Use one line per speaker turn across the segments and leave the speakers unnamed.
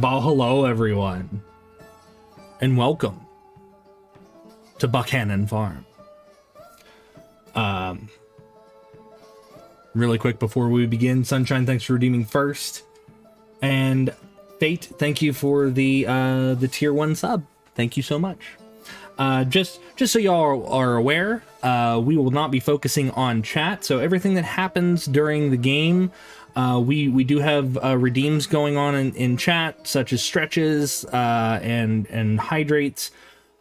Well, hello everyone, and welcome to Buchanan Farm. Really quick before we begin, Sunshine, thanks for redeeming first, and Fate, thank you for the tier 1 sub. Thank you so much. Just so y'all are aware, we will not be focusing on chat, so everything that happens during the game We do have redeems going on in chat, such as stretches and hydrates.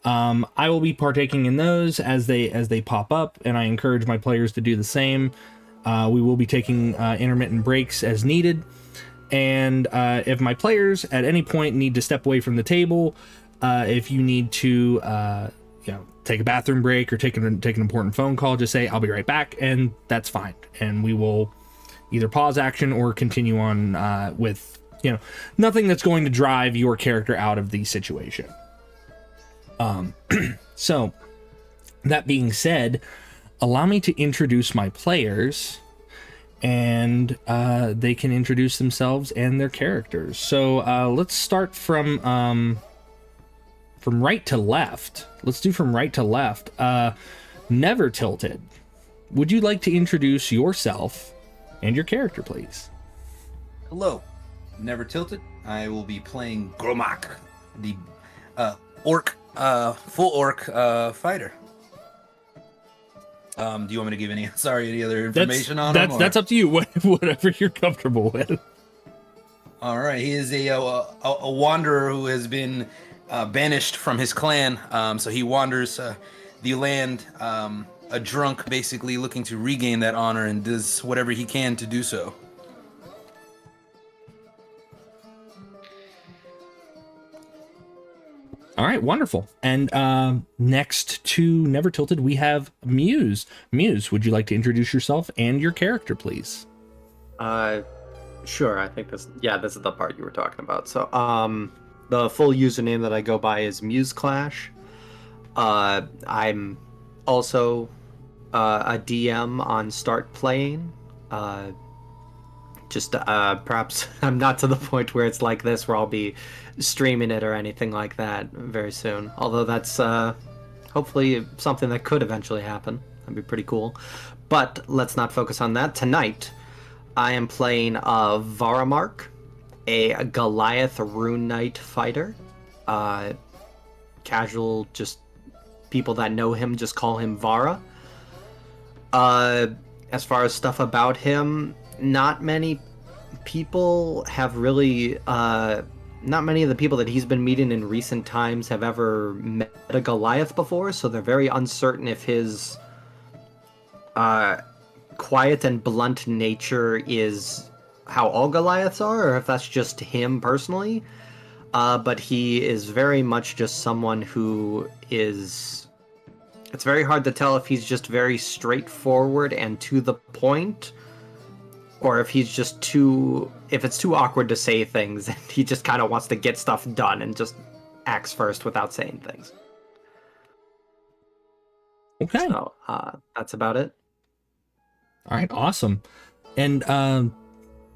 I will be partaking in those as they pop up, and I encourage my players to do the same. We will be taking intermittent breaks as needed, and if my players at any point need to step away from the table, if you need to take a bathroom break or take an important phone call, just say I'll be right back, and that's fine, and we will either pause action or continue on with nothing that's going to drive your character out of the situation. So that being said, allow me to introduce my players, and they can introduce themselves and their characters. So let's start from right to left. Let's do from right to left. Never Tilted, would you like to introduce yourself and your character, please?
Hello, Never Tilted. I will be playing Gromak, the orc, full orc fighter. Do you want me to give any other information on him?
That's up to you. Whatever you're comfortable with.
All right, he is a wanderer who has been banished from his clan. So he wanders the land, a drunk, basically looking to regain that honor, and does whatever he can to do so.
All right, wonderful. And next to Never Tilted, we have Muse. Muse, would you like to introduce yourself and your character, please?
Sure. I think this is the part you were talking about. So, the full username that I go by is Muse Clash. I'm also a DM on Start Playing. Perhaps I'm not to the point where it's like this, where I'll be streaming it or anything like that very soon. Although that's hopefully something that could eventually happen. That'd be pretty cool. But let's not focus on that. Tonight, I am playing Varamark, a Goliath Rune Knight fighter. Casual, just people that know him just call him Vara. As far as stuff about him, not many people have really not many of the people that he's been meeting in recent times have ever met a Goliath before, so they're very uncertain if his quiet and blunt nature is how all Goliaths are, or if that's just him personally. But he is very much just someone who is... It's very hard to tell if he's just very straightforward and to the point, or if he's just if it's too awkward to say things, and he just kind of wants to get stuff done and just acts first without saying things.
Okay.
So, that's about it.
All right, awesome. And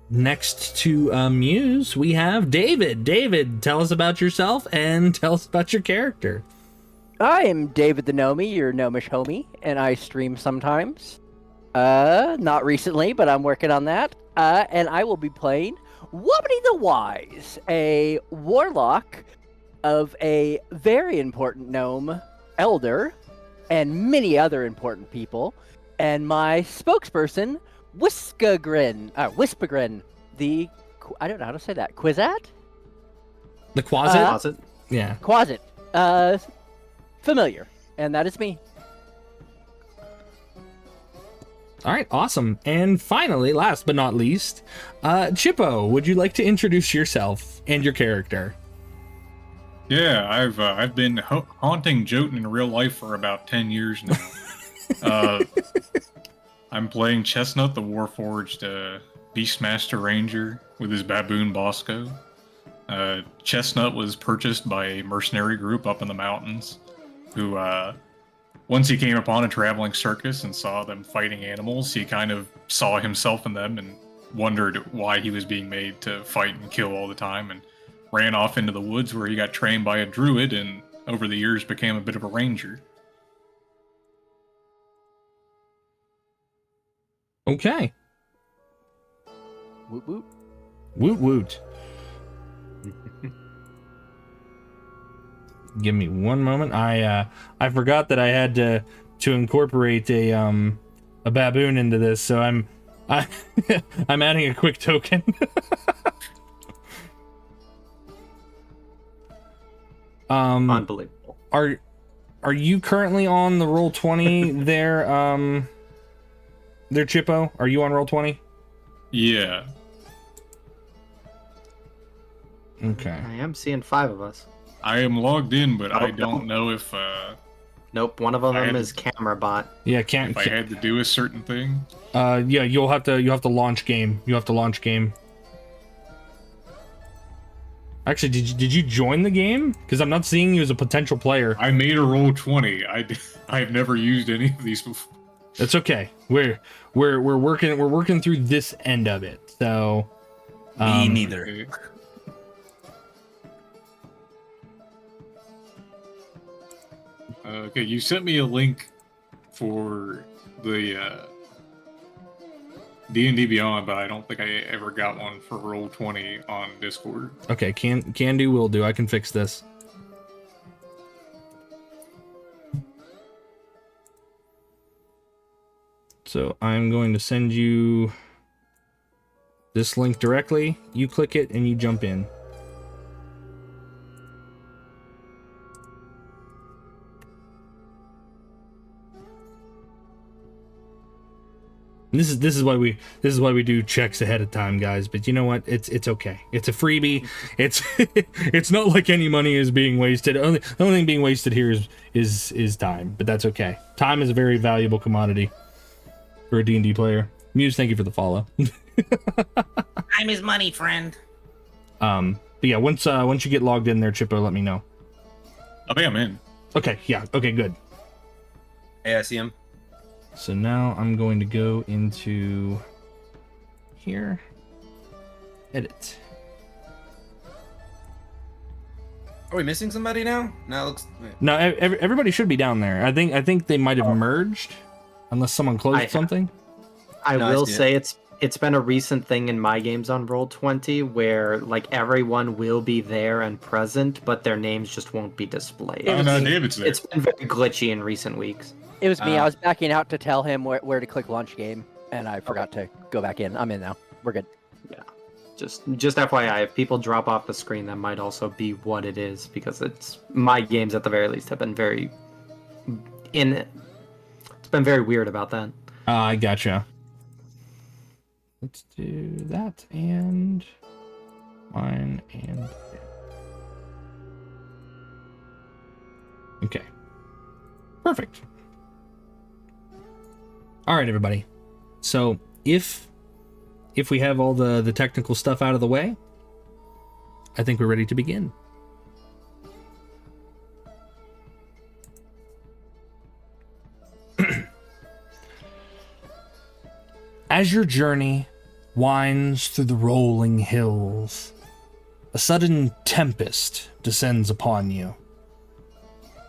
next to Muse, we have David. David, tell us about yourself and tell us about your character.
I am David the Gnomie, your gnomish homie, and I stream sometimes. Not recently, but I'm working on that. And I will be playing Wubbity the Wise, a warlock of a very important gnome, elder, and many other important people. And my spokesperson, Whispagrin, the... I don't know how to say that. Quizat?
The Quasit?
Quasit.
Yeah.
Quasit. Familiar. And that is me.
All right, awesome. And finally, last but not least, Chippo, would you like to introduce yourself and your character?
Yeah, I've been haunting Jotun in real life for about 10 years now. I'm playing Chestnut, the Warforged Beastmaster Ranger with his baboon Bosco. Chestnut was purchased by a mercenary group up in the mountains who, once he came upon a traveling circus and saw them fighting animals, he kind of saw himself in them and wondered why he was being made to fight and kill all the time, and ran off into the woods where he got trained by a druid and over the years became a bit of a ranger.
Okay.
Woot woot.
Woot woot. Give me one moment. I forgot that I had to incorporate a baboon into this, so I'm I, I'm adding a quick token.
Unbelievable.
Are you currently on the roll 20 there, Chippo? Are you on roll 20?
Yeah.
Okay.
I am seeing 5 of us.
I am logged in, but I
Oh,
don't know if
Nope, one of them
I had
is camera bot.
Yeah,
if I had to do a certain thing.
yeah, you'll have to launch game. You have to launch game. Actually, did you join the game? Because I'm not seeing you as a potential player.
I made a roll 20. I have never used any of these before.
That's okay. We're working through this end of it. So
Me neither.
Okay. Okay, you sent me a link for the D&D Beyond, but I don't think I ever got one for Roll20 on Discord.
okay, can do, will do. I can fix this. So I'm going to send you this link directly. You click it and you jump in. And this is why we do checks ahead of time, guys. But you know what? It's okay. It's a freebie. It's it's not like any money is being wasted. The only thing being wasted here is time. But that's okay. Time is a very valuable commodity for a D&D player. Muse, thank you for the follow.
Time is money, friend.
But yeah, once you get logged in there, Chippo, let me know.
I think I'm in.
Okay, yeah, okay, good.
Hey, I see him.
So now I'm going to go into here, edit.
Are we missing somebody now? No, it looks. Wait.
No, everybody should be down there. I think they might have merged, unless someone closed something.
I
No, I
will
see
say it's been a recent thing in my games on Roll20 where like everyone will be there and present, but their names just won't be displayed.
Oh, no, David's there.
It's been very glitchy in recent weeks.
It was me. I was backing out to tell him where to click launch game, and I forgot to go back in. I'm in now. We're good.
Yeah. Just FYI, if people drop off the screen, that might also be what it is, because it's my games at the very least have been it's been very weird about that.
I gotcha. Let's do that and mine and okay. Perfect. All right, everybody. So if we have all the technical stuff out of the way, I think we're ready to begin. As your journey winds through the rolling hills, a sudden tempest descends upon you.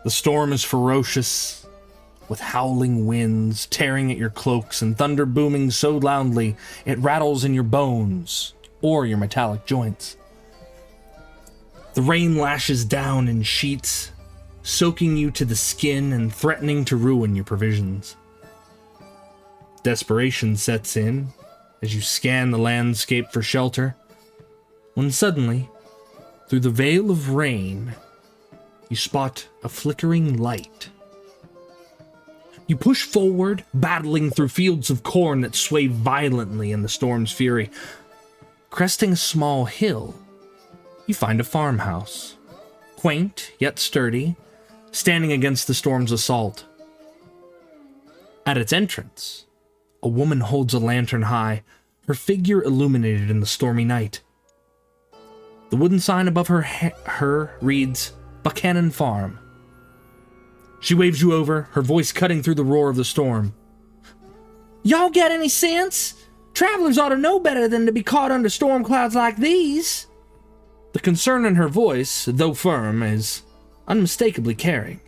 The storm is ferocious, with howling winds tearing at your cloaks and thunder booming so loudly it rattles in your bones or your metallic joints. The rain lashes down in sheets, soaking you to the skin and threatening to ruin your provisions. Desperation sets in as you scan the landscape for shelter, when suddenly, through the veil of rain, you spot a flickering light. You push forward, battling through fields of corn that sway violently in the storm's fury. Cresting a small hill, you find a farmhouse, quaint yet sturdy, standing against the storm's assault. At its entrance, a woman holds a lantern high, her figure illuminated in the stormy night. The wooden sign above her reads, Buchanan Farm. She waves you over, her voice cutting through the roar of the storm. Y'all got any sense? Travelers ought to know better than to be caught under storm clouds like these. The concern in her voice, though firm, is unmistakably caring.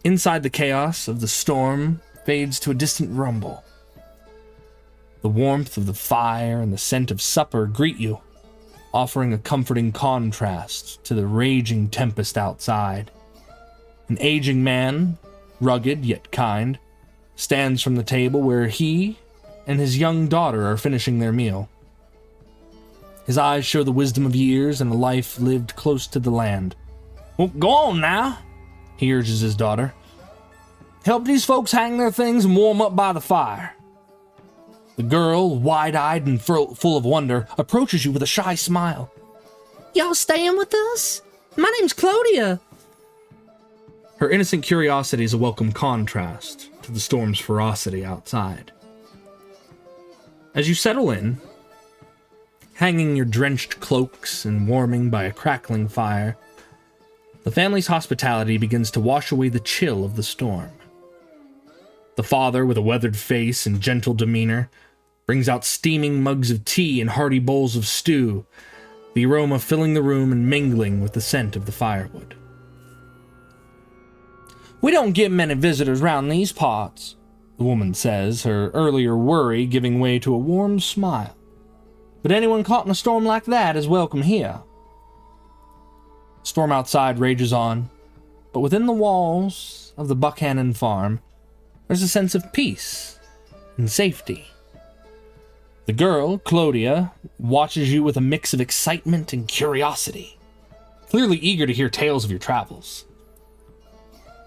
Inside the chaos of the storm fades to a distant rumble. The warmth of the fire and the scent of supper greet you, offering a comforting contrast to the raging tempest outside. An aging man, rugged yet kind, stands from the table where he and his young daughter are finishing their meal. His eyes show the wisdom of years and a life lived close to the land. Well, go on now, he urges his daughter. Help these folks hang their things and warm up by the fire. The girl, wide-eyed and full of wonder, approaches you with a shy smile. Y'all staying with us? My name's Claudia. Her innocent curiosity is a welcome contrast to the storm's ferocity outside. As you settle in, hanging your drenched cloaks and warming by a crackling fire, the family's hospitality begins to wash away the chill of the storm. The father, with a weathered face and gentle demeanor, brings out steaming mugs of tea and hearty bowls of stew, the aroma filling the room and mingling with the scent of the firewood. We don't get many visitors round these parts, the woman says, her earlier worry giving way to a warm smile. But anyone caught in a storm like that is welcome here. Storm outside rages on, but within the walls of the Buchanan Farm, there's a sense of peace and safety. The girl, Claudia, watches you with a mix of excitement and curiosity, clearly eager to hear tales of your travels.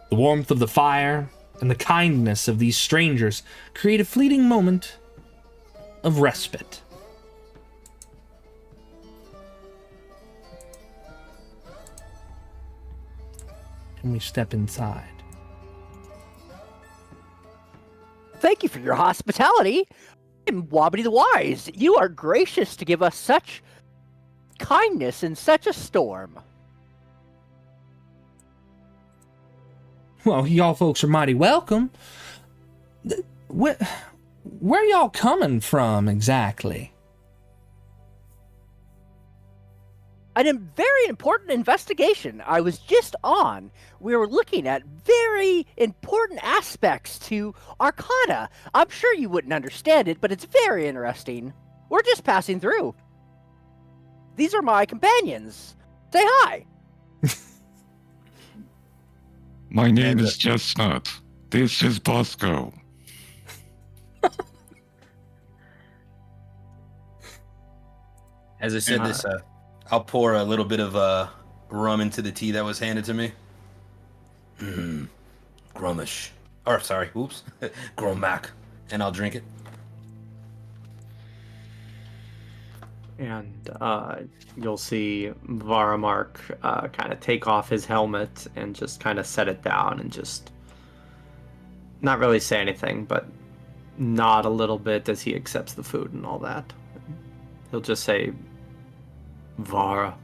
The warmth of the fire and the kindness of these strangers create a fleeting moment of respite. And we step inside.
Thank you for your hospitality. I'm Wobbly the Wise. You are gracious to give us such kindness in such a storm.
Well, y'all folks are mighty welcome. Where y'all coming from exactly?
A very important investigation I was just on. We were looking at very important aspects to Arcana. I'm sure you wouldn't understand it, but it's very interesting. We're just passing through. These are my companions. Say hi.
My name is Chestnut. This is Bosco.
As I said this, I'll pour a little bit of rum into the tea that was handed to me. Grumish. Or, sorry, oops. Gromac. And I'll drink it.
And you'll see Varamark kind of take off his helmet and just kind of set it down and just not really say anything, but nod a little bit as he accepts the food and all that. He'll just say, Vara.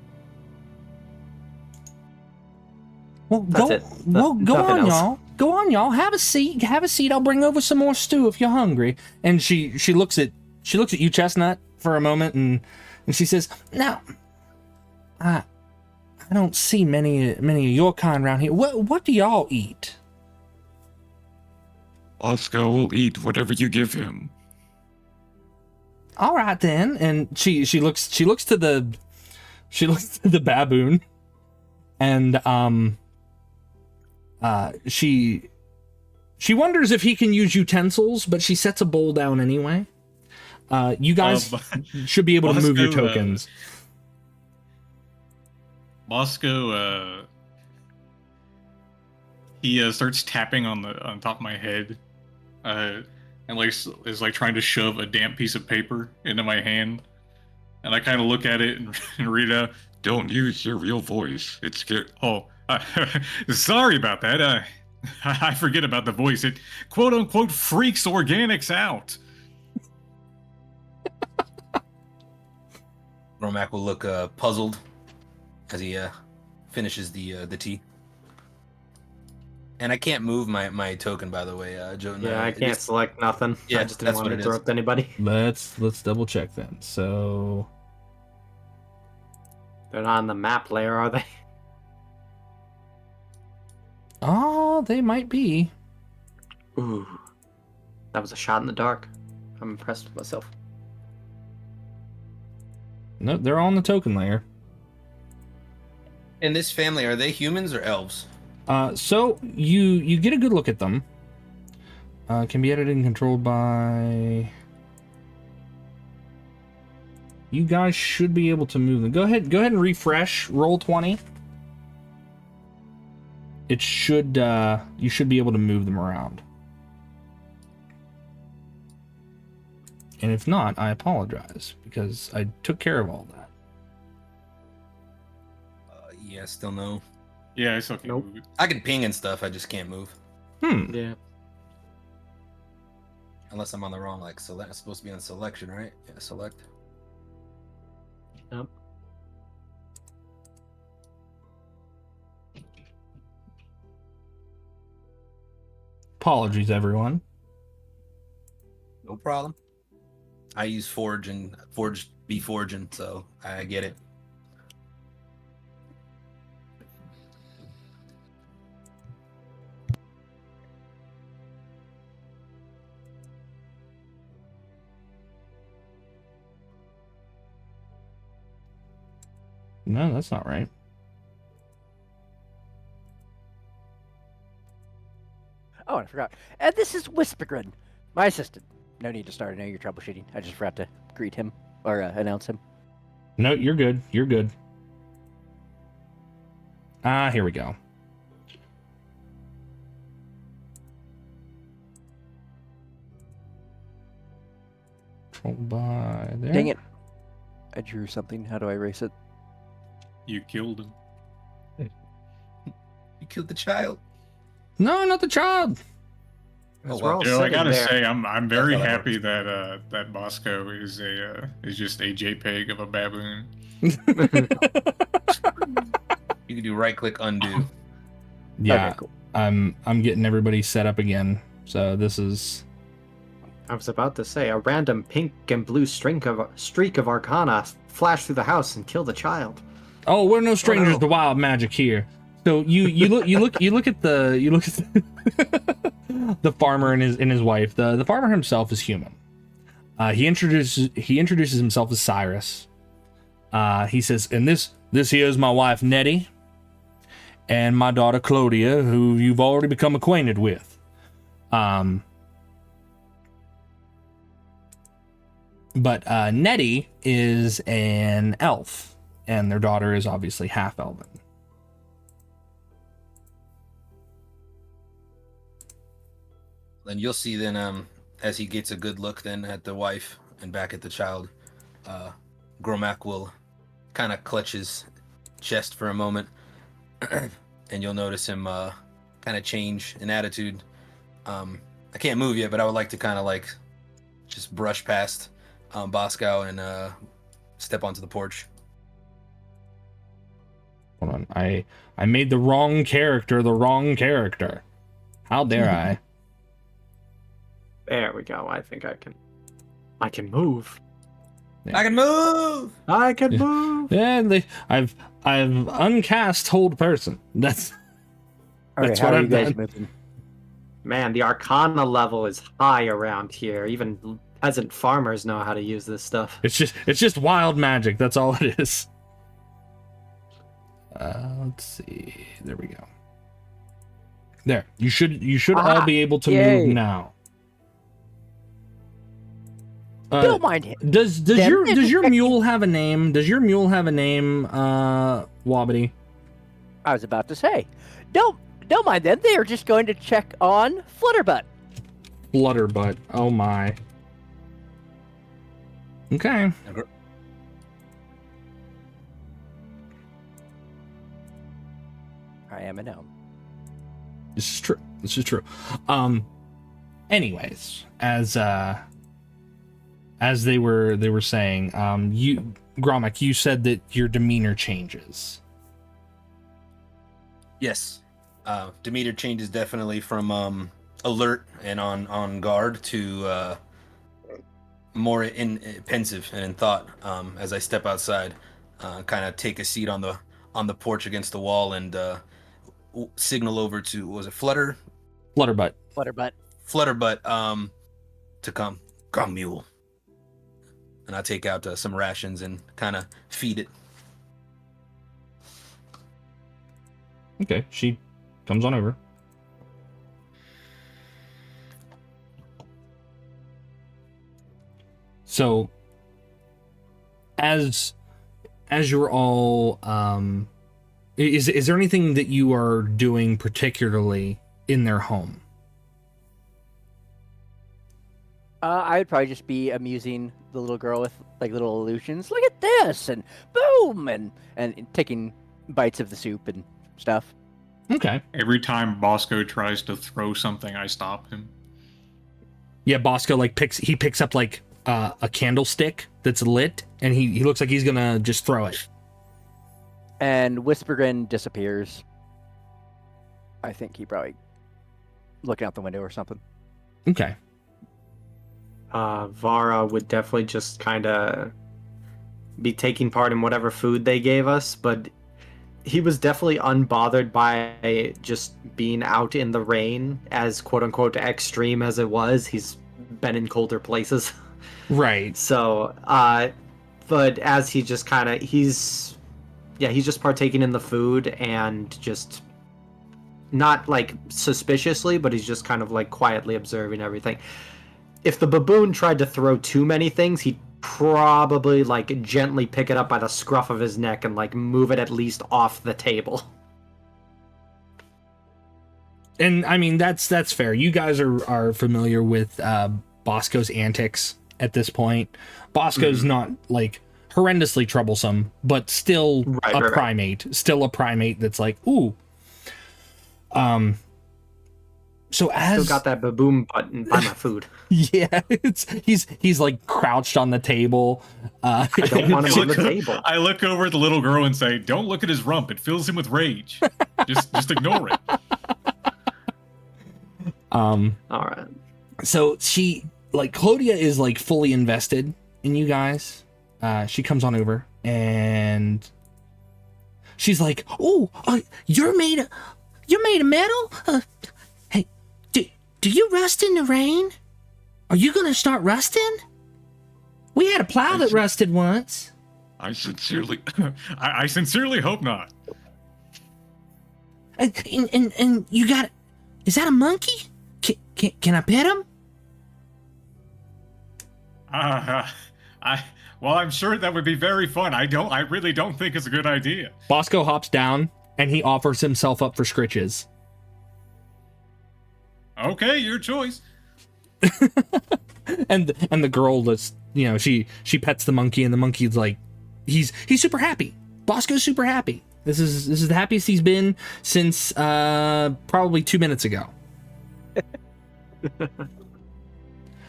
Well, go
Nothing
on,
else.
y'all. Go on, y'all. Have a seat. Have a seat. I'll bring over some more stew if you're hungry. And she looks at you, Chestnut, for a moment, and she says, "Now, I don't see many of your kind around here. What do y'all eat?"
Bosco will eat whatever you give him.
All right then. And she looks to the baboon, and she wonders if he can use utensils, but she sets a bowl down anyway. You guys should be able to move your tokens.
Bosco, he starts tapping on top of my head, and is trying to shove a damp piece of paper into my hand, and I kind of look at it and read it out.
Don't use your real voice. It's scary.
Oh, sorry about that. I forget about the voice. It quote unquote freaks organics out.
Gromac will look puzzled as he finishes the tea. And I can't move my token, by the way, Joe.
Yeah, I can't select nothing.
Yeah,
I just didn't
that's
want
what
to
it is.
interrupt anybody.
Let's double check then. So
They're not on the map layer, are they?
oh, they might be.
Ooh. That was a shot in the dark. I'm impressed with myself.
No, they're all on the token layer.
In this family, are they humans or elves?
So you get a good look at them. Can be edited and controlled by You guys should be able to move them. Go ahead and refresh. Roll 20. It should, you should be able to move them around. And if not, I apologize, because I took care of all that.
Yeah, still no.
Yeah, I still can't
Nope.
move it.
I can ping and stuff. I just can't move
Yeah.
unless I'm on the wrong select. It's supposed to be on selection, right? Yeah, select.
Yep.
Apologies, everyone.
No problem. I use Forge and Forge be forging, so I get it.
No, that's not right.
Oh, I forgot. And this is Whispergrin, my assistant. No need to start. I know you're troubleshooting. I just forgot to greet him or announce him.
No, you're good. You're good. Here we go. Control by there.
Dang it. I drew something. How do I erase it?
You killed him.
You killed the child.
No, not the child.
Oh,
We're
wow.
all
You know, I
sitting
gotta
there.
say, I'm very
That's how that
happy that that Bosco is just a JPEG of a baboon.
You can do right click undo.
Yeah,
Okay, cool.
I'm getting everybody set up again. So this is
I was about to say, a random pink and blue streak of Arcana flashed through the house and killed a child.
oh, we're no strangers
no.
to wild magic here. So you look at the the farmer and his wife. The farmer himself is human. He introduces himself as Cyrus. He says, and this here is my wife Nettie, and my daughter Claudia, who you've already become acquainted with. But Nettie is an elf, and their daughter is obviously half elven.
Then you'll see then as he gets a good look then at the wife and back at the child, Gromac will kind of clutch his chest for a moment, and you'll notice him kind of change in attitude. I can't move yet, but I would like to kind of just brush past Bosco and step onto the porch.
Hold on, I made the wrong character. How dare I?
There we go. I think I can move.
I can move.
I can move.
Yeah, I've uncast hold person. That's
Okay,
That's
how
what
are
I've
you guys
done.
moving?
Man, the Arcana level is high around here. Even peasant farmers know how to use this stuff.
it's just wild magic. That's all it is. Let's see. There we go. There. You should all be able to
Yay.
move now.
Don't mind him.
Does
Them-
your mule have a name? Does your mule have a name, Wobbity?
I was about to say, don't mind them. They are just going to check on Flutterbutt.
Flutterbutt. Oh my. Okay.
I am a gnome.
This is true. Anyways, as they were saying, you Gromick, you said that your demeanor changes.
Yes. Demeanor changes definitely from alert and on guard to more pensive and in thought as I step outside, kind of take a seat on the porch against the wall and signal over to, was it
Flutterbutt.
Flutterbutt.
to come mule, and I take out some rations and kind of feed it.
Okay, she comes on over. So as you're all, is there anything that you are doing particularly in their home?
I would probably just be amusing the little girl with like little illusions. Look at this, and boom, and taking bites of the soup and stuff.
Okay.
Every time Bosco tries to throw something, I stop him.
Yeah, Bosco like picks up like a candlestick that's lit, and he looks like he's gonna just throw it.
And Whispergrin disappears. I think he probably looking out the window or something.
Okay.
Vara would definitely just kind of be taking part in whatever food they gave us, but he was definitely unbothered by just being out in the rain, as quote-unquote extreme as it was. He's been in colder places.
Right.
So, but as he just kind of, he's just partaking in the food and just not like suspiciously, but he's just kind of like quietly observing everything. If the baboon tried to throw too many things, he'd probably like gently pick it up by the scruff of his neck and like move it at least off the table.
And I mean, that's fair. You guys are familiar with Bosco's antics at this point. Bosco's not like horrendously troublesome, but still a primate. Still a primate that's like, ooh. So as
still got that baboon button by my food.
Yeah, he's like crouched on the table.
I don't want him on the table.
I look over at the little girl and say, "Don't look at his rump. It fills him with rage. just ignore it."
All right.
So she, like, Claudia is like fully invested in you guys. She comes on over and she's like, "Oh, you're made of metal? Hey, do you rust in the rain? Are you gonna start rusting? We had a plow that rusted once."
I sincerely hope not.
And you got, is that a monkey? Can I pet him?
Well, I'm sure that would be very fun. I really don't think it's a good idea.
Bosco hops down and he offers himself up for scritches.
Okay, your choice.
and the girl that's, you know, she pets the monkey, and the monkey's like, he's super happy. Bosco's super happy. This is the happiest he's been since probably 2 minutes ago.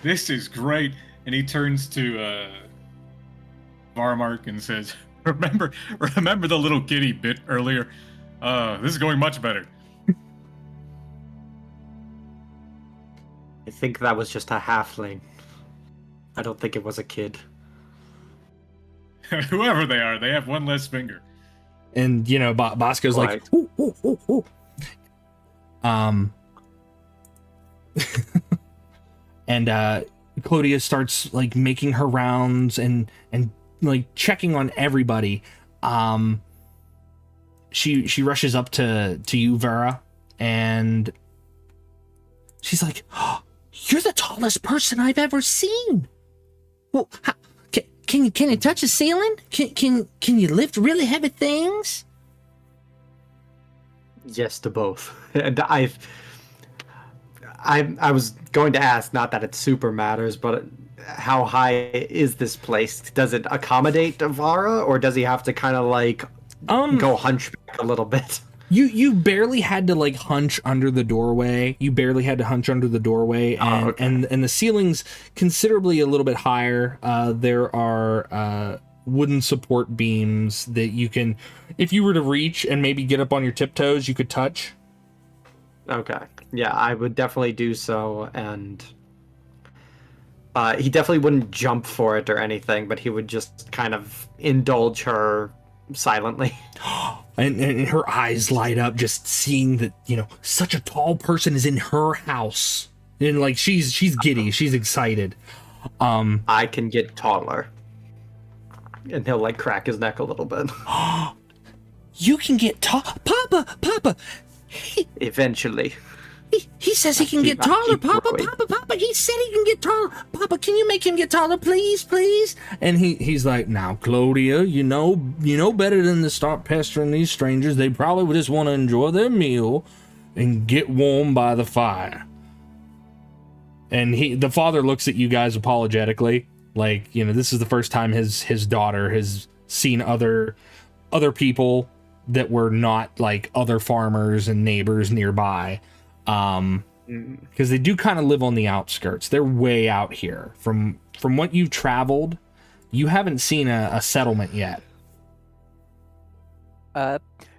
This is great. And he turns to Varmark and says, remember the little kitty bit earlier? This is going much better.
I think that was just a halfling. I don't think it was a kid.
Whoever they are, they have one less finger.
And, you know, Bosco's like, ooh, ooh, ooh, ooh. And Claudia starts like making her rounds and like checking on everybody. She rushes up to you, Vera, and she's like, "Oh, you're the tallest person I've ever seen. Well, can you touch the ceiling? Can you lift really heavy things?"
Yes to both. And I was going to ask, not that it super matters, but how high is this place? Does it accommodate Vara, or does he have to kind of like go hunchback a little bit?
You barely had to like hunch under the doorway. And and the ceiling's considerably a little bit higher. There are wooden support beams that you can, if you were to reach and maybe get up on your tiptoes, you could touch.
Okay. Yeah, I would definitely do so, and he definitely wouldn't jump for it or anything, but he would just kind of indulge her silently.
And her eyes light up just seeing that, you know, such a tall person is in her house. And like she's giddy, she's excited.
I can get taller. And he'll like crack his neck a little bit.
You can get tall, Papa.
Eventually.
He says he can get taller, Papa, Papa. He said he can get taller. Papa, can you make him get taller, please, please? And he's like, now, Claudia, you know better than to start pestering these strangers. They probably just want to enjoy their meal and get warm by the fire. And the father looks at you guys apologetically, like, this is the first time his daughter has seen other people that were not like other farmers and neighbors nearby. Because they do kind of live on the outskirts. They're way out here. From what you've traveled, you haven't seen a settlement yet.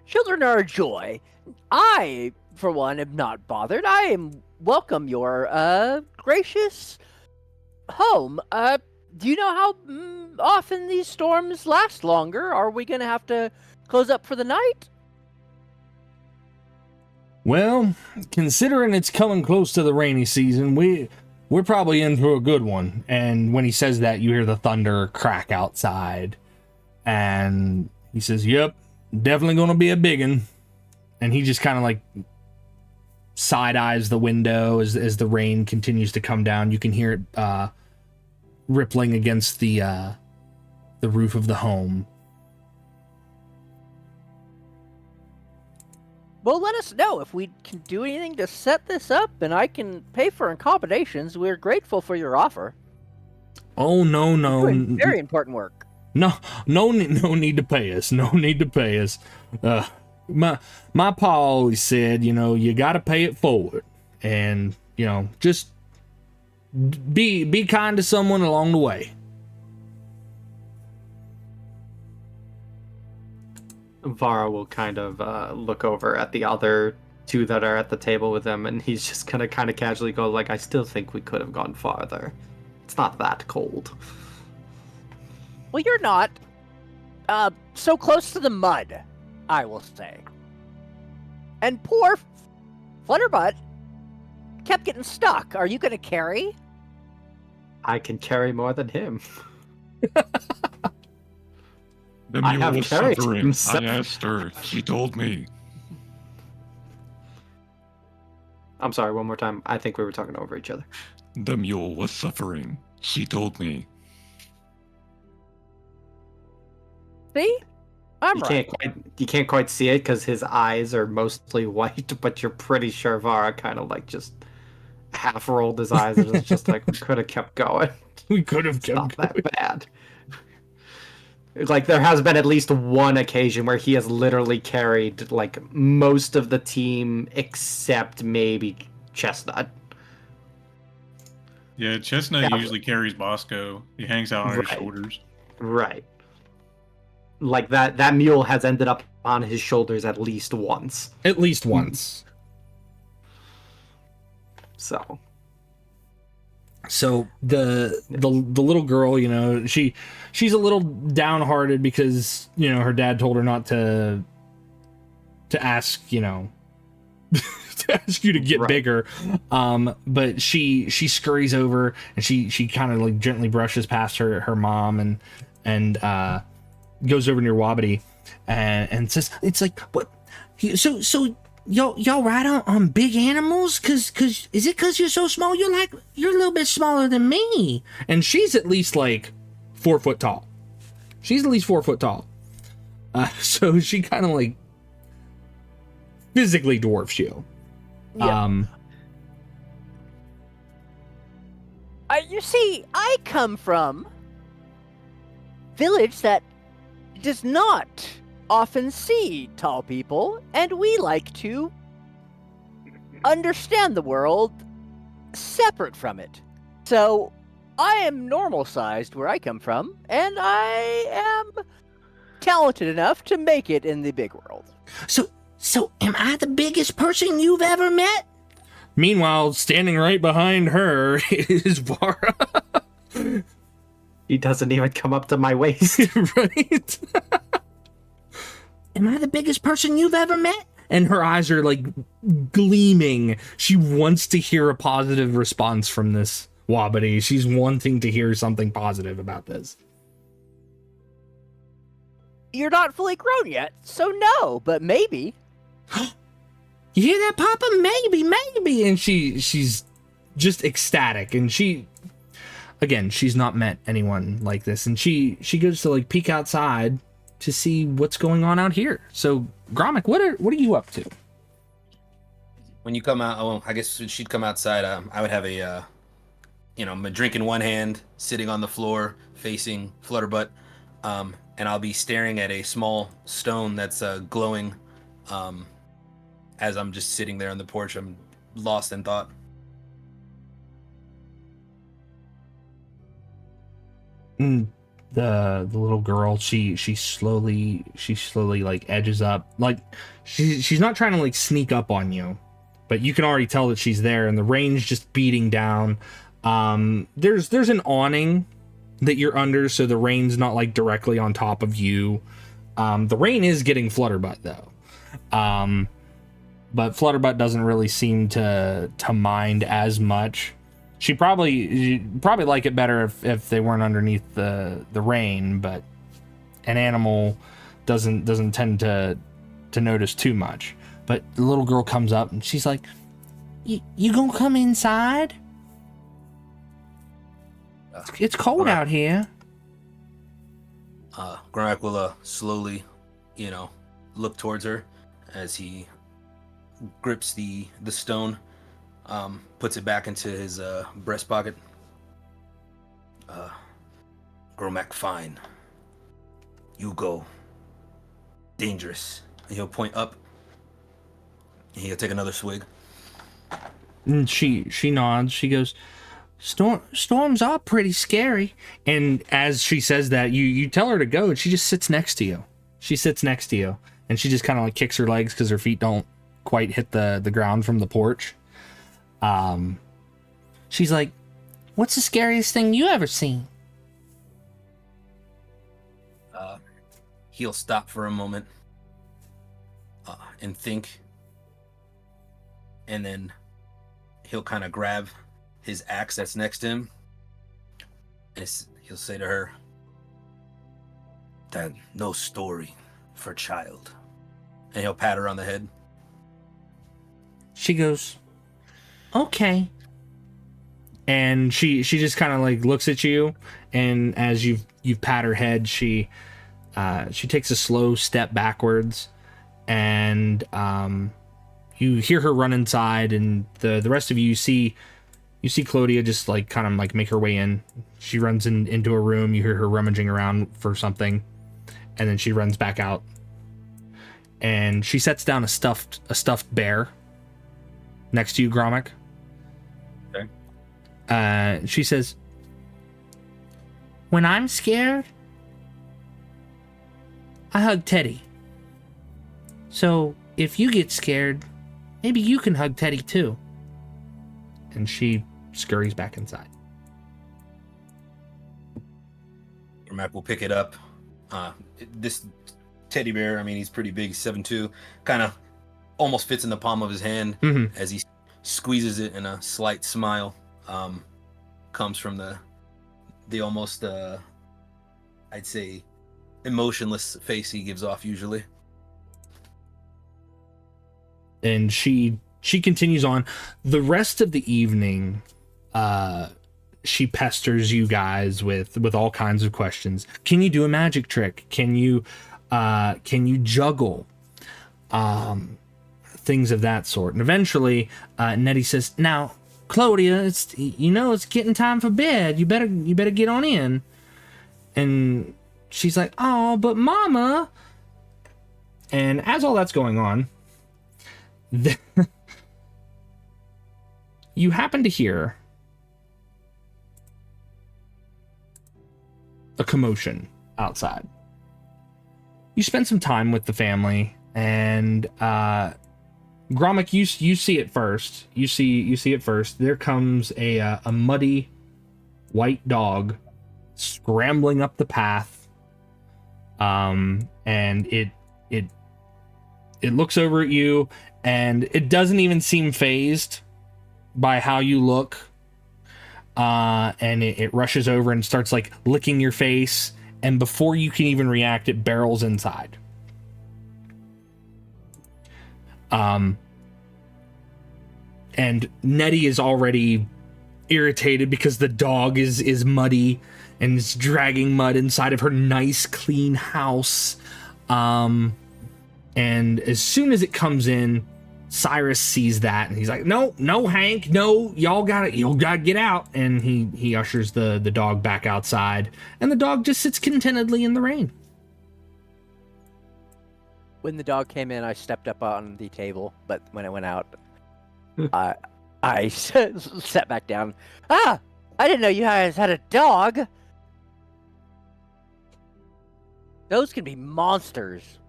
Children are a joy. I, for one, am not bothered. I am welcome your gracious home. Do you know how often these storms last longer? Are we gonna have to close up for the night?
Well, considering it's coming close to the rainy season, we're probably in for a good one. And when he says that, you hear the thunder crack outside. And he says, yep, definitely going to be a big one. And he just kind of like side-eyes the window as the rain continues to come down. You can hear it rippling against the roof of the home.
Well, let us know if we can do anything to set this up, and I can pay for accommodations. We're grateful for your offer.
Oh, no.
You're doing very important work.
No need to pay us. No need to pay us. My pa always said, you got to pay it forward. And, just be kind to someone along the way.
Vara will kind of look over at the other two that are at the table with them, and he's just gonna kind of casually go like, I still think we could have gone farther. It's not that cold.
Well, you're not so close to the mud, I will say. And poor Flutterbutt kept getting stuck. Are you gonna carry?
I can carry more than him.
The
I
mule
have
was
carried
suffering.
himself.
I asked her. She told me.
I'm sorry, one more time. I think we were talking over each other.
The mule was suffering. She told me.
See? I'm right.
You can't quite see it because his eyes are mostly white, but you're pretty sure Vara kind of like just half rolled his eyes and was just like, we could have kept going.
We could have
It's not
kept going.
that bad. Like, there has been at least one occasion where he has literally carried, like, most of the team except maybe Chestnut.
Yeah, Chestnut usually carries Bosco. He hangs out on his
Right.
shoulders.
Right. Like, that mule has ended up on his shoulders at least once.
At least once.
So
the little girl, she's a little downhearted because her dad told her not to ask to ask you to get
Right.
bigger, but she scurries over and she kind of like gently brushes past her mom and goes over near Wabadi and says, it's like, what, so y'all ride on big animals? Cause is it cause you're so small? You're a little bit smaller than me. And she's at least like 4 foot tall. She's at least 4 foot tall. So she kind of like physically dwarfs you.
Yeah. You see, I come from village that does not often see tall people, and we like to understand the world separate from it. So I am normal sized where I come from, and I am talented enough to make it in the big world.
So am I the biggest person you've ever met? Meanwhile, standing right behind her is Vara.
he doesn't even come up to my waist.
Right? Am I the biggest person you've ever met? And her eyes are like gleaming. She wants to hear a positive response from this Wabadi. She's wanting to hear something positive about this.
You're not fully grown yet, so no, but maybe.
You hear that, Papa? Maybe. And she's just ecstatic. And she's not met anyone like this. And she goes to like peek outside to see what's going on out here. So Gromit, what are you up to?
When you come out, well, I guess when she'd come outside, I would have a drink in one hand, sitting on the floor, facing Flutterbutt, and I'll be staring at a small stone that's glowing. As I'm just sitting there on the porch, I'm lost in thought.
The little girl, she slowly like edges up, like she's not trying to like sneak up on you, but you can already tell that she's there, and the rain's just beating down. There's an awning that you're under, so the rain's not like directly on top of you. The rain is getting Flutterbutt though, but Flutterbutt doesn't really seem to mind as much. She'd probably like it better if they weren't underneath the rain, but an animal doesn't tend to notice too much. But the little girl comes up and she's like, "You gonna come inside? It's cold out here."
Grimmack will slowly, look towards her as he grips the stone. Puts it back into his breast pocket. Gromack, fine. You go. Dangerous. And he'll point up. And he'll take another swig.
And she nods. She goes, Storms are pretty scary. And as she says that, you tell her to go, and she just sits next to you. She sits next to you, and she just kind of like kicks her legs because her feet don't quite hit the ground from the porch. She's like, "What's the scariest thing you ever seen?"
He'll stop for a moment and think, and then he'll kind of grab his axe that's next to him, and he'll say to her, "That no story for child," and he'll pat her on the head.
She goes, "Okay." And she just kind of like looks at you, and as you've pat her head, she takes a slow step backwards, and you hear her run inside, and the rest of you see Claudia just like kind of like make her way in. She runs into a room. You hear her rummaging around for something, and then she runs back out, and she sets down a stuffed bear next to you, Gromit. Okay. She says, "When I'm scared, I hug Teddy. So if you get scared, maybe you can hug Teddy too." And she scurries back inside.
Your map will pick it up. This teddy bear, I mean, he's pretty big, 7'2", kind of almost fits in the palm of his hand.
Mm-hmm.
As he squeezes it, and a slight smile comes from the almost, I'd say, emotionless face he gives off usually.
And she continues on. The rest of the evening, she pesters you guys with all kinds of questions. Can you do a magic trick? Can you juggle? Things of that sort. And eventually, Nettie says, "Now, Claudia, it's getting time for bed. You better get on in." And she's like, "Oh, but Mama." And as all that's going on, you happen to hear a commotion outside. You spend some time with the family, and Gromit, you see it first. You see it first. There comes a muddy white dog scrambling up the path, and it looks over at you, and it doesn't even seem fazed by how you look, and it rushes over and starts like licking your face, and before you can even react, it barrels inside. And Nettie is already irritated because the dog is muddy and is dragging mud inside of her nice, clean house. And as soon as it comes in, Cyrus sees that and he's like, no, Hank, no, y'all gotta get out. And he ushers the dog back outside, and the dog just sits contentedly in the rain.
When the dog came in, I stepped up on the table, but when it went out, I sat back down. Ah, I didn't know you guys had a dog. Those can be monsters.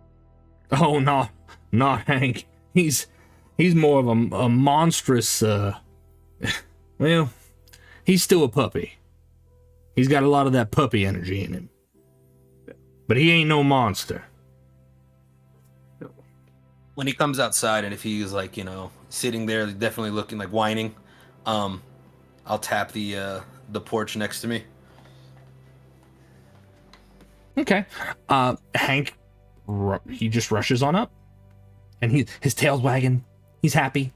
Oh, no, not Hank. He's more of a monstrous, well, he's still a puppy. He's got a lot of that puppy energy in him. But he ain't no monster.
When he comes outside, and if he's like, sitting there, definitely looking like whining, I'll tap the porch next to me.
Okay. Hank, he just rushes on up, and his tail's wagging. He's happy.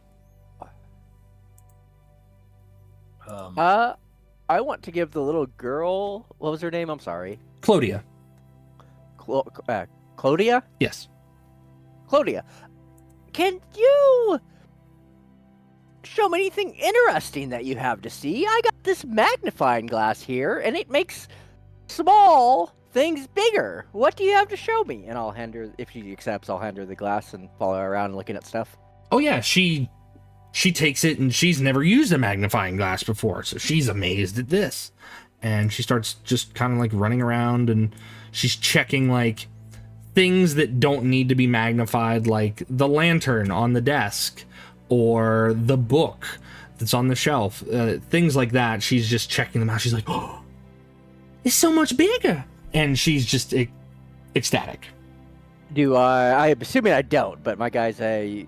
I want to give the little girl, what was her name? I'm sorry.
Clodia.
Clodia?
Yes.
Clodia, can you show me anything interesting that you have to see? I got this magnifying glass here, and it makes small things bigger. What do you have to show me? And I'll hand her, if she accepts, I'll hand her the glass and follow her around looking at stuff.
Oh yeah, she takes it, and she's never used a magnifying glass before, so she's amazed at this. And she starts just kind of like running around, and she's checking like things that don't need to be magnified, like the lantern on the desk or the book that's on the shelf, things like that. She's just checking them out. She's like, oh, it's so much bigger. And she's just ecstatic.
I'm assuming I don't, but my guy's a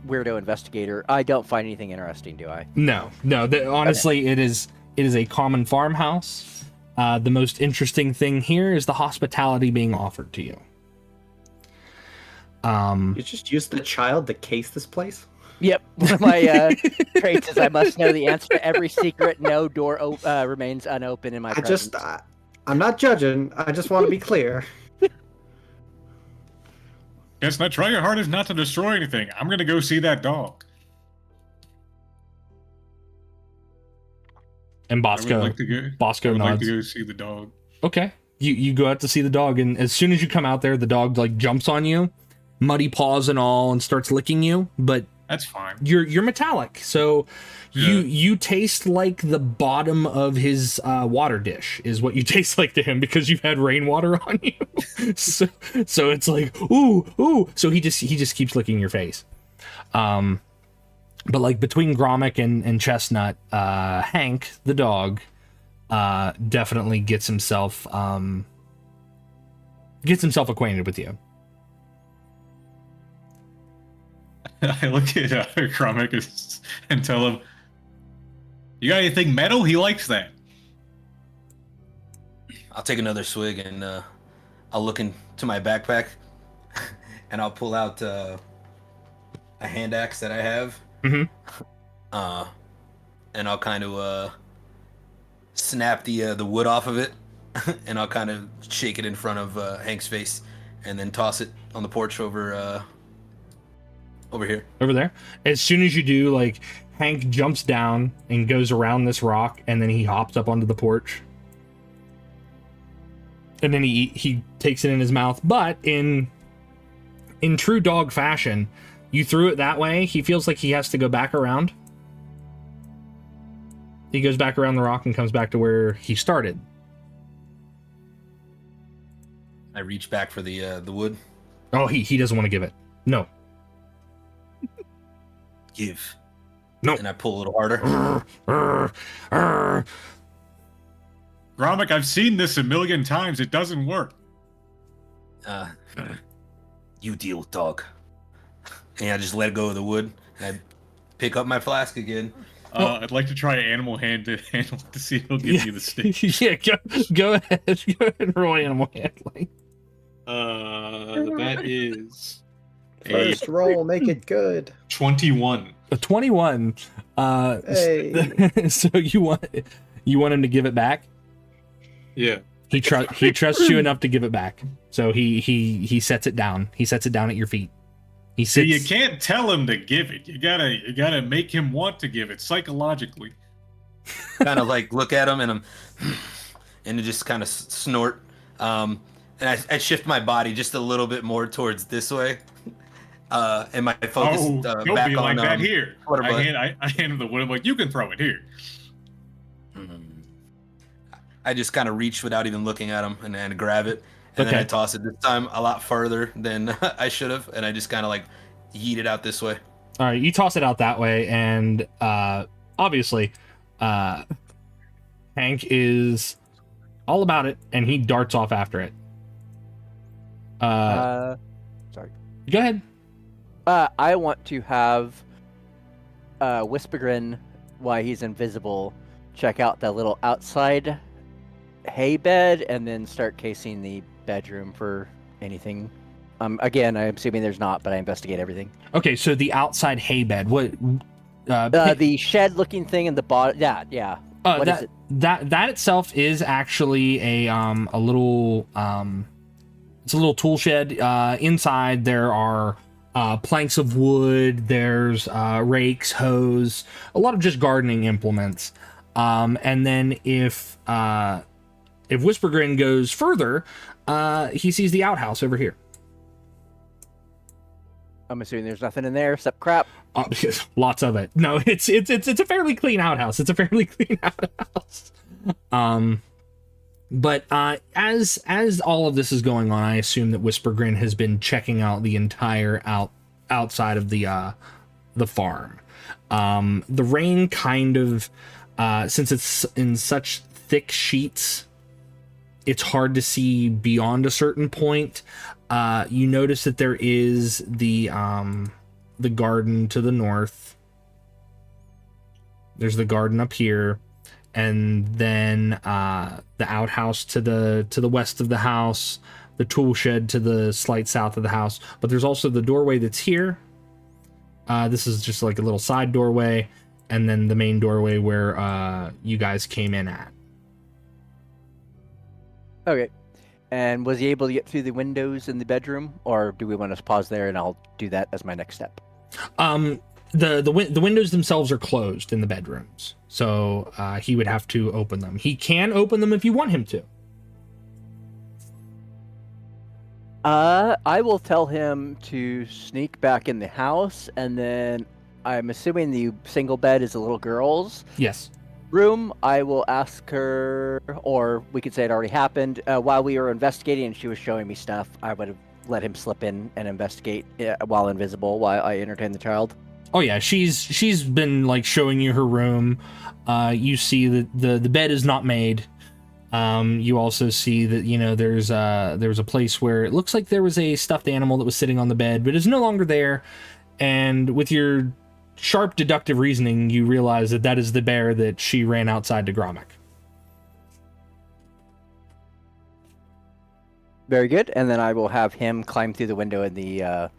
weirdo investigator. I don't find anything interesting, do I?
No. Honestly, okay. It is a common farmhouse. The most interesting thing here is the hospitality being offered to you.
You just used the child to case this place?
Yep. One of my traits is I must know the answer to every secret. No door remains unopened in my presence.
I'm not judging. I just want to be clear.
Guess not. Try your hardest not to destroy anything. I'm gonna go see that dog.
And Bosco
I would
nods.
like to go see the dog.
Okay. You go out to see the dog, and as soon as you come out there, the dog like jumps on you, muddy paws and all, and starts licking you. But
that's fine.
You're metallic, so you taste like the bottom of his water dish is what you taste like to him, because you've had rainwater on you. so it's like ooh. So he just keeps licking your face. But like between Gromit and Chestnut, Hank the dog definitely gets himself acquainted with you.
I look at Gromit and tell him, "You got anything metal? He likes that."
I'll take another swig, and I'll look into my backpack, and I'll pull out a hand axe that I have.
Mm-hmm.
And I'll kind of snap the wood off of it, and I'll kind of shake it in front of Hank's face, and then toss it on the porch over here.
Over there. As soon as you do, like, Hank jumps down and goes around this rock, and then he hops up onto the porch. And then he takes it in his mouth. But in true dog fashion, you threw it that way, he feels like he has to go back around. He goes back around the rock and comes back to where he started.
I reach back for the wood.
Oh, he doesn't want to give it. No.
Give.
No.
And I pull a little harder.
Gromit, I've seen this a million times. It doesn't work.
You deal with dog. And I just let go of the wood. And I pick up my flask again.
I'd like to try animal hand to see if he'll give you the stick.
Yeah, go ahead. Go ahead and roll animal handling.
That is
First roll, make it good.
21.
A 21.
Hey.
So you want him to give it back?
Yeah.
He trusts you enough to give it back. So he sets it down. He sets it down at your feet. He
See,
sits.
you can't tell him to give it. You gotta make him want to give it psychologically.
Kind of like look at him and just kind of snort. And I shift my body just a little bit more towards this way. And my focus
Don't
back
be
on
like that here.
Waterbutt.
I hand him the wood. I'm like, you can throw it here.
I just kind of reach without even looking at him and grab it. And then I toss it this time a lot farther than I should have. And I just kind of like yeet it out this way.
All right, you toss it out that way, and obviously, Hank is all about it, and he darts off after it.
Sorry.
Go ahead.
I want to have Whispergrin, while he's invisible, check out the little outside hay bed, and then start casing the bedroom for anything. Again, I'm assuming there's not, but I investigate everything.
Okay, so the outside hay bed. What?
The shed-looking thing in the bottom. Yeah. What is it?
That itself is actually a little it's a little tool shed. Inside there are planks of wood. There's rakes, hoes, a lot of just gardening implements. And then if Whispergrin goes further, he sees the outhouse over here.
I'm assuming there's nothing in there except crap.
Lots of it. No, it's a fairly clean outhouse. It's a fairly clean outhouse. But as all of this is going on, I assume that Whispergrin has been checking out the entire outside of the farm. The rain kind of, since it's in such thick sheets, it's hard to see beyond a certain point. You notice that there is the garden to the north. There's the garden up here, and then the outhouse to the west of the house, the tool shed to the slight south of the house. But there's also the doorway that's here. This is just like a little side doorway, and then the main doorway where you guys came in at.
Okay. And was he able to get through the windows in the bedroom, or do we want to pause there and I'll do that as my next step?
The windows themselves are closed in the bedrooms, so he would have to open them. He can open them if you want him to.
I will tell him to sneak back in the house, and then I'm assuming the single bed is a little girl's.
Yes.
Room. I will ask her, or we could say it already happened, while we were investigating and she was showing me stuff. I would have let him slip in and investigate while invisible, while I entertain the child.
Oh yeah, she's been like showing you her room. You see that the bed is not made. You also see that, you know, there was a place where it looks like there was a stuffed animal that was sitting on the bed, but is no longer there. And with your sharp deductive reasoning, you realize that is the bear that she ran outside to Gromik.
Very good. And then I will have him climb through the window in the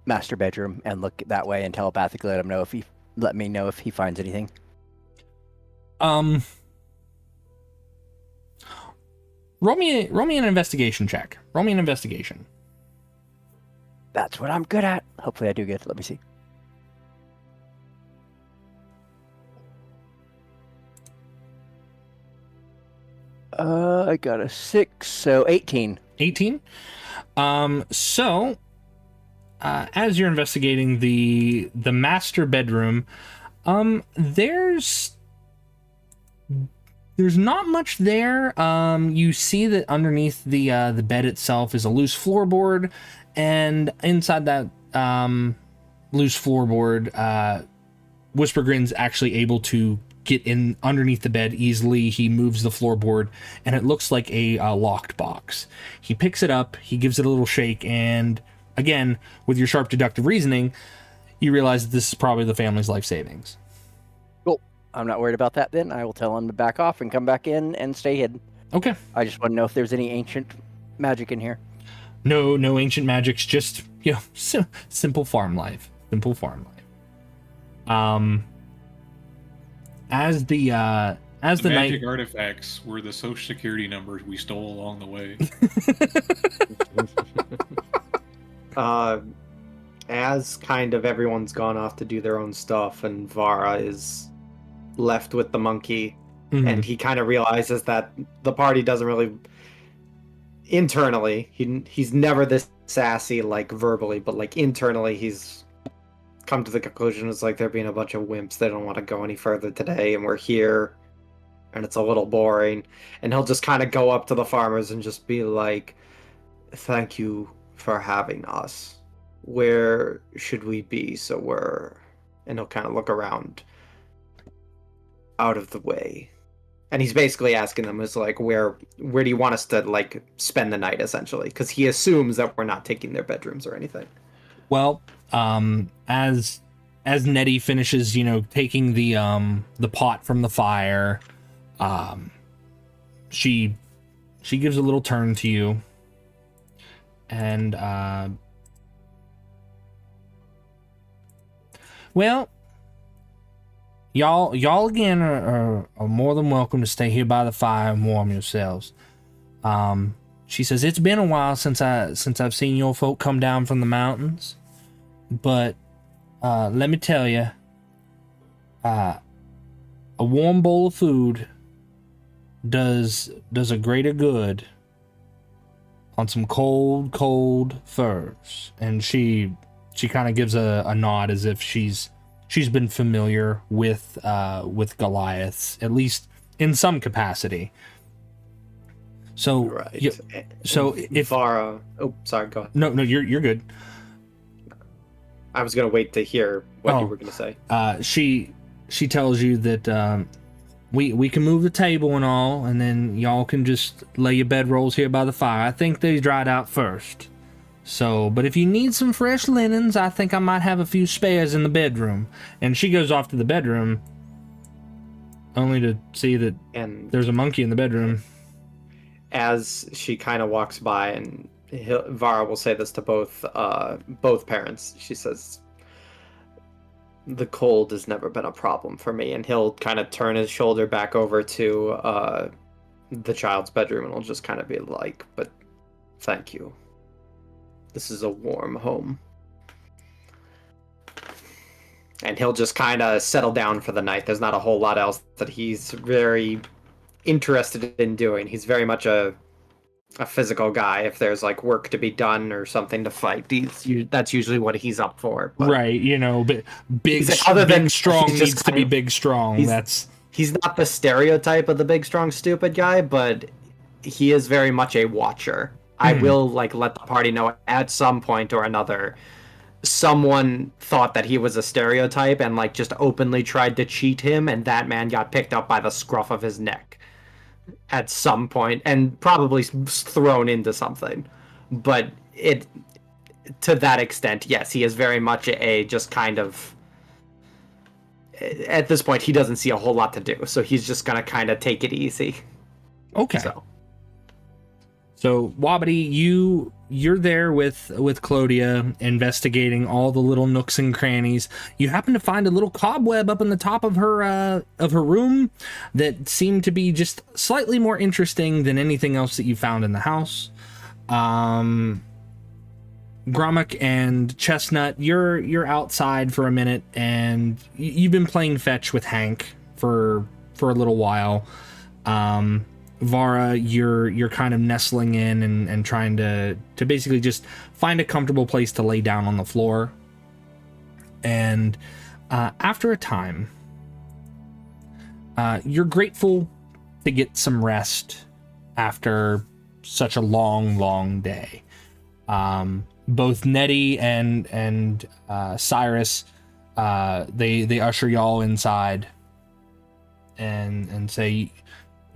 master bedroom and look that way and telepathically let me know if he finds anything.
Roll me an investigation check. Roll me an investigation.
That's what I'm good at. Hopefully I do good. Let me see. I got a 6, so 18.
18? So, as you're investigating the master bedroom, there's not much there. You see that underneath the bed itself is a loose floorboard, and inside that loose floorboard, Whispergrin's actually able to get in underneath the bed easily. He moves the floorboard, and it looks like a locked box. He picks it up, he gives it a little shake, and again, with your sharp deductive reasoning, you realize that this is probably the family's life savings.
Cool. I'm not worried about that then. I will tell him to back off and come back in and stay hidden.
Okay.
I just want to know if there's any ancient magic in here.
No ancient magics, just, simple farm life. Simple farm life. As the
The
night
magic artifacts were the social security numbers we stole along the way.
As kind of everyone's gone off to do their own stuff, and Vara is left with the monkey, and he kind of realizes that the party doesn't really. Internally, he's never this sassy, like verbally, but like internally, he's come to the conclusion it's like they're being a bunch of wimps. They don't want to go any further today, and we're here, and it's a little boring. And he'll just kind of go up to the farmers and just be like, "Thank you for having us. Where should we be so we're..." And he'll kind of look around, out of the way. And he's basically asking them, is like, where do you want us to, like, spend the night, essentially? Because he assumes that we're not taking their bedrooms or anything.
Well, as Nettie finishes, taking the pot from the fire, she gives a little turn to you, and well, y'all again are more than welcome to stay here by the fire and warm yourselves. She says, it's been a while since I've seen your folk come down from the mountains, but let me tell you, a warm bowl of food does a greater good on some cold furs. And she kind of gives a nod as if she's been familiar with Goliaths, at least in some capacity. So
right.
So if
Vara, sorry, go ahead.
No, you're good.
I was gonna wait to hear what you were gonna say.
She tells you that we can move the table and all, and then y'all can just lay your bedrolls here by the fire. I think they dried out first. So, but if you need some fresh linens, I think I might have a few spares in the bedroom. And she goes off to the bedroom, only to see that there's a monkey in the bedroom.
As she kind of walks by, and Vara will say this to both parents. She says, "The cold has never been a problem for me," and he'll kind of turn his shoulder back over to the child's bedroom, and he'll just kind of be like, "But thank you. This is a warm home." And he'll just kind of settle down for the night. There's not a whole lot else that he's very interested in doing. He's very much a physical guy. If there's like work to be done or something to fight, that's usually what he's up for. But
right, but big,
other than
strong
he's
needs to be big strong.
He's not the stereotype of the big strong stupid guy, but he is very much a watcher. I will let the party know at some point or another someone thought that he was a stereotype and just openly tried to cheat him, and that man got picked up by the scruff of his neck at some point and probably thrown into something. But to that extent, yes, he is very much just kind of, at this point, he doesn't see a whole lot to do, so he's just gonna kind of take it easy.
Okay. So Wabadi, you're there with Claudia, investigating all the little nooks and crannies. You happen to find a little cobweb up in the top of her room that seemed to be just slightly more interesting than anything else that you found in the house. Grommack and Chestnut, you're outside for a minute, and you've been playing fetch with Hank for a little while. Vara, you're kind of nestling in and trying to basically just find a comfortable place to lay down on the floor. And after a time, you're grateful to get some rest after such a long day. Both Nettie and Cyrus, they usher y'all inside and say,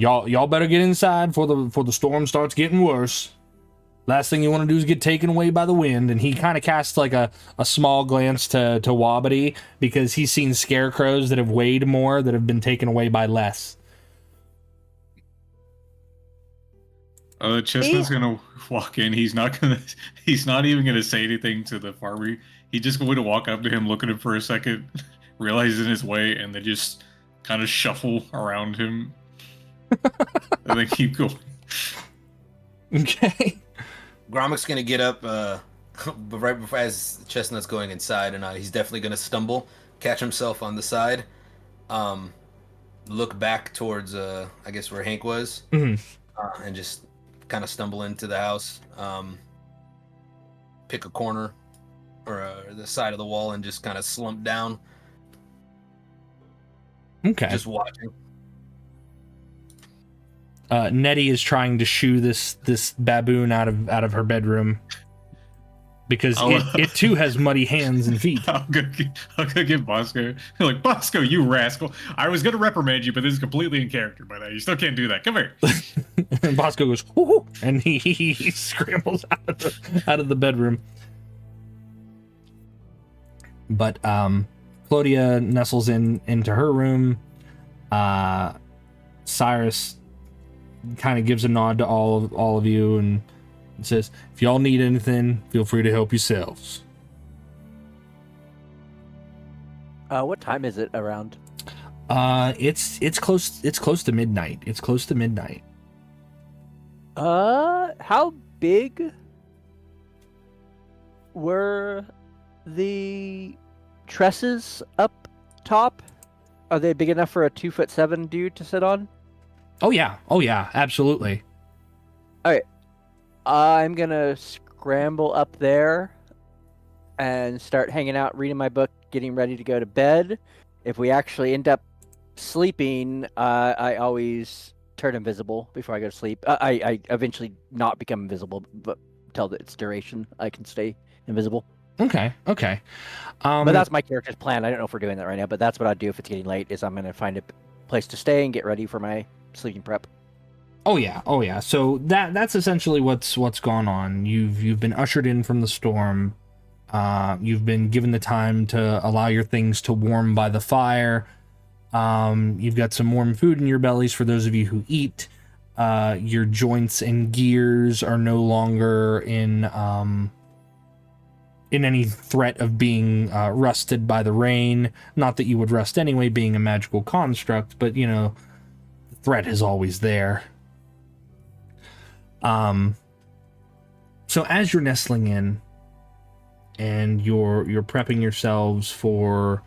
Y'all better get inside before the storm starts getting worse. Last thing you want to do is get taken away by the wind. And he kind of casts a small glance to Wabadi, because he's seen scarecrows that have weighed more that have been taken away by less.
Chestnut's gonna walk in. He's not gonna. He's not even gonna say anything to the farmer. He's just going to walk up to him, look at him for a second, realize in his way, and then just kind of shuffle around him, and then keep going.
Okay.
Gromik's gonna get up, but right before as Chestnut's going inside, and he's definitely gonna stumble, catch himself on the side, look back towards I guess where Hank was, and just kind of stumble into the house, pick a corner or the side of the wall, and just kind of slump down.
Okay.
Just watching.
Nettie is trying to shoo this baboon out of her bedroom because it too has muddy hands and feet.
I'll go get Bosco. Like, Bosco, you rascal! I was gonna reprimand you, but this is completely in character. By that, you still can't do that. Come here.
And Bosco goes, whoo, and he scrambles out of the bedroom. But Claudia nestles into her room. Cyrus kind of gives a nod to all of you and says, "If y'all need anything, feel free to help yourselves."
What time is it around?
It's close to midnight. It's close to midnight.
How big were the tresses up top? Are they big enough for a 2'7" dude to sit on?
Oh yeah, absolutely.
I'm gonna scramble up there and start hanging out, reading my book, getting ready to go to bed. If we actually end up sleeping, I always turn invisible before I go to sleep. I eventually not become invisible, but until its duration, I can stay invisible.
Okay.
But that's my character's plan. I don't know if we're doing that right now, but that's what I'd do if it's getting late, is I'm gonna find a place to stay and get ready for my sleeping prep.
Oh yeah. So that's essentially what's gone on. You've been ushered in from the storm. You've been given the time to allow your things to warm by the fire. You've got some warm food in your bellies for those of you who eat. Your joints and gears are no longer in any threat of being rusted by the rain. Not that you would rust anyway, being a magical construct, but the threat is always there. So as you're nestling in and you're prepping yourselves for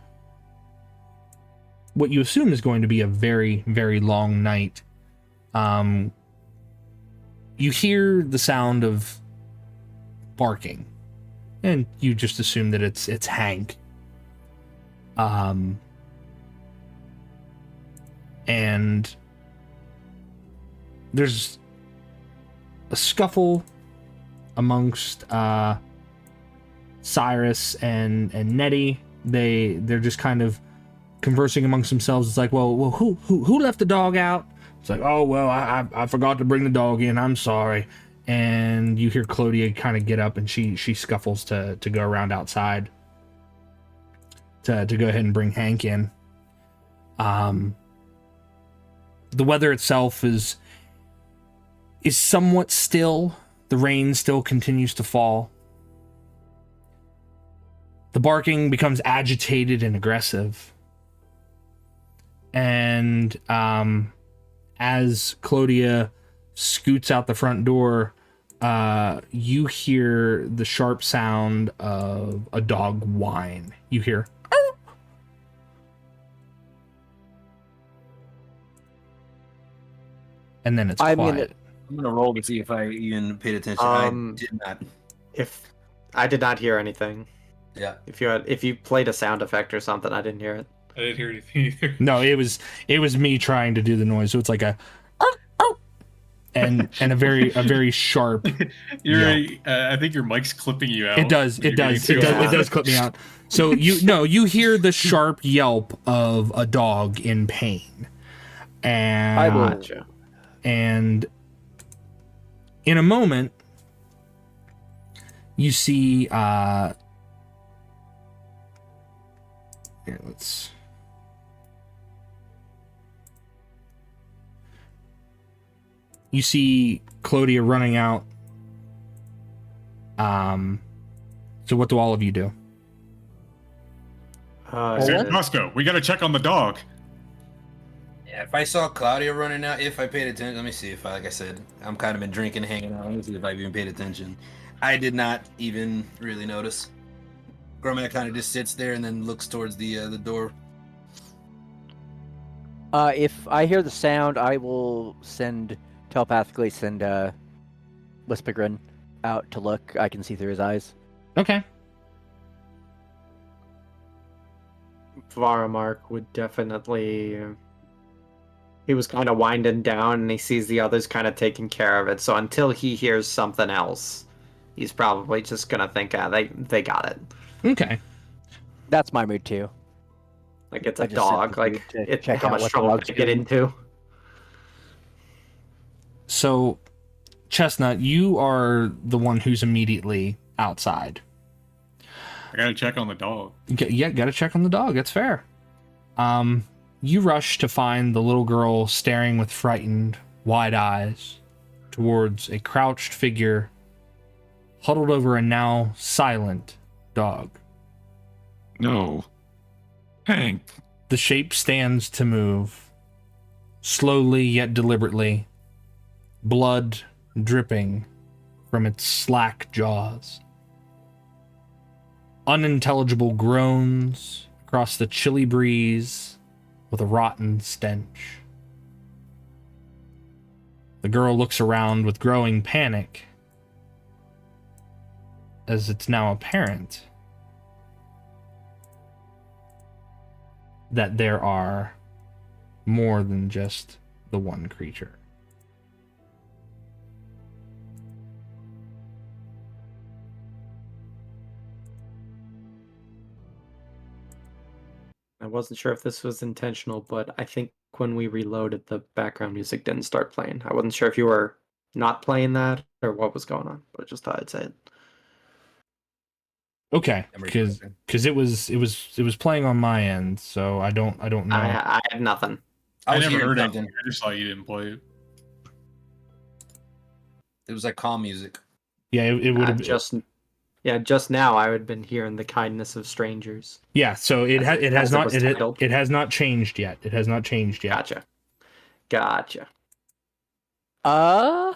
what you assume is going to be a very, very long night, you hear the sound of barking, and you just assume that it's Hank. And there's a scuffle amongst Cyrus and Nettie. They're just kind of conversing amongst themselves. It's like, well, who left the dog out? It's like, oh well, I forgot to bring the dog in. I'm sorry. And you hear Claudia kind of get up, and she scuffles to go around outside to go ahead and bring Hank in. The weather itself is somewhat still. The rain still continues to fall. The barking becomes agitated and aggressive. And as Claudia scoots out the front door, you hear the sharp sound of a dog whine. You hear, "Arr!" And then it's quiet.
I'm gonna roll to see if I even paid attention. I did not.
If I did not hear anything.
Yeah.
If you played a sound effect or something, I didn't hear it.
I didn't hear anything either.
No, it was me trying to do the noise. So it's like a "Arr! Arr!" and a very sharp.
I think your mic's clipping you out.
It does clip me out. So you hear the sharp yelp of a dog in pain. And
Gotcha.
And in a moment, you see here, you see Clodia running out. So what do all of you do?
Hey, Bosco, we gotta check on the dog.
Yeah, if I saw Claudia running out, if I paid attention, let me see if like I said, I'm kind of been drinking, hanging out. Let me see if I've even paid attention. I did not even really notice. Gromac kind of just sits there and then looks towards the door.
If I hear the sound, I will telepathically send Wispigrin out to look. I can see through his eyes.
Okay.
Varamark would definitely. He was kind of winding down, and he sees the others kind of taking care of it. So until he hears something else, he's probably just gonna think, they got it.
Okay.
That's my mood too.
Like it's
I
a
just sent
dog.
the
Like
dude to
it's
check
how
out
much
what the
trouble
dog's
to get
doing.
into.
So, Chestnut, you are the one who's immediately outside.
I gotta check on the dog.
Yeah, gotta check on the dog. That's fair. You rush to find the little girl staring with frightened, wide eyes towards a crouched figure huddled over a now silent dog.
No. Hank.
The shape stands to move, slowly yet deliberately, blood dripping from its slack jaws. Unintelligible groans across the chilly breeze with a rotten stench. The girl looks around with growing panic as it's now apparent that there are more than just the one creature.
I wasn't sure if this was intentional, but I think when we reloaded, the background music didn't start playing. I wasn't sure if you were not playing that or what was going on, but I just thought I'd say it.
Okay, because it was playing on my end, so I don't know.
I had nothing.
I
was
never
hearing
heard it.
something.
I just thought you didn't play it.
It was like calm music.
Yeah, it would have
just now I had been hearing the kindness of strangers.
Yeah, so it has not changed yet. It has not changed yet.
Gotcha.
Uh,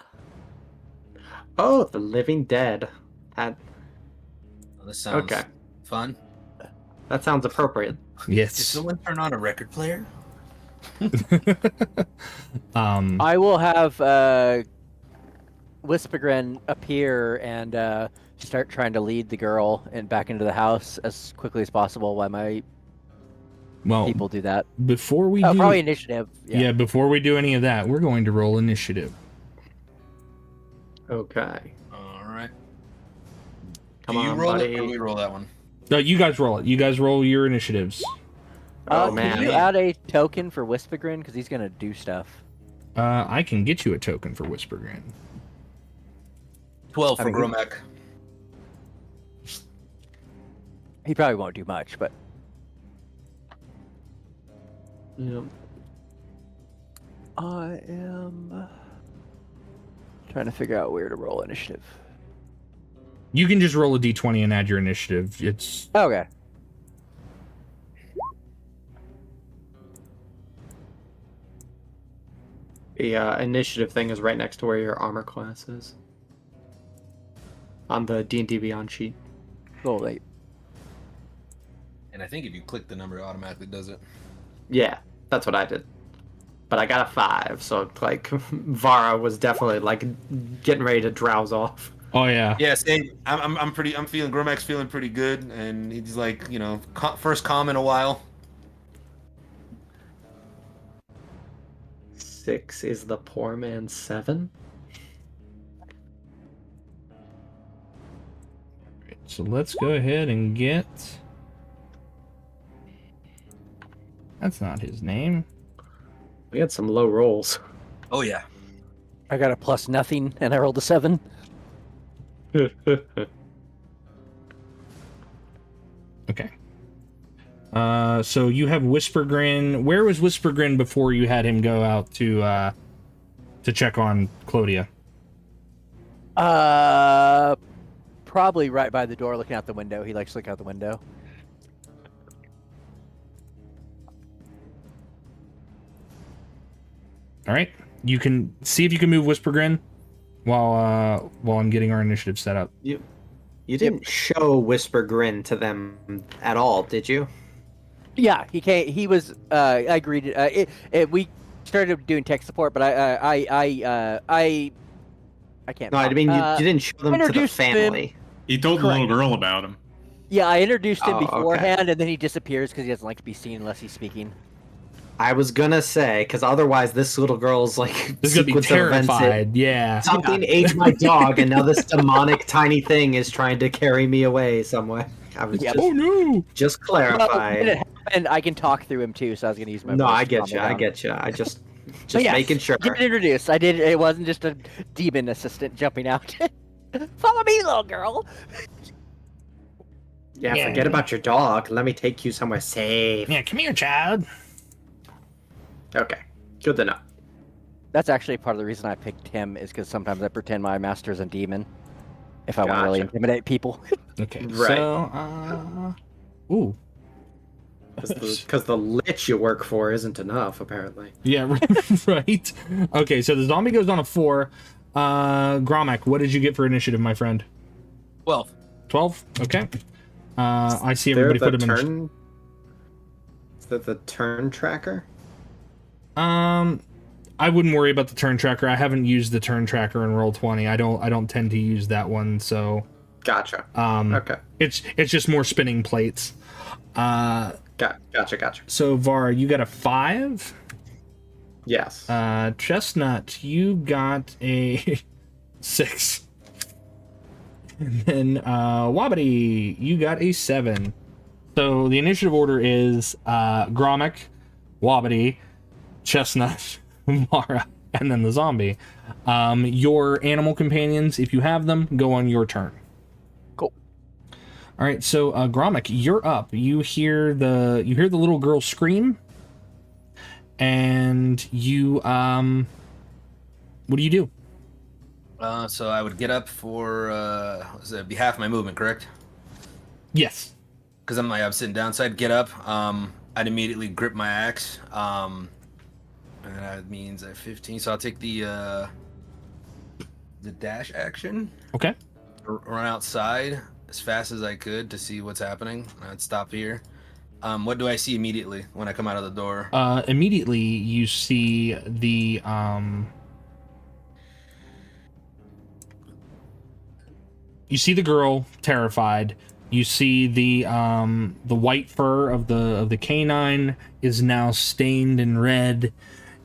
Oh, the Living Dead.
This sounds
Okay.
fun.
That sounds appropriate.
Did
Yes.
someone turn on a record player?
I will have Wispigrin appear and start trying to lead the girl and back into the house as quickly as possible while my people do that.
Before we
probably initiative.
Yeah, before we do any of that, we're going to roll initiative.
Okay.
All right.
Come
Do you
on,
roll
buddy.
it or we roll that one?
No, you guys roll it. You guys roll your initiatives.
Oh,
Can
man.
you add a token for Wispigrin because he's gonna do stuff?
I can get you a token for Whispergrin.
12 for
I mean,
Gromac.
He probably won't do much, but
Yep.
I am trying to figure out where to roll initiative.
You can just roll a d20 and add your initiative. It's
Okay.
The initiative thing is right next to where your armor class is. On the D&D Beyond sheet.
Roll 8.
And I think if you click the number, it automatically does it.
Yeah, that's what I did. But I got a 5, so like Vara was definitely like getting ready to drowse off.
Oh yeah.
Yeah, same. I'm feeling Gromac's feeling pretty good, and he's like, first calm in a while.
6 is the poor man's 7.
So let's go ahead and get. That's not his name.
We had some low rolls.
Oh yeah.
I got a plus nothing and I rolled a 7.
Okay. So you have Whispergrin. Where was Whispergrin before you had him go out to to check on Clodia?
Probably right by the door, looking out the window. He likes to look out the window.
All right. You can see if you can move Whispergrin while I'm getting our initiative set up.
You didn't show Whisper Grin to them at all, did you?
Yeah, he came. He was. I agreed. We started doing tech support, but I can't.
No, I
talk.
mean you didn't show them to the
introduced him-
family.
He told the little girl about him.
Yeah, I introduced him
Oh, okay.
beforehand, and then he disappears because he doesn't like to be seen unless he's speaking.
I was gonna say, because otherwise this little girl's like
This is gonna be
sequence of events,
terrified. Yeah.
something ate my dog, and now this demonic tiny thing is trying to carry me away somewhere. I was
Yeah.
Oh no.
just
Well, when
clarified.
it happened, I can talk through him too, so I was gonna use my.
No,
voice
I
to
get
calm
you.
him
I
down.
get you. I just
But yes,
making sure.
Get introduced. I did. It wasn't just a demon assistant jumping out. Follow me, little girl.
Yeah,
Yeah.
forget about your dog. Let me take you somewhere safe.
Yeah, come here, child.
Okay, good to know.
That's actually part of the reason I picked him is because sometimes I pretend my master's a demon if I want to really
Gotcha.
intimidate people.
Okay.
Right.
So, ooh.
Because the lich you work for isn't enough, apparently.
Yeah, right. Okay, so the zombie goes on a 4. Gromek, what did you get for initiative, my friend?
12.
12? Okay. I see
They're
everybody
the
put him in.
turn. Is that the turn tracker?
I wouldn't worry about the turn tracker. I haven't used the turn tracker in Roll20. I don't tend to use that one, so
Gotcha. Okay.
it's just more spinning plates.
Gotcha.
So Var, you got a 5.
Yes.
Chestnut, you got a 6. And then Wabadi, you got a 7. So the initiative order is Gromek, Wabadi, Chestnut, Mara, and then the zombie. Your animal companions, if you have them, go on your turn.
Cool.
All right, so Gromek, you're up. You hear the little girl scream, and you what do you do?
So I would get up for be half my movement, correct?
Yes.
Because I'm sitting down, so I'd get up. I'd immediately grip my axe. And that means I have 15. So I'll take the dash action.
Okay.
Run outside as fast as I could to see what's happening. I'd stop here. What do I see immediately when I come out of the door?
Immediately you see the girl terrified. You see the white fur of the canine is now stained in red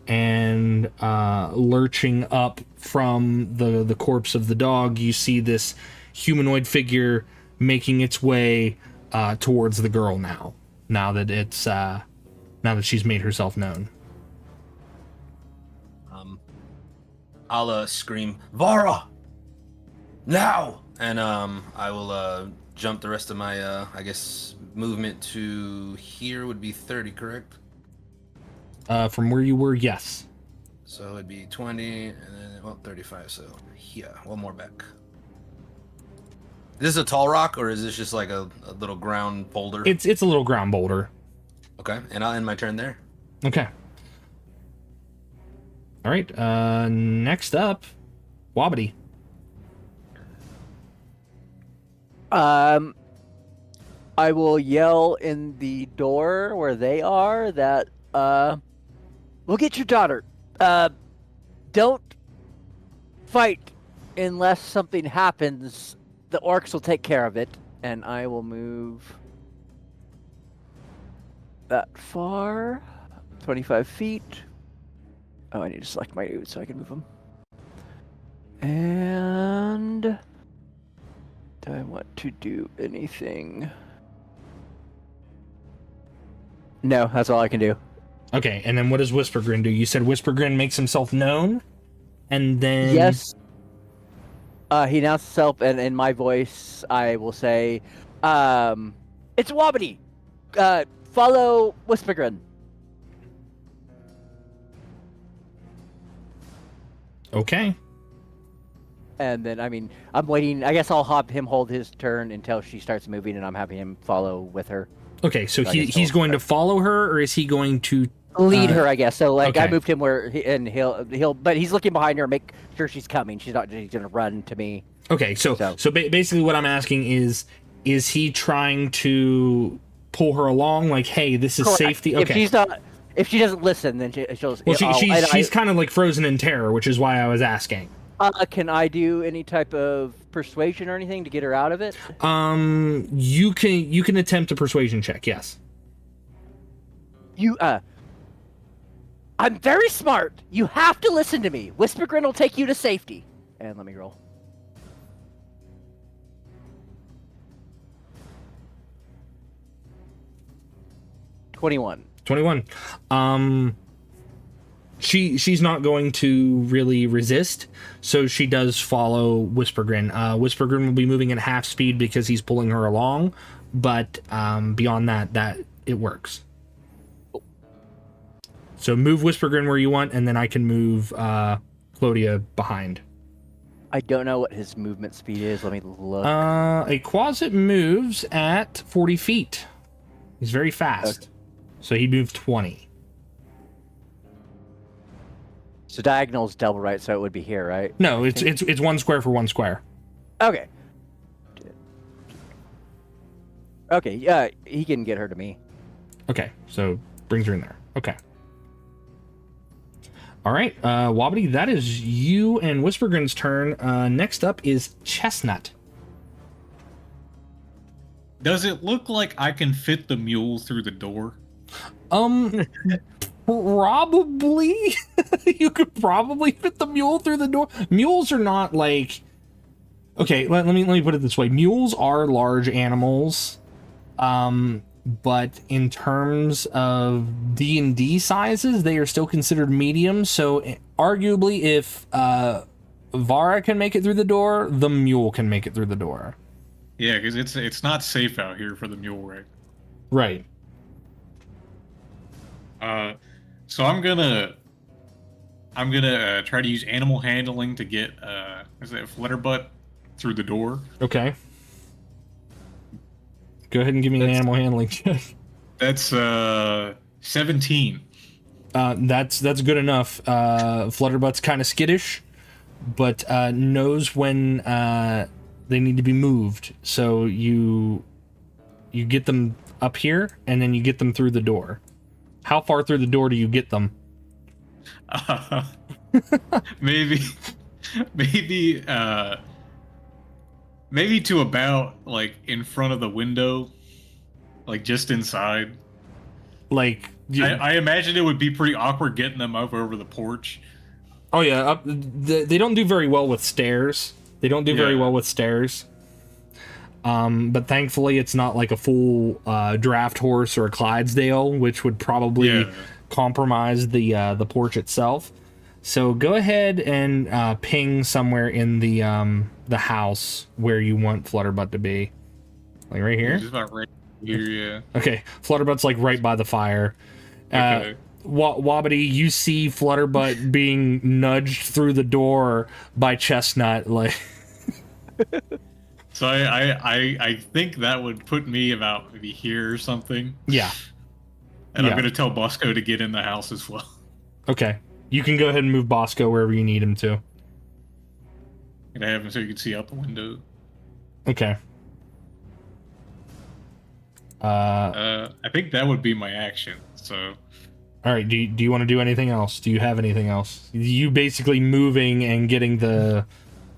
and lurching up from the corpse of the dog. You see this humanoid figure making its way towards the girl now that she's made herself known.
I'll scream, Vara! Now! And I will jump the rest of my I guess movement to here would be 30, correct?
From where you were, yes.
So it'd be 20 and then 35, so yeah, one more back. Is this a tall rock or is this just like a little ground boulder?
It's a little ground boulder.
Okay, and I'll end my turn there.
Okay. All right. Next up, Wabadi.
I will yell in the door where they are that we'll get your daughter. Don't fight unless something happens. The orcs will take care of it, and I will move that far, 25 feet. Oh, I need to select my dude so I can move them. And do I want to do anything? No, that's all I can do.
Okay, and then what does Whispergrin do? You said Whispergrin makes himself known, and then
Yes. He announced himself, and in my voice, I will say, "It's Wabadi. Follow Whispergrin."
Okay.
And then, I mean, I'm waiting. I guess I'll have him hold his turn until she starts moving, and I'm having him follow with her.
Okay, so
I guess
he's
he'll-
going to follow her, or is he going to
Lead her, I guess. So, like, I
okay.
moved him and but he's looking behind her, make sure she's coming. He's gonna run to me.
Okay, so basically what I'm asking is he trying to pull her along, like, hey, this is
Correct.
safety? Okay.
If she doesn't listen, then she'll.
Well, she's kind of like frozen in terror, which is why I was asking.
Can I do any type of persuasion or anything to get her out of it?
You can attempt a persuasion check, yes.
I'm very smart. You have to listen to me. Whispergrin will take you to safety. And let me roll. $21.
21. She's not going to really resist, so she does follow Whispergrin. Whispergrin will be moving at half speed because he's pulling her along, but beyond that it works. So move Whispergrin where you want, and then I can move Clodia behind.
I don't know what his movement speed is. Let me look.
A Quasit moves at 40 feet. He's very fast.
Okay.
So he moved 20.
So diagonal's double, right? So it would be here, right?
No, it's one square for one square.
Okay. Okay, yeah, he can get her to me.
Okay, so brings her in there. Okay. All right, Wobbity, that is you and Whispergrin's turn. Next up is Chestnut.
Does it look like I can fit the mule through the door?
Probably. You could probably fit the mule through the door. Mules are not like... Okay, let me put it this way. Mules are large animals, but in terms of D&D sizes, they are still considered medium. So arguably, if Vara can make it through the door, the mule can make it through the door.
Yeah, because it's not safe out here for the mule, right?
Right.
So I'm gonna try to use animal handling to get Flutterbutt through the door.
Okay. Go ahead and give me an animal handling check.
That's 17.
That's good enough. Flutterbutt's kind of skittish, but knows when they need to be moved. So you get them up here, and then you get them through the door. How far through the door do you get them?
Maybe to about like in front of the window, like just inside.
Like
I imagine it would be pretty awkward getting them up over the porch.
Oh yeah, they don't do very well with stairs. But thankfully it's not like a full draft horse or a Clydesdale, which would probably compromise the porch itself. So go ahead and ping somewhere in the house where you want Flutterbutt to be. Like right here?
Just about right here, yeah.
Okay, Flutterbutt's like right by the fire.
Okay.
Wobbity, you see Flutterbutt being nudged through the door by Chestnut, like...
So I think that would put me about maybe here or something.
Yeah.
And I'm going to tell Bosco to get in the house as well.
Okay. You can go ahead and move Bosco wherever you need him to.
And I have him so you can see out the window.
Okay.
I think that would be my action, so...
All right, do you want to do anything else? Do you have anything else? You basically moving and getting the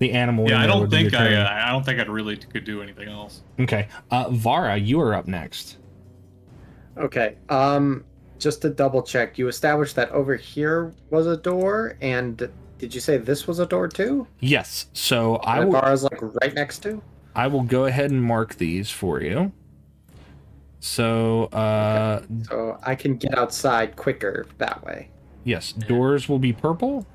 animal.
Yeah,
in
I
there
don't
would be
think
your turn.
I don't think I'd really could do anything else.
Okay, Vara, you are up next.
Okay. Just to double check, you established that over here was a door, and did you say this was a door too?
Yes. So
Vara's like right next to.
I will go ahead and mark these for you. So
Okay. So I can get outside quicker that way.
Yes, doors will be purple.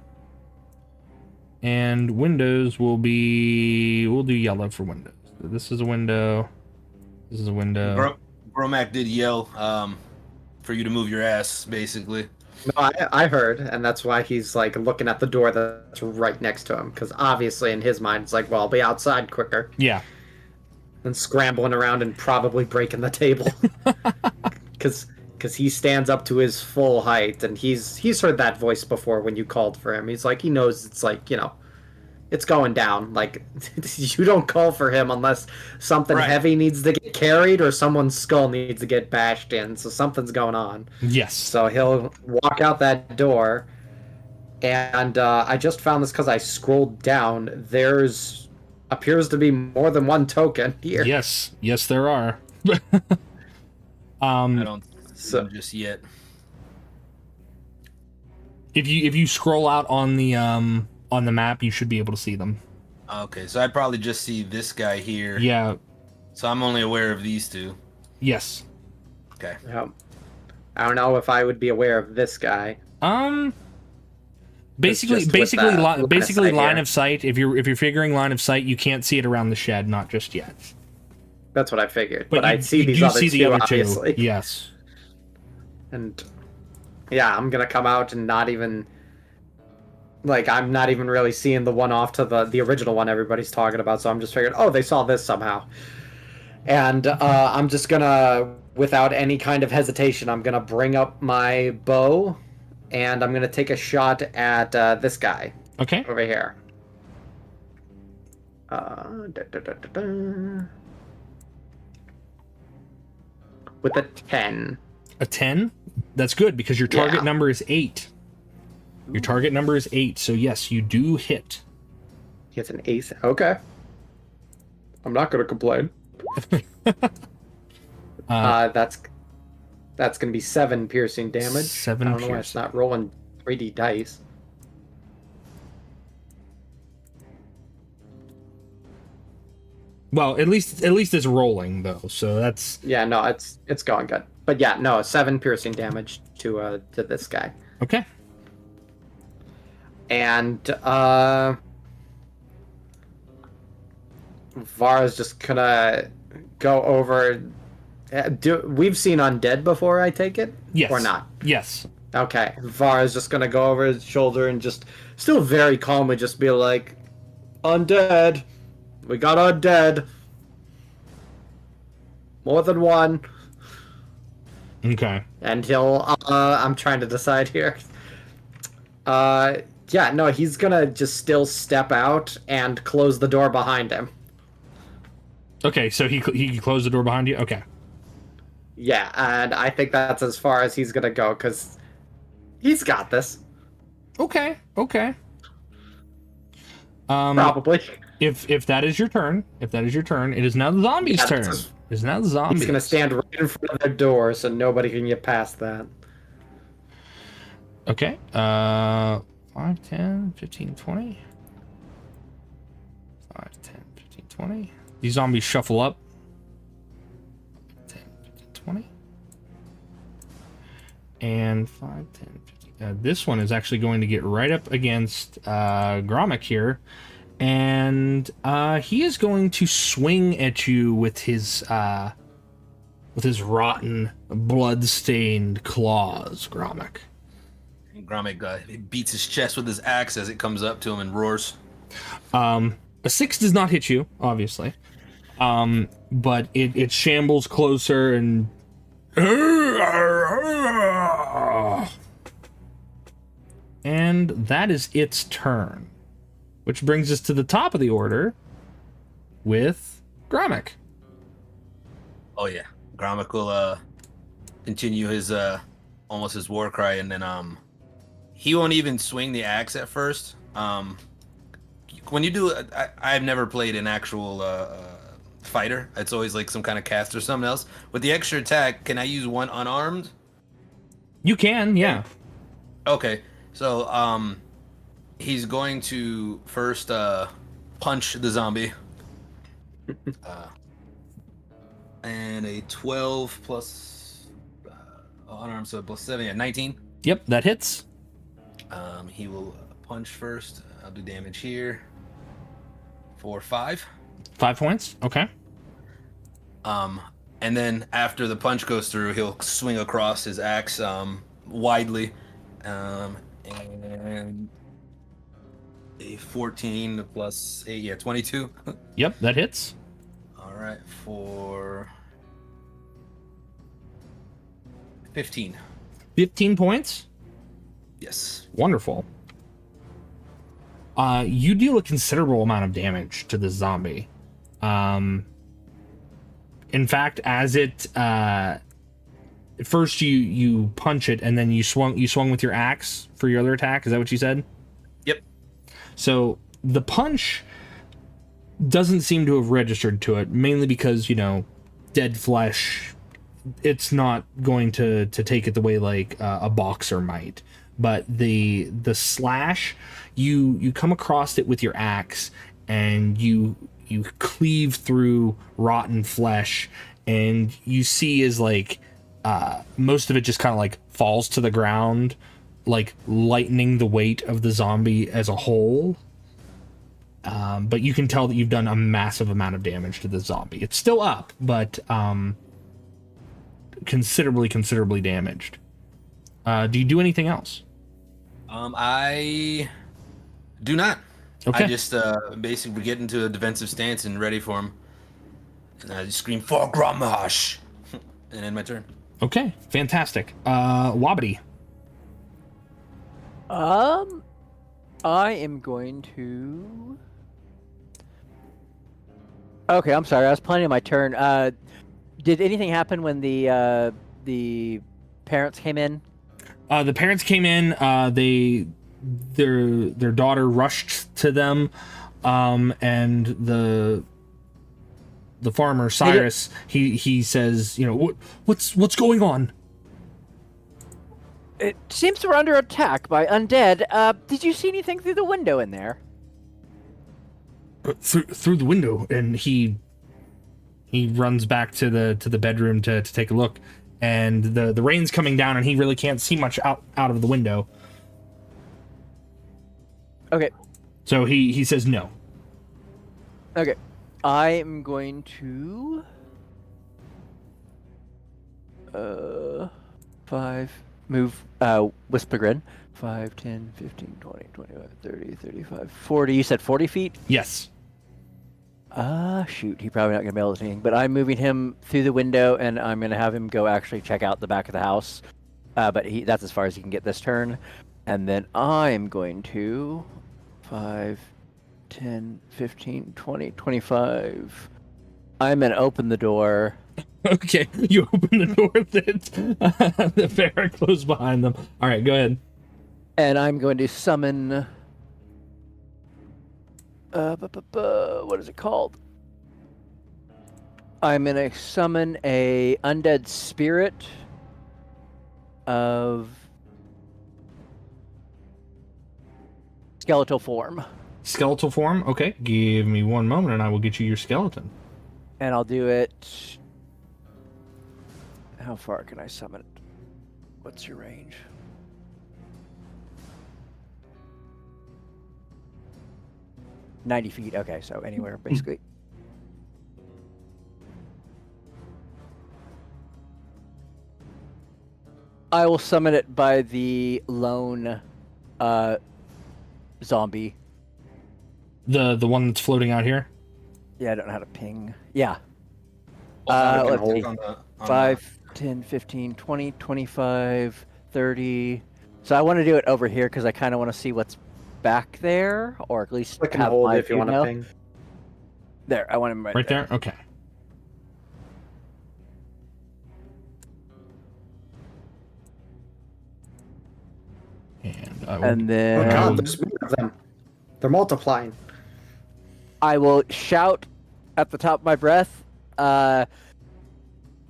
And windows will be... We'll do yellow for windows. So this is a window. This is a window.
Bromac did yell for you to move your ass, basically.
No, I heard, and that's why he's like looking at the door that's right next to him, because obviously in his mind it's like, well, I'll be outside quicker
Yeah.
than scrambling around and probably breaking the table, because he stands up to his full height, and he's heard that voice before when you called for him. He's like, he knows it's like, it's going down. Like, you don't call for him unless something
Right.
heavy needs to get carried or someone's skull needs to get bashed in. So something's going on.
Yes.
So he'll walk out that door. And I just found this because I scrolled down. There's appears to be more than one token here.
Yes. Yes, there are.
I don't see
So-
them just yet.
If you scroll out on the map, you should be able to see them.
Okay, so I'd probably just see this guy here.
Yeah.
So I'm only aware of these two.
Yes.
Okay.
Yeah. I don't know if I would be aware of this guy.
Basically,
just with that line of
basically
sight
line
here.
of sight. If you're figuring line of sight, you can't see it around the shed, not just yet.
That's what I figured. But I'd see
you
these
do
other
see the
two,
other
obviously.
two. Yes.
And yeah, I'm gonna come out and not even like I'm not even really seeing the one off to the original one everybody's talking about. So I'm just figuring, oh, they saw this somehow. And I'm just gonna, without any kind of hesitation, I'm gonna bring up my bow, and I'm gonna take a shot at this guy
Okay.
over here. Da, da, da, da, da. With a 10.
A 10. That's good because your target
Yeah.
number is 8. Your target number is 8, so yes, you do hit.
He gets an ace. Okay. I'm not gonna complain. That's gonna be 7 piercing damage.
7
I don't know why it's
piercing.
not rolling 3D dice.
Well, at least it's rolling though, so that's
Yeah, no, it's going good. But yeah, no, 7 piercing damage to this guy.
okay.
And Vara's just gonna go over. We've seen undead before, I take it?
Yes.
Or not?
Yes.
Okay. Vara's just gonna go over his shoulder and just, still very calmly, just be like, undead. We got undead. More than one.
Okay.
And he'll, I'm trying to decide here. Yeah, no, he's gonna just still step out and close the door behind him.
Okay, so he closed the door behind you. Okay.
Yeah, and I think that's as far as he's gonna go, because he's got this.
Okay. Okay.
Probably.
If that is your turn, it is now the zombies'
Yeah,
turn.
that's-
It is now the zombies.
He's gonna stand right in front of their door so nobody can get past that.
Okay. 5, 10, 15, 20. 5, 10, 15, 20. These zombies shuffle up. 10, 15, 20. And 5, 10, 15. This one is actually going to get right up against Gromik here. And he is going to swing at you with his rotten, blood-stained claws, Gromik.
Gromik he beats his chest with his axe as it comes up to him and roars.
A 6 does not hit you, obviously. But it shambles closer and... And that is its turn. Which brings us to the top of the order with Gromik.
Oh yeah, Gromik will continue his almost his war cry, and then he won't even swing the axe at first. When you do, I've never played an actual fighter. It's always like some kind of cast or something else. With the extra attack, can I use one unarmed?
You can, yeah.
Okay, so he's going to first punch the zombie. And a 12 plus unarmed, so plus 7, yeah, 19.
Yep, that hits.
He will punch first. I'll do damage here for 5.
5 points, okay.
And then after the punch goes through, he'll swing across his axe widely And a 14 plus 8, yeah, 22.
Yep, that hits.
All right, for 15.
15 points.
Yes.
Wonderful. You deal a considerable amount of damage to this zombie. In fact, as it first you punch it and then you swung with your axe for your other attack. Is that what you said?
Yep.
So the punch doesn't seem to have registered to it, mainly because, you know, dead flesh, it's not going to take it the way like a boxer might. But the slash, you come across it with your axe and you cleave through rotten flesh, and you see is like most of it just kind of like falls to the ground, like lightening the weight of the zombie as a whole. But you can tell that you've done a massive amount of damage to the zombie. It's still up, but considerably damaged. Do you do anything else?
I do not.
Okay.
I just basically get into a defensive stance and ready for him. And I just scream, "For Gramash!" and end my turn.
Okay, fantastic. Wobbity.
I am going to. Okay, I'm sorry. I was planning my turn. Did anything happen when the parents came in?
The parents came in. Their daughter rushed to them, and the farmer Cyrus, he says, you know, what's going on?
It seems we're under attack by undead. Did you see anything through the window in there?
Through the window, and he runs back to the bedroom to take a look, and the rain's coming down, and he really can't see much out of the window.
Okay.
So he says no.
Okay. I'm going to 5 move Whisper Grin. 5, 10, 15, 20, 25, 30, 35, 40. You said 40 feet?
Yes.
Shoot. He's probably not going to be able to see anything. But I'm moving him through the window, and I'm going to have him go actually check out the back of the house. But that's as far as he can get this turn. And then I'm going to 5, 10, 15, 20, 25. I'm going to open the door.
Okay, you open the door that the bear closed behind them. All right, go ahead.
And I'm going to summon... what is it called? I'm going to summon a undead spirit of skeletal form.
Skeletal form? Okay, give me one moment and I will get you your skeleton.
And I'll do it... How far can I summon it? What's your range? $90 feet. Okay, so anywhere, basically. I will summon it by the lone zombie.
The one that's floating out here?
Yeah, I don't know how to ping. Yeah.
I can
let's
hold
see.
on the
5, 10, 15, 20, 25, 30. So I want to do it over here because I kind of want to see what's back there, or at least
I can
have
hold
my
if you
view
want to
now.
ping.
There, I want him right
there? Okay. And
And then
Oh god, there's more of them. They're multiplying.
I will shout at the top of my breath, the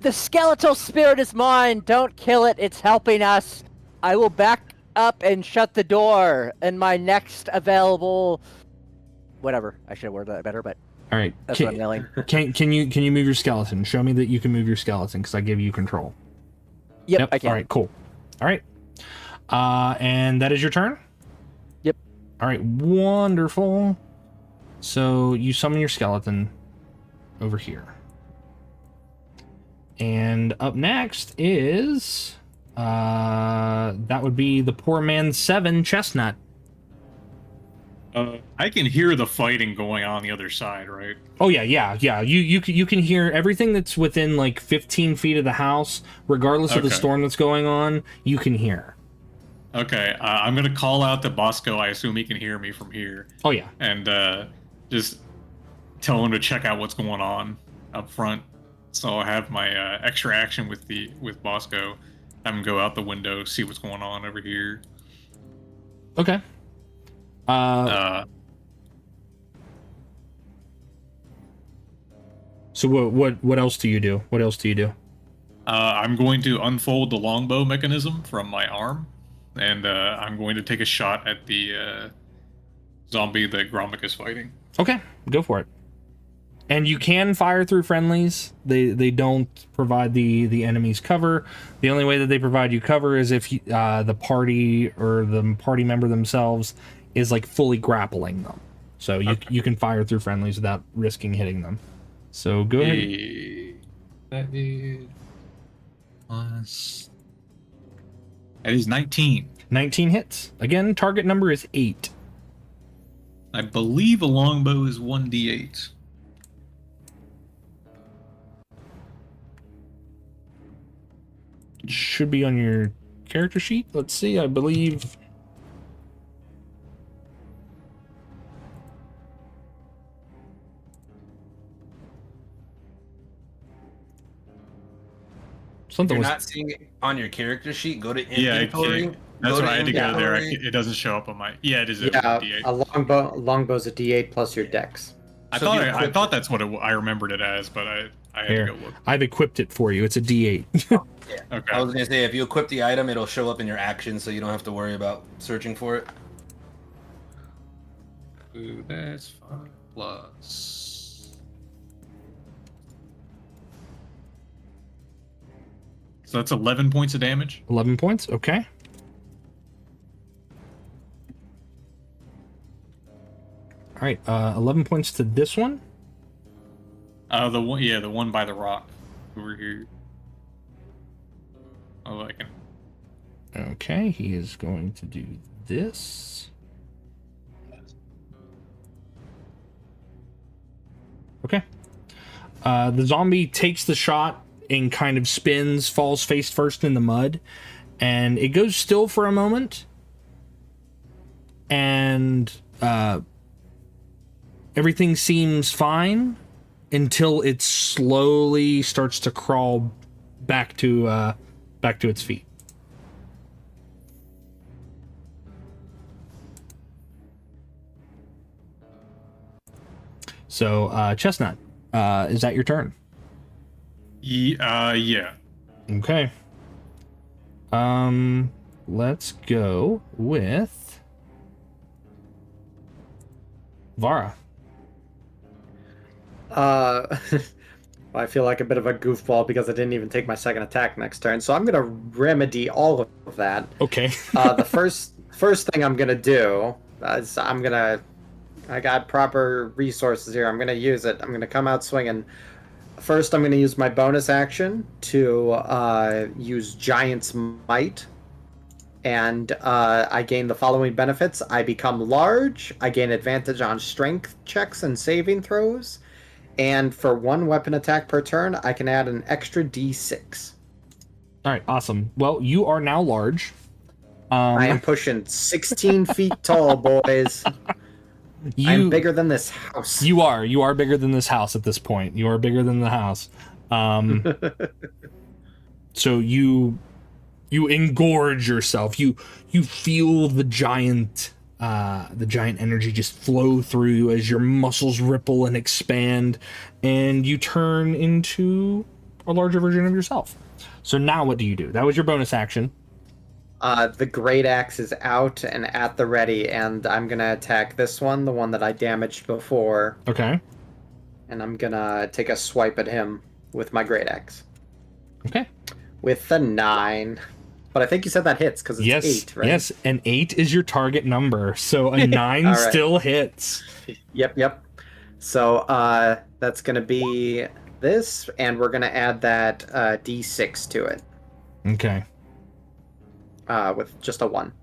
skeletal spirit is mine! Don't kill it, it's helping us! I will back up and shut the door in my next available... Whatever, I should have worded that better, but
all right.
that's what I'm yelling.
Can you move your skeleton? Show me that you can move your skeleton, because I give you control.
Yep, I can.
All right, cool. All right. And that is your turn?
Yep.
All right, wonderful. So you summon your skeleton over here. And up next is That would be the poor man's 7, Chestnut.
I can hear the fighting going on the other side, right?
Oh yeah. You can hear everything that's within like 15 feet of the house, regardless of the
Okay.
storm that's going on. You can hear.
Okay, I'm gonna call out to Bosco. I assume he can hear me from here,
Oh yeah.
and just tell him to check out what's going on up front. So I'll have my extra action with Bosco. Have him go out the window, see what's going on over here.
Okay. So what else do you do? What else do you do?
I'm going to unfold the longbow mechanism from my arm, and I'm going to take a shot at the zombie that Gromik is fighting.
Okay, go for it. And you can fire through friendlies. They don't provide the enemy's cover. The only way that they provide you cover is if the party or the party member themselves is like fully grappling them. So you can fire through friendlies without risking hitting them. So go ahead.
That is plus. That is 19.
19 hits. Again, target number is 8.
I believe a longbow is 1d8.
It should be on your character sheet. Let's see. I believe.
If
Something
you're
was.
not seeing it on your character sheet, go to
Yeah,
inventory.
that's
go
why I had to go there.
inventory.
It doesn't show up on my. Yeah, it is a
Yeah,
d8.
a longbow's a D8 plus your dex.
I
So if you
I
equip
thought that's what I remembered it as, but I had
Here.
to go look.
I've equipped it for you. It's a D8.
Okay.
I was gonna say if you equip the item, it'll show up in your actions, so you don't have to worry about searching for it.
Ooh, that's 5 plus. So that's 11 points of damage.
11 points. Okay. All right. 11 points to this one.
The one by the rock over here. Oh, I can.
Okay. He is going to do this. Okay. The zombie takes the shot and kind of spins, falls face first in the mud, and it goes still for a moment. And everything seems fine until it slowly starts to crawl back to its feet. So, Chestnut, is that your turn?
Yeah.
Okay. Let's go with Vara.
I feel like a bit of a goofball because I didn't even take my second attack next turn, so I'm gonna remedy all of that.
Okay.
The first thing I'm gonna do is I got proper resources here. I'm gonna use it. I'm gonna come out swinging. First, I'm gonna use my bonus action to use Giant's Might, and I gain the following benefits. I become large. I gain advantage on strength checks and saving throws. And for one weapon attack per turn, I can add an extra D6.
All right, awesome. Well, you are now large.
I am pushing 16 feet tall, boys. I'm bigger than this house.
You are bigger than this house at this point. You are bigger than the house. So you engorge yourself. You feel the giant energy just flow through you as your muscles ripple and expand, and you turn into a larger version of yourself. So now what do you do? That was your bonus action.
The great axe is out and at the ready, and I'm gonna attack this one, the one that I damaged before.
Okay.
And I'm gonna take a swipe at him with my great axe.
Okay.
With the 9. But I think you said that hits because it's 8, right?
Yes, an 8 is your target number, so a 9
All right.
still hits.
Yep. So that's gonna be this, and we're gonna add that D6 to it.
Okay.
with just a 1.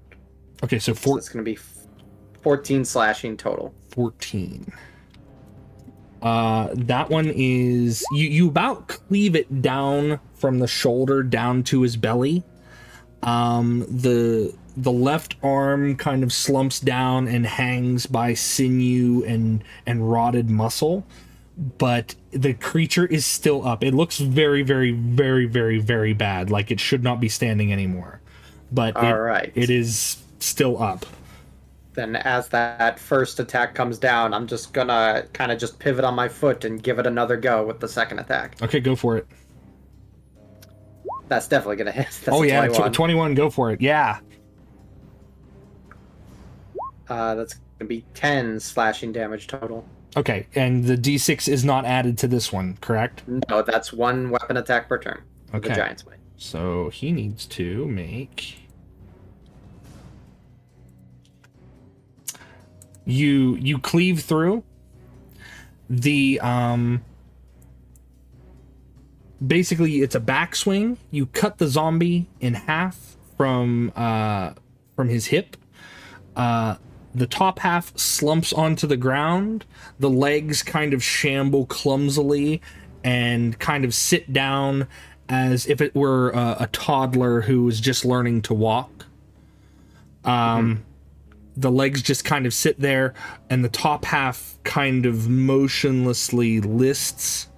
Okay, so
So it's going to be 14 slashing total.
14. That one is you about cleave it down from the shoulder down to his belly. The left arm kind of slumps down and hangs by sinew and rotted muscle, but the creature is still up. It looks very, very, very, very, very bad, like it should not be standing anymore. But it is still up.
Then as that first attack comes down, I'm just gonna kind of just pivot on my foot and give it another go with the second attack.
Okay, go for it.
That's definitely gonna hit. That's
Oh
a
yeah,
21.
21, go for it. Yeah.
That's gonna be 10 slashing damage total.
Okay, and the D6 is not added to this one, correct?
No, that's 1 weapon attack per turn.
Okay.
The Giant's Way.
So he needs to make... You cleave through the basically it's a backswing. You cut the zombie in half from his hip. The top half slumps onto the ground. The legs kind of shamble clumsily and kind of sit down as if it were a toddler who was just learning to walk. The legs just kind of sit there, and the top half kind of motionlessly lists.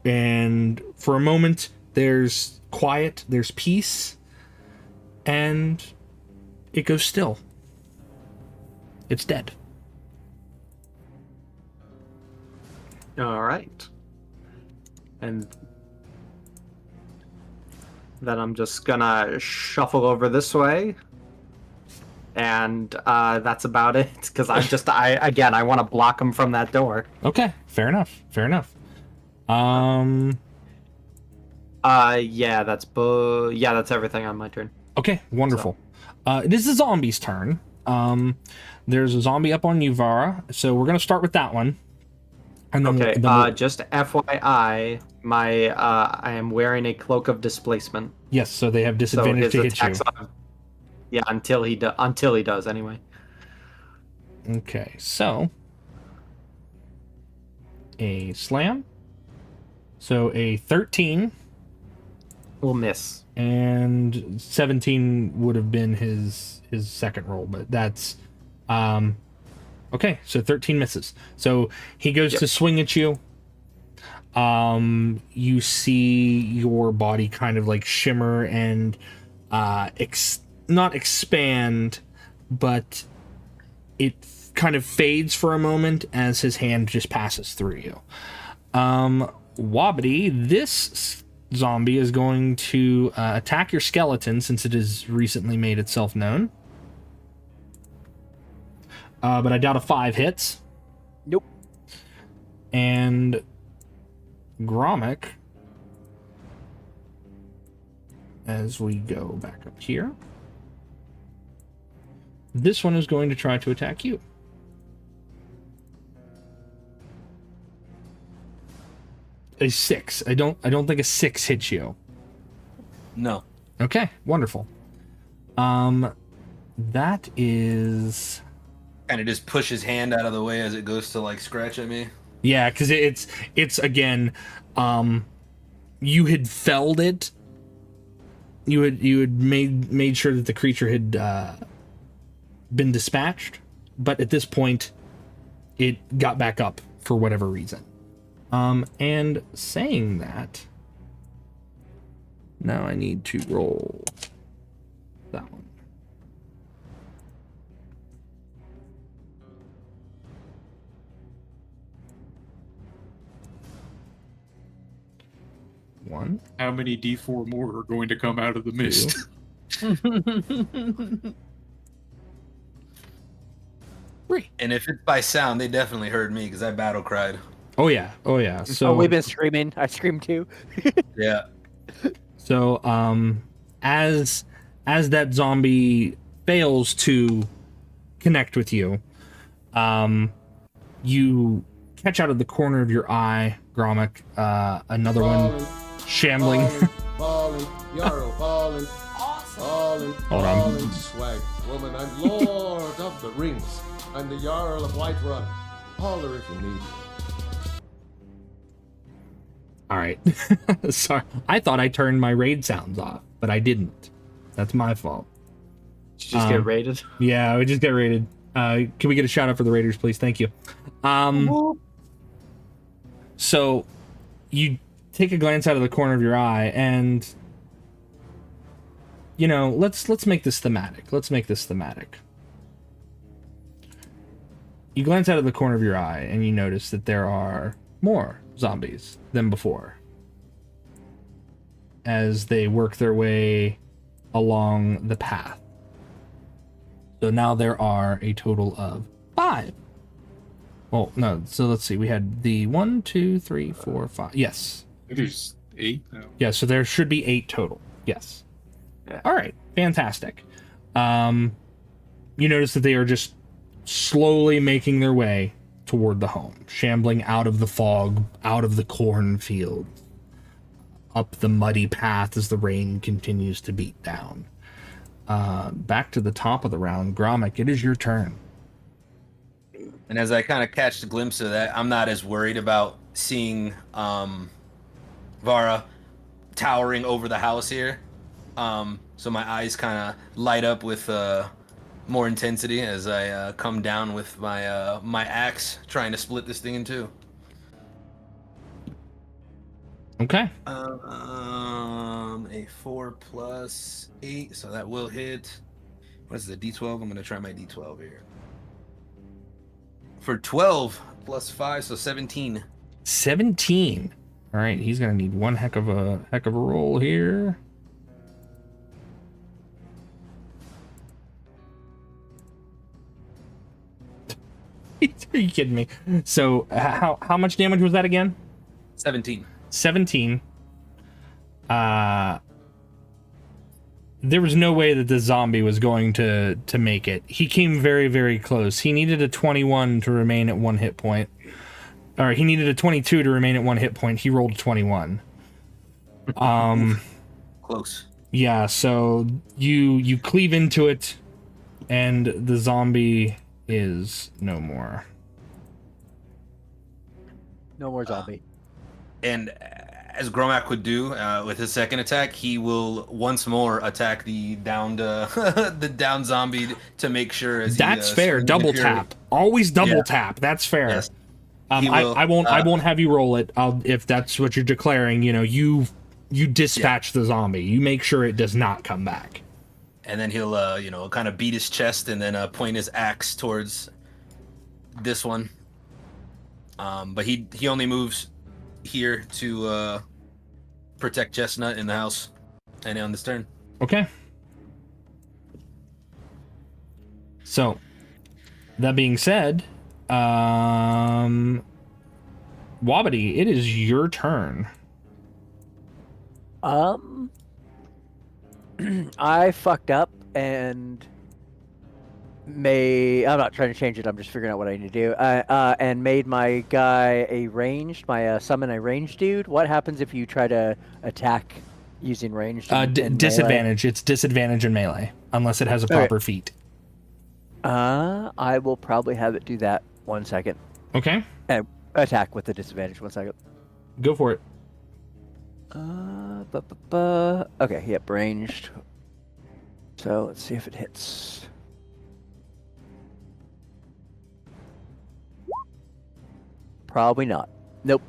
And for a moment, there's quiet, there's peace, and it goes still. It's dead.
All right. And then I'm just gonna shuffle over this way. And that's about it, because I want to block him from that door.
Okay, fair enough.
Yeah, that's everything on my turn.
Okay, wonderful. It is the zombie's turn. There's a zombie up on you, Vara, so we're gonna start with that one. And then
just FYI, I am wearing a cloak of displacement.
Yes, so they have disadvantage to hit you.
Yeah, until he does anyway.
Okay, so a slam. So a 13
will miss.
And 17 would have been his second roll, but that's okay, so 13 misses. So he goes to swing at you. You see your body kind of like shimmer and not expand, but it kind of fades for a moment as his hand just passes through you. Wobbity, this zombie is going to attack your skeleton since it has recently made itself known. But I doubt a 5 hits.
Nope.
And Gromik, as we go back up here, this one is going to try to attack you. A 6. I don't think a 6 hits you.
No.
Okay, wonderful. That is
Kind of just push his hand out of the way as it goes to like scratch at me.
yeah, because it's again, you had felled it. You had made sure that the creature had been dispatched, but at this point, it got back up for whatever reason. And saying that, now I need to roll that one. One.
How many D4 more are going to come out of the mist?
3.
And if it's by sound, they definitely heard me because I battle cried.
Oh yeah. So
we've been screaming. I screamed too.
Yeah.
So as that zombie fails to connect with you, you catch out of the corner of your eye, Gromik, another one shambling.
Falling, Yarrow, falling, falling.
Hold on.
I'm Lord of the Rings. I'm the Jarl of Whiterun. Holler if you need me.
All right. Sorry. I thought I turned my raid sounds off, but I didn't. That's my fault.
Did you just get raided?
Yeah, we just got raided. Can we get a shout out for the raiders, please? Thank you. So you take a glance out of the corner of your eye, and let's make this thematic. You glance out of the corner of your eye, and you notice that there are more zombies than before as they work their way along the path. So now there are a total of 5. Well, no, so let's see. We had the 1, 2, 3, 4, 5. Yes.
There's 8 now.
Yeah, so there should be 8 total. Yes.
Yeah.
All right. Fantastic. You notice that they are just slowly making their way toward the home, shambling out of the fog, out of the cornfield, up the muddy path as the rain continues to beat down. Back to the top of the round, Gromit, it is your turn.
And as I kind of catch a glimpse of that, I'm not as worried about seeing Vara towering over the house here. So my eyes kind of light up with more intensity as I come down with my axe, trying to split this thing in two.
Okay.
A 4 plus 8, so that will hit. What is the D12? I'm gonna try my D12 here. For 12 plus 5, so 17.
17. All right, he's gonna need one heck of a roll here. Are you kidding me? So how much damage was that again?
17.
17. There was no way that the zombie was going to make it. He came very, very close. He needed a 21 to remain at 1 hit point. Or he needed a 22 to remain at 1 hit point. He rolled a 21.
Close.
Yeah, so you cleave into it, and the zombie is no more.
No more zombie.
And as Gromak would do with his second attack, he will once more attack the downed the down zombie to make sure.
That's fair. Double tap. Always double tap. That's fair.
Yes.
I won't have you roll it. If that's what you're declaring. You dispatch the zombie. You make sure it does not come back.
And then he'll kind of beat his chest and then point his axe towards this one. But he only moves here to protect Chestnut in the house and on this turn.
Okay. So, that being said, Wobbity, it is your turn.
I fucked up and I'm not trying to change it, I'm just figuring out what I need to do. And made my guy summon a ranged dude. What happens if you try to attack using ranged?
Disadvantage. Melee? It's disadvantage in melee, unless it has a proper feat.
I will probably have it do that. 1 second.
Okay.
And attack with the disadvantage. 1 second.
Go for it.
Okay, yep, ranged. So let's see if it hits. Probably not. Nope.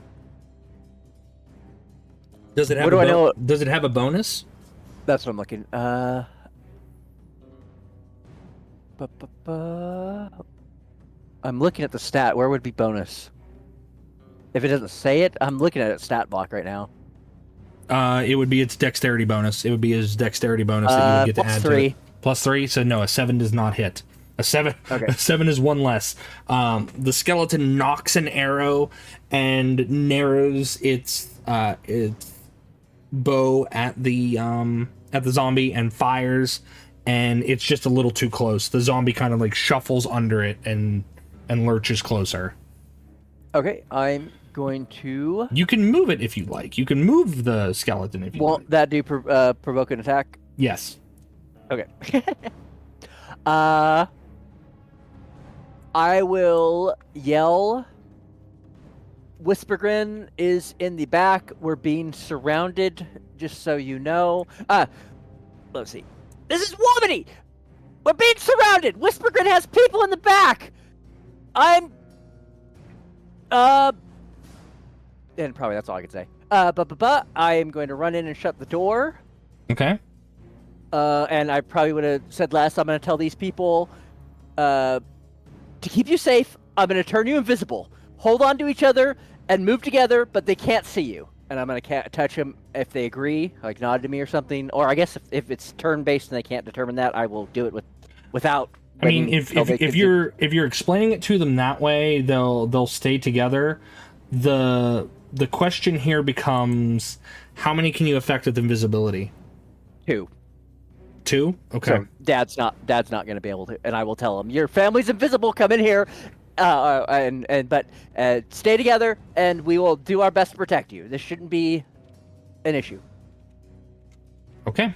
Does it have Does it have a bonus?
That's what I'm looking. I'm looking at the stat. Where would be bonus? If it doesn't say it, I'm looking at its stat block right now.
It would be its dexterity bonus. It would be his dexterity bonus that you would get to add to it. +3. So no, a 7 does not hit. A 7 is one less. The skeleton knocks an arrow and narrows its bow at the zombie and fires, and it's just a little too close. The zombie kind of like shuffles under it and lurches closer.
Okay, I'm going to...
You can move it if you like. You can move the skeleton if you like.
Won't that do provoke an attack?
Yes.
Okay. I will yell. Whispergrin is in the back. We're being surrounded, just so you know. Let's see. This is Womany! We're being surrounded! Whispergrin has people in the back! And probably that's all I can say. I am going to run in and shut the door.
Okay.
And I probably would have said last, I'm going to tell these people, to keep you safe, I'm going to turn you invisible. Hold on to each other and move together, but they can't see you. And I'm going to touch them if they agree, like nod to me or something. Or I guess if it's turn-based and they can't determine that, I will do it without.
I mean, if you're explaining it to them that way, they'll stay together. The question here becomes, how many can you affect with invisibility?
2.
2? Okay.
So Dad's not going to be able to, and I will tell him, your family's invisible. Come in here, but stay together, and we will do our best to protect you. This shouldn't be an issue.
Okay.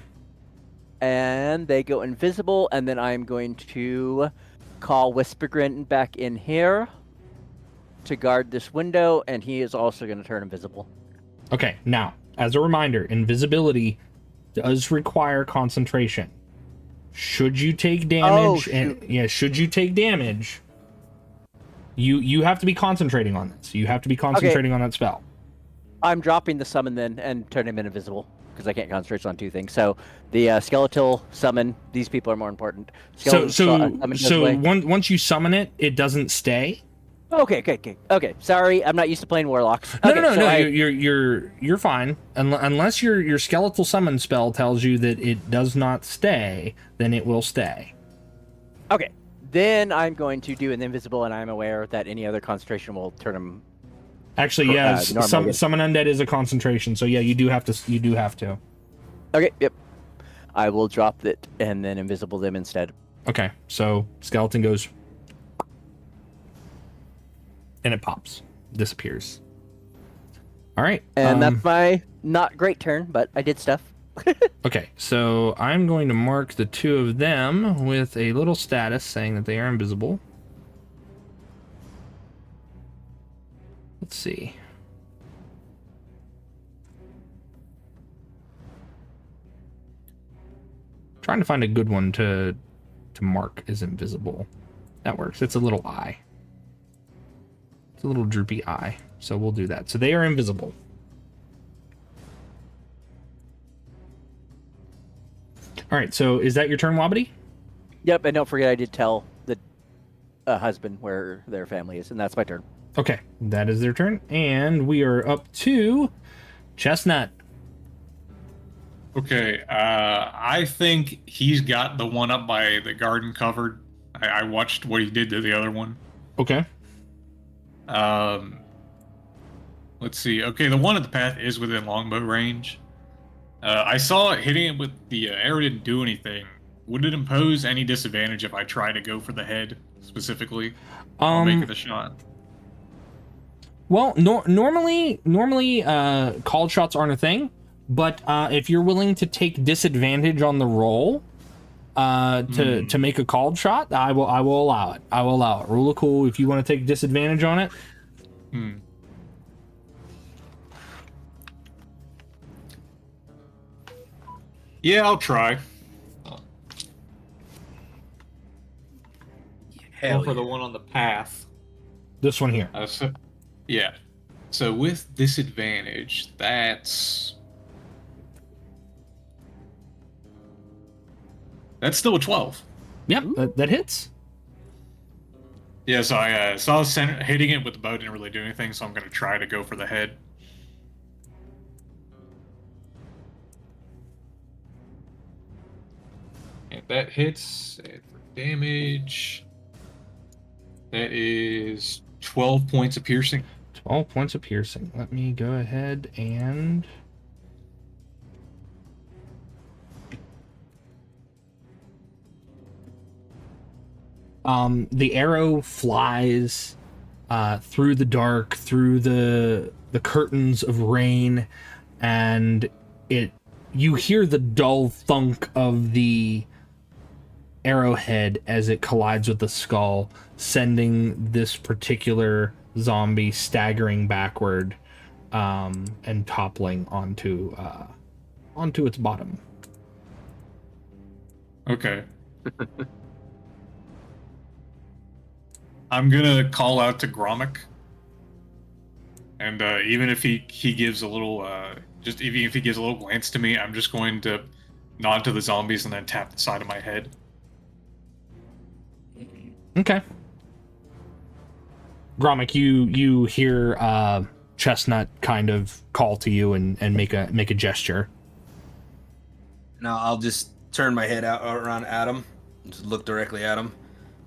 And they go invisible, and then I'm going to call Whispergrin back in here to guard this window, and he is also going to turn invisible.
Okay. Now, as a reminder, invisibility does require concentration. Should you take damage, should you take damage, you have to be concentrating on this. You have to be concentrating on that spell.
I'm dropping the summon then and turn him invisible because I can't concentrate on 2 things. So the skeletal summon, these people are more important.
So once you summon it, it doesn't stay.
Okay. Sorry, I'm not used to playing warlocks.
No. You're fine. Unless your skeletal summon spell tells you that it does not stay, then it will stay.
Okay. Then I'm going to do an invisible, and I'm aware that any other concentration will turn him.
Actually, yes. Summon undead is a concentration, so yeah, you do have to.
Okay. Yep. I will drop it and then invisible them instead.
Okay. So skeleton goes. And it pops, disappears. All right.
And that's my not great turn, but I did stuff.
Okay, so I'm going to mark the 2 of them with a little status saying that they are invisible. Let's see. Trying to find a good one to mark as invisible. That works. It's a little eye. It's a little droopy eye, so we'll do that. So they are invisible. All right, so is that your turn, Wobbity?
Yep, and don't forget I did tell the husband where their family is, and that's my turn.
Okay, that is their turn, and we are up to Chestnut.
Okay, I think he's got the one up by the garden covered. I watched what he did to the other one.
Okay.
Let's see. Okay, the one at the path is within longbow range. I saw it hitting it with the arrow didn't do anything. Would it impose any disadvantage if I try to go for the head specifically? I'll make it a shot.
Well, normally, called shots aren't a thing, but if you're willing to take disadvantage on the roll to make a called shot, I will allow it. I will allow it. Rule of cool. If you want to take disadvantage on it.
Yeah, I'll try.
Hell
for the one on the path.
This one here.
Yeah. So with disadvantage, that's still a 12.
Yep, that hits.
Yeah, so I saw hitting it with the bow didn't really do anything, so I'm going to try to go for the head. And that hits, and for damage, that is 12 points of piercing.
12 points of piercing. Let me go ahead and... the arrow flies through the dark, through the curtains of rain, and you hear the dull thunk of the arrowhead as it collides with the skull, sending this particular zombie staggering backward, and toppling onto its bottom.
Okay. I'm gonna call out to Gromik, and even if he gives a little, just even if he gives a little glance to me, I'm just going to nod to the zombies and then tap the side of my head.
Okay. Gromik, you hear Chestnut kind of call to you and make a gesture.
Now I'll just turn my head out around at him, just look directly at him,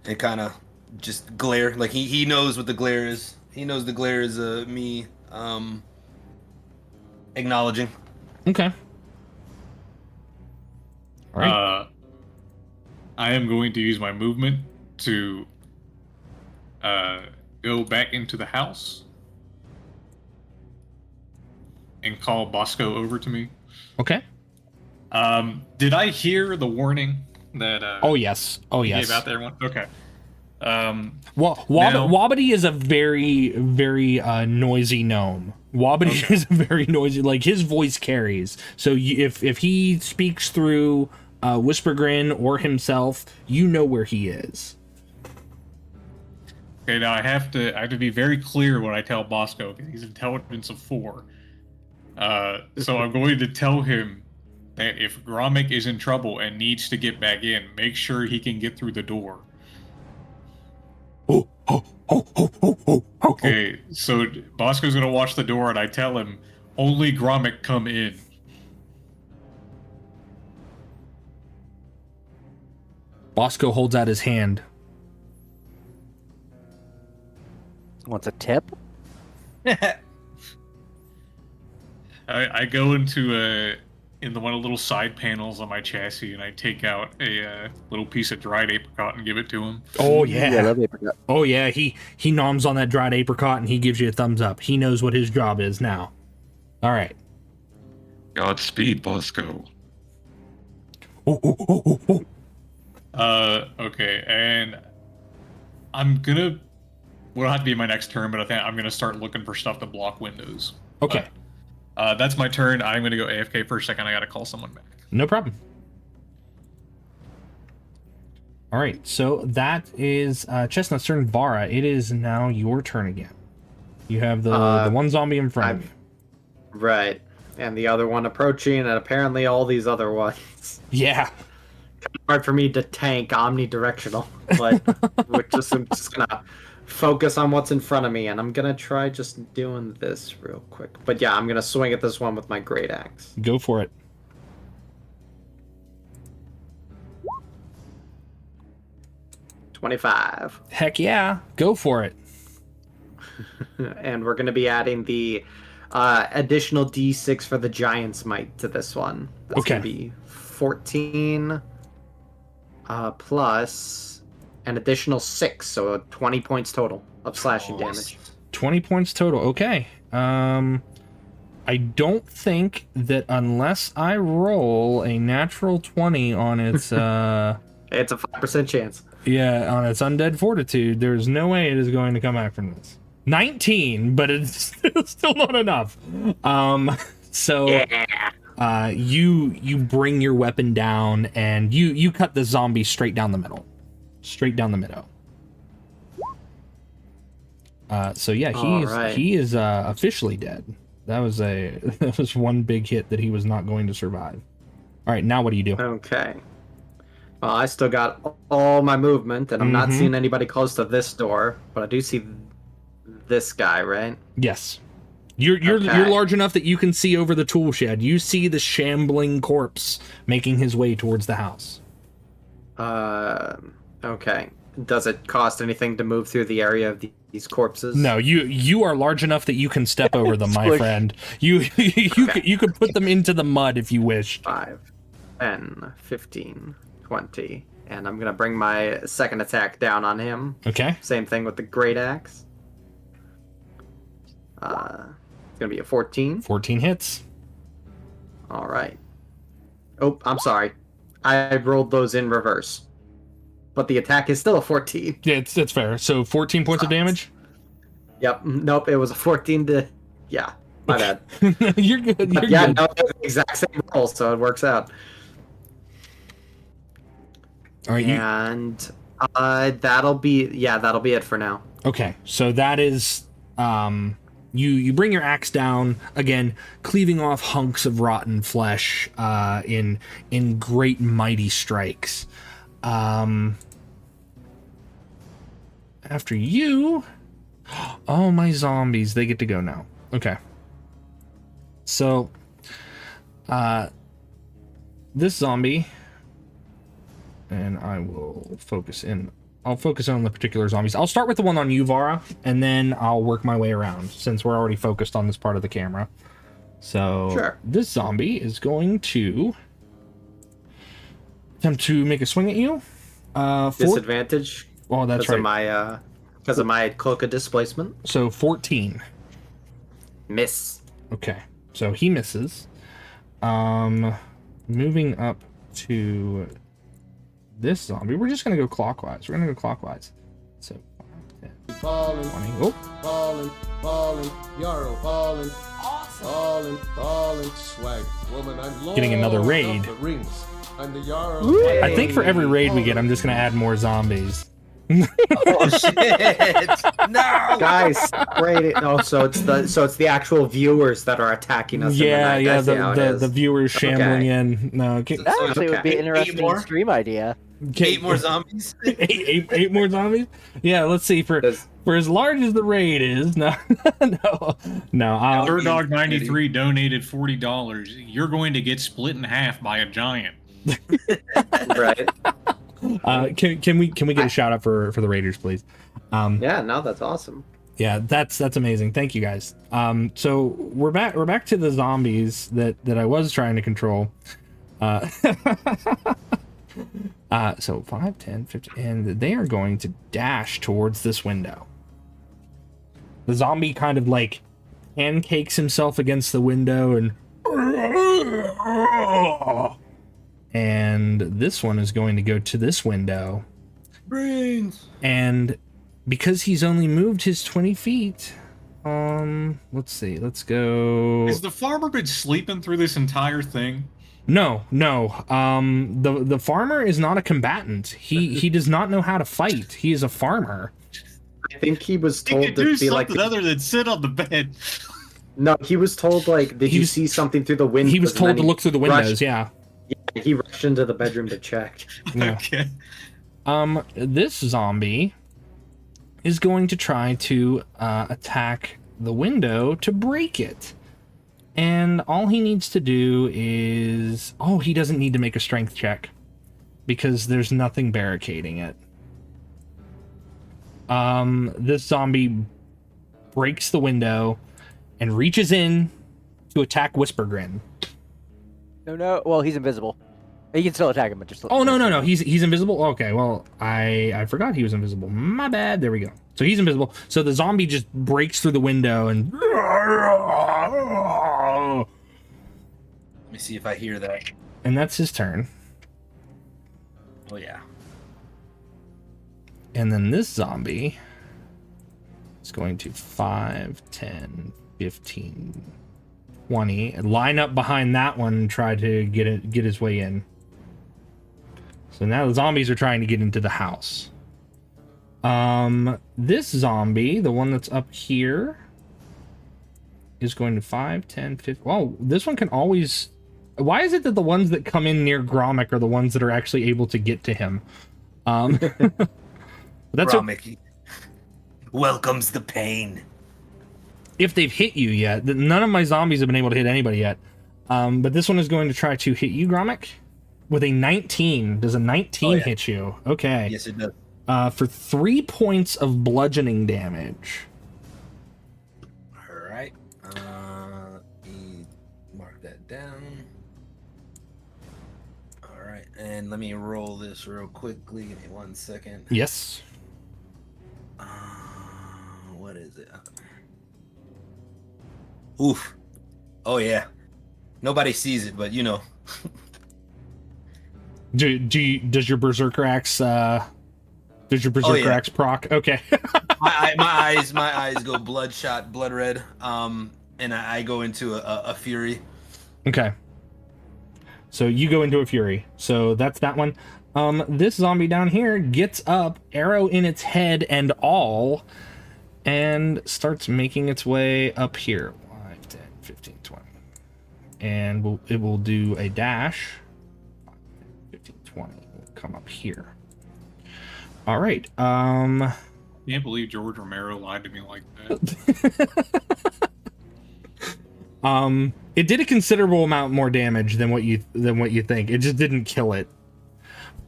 and kind of just glare. Like he knows what the glare is. He knows the glare is me acknowledging.
Okay. All right.
I am going to use my movement to go back into the house and call Bosco over to me.
Okay.
Did I hear the warning that
Oh yes.
gave out there? Okay.
Wobbity is a very, very noisy gnome. Wobbity is a very noisy, like his voice carries. So if he speaks through Whispergrin or himself, you know where he is.
Okay, now I have to be very clear when I tell Bosco, because he's intelligence of 4. So I'm going to tell him that if Gromik is in trouble and needs to get back in, make sure he can get through the door. Okay, so Bosco's gonna watch the door and I tell him, only Gromik come in.
Bosco holds out his hand.
Wants a tip?
I go into in one of the little side panels on my chassis and I take out a little piece of dried apricot and give it to him.
Oh yeah.
I love apricot.
Oh yeah, he noms on that dried apricot and he gives you a thumbs up. He knows what his job is now. All right.
Godspeed, Bosco.
Okay, and I'm gonna. Will have to be my next turn, but I think I'm gonna start looking for stuff to block windows.
Okay.
That's my turn. I'm gonna go AFK for a second. I gotta call someone back.
No problem. All right, so that is Chestnut's turn. Vara, it is now your turn again. You have the one zombie in front of you.
Right. And the other one approaching, and apparently all these other ones.
Yeah.
Hard for me to tank omnidirectional, but I'm just gonna focus on what's in front of me, and I'm gonna try just doing this real quick. But yeah, I'm gonna swing at this one with my great axe.
Go for it.
$25.
Heck yeah. Go for it.
And we're gonna be adding the additional D6 for the Giant's Might to this one. That's
Okay.
gonna be 14 plus an additional 6, so 20 points total of slashing damage.
20 points total. Okay. I don't think that unless I roll a natural 20 on its
It's a 5% chance.
yeah, on its undead fortitude, there's no way it is going to come back from this. 19, but it's still not enough. So
Yeah.
you bring your weapon down and you cut the zombie straight down the middle. Straight down the middle. So yeah, he is officially dead. That was one big hit that he was not going to survive. All right, now what do you do?
Okay. Well, I still got all my movement, and I'm not seeing anybody close to this door, but I do see this guy, right?
Yes. You're large enough that you can see over the tool shed. You see the shambling corpse making his way towards the house.
Okay. Does it cost anything to move through the area of these corpses?
No, you are large enough that you can step over them, my friend. You could put them into the mud if you wish.
5, 10, 15, 20. And I'm going to bring my second attack down on him.
Okay.
Same thing with the great axe. It's going to be a 14.
14 hits.
All right. Oh, I'm sorry. I rolled those in reverse. but the attack is still a 14.
Yeah, it's fair. So 14 points of damage.
Yep. Nope. It was a 14 to. Yeah. My bad.
You're good. You're
Yeah.
good.
No, it was the exact same roll, so it works out.
All right.
And that'll be it for now.
Okay. So that is you bring your axe down again, cleaving off hunks of rotten flesh in great mighty strikes. After you, oh, my zombies, they get to go now. Okay. So, this zombie, and I'll focus on the particular zombies. I'll start with the one on you, Vara, and then I'll work my way around, since we're already focused on this part of the camera. So, sure. This zombie is going to attempt to make a swing at you.
Disadvantage.
Oh, that's
right. Because of my cloak of displacement.
So 14.
Miss.
Okay. So he misses. Moving up to this zombie. We're just gonna go clockwise. We're gonna go clockwise. So 5, 10,
Falling,
20. Oh.
falling, Jarl, falling. Awesome. Falling, swag. Woman, I'm Lord
Getting another raid.
of the rings. I'm the Jarl.
I think for every raid we get, I'm just gonna add more zombies.
Oh shit! No,
guys, great. No, so it's the actual viewers that are attacking us.
Yeah,
in the night.
the viewers shambling in. No,
That actually would be an interesting stream idea.
8 more zombies.
eight more zombies. Yeah, let's see for as large as the raid is. No.
Dog 93 donated $40. You're going to get split in half by a giant.
Right.
Can we get a shout out for the Raiders, please?
Yeah, no, that's awesome.
Yeah, that's amazing. Thank you guys. So we're back to the zombies that I was trying to control. So 5, 10, 15, and they are going to dash towards this window. The zombie kind of like pancakes himself against the window and this one is going to go to this window.
Brains.
And because he's only moved his 20 feet, let's see. Let's go.
Has the farmer been sleeping through this entire thing?
No. The farmer is not a combatant. He does not know how to fight. He is a farmer.
I think he was
He
told
could
to
do
be
something
like.
other than sit on the bed.
No, he was told like, did you see something through the window?
He was told to look through the windows. Yeah.
Yeah, he rushed into the bedroom to check.
Yeah.
Okay.
This zombie is going to try to attack the window to break it. And all he needs to do is... Oh, he doesn't need to make a strength check. Because there's nothing barricading it. This zombie breaks the window and reaches in to attack Whispergrin.
No. Well, he's invisible. You can still attack him, but just.
Oh no. He's invisible. Okay, well I forgot he was invisible. My bad. There we go. So he's invisible. So the zombie just breaks through the window and.
Let me see if I hear that.
And that's his turn.
Oh yeah.
And then this zombie is going to 5, 10, 15, 20, and line up behind that one and try to get his way in. So now the zombies are trying to get into the house. This zombie, the one that's up here, is going to 5, 10, 15. Oh, this one can always... Why is it that the ones that come in near Gromik are the ones that are actually able to get to him? That's
Gromik welcomes the pain.
If they've hit you yet. None of my zombies have been able to hit anybody yet. But this one is going to try to hit you, Gromik, with a 19. Does a 19 hit you? Okay.
Yes, it does.
For 3 points of bludgeoning damage.
All right. Let me mark that down. All right, and let me roll this real quickly. Give me 1 second.
Yes.
What is it? Oof. Oh yeah. Nobody sees it, but you know.
Does your berserker axe Does your berserker
yeah.
axe proc? Okay.
my eyes go bloodshot, blood red. And I go into a fury.
Okay. So you go into a fury. So that's that one. This zombie down here gets up, arrow in its head and all, and starts making its way up here. 5, 10, 15, 20. And it will do a dash. 5, 10, 15, 20. We'll come up here. All right.
Can't believe George Romero lied to me like that.
It did a considerable amount more damage than what you think. It just didn't kill it.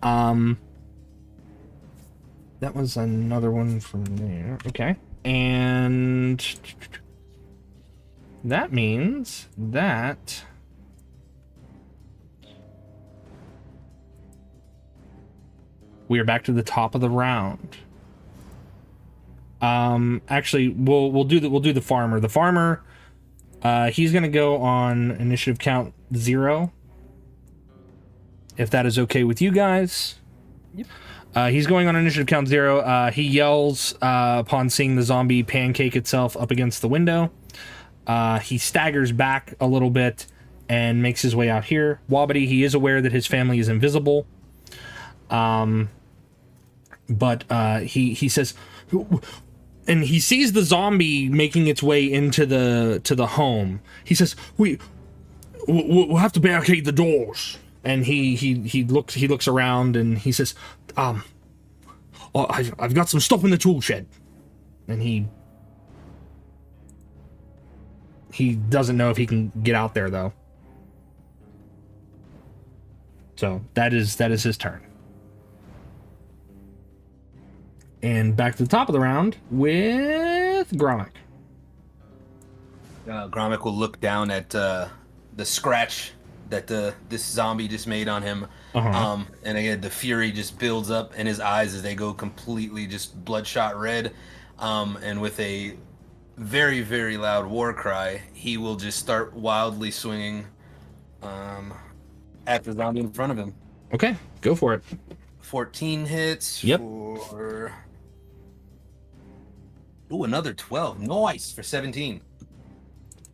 That was another one from there. Okay. And that means that we are back to the top of the round. Actually, we'll do the farmer. The farmer, he's gonna go on initiative count 0. If that is okay with you guys.
Yep.
He's going on initiative count 0. He yells upon seeing the zombie pancake itself up against the window. He staggers back a little bit and makes his way out here. Wobbity, he is aware that his family is invisible. But he says, and he sees the zombie making its way into the home. He says, we'll have to barricade the doors. And he looks around and he says, I've got some stuff in the tool shed. And he doesn't know if he can get out there though. So that is his turn. And back to the top of the round with Gromit.
Gromit will look down at the scratch that this zombie just made on him. And again, the fury just builds up in his eyes as they go completely just bloodshot red. And with a very, very loud war cry, he will just start wildly swinging at the zombie in front of him.
Okay, go for it.
14 hits.
Yep.
For... Ooh, another 12. Nice for 17.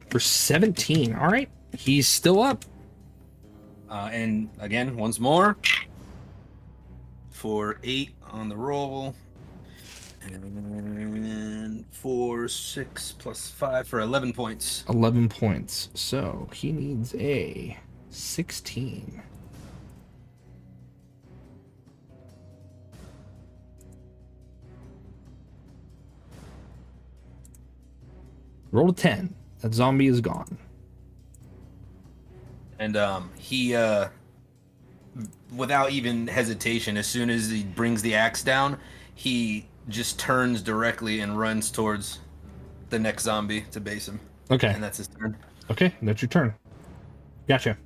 For 17. All right. He's still up.
And again, once more. For 8 on the roll. And for 6 plus 5 for 11 points.
11 points. So he needs a 16. Roll a 10. That zombie is gone.
And he, without even hesitation, as soon as he brings the axe down, he just turns directly and runs towards the next zombie to base him.
Okay.
And that's his turn.
Okay, that's your turn. Gotcha.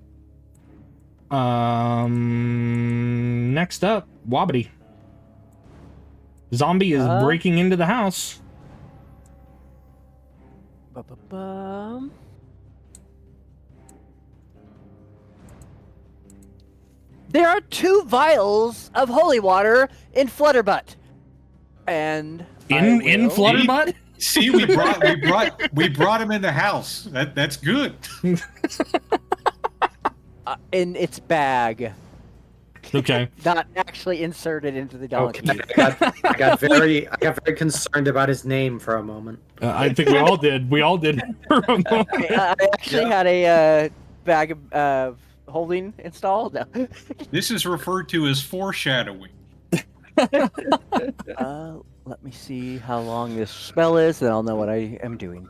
Next up, Wobbity. Zombie is breaking into the house.
Ba-ba-bum. There are 2 vials of holy water in Flutterbutt. And
In Flutterbutt?
See, we brought him in the house. That's good.
in its bag,
Okay.
not actually inserted into the donkey.
Okay, I got very concerned about his name for a moment.
I think we all did. We all did. For a moment.
I actually had a bag of holding installed. No.
This is referred to as foreshadowing.
Let me see how long this spell is, then I'll know what I am doing.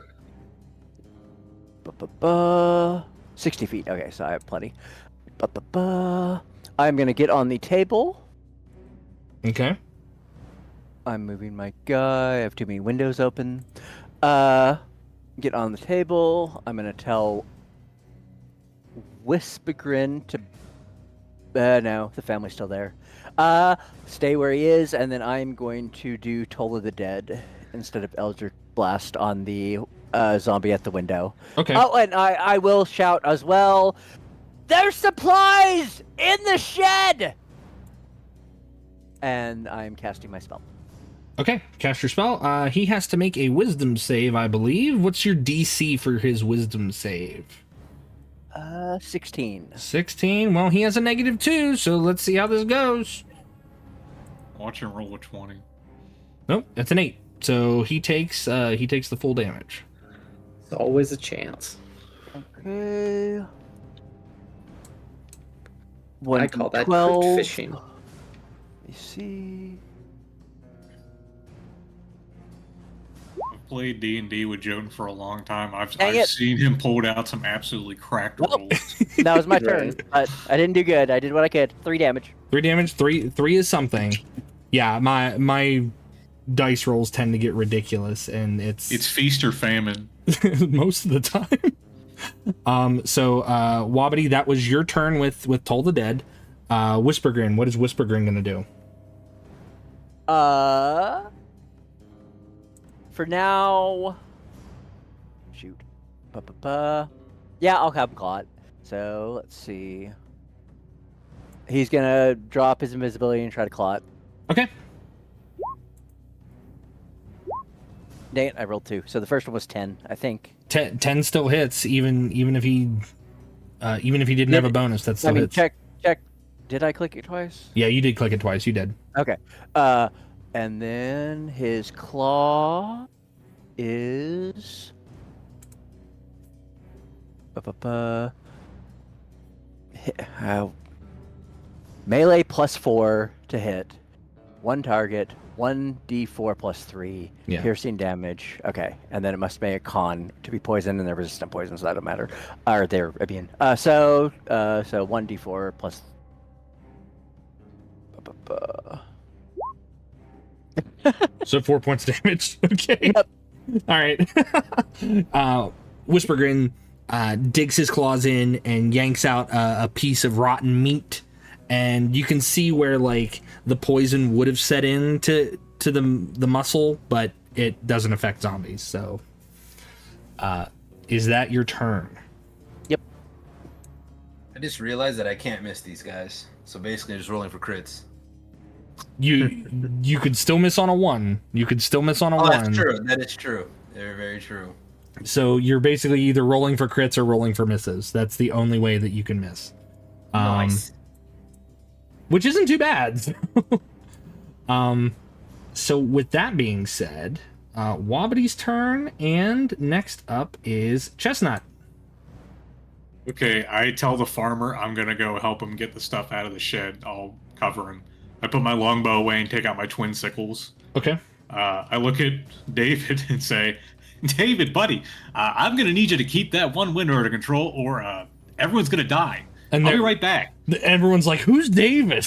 60 feet. Okay, so I have plenty. I'm going to get on the table.
Okay.
I'm moving my guy. I have too many windows open. Get on the table. I'm going to tell Whispergrin to... no, the family's still there. Stay where he is, and then I'm going to do Toll of the Dead instead of Eldritch Blast on the zombie at the window.
Okay.
Oh, and I will shout as well, "There's supplies in the shed!" and I'm casting my spell.
Okay, cast your spell. He has to make a wisdom save, I believe. What's your DC for his wisdom save?
16.
16. Well, he has a -2, so let's see how this goes.
Watch him roll a 20.
Nope, that's an 8. So he takes the full damage.
It's always a chance.
Okay.
I call that
12.
crit fishing.
Let me see.
I've played D&D with Jotun for a long time. I've
Dang it.
seen him pulled out some absolutely cracked
Nope.
rolls.
That was my turn,
Right.
but I didn't do good. I did what I could. 3 damage.
3 damage. Three is something. Yeah, my dice rolls tend to get ridiculous, and
It's feast or famine.
most of the time. So Wobbity, that was your turn with Toll the Dead. Whispergrin, what is Whispergrin gonna do?
For now, shoot. Yeah, I'll have him caught. So let's see. He's gonna drop his invisibility and try to claw it.
Okay.
Dang it, I rolled 2. So the first one was 10, I think.
10 still hits, even if he didn't have a bonus. That still hits.
check. Did I click it twice?
Yeah, you did click it twice. You did.
Okay. And then his claw is melee +4 to hit. 1 target, 1d4 +3
Yeah.
piercing damage. Okay, and then it must make a con to be poisoned, and they're resistant poison, so that don't matter. Or they're immune. So 1d4 plus.
So 4 points of damage. Okay.
Yep.
All right. Whispergrin digs his claws in and yanks out a piece of rotten meat, and you can see where like the poison would have set into the muscle, but it doesn't affect zombies. So, is that your turn?
Yep.
I just realized that I can't miss these guys. So basically, I'm just rolling for crits.
You could still miss on a 1. You could still miss on a 1.
That's true. That is true. They're very true.
So you're basically either rolling for crits or rolling for misses. That's the only way that you can miss.
Nice.
Which isn't too bad. So with that being said, Wobbity's turn, and next up is Chestnut.
Okay, I tell the farmer I'm gonna go help him get the stuff out of the shed. I'll cover him. I put my longbow away and take out my twin sickles.
Okay.
I look at David and say, David, buddy, I'm gonna need you to keep that one window under control, or everyone's gonna die.
And
I'll be right back.
Everyone's like, "Who's David?"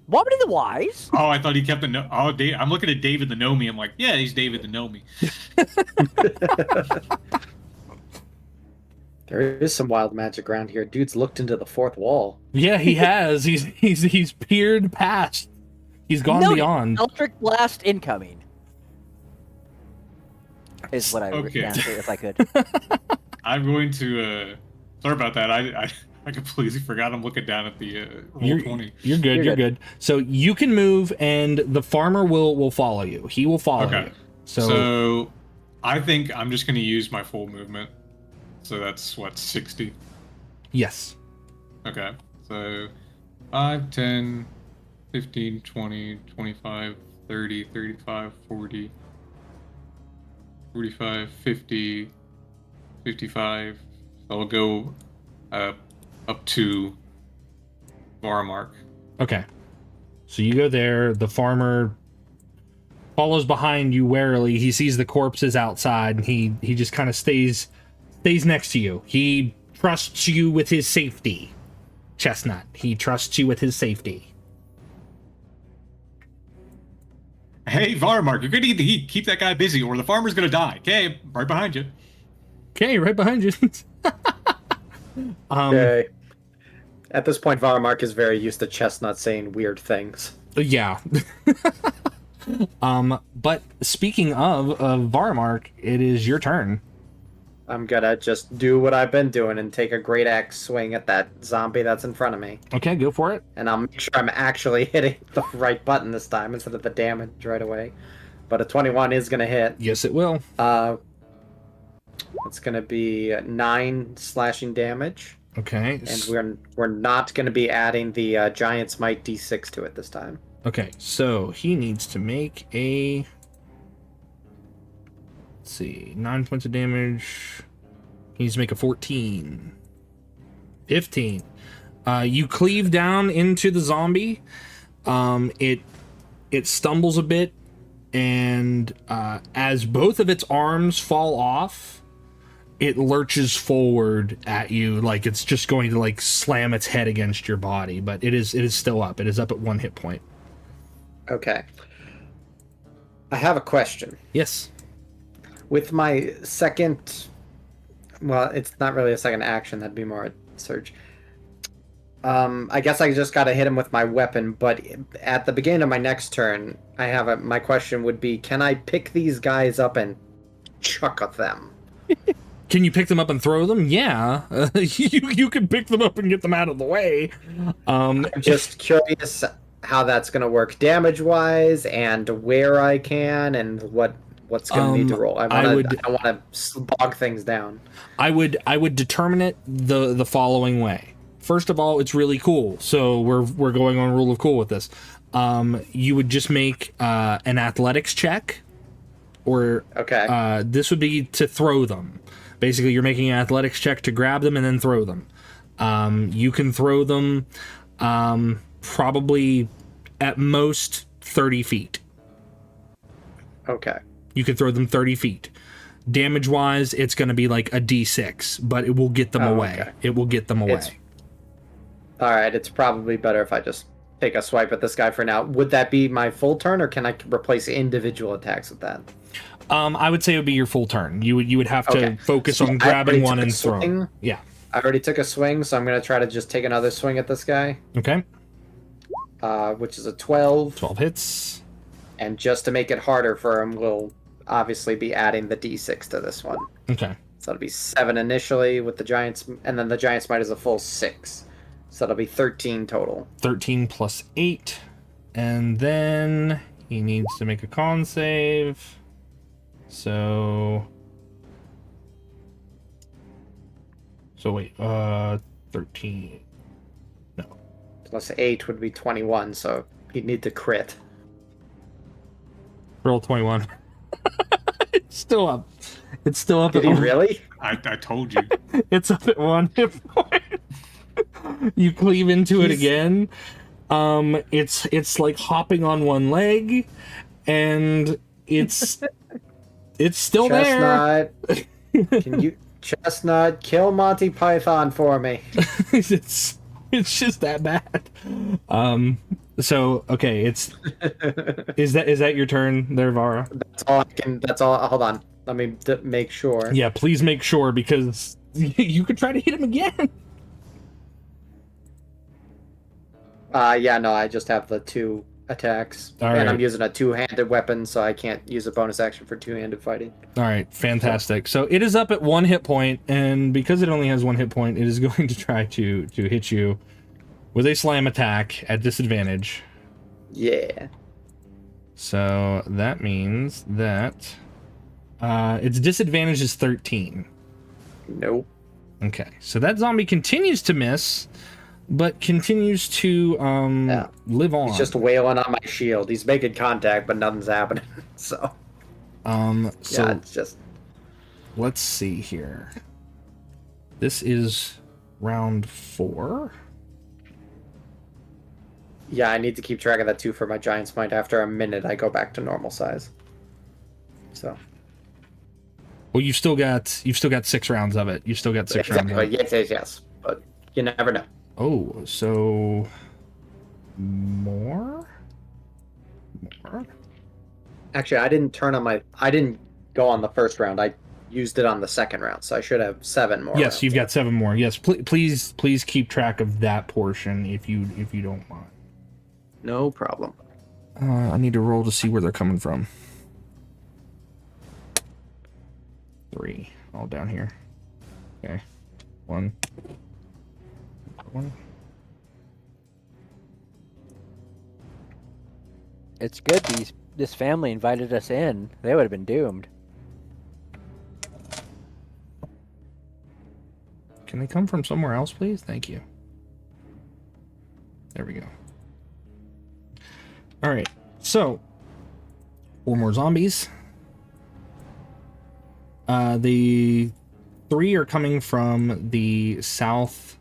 Wobbity the Wise?
Oh, I thought he kept the no. Oh, I'm looking at David the Nomi. I'm like, yeah, he's David the Nomi.
There is some wild magic around here. Dude's looked into the fourth wall.
Yeah, he has. He's peered past. He's gone beyond.
Electric blast incoming. Is what I would
Okay.
answer if I could.
I'm going to. Sorry about that. I completely forgot. I'm looking down at the roll
You're
20.
You're good. You're good. So you can move, and the farmer will follow you. He will follow
Okay.
you.
So I think I'm just going to use my full movement. So that's what, 60?
Yes.
Okay. So 5, 10, 15, 20, 25, 30, 35, 40, 45, 50, 55. I'll go up to Varamark.
Okay. So you go there. The farmer follows behind you warily. He sees the corpses outside, and he just kind of stays next to you. He trusts you with his safety, Chestnut. He trusts you with his safety.
Hey, Varamark, you're going to need to keep that guy busy, or the farmer's going to die. Okay, right behind you.
Okay, right behind you.
Okay. At this point, Varamark is very used to Chestnut saying weird things.
Yeah. But speaking of Varamark, it is your turn.
I'm gonna just do what I've been doing and take a great axe swing at that zombie that's in front of me.
Okay, go for it.
And I'll make sure I'm actually hitting the right button this time instead of the damage right away. But a 21 is gonna hit.
Yes, it will.
It's gonna be 9 slashing damage.
Okay.
And we're not gonna be adding the Giant's Might D6 to it this time.
Okay, so he needs to make a... Let's see, 9 points of damage. He needs to make a 14. 15. You cleave down into the zombie. It stumbles a bit, and as both of its arms fall off, it lurches forward at you like it's just going to like slam its head against your body, but it is still up. It is up at 1 hit point.
Okay. I have a question.
Yes.
With my second... Well, it's not really a second action. That'd be more a surge. I guess I just gotta hit him with my weapon, but at the beginning of my next turn, my question would be, can I pick these guys up and chuck at them?
Can you pick them up and throw them? Yeah. You can pick them up and get them out of the way.
I'm just curious how that's going to work damage-wise and where I can and what's going to need to roll. I don't want to bog things down.
I would determine it the following way. First of all, it's really cool. So we're going on rule of cool with this. You would just make an athletics check, or
okay.
This would be to throw them. Basically, you're making an athletics check to grab them and then throw them. You can throw them probably at most 30 feet.
Okay.
You can throw them 30 feet. Damage-wise, it's going to be like a D6, but it will get them away.
Okay.
It will get them away.
All right, it's probably better if I just take a swipe at this guy for now. Would that be my full turn, or can I replace individual attacks with that?
I would say it would be your full turn. You would have to focus on grabbing one and throwing. Yeah.
I already took a swing, so I'm going to try to just take another swing at this guy.
Okay.
Which is a 12.
12 hits.
And just to make it harder for him, we'll obviously be adding the D6 to this one.
Okay.
So it'll be 7 initially with the Giant's, and then the Giant's Might is a full 6. So it'll be 13 total.
13 plus 8. And then he needs to make a con save. So wait, 13. No.
Plus 8 would be 21, so he'd need to crit.
Roll 21. It's still up. It's still up.
Did he really?
I told you.
It's up at 1 hit point. You cleave into it again. It's like hopping on one leg, and it's still
Chestnut,
there.
Can you, Chestnut, kill Monty Python for me?
it's just that bad. So okay, is that your turn there, Vara?
That's all. Hold on. Let me make sure.
Yeah, please make sure, because you could try to hit him again.
Yeah, no, I just have the 2 attacks.
All
and
right.
I'm using a 2-handed weapon, so I can't use a bonus action for 2-handed fighting.
All right, fantastic. So it is up at 1 hit point, and because it only has 1 hit point, it is going to try to hit you with a slam attack at disadvantage.
Yeah.
So that means that its disadvantage is 13.
Nope.
Okay, so that zombie continues to miss, but continues to live on.
He's just wailing on my shield. He's making contact, but nothing's happening. So yeah, it's just...
Let's see here. This is round 4.
Yeah, I need to keep track of that too for my Giant's Might. After a minute, I go back to normal size. So.
Well, you've still got 6 rounds of it. You've still got 6 rounds of it.
Yes. But you never know.
Oh, so more?
Actually, I didn't go on the first round. I used it on the second round, so I should have 7 more.
Yes,
rounds.
you've got 7 more. Yes, please keep track of that portion if you don't mind.
No problem.
I need to roll to see where they're coming from. 3. all down here. Okay. One.
It's good this family invited us in. They would have been doomed.
Can they come from somewhere else, please? Thank you. There we go. All right. So, 4 more zombies. The 3 are coming from the southeast,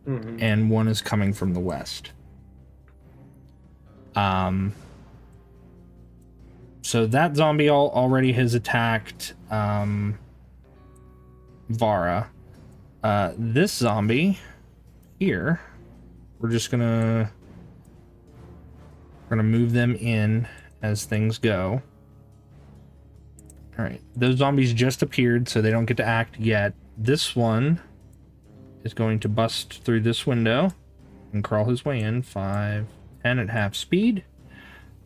and 1 is coming from the west. So that zombie already has attacked Vara. This zombie here, we're gonna move them in as things go. All right, those zombies just appeared, so they don't get to act yet. This one is going to bust through this window and crawl his way in. 5, 10 at half speed.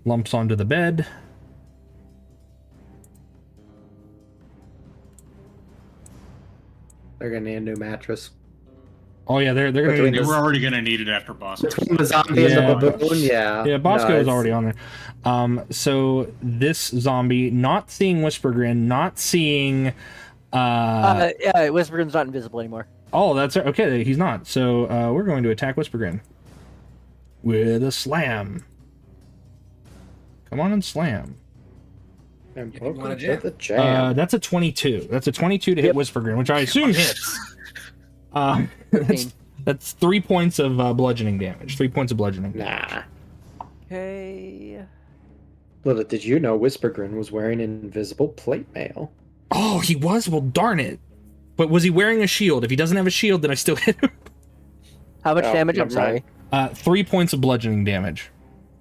Lumps onto the bed.
They're gonna need a new mattress.
Oh yeah, they're gonna
Between
need.
We're already gonna need it after Bosco.
Between the zombie and the baboon, yeah.
Yeah, Bosco
No,
is already on there. So this zombie, not seeing Whispergrin, not seeing.
Yeah, Whispergrin's not invisible anymore.
Oh, that's okay. He's not. So we're going to attack Whispergrin with a slam. Come on and slam.
And
You wanna
welcome to
jam?
the jam.
That's a 22. That's a 22 to hit Whispergrin, which I assume hits. That's 3 points of bludgeoning damage. 3 points of bludgeoning damage.
Nah.
Okay.
Little did you know Whispergrin was wearing invisible plate mail.
Oh, he was? Well, darn it. But was he wearing a shield? If he doesn't have a shield, then I still hit him.
How much damage? I'm
never
sorry.
mind.
3 points of bludgeoning damage.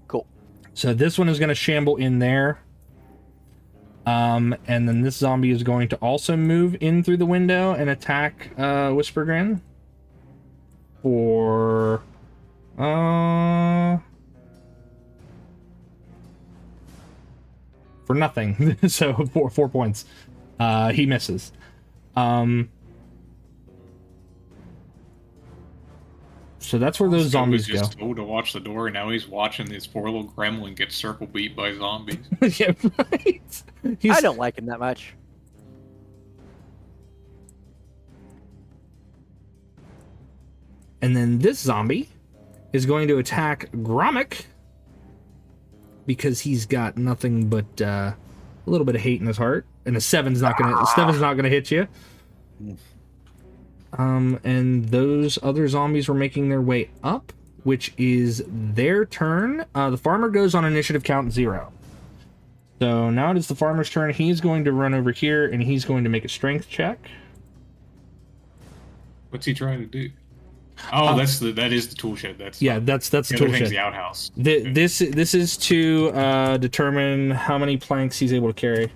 Cool.
So this one is going to shamble in there. And then this zombie is going to also move in through the window and attack Whispergrin. For nothing. So 4 points. He misses. So that's where those zombies
He was
go.
just told to watch the door, and now he's watching this poor little gremlin get circle beat by zombies.
Yeah, right.
I don't like him that much.
And then this zombie is going to attack Gromik because he's got nothing but a little bit of hate in his heart, and a 7's not gonna hit you. And those other zombies were making their way up, which is their turn. The farmer goes on initiative count 0. So now it is the farmer's turn. He's going to run over here, and he's going to make a strength check.
What's he trying to do? Oh, that is the tool shed. That's
the
the
tool
other thing's
shed.
the outhouse.
This is to determine how many planks he's able to carry.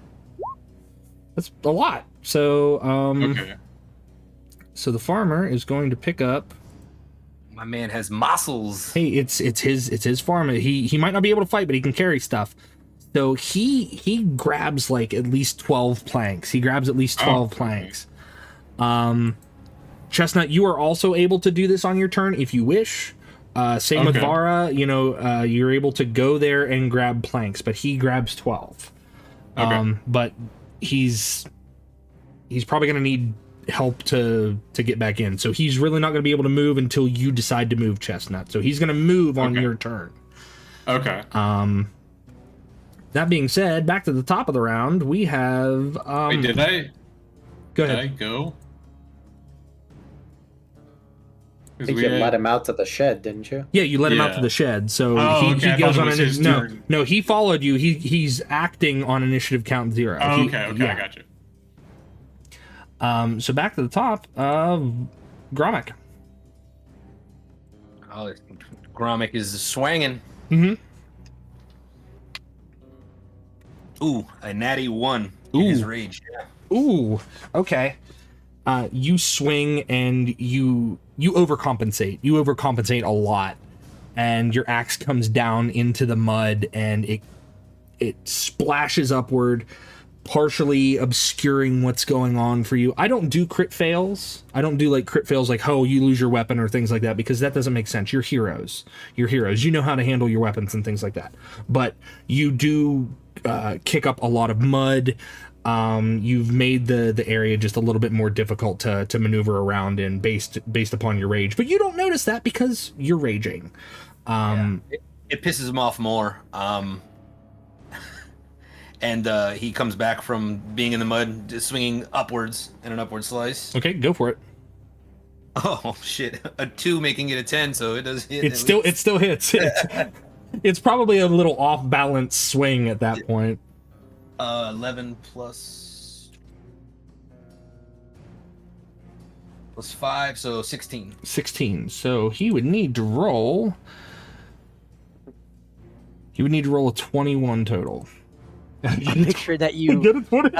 That's a lot. So
Okay.
So the farmer is going to pick up.
My man has muscles.
Hey, it's his farm. He might not be able to fight, but he can carry stuff. So he grabs like at least 12 planks. He grabs at least 12 planks. Chestnut, you are also able to do this on your turn if you wish. Same with Vara. You're able to go there and grab planks, but he grabs 12.
Okay.
But he's probably going to need help to get back in. So he's really not going to be able to move until you decide to move, Chestnut. So he's going to move on your turn.
Okay.
That being said, back to the top of the round, we have.
Wait, did I?
Go
Did
ahead.
I go?
I think you let him out to the shed, didn't you?
Yeah, you let him out
Yeah.
to the shed. So
Oh,
he
okay, I
goes
thought it
on
was his turn.
No, he followed you. He's acting on initiative count 0.
Oh,
He-
okay, I got you.
So back to the top of Gromik.
Oh, Gromik is swanging.
Mm-hmm.
Ooh, a natty 1 in his rage. Yeah.
Ooh, okay. You swing and you overcompensate. You overcompensate a lot, and your axe comes down into the mud, and it splashes upward, partially obscuring what's going on for you. I don't do crit fails. I don't do like crit fails like, oh, you lose your weapon or things like that, because that doesn't make sense. You're heroes. You're heroes. You know how to handle your weapons and things like that. But you do kick up a lot of mud. You've made the area just a little bit more difficult to maneuver around in based upon your rage. But you don't notice that because you're raging.
It pisses him off more. And he comes back from being in the mud, just swinging upwards in an upward slice.
Okay, go for it.
Oh shit! A 2 making it a 10, so it does hit.
It still hits. It's probably a little off balance swing at that point.
11 plus 5, so 16.
16. So he would need to roll. He would need to roll a 21 total.
Make sure that you
Get a 20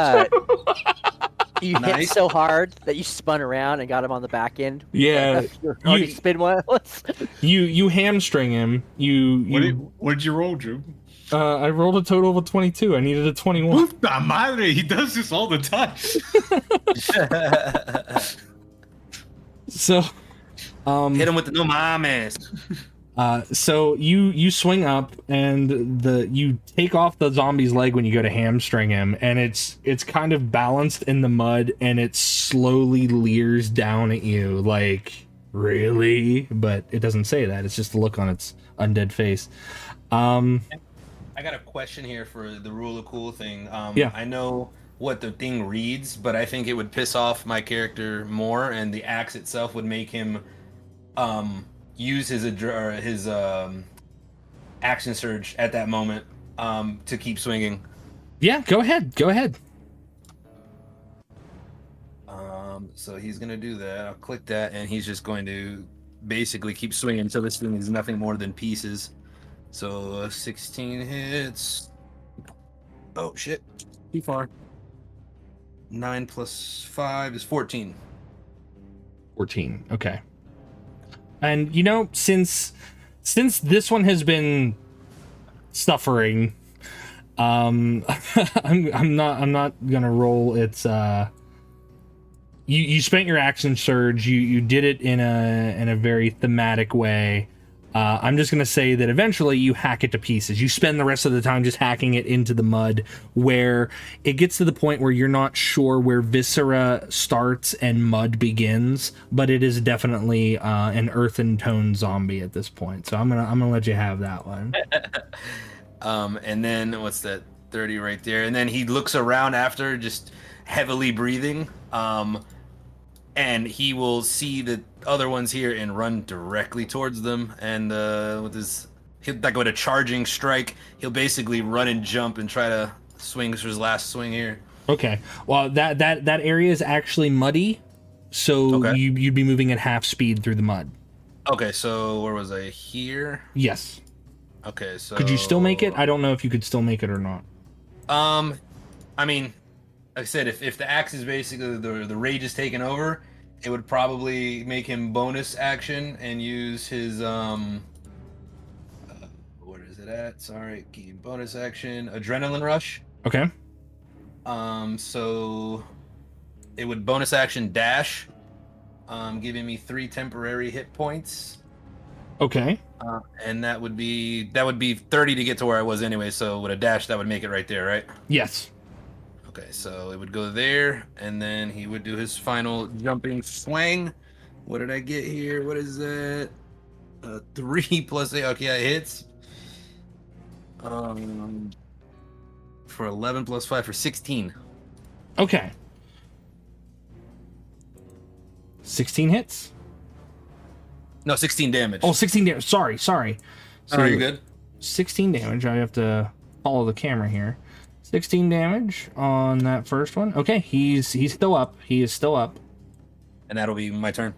you hit so hard that you spun around and got him on the back end.
Yeah,
Your spin was.
you hamstring him.
What did you roll, Drew?
I rolled a total of a 22. I needed a 21.
Puta madre, he does this all the time.
So,
hit him with the no mames.
So you swing up and you take off the zombie's leg when you go to hamstring him, and it's kind of balanced in the mud, and it slowly leers down at you like, really? But it doesn't say that. It's just the look on its undead face.
I got a question here for the rule of cool thing.
Yeah.
I know what the thing reads, but I think it would piss off my character more, and the axe itself would make him use his action surge at that moment to keep swinging.
Yeah, go ahead.
So he's gonna do that. I'll click that, and he's just going to basically keep swinging until this thing is nothing more than pieces. So 16 hits. Oh shit, too far. 9 plus 5 is 14.
14. Okay. And since this one has been suffering, I'm not gonna roll its you spent your action surge, you did it in a very thematic way. I'm just gonna say that eventually you hack it to pieces. You spend the rest of the time just hacking it into the mud, where it gets to the point where you're not sure where viscera starts and mud begins, but it is definitely an earthen tone zombie at this point. So I'm gonna let you have that one.
And then what's that? 30 right there. And then he looks around after, just heavily breathing. And he will see the other ones here and run directly towards them. And with a charging strike, he'll basically run and jump and try to swing for his last swing here.
Okay. Well, that area is actually muddy, so
Okay.
you'd be moving at half speed through the mud.
Okay, so where was I? Here?
Yes.
Okay, so...
Could you still make it? I don't know if you could still make it or not.
I mean, like I said, if the axe is basically the rage is taken over, it would probably make him bonus action and use his where is it at? Sorry, bonus action, adrenaline rush.
Okay.
So it would bonus action dash, giving me 3 temporary hit points.
Okay.
And that would be 30 to get to where I was anyway. So with a dash, that would make it right there, right?
Yes.
Okay, so it would go there, and then he would do his final jumping swing. What did I get here? What is that? 3 plus 8. Okay, it hits. For 11 plus 5 for 16.
Okay. 16 hits?
No, 16 damage.
Oh, 16 damage. Sorry. So
you're good.
16 damage. I have to follow the camera here. 16 damage on that first one. Okay, he's still up. He is still up.
And that'll be my turn.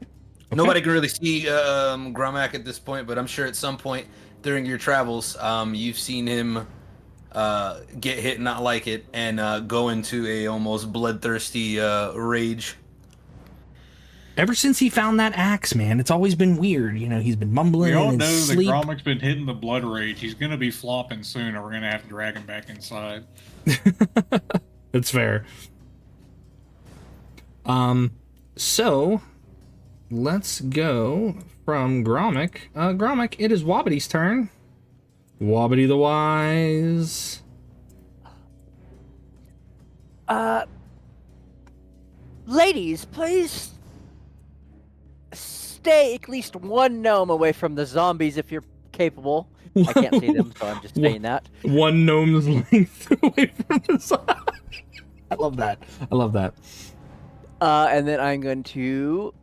Okay.
Nobody can really see Gromak at this point, but I'm sure at some point during your travels, you've seen him get hit, not like it, and go into a almost bloodthirsty rage.
Ever since he found that axe, man, it's always been weird. You know, he's been mumbling
We all
in
know
his
that
sleep.
Gromic's been hitting the blood rage. He's gonna be flopping soon, or we're gonna have to drag him back inside.
That's fair. So let's go from Gromic. Gromic, it is Wobbety's turn. Wobbety the Wise.
Ladies, please stay at least one gnome away from the zombies if you're capable. I can't see them, so I'm just saying that.
One gnome's length away from the side. I love that. I love that.
And then I'm going to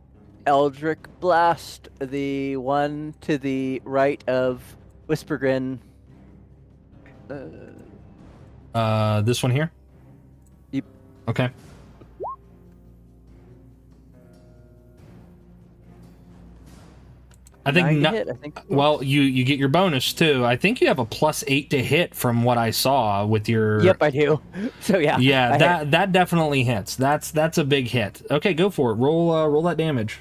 Eldritch Blast the one to the right of Whispergrin.
This one here?
Yep.
Okay. I think
Nine to
not.
hit, I think.
Well, you get your bonus too. I think you have a +8 to hit from what I saw with your.
Yep, I do. So yeah.
Yeah,
I hit.
that definitely hits. That's a big hit. Okay, go for it. Roll that damage.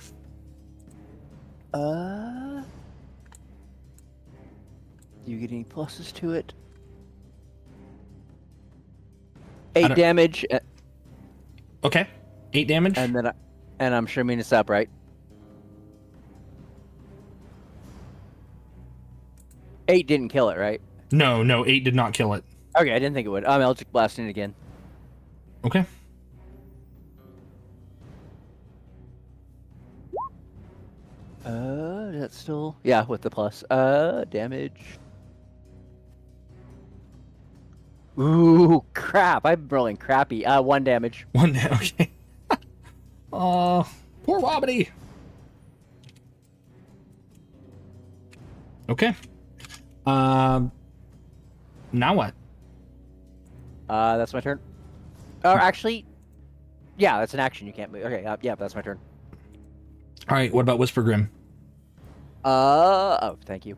Do you get any pluses to it? 8 damage,
Okay, 8 damage.
and then I'm trimming this up, right? 8 didn't kill it, right?
No, 8 did not kill it.
Okay, I didn't think it would. I'm Eldritch Blasting it again.
Okay.
That's still... Yeah, with the plus. Damage. Ooh, crap. I'm rolling crappy. 1 damage.
1 okay. Poor Wobbity. Okay. Now what?
That's my turn. Or actually... Yeah, that's an action. You can't move. Okay, yeah, that's my turn.
All right, what about Whisper Grim?
Oh, thank you.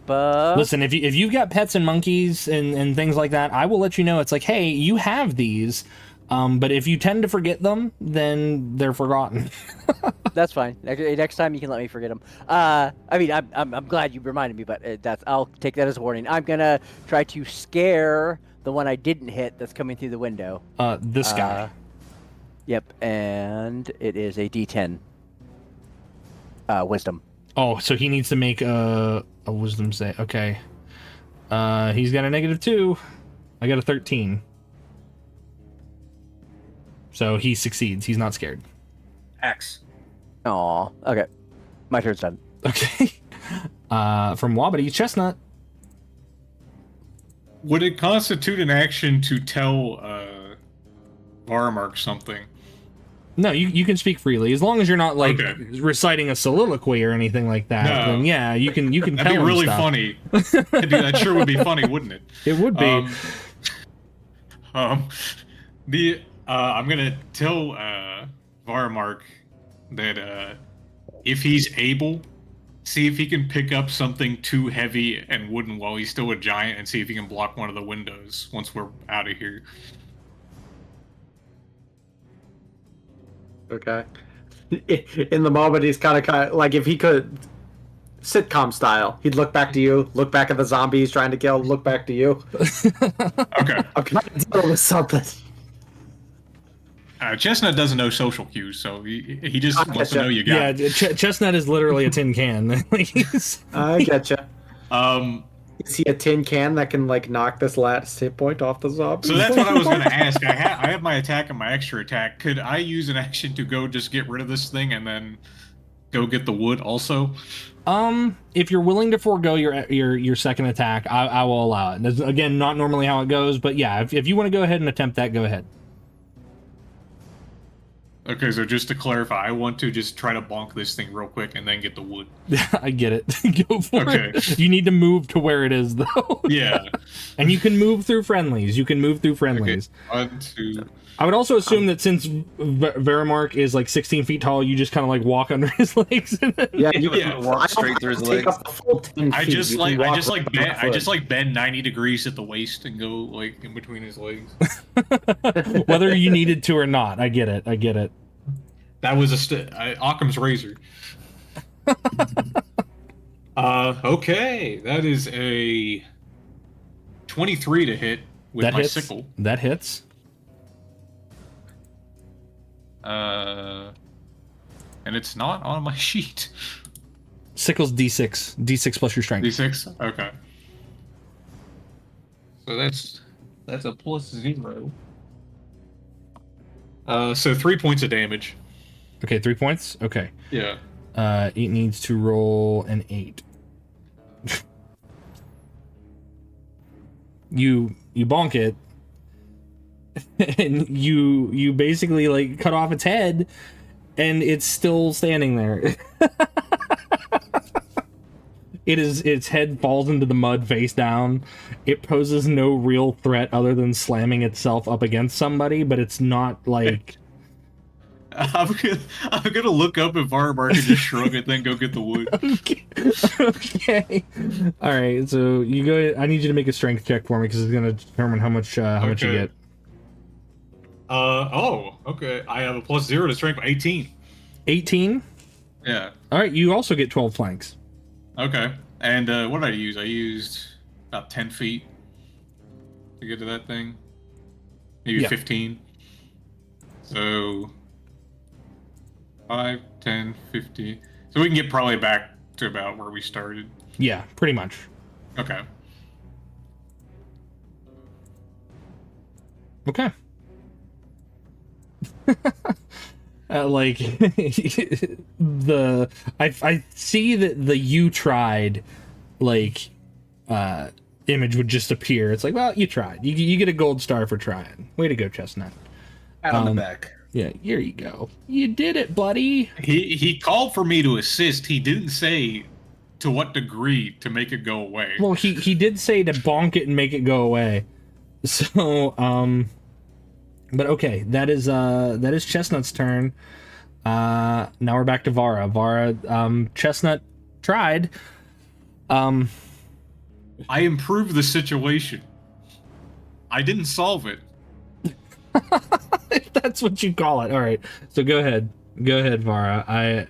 Listen, if you've got pets and monkeys and things like that, I will let you know. It's like, hey, you have these, but if you tend to forget them, then they're forgotten.
That's fine. Next time you can let me forget them. I mean, I'm glad you reminded me, but I'll take that as a warning. I'm gonna try to scare the one I didn't hit that's coming through the window.
This guy.
Yep, and it is a D10. Wisdom.
Oh, so he needs to make a wisdom save. Okay. He's got a -2. I got a 13. So he succeeds. He's not scared.
Axe.
Aw. Okay. My turn's done.
Okay. From Wobbity, Chestnut.
Would it constitute an action to tell Varmark something?
No, you can speak freely as long as you're not like
Okay.
reciting a soliloquy or anything like that.
No.
Then yeah, you can tell
That'd be
him
really
stuff.
funny. That sure would be funny, wouldn't it?
It would be.
I'm gonna tell Varmark that if he's able, see if he can pick up something too heavy and wooden while he's still a giant, and see if he can block one of the windows once we're out of here.
Okay. In the moment, he's kind of like, if he could, sitcom style, he'd look back to you, look back at the zombies trying to kill, look back to you.
Okay.
I'm trying to deal with something.
Chestnut doesn't know social cues, so he just
I
wants to
getcha.
know you got
Yeah,
it.
Chestnut is literally a tin can.
I getcha. Is he a tin can that can like knock this last hit point off the zombie?
So that's what I was going to ask. I have my attack and my extra attack. Could I use an action to go just get rid of this thing and then go get the wood also?
If you're willing to forego your second attack, I will allow it. That's, again, not normally how it goes, but yeah, if you want to go ahead and attempt that, go ahead.
Okay, so just to clarify, I want to just try to bonk this thing real quick and then get the wood.
I get it. Go for
Okay.
it. You need to move to where it is, though.
Yeah.
And you can move through friendlies.
Okay. 1, 2.
I would also assume that since Verimark is like 16 feet tall, you just kind of like walk under his legs.
Yeah, you
Yeah,
can
walk straight through his
take
legs.
up the full 10
I
feet.
just
You
like
can
I
walk
just like
right
bend,
on
I
foot.
just like bend 90 degrees at the waist and go like in between his legs.
Whether you needed to or not, I get it.
That was Occam's razor. Okay, that is a 23 to hit with
That
my
hits.
sickle.
That hits.
And it's not on my sheet.
Sickle's D6. D6 plus your strength.
D6? Okay. So that's a +0. So 3 points of damage.
Okay, 3 points? Okay.
Yeah.
It needs to roll an 8. You bonk it, and you basically like cut off its head, and it's still standing there. Its head falls into the mud face down. It poses no real threat other than slamming itself up against somebody, but it's not like
I'm gonna look up if Varbar can just shrug and then go get the wood.
Okay. All right. So you go. I need you to make a strength check for me because it's gonna determine how much you get.
Oh, okay. I have a +0 to strength, 18.
18.
Yeah.
All right. You also get 12 flanks.
Okay. And what did I use? I used about 10 feet to get to that thing. Maybe
Yeah.
15. So 5, 10, 50. So we can get probably back to about where we started.
Yeah, pretty much.
Okay.
Okay. Like I see that the "you tried" like image would just appear. It's like, well, you tried. You get a gold star for trying. Way to go, Chestnut.
Pat on the back.
Yeah, here you go. You did it, buddy.
He called for me to assist. He didn't say to what degree to make it go away.
Well, he did say to bonk it and make it go away. So, but okay, that is Chestnut's turn. Now we're back to Vara. Vara, Chestnut tried.
I improved the situation. I didn't solve it.
If that's what you call it. All right. So go ahead, Vara.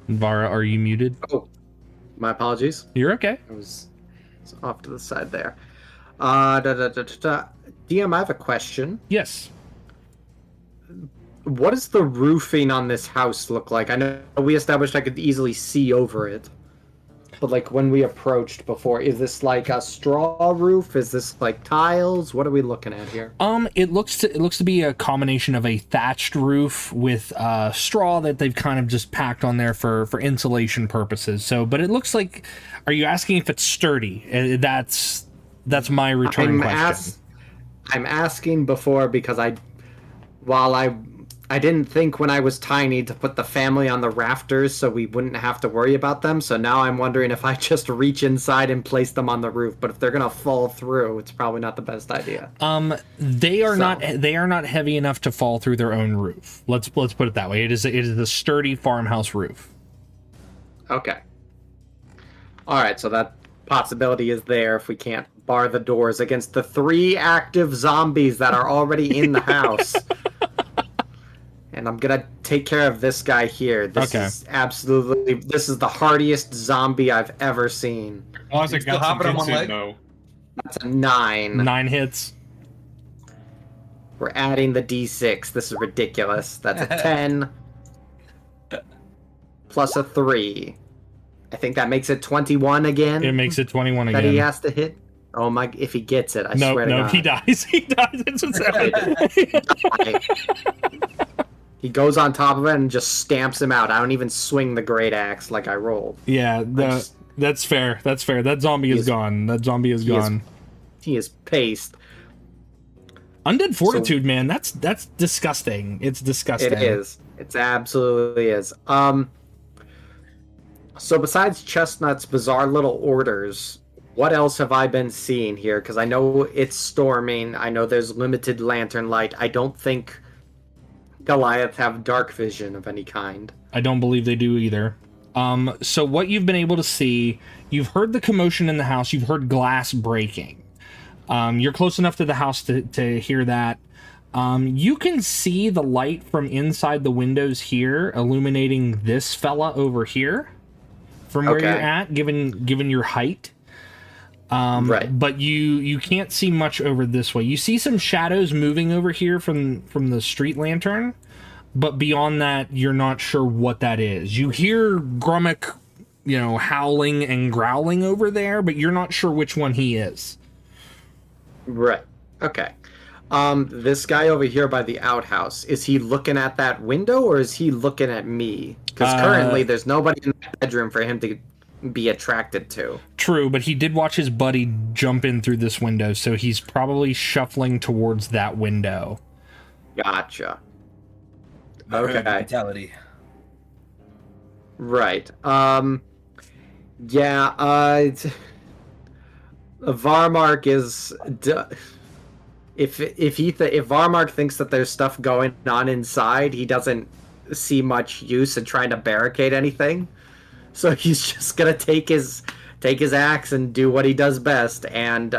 Vara, are you muted?
Oh, my apologies.
You're okay.
I was off to the side there. DM, I have a question.
Yes.
What does the roofing on this house look like? I know we established I could easily see over it. But like when we approached before, is this like a straw roof? Is this like tiles? What are we looking at here?
It looks to be a combination of a thatched roof with straw that they've kind of just packed on there for insulation purposes. So, but it looks like, are you asking if it's sturdy? That's my return question.
I'm asking before because while I didn't think when I was tiny to put the family on the rafters so we wouldn't have to worry about them. So now I'm wondering if I just reach inside and place them on the roof. But if they're gonna fall through, it's probably not the best idea.
They are not heavy enough to fall through their own roof. Let's put it that way. It is a sturdy farmhouse roof.
Okay. All right, so that possibility is there if we can't bar the doors against the 3 active zombies that are already in the house. And I'm gonna take care of this guy here. This is the hardiest zombie I've ever seen.
Why's it got some hits in, though?
That's a 9.
9 hits.
We're adding the D6. This is ridiculous. That's a 10. Plus a 3. I think that makes it 21 again.
It makes it 21
that
again.
he has to hit. Oh my! If he gets it, I swear to God.
No, he dies. He dies. It's what's happening.
He goes on top of it and just stamps him out. I don't even swing the great axe like I rolled.
Yeah, that's fair. That's fair. That zombie is gone. That zombie is gone.
He is paced.
Undead fortitude, man. That's disgusting. It's disgusting.
It is. It absolutely is. So besides Chestnut's bizarre little orders, what else have I been seeing here? Because I know it's storming. I know there's limited lantern light. I don't think Goliath have dark vision of any kind.
I don't believe they do either. So what you've been able to see, you've heard the commotion in the house, you've heard glass breaking. You're close enough to the house to hear that. You can see the light from inside the windows here illuminating this fella over here from where you're at, given your height. Right. But you can't see much over this way. You see some shadows moving over here from the street lantern, but beyond that, you're not sure what that is. You hear Grummock, howling and growling over there, but you're not sure which one he is.
Right. Okay. This guy over here by the outhouse, is he looking at that window or is he looking at me? Because currently there's nobody in the bedroom for him to be attracted to.
True, but he did watch his buddy jump in through this window, so he's probably shuffling towards that window.
Gotcha. Okay.
Mentality.
Right. Yeah, Varmark is if Varmark thinks that there's stuff going on inside, he doesn't see much use in trying to barricade anything. So he's just gonna take his axe and do what he does best, and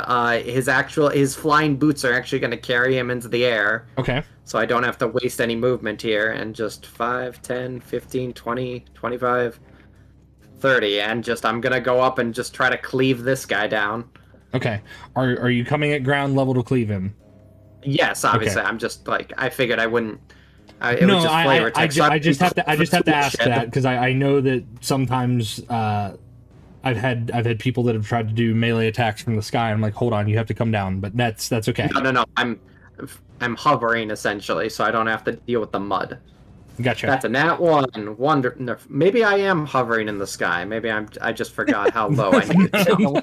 his flying boots are actually gonna carry him into the air.
Okay.
So I don't have to waste any movement here, and just 5, 10, 15, 20, 25, 30, and I'm gonna go up and just try to cleave this guy down.
Okay. Are you coming at ground level to cleave him?
Yes, obviously. Okay. I'm just I figured I wouldn't.
I just have to ask that because I know that sometimes I've had people that have tried to do melee attacks from the sky. I'm like, hold on, you have to come down, but that's okay.
No. I'm hovering essentially, so I don't have to deal with the mud.
Gotcha.
That's a nat 1. Wonder. Maybe I am hovering in the sky. Maybe I just forgot how low I need to go.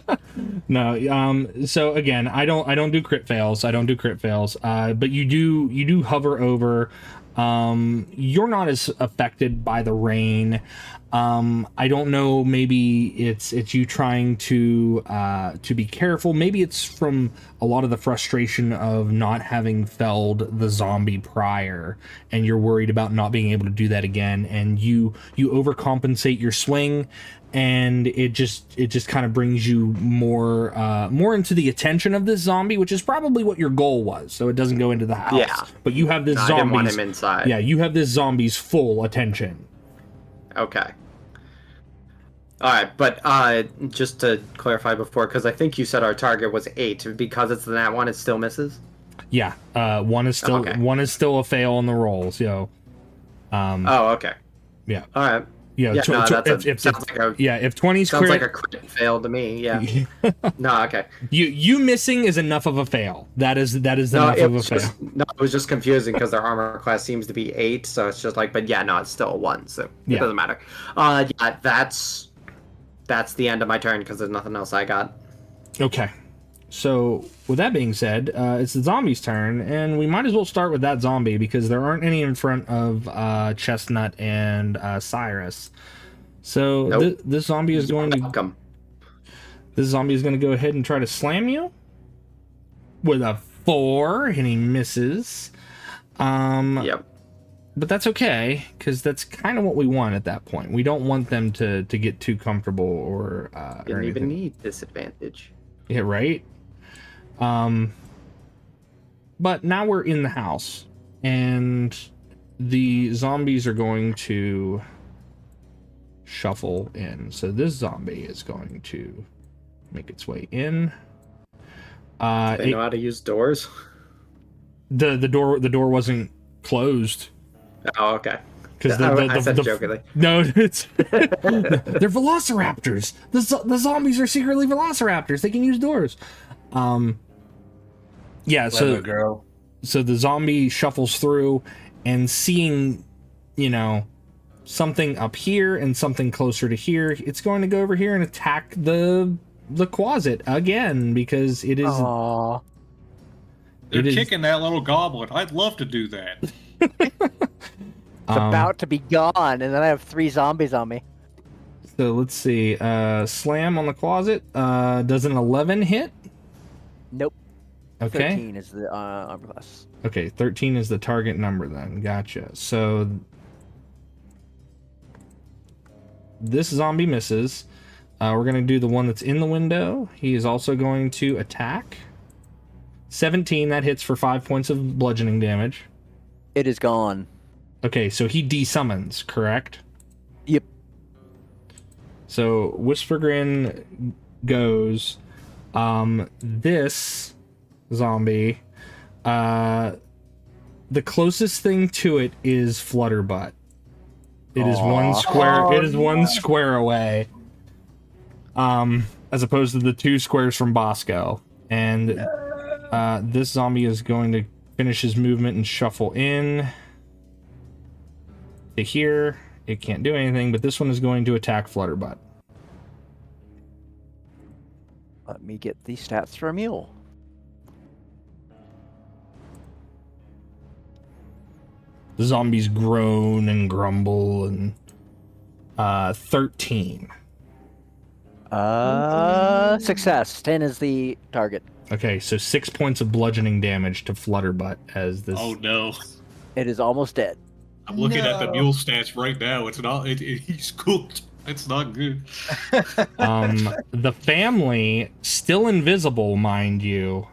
No. So again, I don't do crit fails. But you do hover over. You're not as affected by the rain. I don't know, maybe it's you trying to be careful. Maybe it's from a lot of the frustration of not having felled the zombie prior, and you're worried about not being able to do that again, and you overcompensate your swing, and it just kind of brings you more into the attention of this zombie, which is probably what your goal was, so it doesn't go into the house.
Yeah.
But you have this zombie.
I didn't want him inside.
Yeah, you have this zombie's full attention.
Okay. All right, but just to clarify before, because I think you said our target was 8. Because it's the nat 1, it still misses?
Yeah, one is still a fail on the rolls,
oh, okay.
Yeah.
All right.
Yeah,
if
20's
sounds
crit,
like a crit fail to me. Yeah. No, okay.
You missing is enough of a fail. That is enough of a fail.
It was just confusing because their armor class seems to be 8, so it's just like, but yeah, no, it's still a 1, so it doesn't matter. Yeah, that's the end of my turn because there's nothing else I got.
Okay. So, with that being said, it's the zombie's turn, and we might as well start with that zombie because there aren't any in front of Chestnut and Cyrus. So,
nope.
This zombie is going to... This zombie is going to go ahead and try to slam you with a 4, and he misses.
Yep.
But that's okay, because that's kind of what we want at that point. We don't want them to get too comfortable or
didn't even need disadvantage.
Yeah, right? But now we're in the house, and the zombies are going to shuffle in. So this zombie is going to make its way in.
They know how to use doors?
The door wasn't closed.
Oh, okay.
Because
I said jokingly.
No, it's they're velociraptors. The zombies are secretly velociraptors. They can use doors. Yeah. So the zombie shuffles through, and seeing, something up here and something closer to here, it's going to go over here and attack the closet again because it is.
Aww.
They're kicking that little goblet. I'd love to do that.
It's about to be gone, and then I have 3 zombies on me.
So let's see. Slam on the closet. Does an 11 hit?
Nope.
Okay.
13 is the armor class.
Okay, 13 is the target number then. Gotcha. So this zombie misses. We're going to do the one that's in the window. He is also going to attack. 17, that hits for 5 points of bludgeoning damage.
It is gone.
Okay, so he desummons, correct?
Yep.
So Whispergrin goes. This zombie, the closest thing to it is Flutterbutt. It is one square. It is one square away. As opposed to the 2 squares from Bosco. And this zombie is going to finish his movement and shuffle in to here. It can't do anything, but this one is going to attack Flutterbutt.
Let me get the stats for a mule.
The zombies groan and grumble, and 13.
Success. 10 is the target.
Okay, so 6 points of bludgeoning damage to Flutterbutt as this.
Oh no!
It is almost dead.
I'm looking at the mule stats right now. It's not. He's cooked. It's not good.
The family, still invisible, mind you.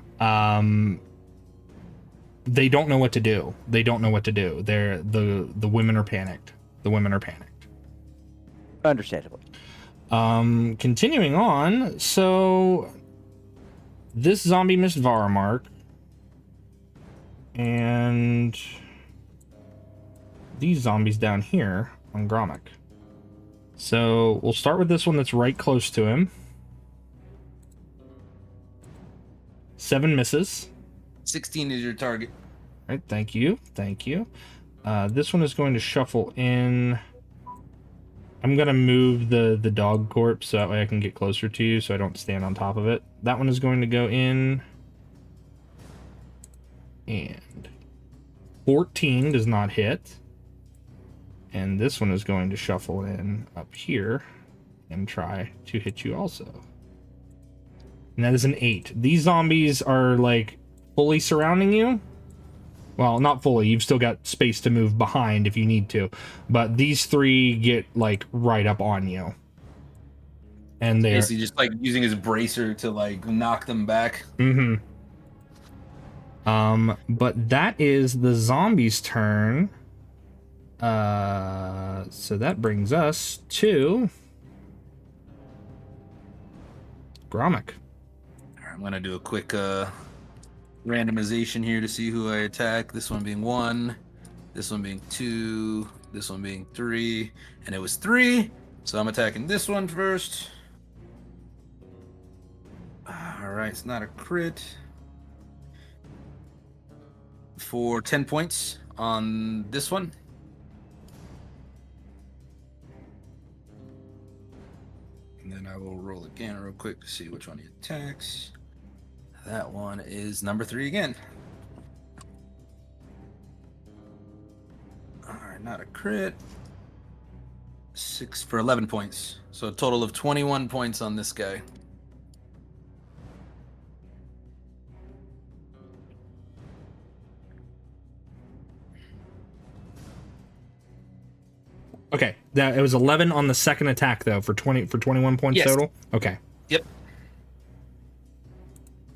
They don't know what to do. They don't know what to do. The women are panicked. The women are panicked.
Understandably.
Continuing on, so this zombie missed Varamark, and these zombies down here on Gromik. So we'll start with this one that's right close to him. 7 misses.
16 is your target.
All right, thank you. This one is going to shuffle in. I'm going to move the dog corpse so that way I can get closer to you so I don't stand on top of it. That one is going to go in. And 14 does not hit. And this one is going to shuffle in up here and try to hit you also. And that is an 8. These zombies are like fully surrounding you. Well, not fully. You've still got space to move behind if you need to. But these 3 get, like, right up on you. And they're...
Basically just, like, using his bracer to, like, knock them back.
Mm-hmm. But that is the zombies' turn. So that brings us to... Gromik.
I'm going to do a quick, randomization here to see who I attack. This one being 1, this one being 2, this one being 3, and it was 3. So I'm attacking this one first. Alright, it's not a crit. For 10 points on this one. And then I will roll again real quick to see which one he attacks. That one is number 3 again. Alright, not a crit. 6 for 11 points. So a total of 21 points on this guy.
Okay, that it was 11 on the second attack though for 21 points
Yes.
total. Okay.
Yep.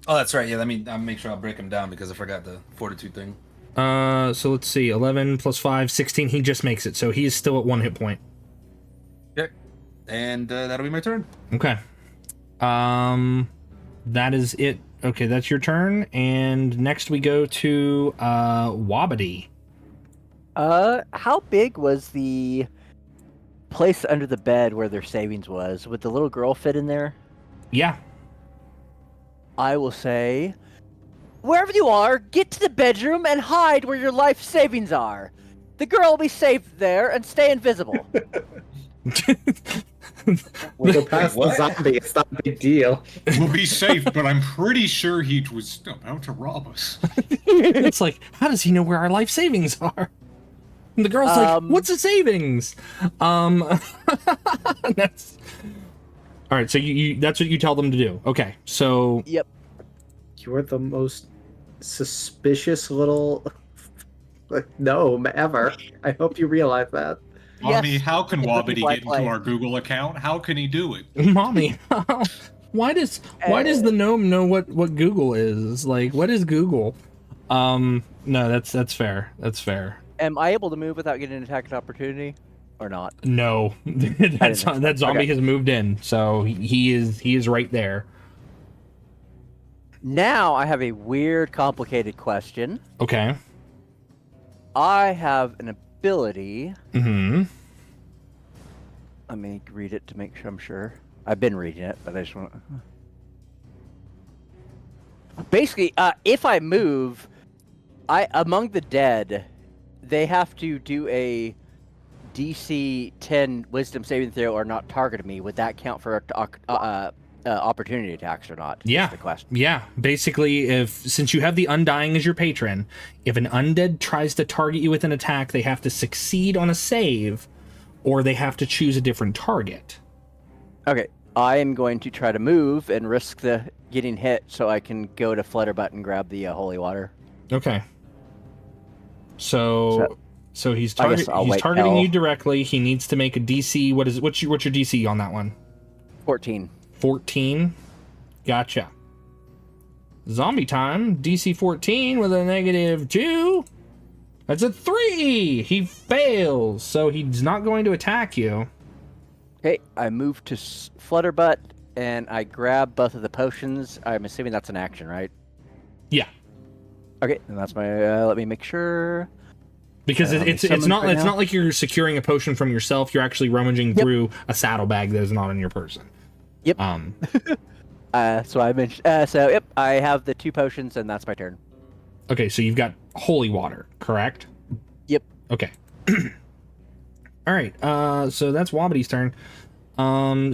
Oh, that's right. Yeah, I'll make sure I'll break him down because I forgot the fortitude thing.
So let's see. 11 plus 5, 16. He just makes it, so he is still at 1 hit point.
Okay. And that'll be my turn.
Okay. That is it. Okay, that's your turn. And next we go to Wabadi.
How big was the place under the bed where their savings was? Would the little girl fit in there?
Yeah.
I will say, wherever you are, get to the bedroom and hide where your life savings are. The girl will be safe there and stay invisible.
We'll go past the zombie. It's not a big deal.
We'll be safe, but I'm pretty sure he was about to rob us.
It's like, how does he know where our life savings are? And the girl's like, what's a savings? That's... All right, so you that's what you tell them to do. Okay, so...
Yep.
You're the most suspicious little gnome ever. I hope you realize that.
Mommy,
yes.
how can
it's
Wabity
why I
get into
play.
our Google account? How can he do it?
Mommy, why does the gnome know what Google is? Like, what is Google? No, that's fair. That's fair.
Am I able to move without getting an attack of opportunity, or not?
No, that zombie
Okay.
has moved in, so he is right there.
Now I have a weird, complicated question.
Okay.
I have an ability.
Mm-hmm.
Let me read it to make sure I'm sure. I've been reading it, but I just want. Basically, if I move, among the dead, they have to do a DC 10 Wisdom saving throw or not target me. Would that count for opportunity attacks or not?
Yeah.
Is the question.
Yeah. Basically, since you have the Undying as your patron, if an undead tries to target you with an attack, they have to succeed on a save, or they have to choose a different target.
Okay, I am going to try to move and risk the getting hit so I can go to Flutterbutt and grab the holy water.
Okay. So he's targeting
L.
you directly. He needs to make a DC. What's your DC on that one?
14.
14. Gotcha. Zombie time. DC 14 with a -2. That's a 3. He fails, so he's not going to attack you.
Okay, I move to Flutterbutt and I grab both of the potions. I'm assuming that's an action, right?
Yeah.
Okay, and that's my. Let me make sure.
Because it's not
right
it's
now.
not like you're securing a potion from yourself. You're actually rummaging through a saddlebag that is not on your person.
Yep. So I mentioned. Yep, I have the 2 potions, and that's my turn.
Okay, so you've got holy water, correct?
Yep.
Okay. All right. So that's Wabity's turn.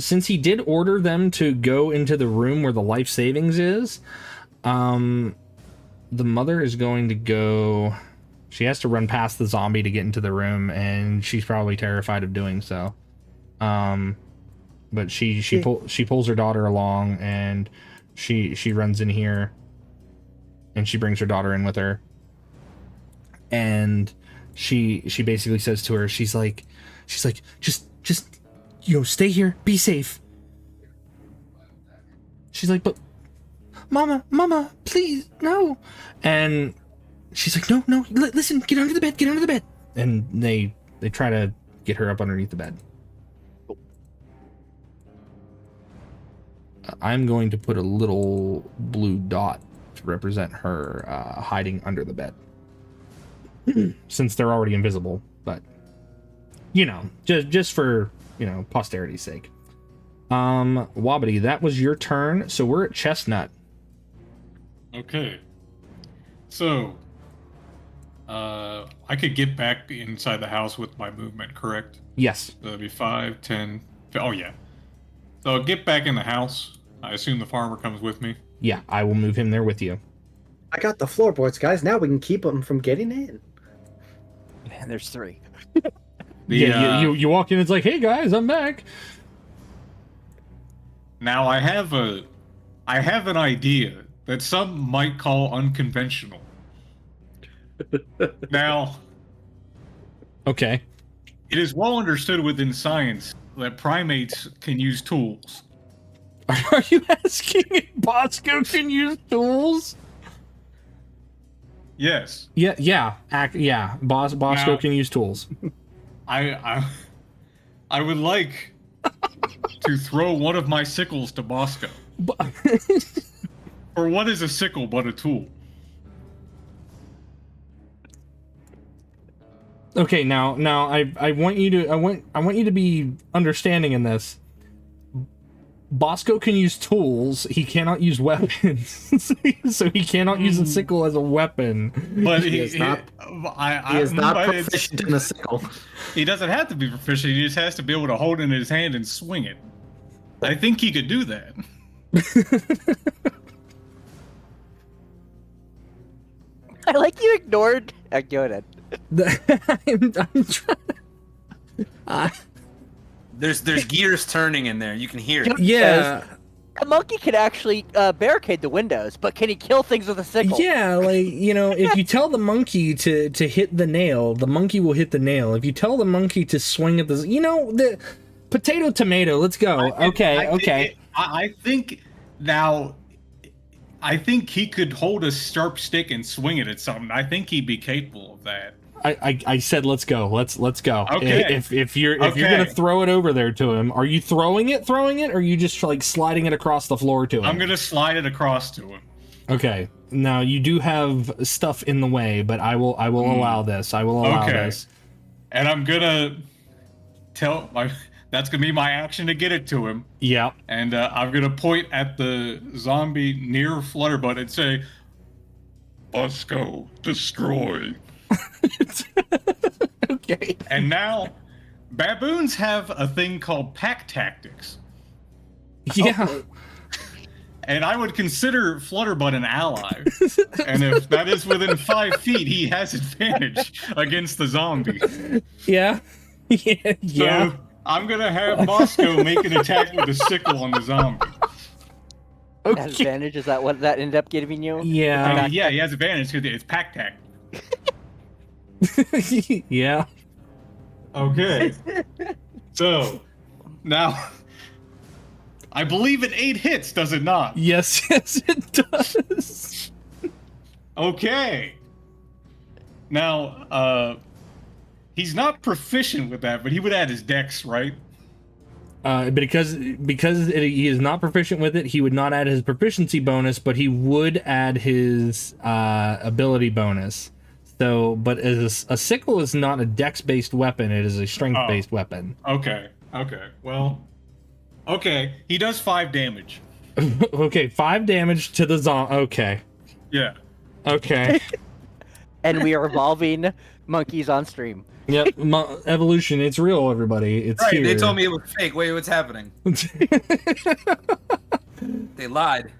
Since he did order them to go into the room where the life savings is, the mother is going to go. She has to run past the zombie to get into the room, and she's probably terrified of doing so. But she pulls her daughter along, and she runs in here, and she brings her daughter in with her, and she basically says to her, she's like just stay here, be safe. She's like, but mama, please, no. And she's like, no, listen, get under the bed. And they try to get her up underneath the bed. I'm going to put a little blue dot to represent her hiding under the bed. Since they're already invisible, but just for posterity's sake. Wabity, that was your turn, so we're at Chestnut.
Okay. So, I could get back inside the house with my movement, correct?
Yes.
So that'd be 5, 10. Oh, yeah. So I'll get back in the house. I assume the farmer comes with me.
Yeah, I will move him there with you.
I got the floorboards, guys. Now we can keep them from getting in.
And there's 3.
You walk in, it's like, hey guys, I'm back.
Now I have an idea that some might call unconventional. Now,
Okay.
it is well understood within science that primates can use tools.
Are you asking if Bosco can use tools?
Yes.
Yeah. Bosco
Now-
can use tools.
I would like to throw one of my sickles to Bosco. Or what is a sickle but a tool?
Okay, now I want you to be understanding in this. Bosco can use tools. He cannot use weapons, so he cannot use a sickle as a weapon.
But
He is not proficient in a sickle.
He doesn't have to be proficient. He just has to be able to hold it in his hand and swing it. I think he could do that.
I like you ignored. Go ahead.
I'm trying.
There's gears turning in there. You can hear it.
Yeah.
A monkey can actually barricade the windows, but can he kill things with a sickle?
Yeah, like, if you tell the monkey to hit the nail, the monkey will hit the nail. If you tell the monkey to swing at the potato tomato, let's go. Okay.
I think now. I think he could hold a sharp stick and swing it at something. I think he'd be capable of that.
I said let's go. Let's go.
Okay.
If you're gonna throw it over there to him, are you throwing it, or are you just like sliding it across the floor to him?
I'm gonna slide it across to him.
Okay. Now you do have stuff in the way, but I will allow this. I will allow this.
And I'm gonna that's gonna be my action to get it to him.
Yeah.
And I'm gonna point at the zombie near Flutterbutt and say,
Bosco, destroy.
Okay.
And now, baboons have a thing called pack tactics.
Yeah.
And I would consider Flutterbutt an ally. And if that is within 5 feet, he has advantage against the zombie.
Yeah. Yeah.
So I'm gonna have Bosco make an attack with a sickle on the zombie.
Okay.
Has advantage? Is that what that ended up giving you?
Yeah.
Yeah, he has advantage because it's pack tack.
Yeah.
Okay. So, now, I believe it 8 hits, does it not?
Yes, it does.
Okay. Now, he's not proficient with that, but he would add his dex, right?
Because he is not proficient with it, he would not add his proficiency bonus, but he would add his ability bonus. So, but as a sickle is not a dex-based weapon; it is a strength-based weapon.
Okay. Well, okay. He does 5 damage.
Okay, 5 damage to the zombie. Okay.
Yeah.
Okay.
And we are evolving monkeys on stream.
Yep. Evolution. It's real, everybody. It's
Right,
here.
they told me it was fake. Wait, what's happening? They lied.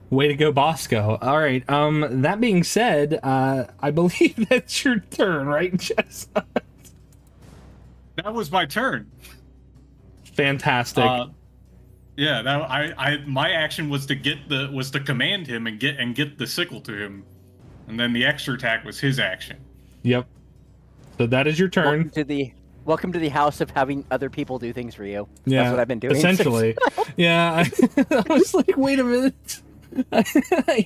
Way to go, Bosco. All right. That being said, I believe that's your turn, right, Chestnut?
That was my turn.
Fantastic.
Yeah, that my action was to command him and get the sickle to him, and then the extra attack was his action.
Yep. So that is your turn.
Welcome to the house of having other people do things for you.
Yeah,
That's what I've been doing.
essentially. Yeah, I was like, wait a minute. I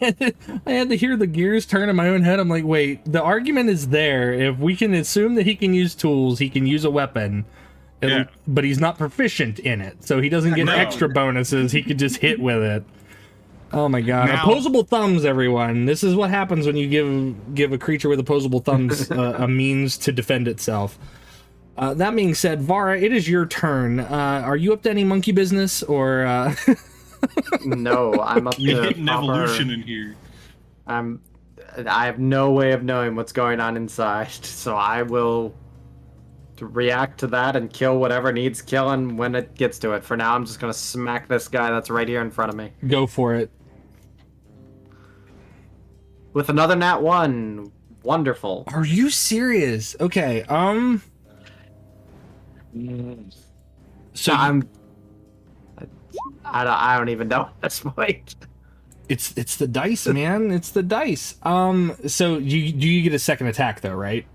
had to hear the gears turn in my own head. I'm like, wait, the argument is there. If we can assume that he can use tools, he can use a weapon, but he's not proficient in it, so he doesn't get extra bonuses. He could just hit with it. Oh my god.
Now,
opposable thumbs, everyone. This is what happens when you give a creature with opposable thumbs a means to defend itself. That being said, Vara, it is your turn. Are you up to any monkey business, or...
No, I'm up
we
to
hit an evolution in here.
I have no way of knowing what's going on inside, so I will react to that and kill whatever needs killing when it gets to it. For now, I'm just gonna smack this guy that's right here in front of me.
Go for it.
With another nat 1. Wonderful.
Are you serious? Okay, So
I don't even know at this point.
it's the dice, man. It's the dice. So you get a second attack though, right?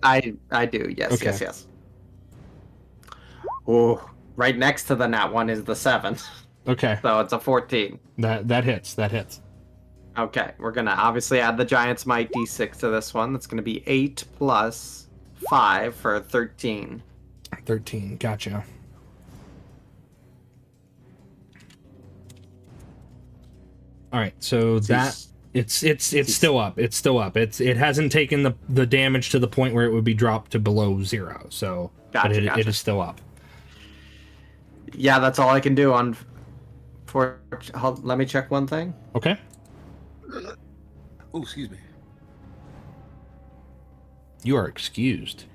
I do. Yes,
Okay.
yes. Oh, right next to the nat 1 is the 7.
Okay.
So it's a 14.
That hits.
Okay, we're gonna obviously add the Giant's Might D6 to this one. That's gonna be 8 plus 5 for 13.
13. Gotcha. All right. So it's still up. It's still up. It hasn't taken the damage to the point where it would be dropped to below 0. So, but it is still up.
Yeah, that's all I can do on. Let me check one thing.
Okay.
Oh, excuse me.
You are excused.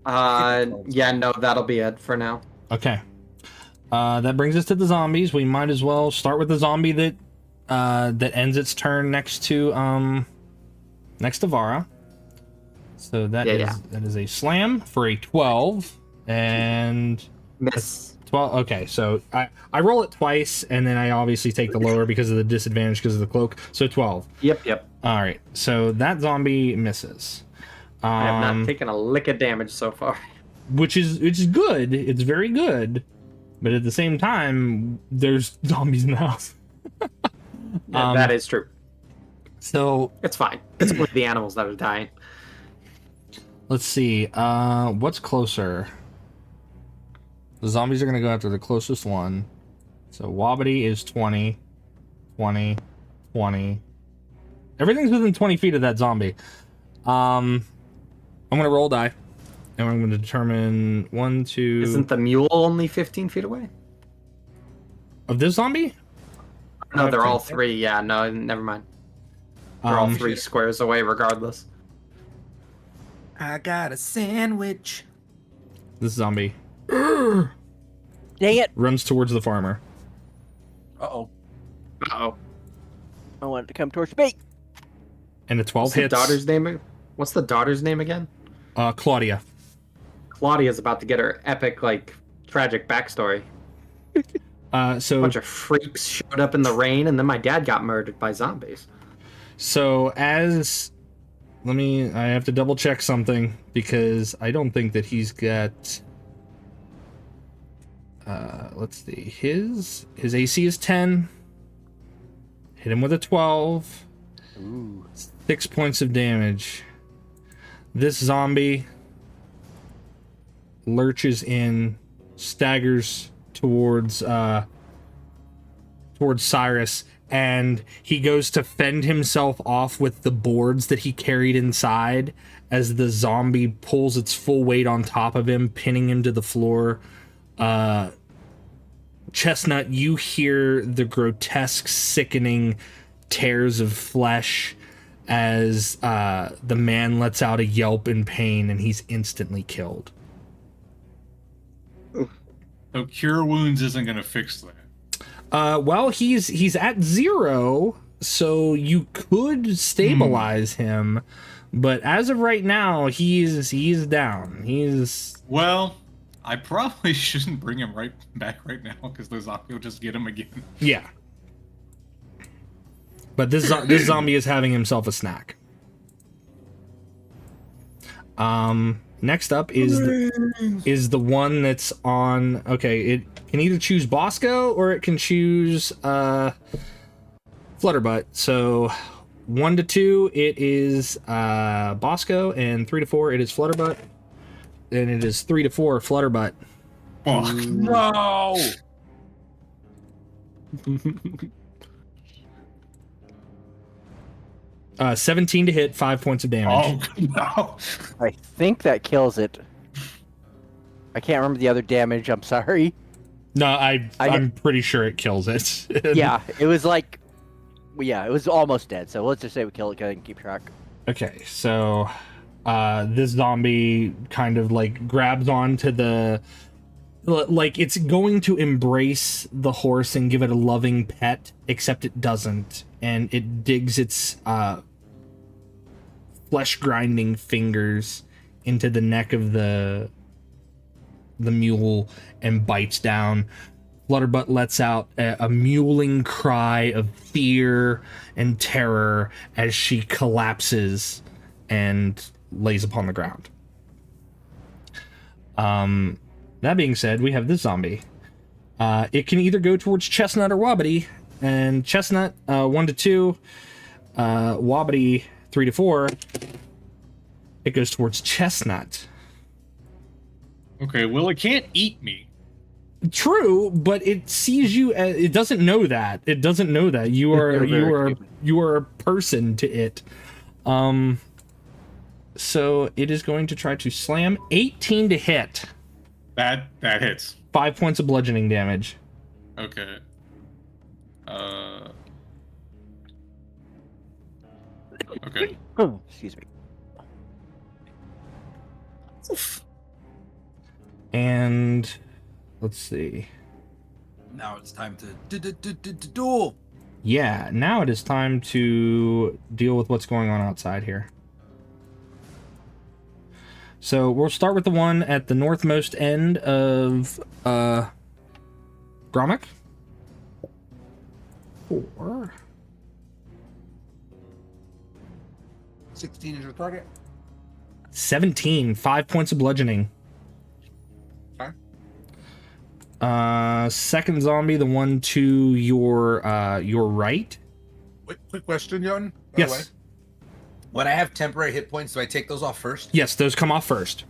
Yeah, no, that'll be it for now.
Okay. That brings us to the zombies. We might as well start with the zombie that ends its turn next to Vara. So that is a slam for a 12 and
Miss.
12. Okay, so I roll it twice, and then I obviously take the lower because of the disadvantage because of the cloak. So 12.
Yep.
All right, so that zombie misses.
I have not taken a lick of damage so far.
Which is good. It's very good, but at the same time, there's zombies in the house.
That is true.
So
It's fine. It's only the animals that are dying.
let's see. What's closer? The zombies are gonna go after the closest one. So Wobbity is 20, 20, 20. Everything's within 20 feet of that zombie. I'm gonna roll die, and I'm gonna determine 1, 2.
Isn't the mule only 15 feet away?
Of this zombie?
No, they're all three. Yeah, no, never mind. They're all 3 squares away, regardless.
I got a sandwich.
This zombie
Dang it!
runs towards the farmer.
Uh-oh.
Uh-oh.
I wanted to come towards me.
And a 12
What's the
hits.
daughter's name? What's the daughter's name again?
Claudia.
Claudia's about to get her epic, like, tragic backstory. A
So
bunch of freaks showed up in the rain, and then my dad got murdered by zombies.
I have to double check something because I don't think that he's got. Let's see. His AC is 10. Hit him with a 12.
Ooh.
6 points of damage. This zombie lurches in, staggers towards Cyrus, and he goes to fend himself off with the boards that he carried inside as the zombie pulls its full weight on top of him, pinning him to the floor. Chestnut, you hear the grotesque, sickening tears of flesh as the man lets out a yelp in pain, and he's instantly killed.
So cure wounds isn't going to fix that.
Well, he's at 0, so you could stabilize him, but as of right now, he's down.
Well, I probably shouldn't bring him right back right now because the zombie will just get him again.
Yeah. But this zombie is having himself a snack. Next up is the one that's on. Okay, it can either choose Bosco or it can choose Flutterbutt. So 1 to 2, it is Bosco, and 3 to 4, it is Flutterbutt, and it is 3 to 4 Flutterbutt.
Fuck.
No!
17 to hit, 5 points of damage.
Oh, no.
I think that kills it. I can't remember the other damage. I'm sorry.
No, I'm pretty sure it kills it.
Yeah, it was like, yeah, it was almost dead. So let's just say we kill it. Go ahead and keep track.
Okay, so this zombie kind of like grabs onto the, like it's going to embrace the horse and give it a loving pet, except it doesn't, and it digs its flesh grinding fingers into the neck of the mule and bites down. Flutterbutt lets out a mewling cry of fear and terror as she collapses and lays upon the ground. That being said, we have this zombie. It can either go towards Chestnut or Wobbity, and Chestnut 1 to 2, Wobbity 3 to 4. It goes towards Chestnut.
Okay, well, it can't eat me.
True, but it sees you as, it doesn't know that. It doesn't know that you are a person to it. So it is going to try to slam. 18 to hit.
That hits.
5 points of bludgeoning damage.
Okay. Okay.
Oh, excuse me.
And let's see.
Now it's time to duel.
Yeah, now it is time to deal with what's going on outside here. So we'll start with the one at the northmost end of Gromit? 4.
16 is your target.
17. 5 points of bludgeoning.
Okay.
Second zombie, the one to your right.
Wait, quick question, Jon. By the way.
Yes.
When I have temporary hit points, do I take those off first?
Yes, those come off first.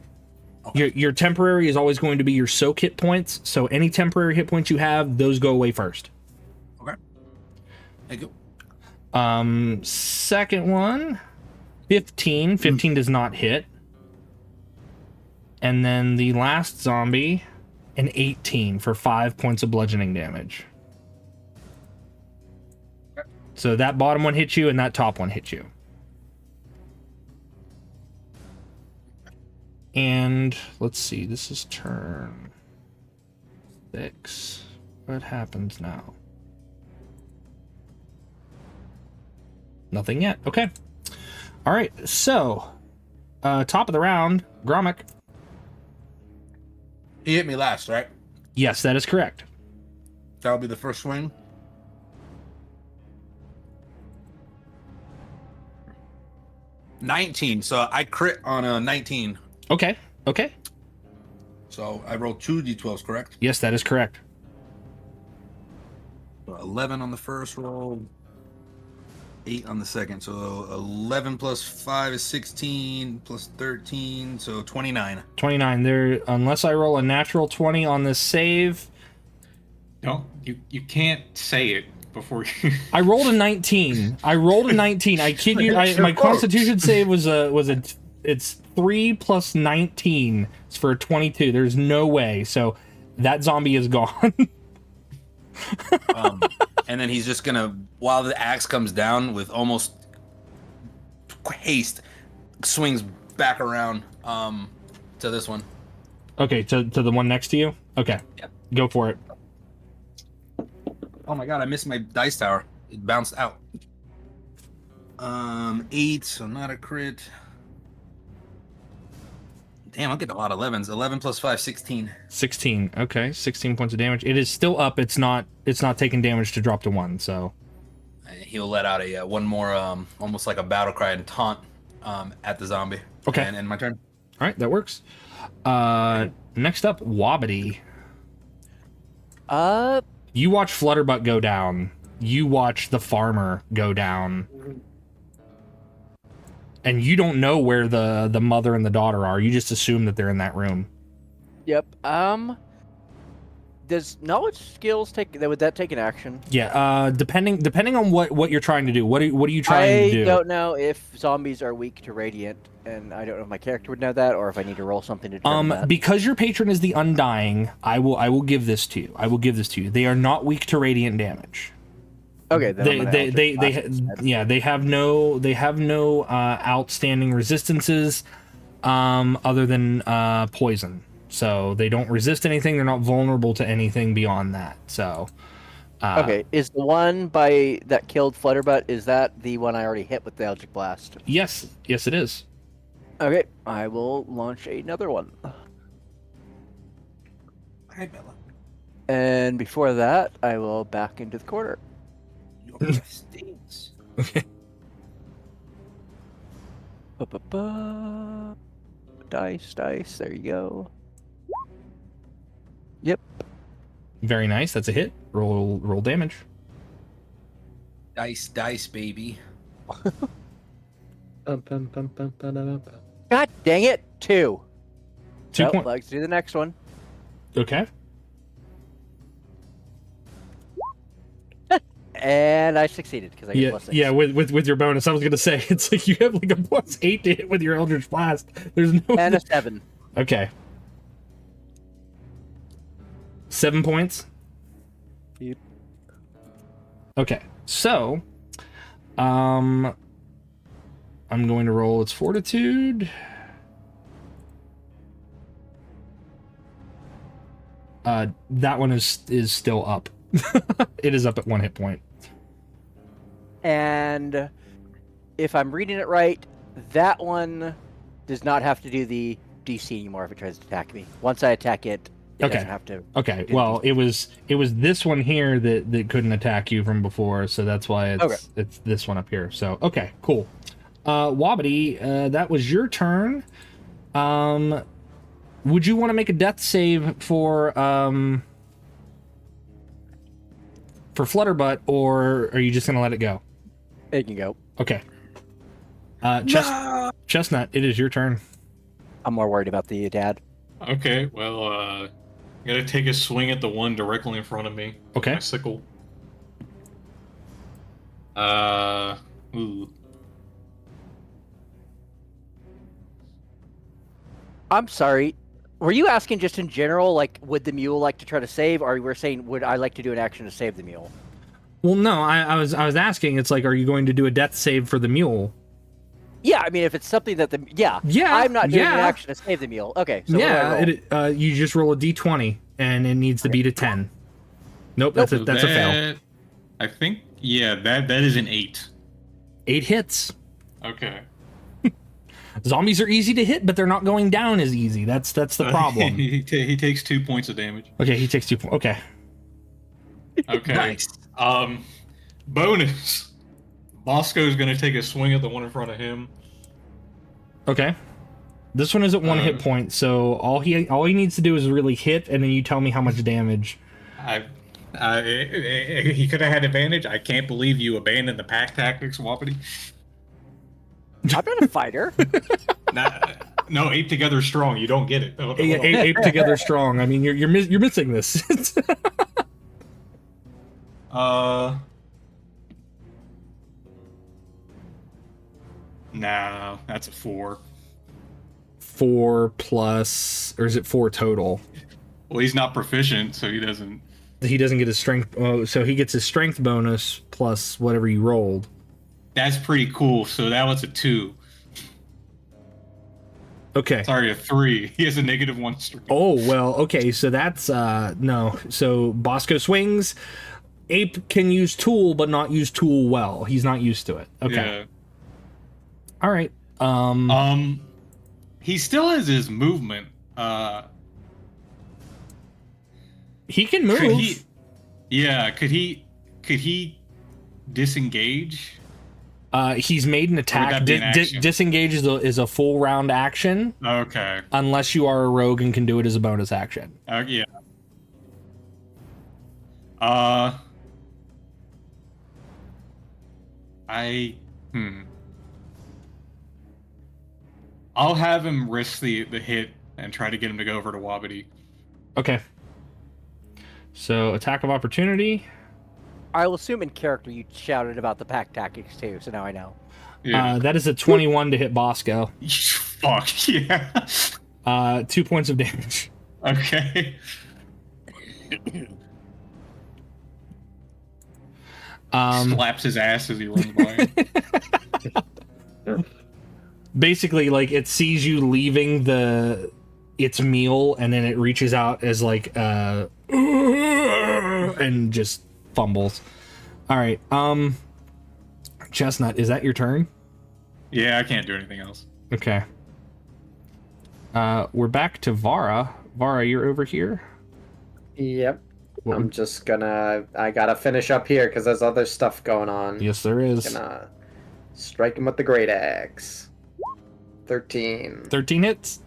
Okay.
Your temporary is always going to be your soak hit points. So any temporary hit points you have, those go away first.
Okay. Thank you.
Second one, 15. 15 does not hit. And then the last zombie, an 18 for 5 points of bludgeoning damage.
Okay.
So that bottom one hits you and that top one hits you. And let's see, this is turn 6. What happens now? Nothing yet. Okay. All right. So, top of the round, Gromit.
He hit me last, right?
Yes, that is correct.
That'll be the first swing. $19. So I crit on a 19.
Okay. Okay.
So I rolled 2 d12s, correct?
Yes, that is correct.
So 11 on the first roll, 8 on the second. So 11 plus 5 is 16, plus 13, so 29.
29. There, unless I roll a natural 20 on this save.
Don't you can't say it before you.
I rolled a 19. I kid you. My Constitution save was it's 3 plus 19. It's for a 22. There's no way. So that zombie is gone.
And then he's just gonna, while the axe comes down with almost haste, swings back around to this one.
Okay, to the one next to you? Okay.
Yep.
Go for it.
Oh my god, I missed my dice tower. It bounced out. 8, so not a crit. Damn, I'll get a lot of 11s. 11 plus 5, 16.
16. Okay, 16 points of damage. It is still up. It's not taking damage to drop to 1, so.
He'll let out a one more, almost like a battle cry and taunt at the zombie.
Okay.
And my turn.
All right, that works. Next up, Wobbity. You watch Flutterbutt go down. You watch the farmer go down. And you don't know where the mother and the daughter are. You just assume that they're in that room.
Yep. Does knowledge skills would that take an action?
Yeah. Depending on what you're trying to do. What are you trying to do?
I don't know if zombies are weak to radiant, and I don't know if my character would know that, or if I need to roll something to determine that.
Because your patron is the Undying, I will give this to you. They are not weak to radiant damage.
Okay, then
they have no outstanding resistances other than poison. So they don't resist anything. They're not vulnerable to anything beyond that. So
okay, is the one that killed Flutterbutt, is that the one I already hit with the Eldritch Blast?
Yes, it is.
Okay, I will launch another one.
Hi, Bella.
And before that, I will back into the corner.
Stinks.
Okay.
Dice. There you go. Yep.
Very nice. That's a hit. Roll damage.
Dice, baby.
God dang it! 2.
2
Nope,
points.
let's do the next one.
Okay.
And I succeeded because I get plus 6.
Yeah. With your bonus, I was gonna say it's like you have like a plus 8 to hit with your Eldritch Blast. There's no.
And a 7.
Okay. 7 points.
Yep.
Okay, so, I'm going to roll its fortitude. That one is still up. It is up at 1 hit point.
And if I'm reading it right, that one does not have to do the DC anymore if it tries to attack me. Once I attack it, He
Okay.
doesn't have to.
Okay.
do
Well,
these.
it was this one here that couldn't attack you from before, so that's why it's this one up here. So okay, cool. Wobbity, that was your turn. Would you want to make a death save for Flutterbutt, or are you just gonna let it go?
It can go.
Okay. Chestnut, it is your turn.
I'm more worried about the dad.
Okay, well, I'm gonna take a swing at the one directly in front of me. With
Okay.
My sickle. Ooh.
I'm sorry. Were you asking just in general, like, would the mule like to try to save, or you were saying, would I like to do an action to save the mule?
Well, no, I was asking. It's like, are you going to do a death save for the mule?
Yeah, I mean, if it's something that
Yeah,
I'm not doing
yeah.
an action to save the mule. Okay, so what do I roll?
You just roll a d20, and it needs to beat a 10. Nope, that's a fail.
I think, yeah, that is an 8.
8 hits.
Okay.
Zombies are easy to hit, but they're not going down as easy. That's the problem.
he takes 2 points of damage.
Okay, he takes 2 points. Okay.
Okay.
Nice.
Bonus. Bosco's gonna take a swing at the one in front of him.
Okay. This one is at 1 hit point, so all he needs to do is really hit, and then you tell me how much damage.
He could have had advantage. I can't believe you abandoned the pack tactics, Wapiti.
I'm not a fighter.
No, ape together strong. You don't get it.
Ape together strong. I mean, you're missing this.
Nah, that's a 4.
4 plus, or is it 4 total?
Well, he's not proficient, so he doesn't.
He doesn't get his strength. Oh, so he gets his strength bonus plus whatever you rolled.
That's pretty cool. So that was a 2.
Okay.
Sorry, a 3. He has a -1 strength.
Oh, well, okay, so that's, no. So Bosco swings. Ape can use tool, but not use tool well. He's not used to it. Okay.
Yeah.
All right.
He still has his movement.
He can move.
Could he disengage?
He's made an attack.
that be an action?
Disengage is a full round action.
Okay.
Unless you are a rogue and can do it as a bonus action.
Yeah. I'll have him risk the hit and try to get him to go over to Wabiti.
Okay. So attack of opportunity.
I will assume in character you shouted about the pack tactics too, so now I know.
Yeah.
That is a 21 to hit Bosco.
Fuck yeah.
2 points of damage.
Okay. Slaps his ass as he runs by.
Basically, like, it sees you leaving its meal, and then it reaches out as like and just fumbles. All right. Chestnut, is that your turn?
Yeah, I can't do anything else.
Okay. We're back to Vara. Vara, you're over here.
Yep. I'm just gonna. I gotta finish up here because there's other stuff going on.
Yes, there is.
Gonna strike him with the great axe. 13.
13 hits.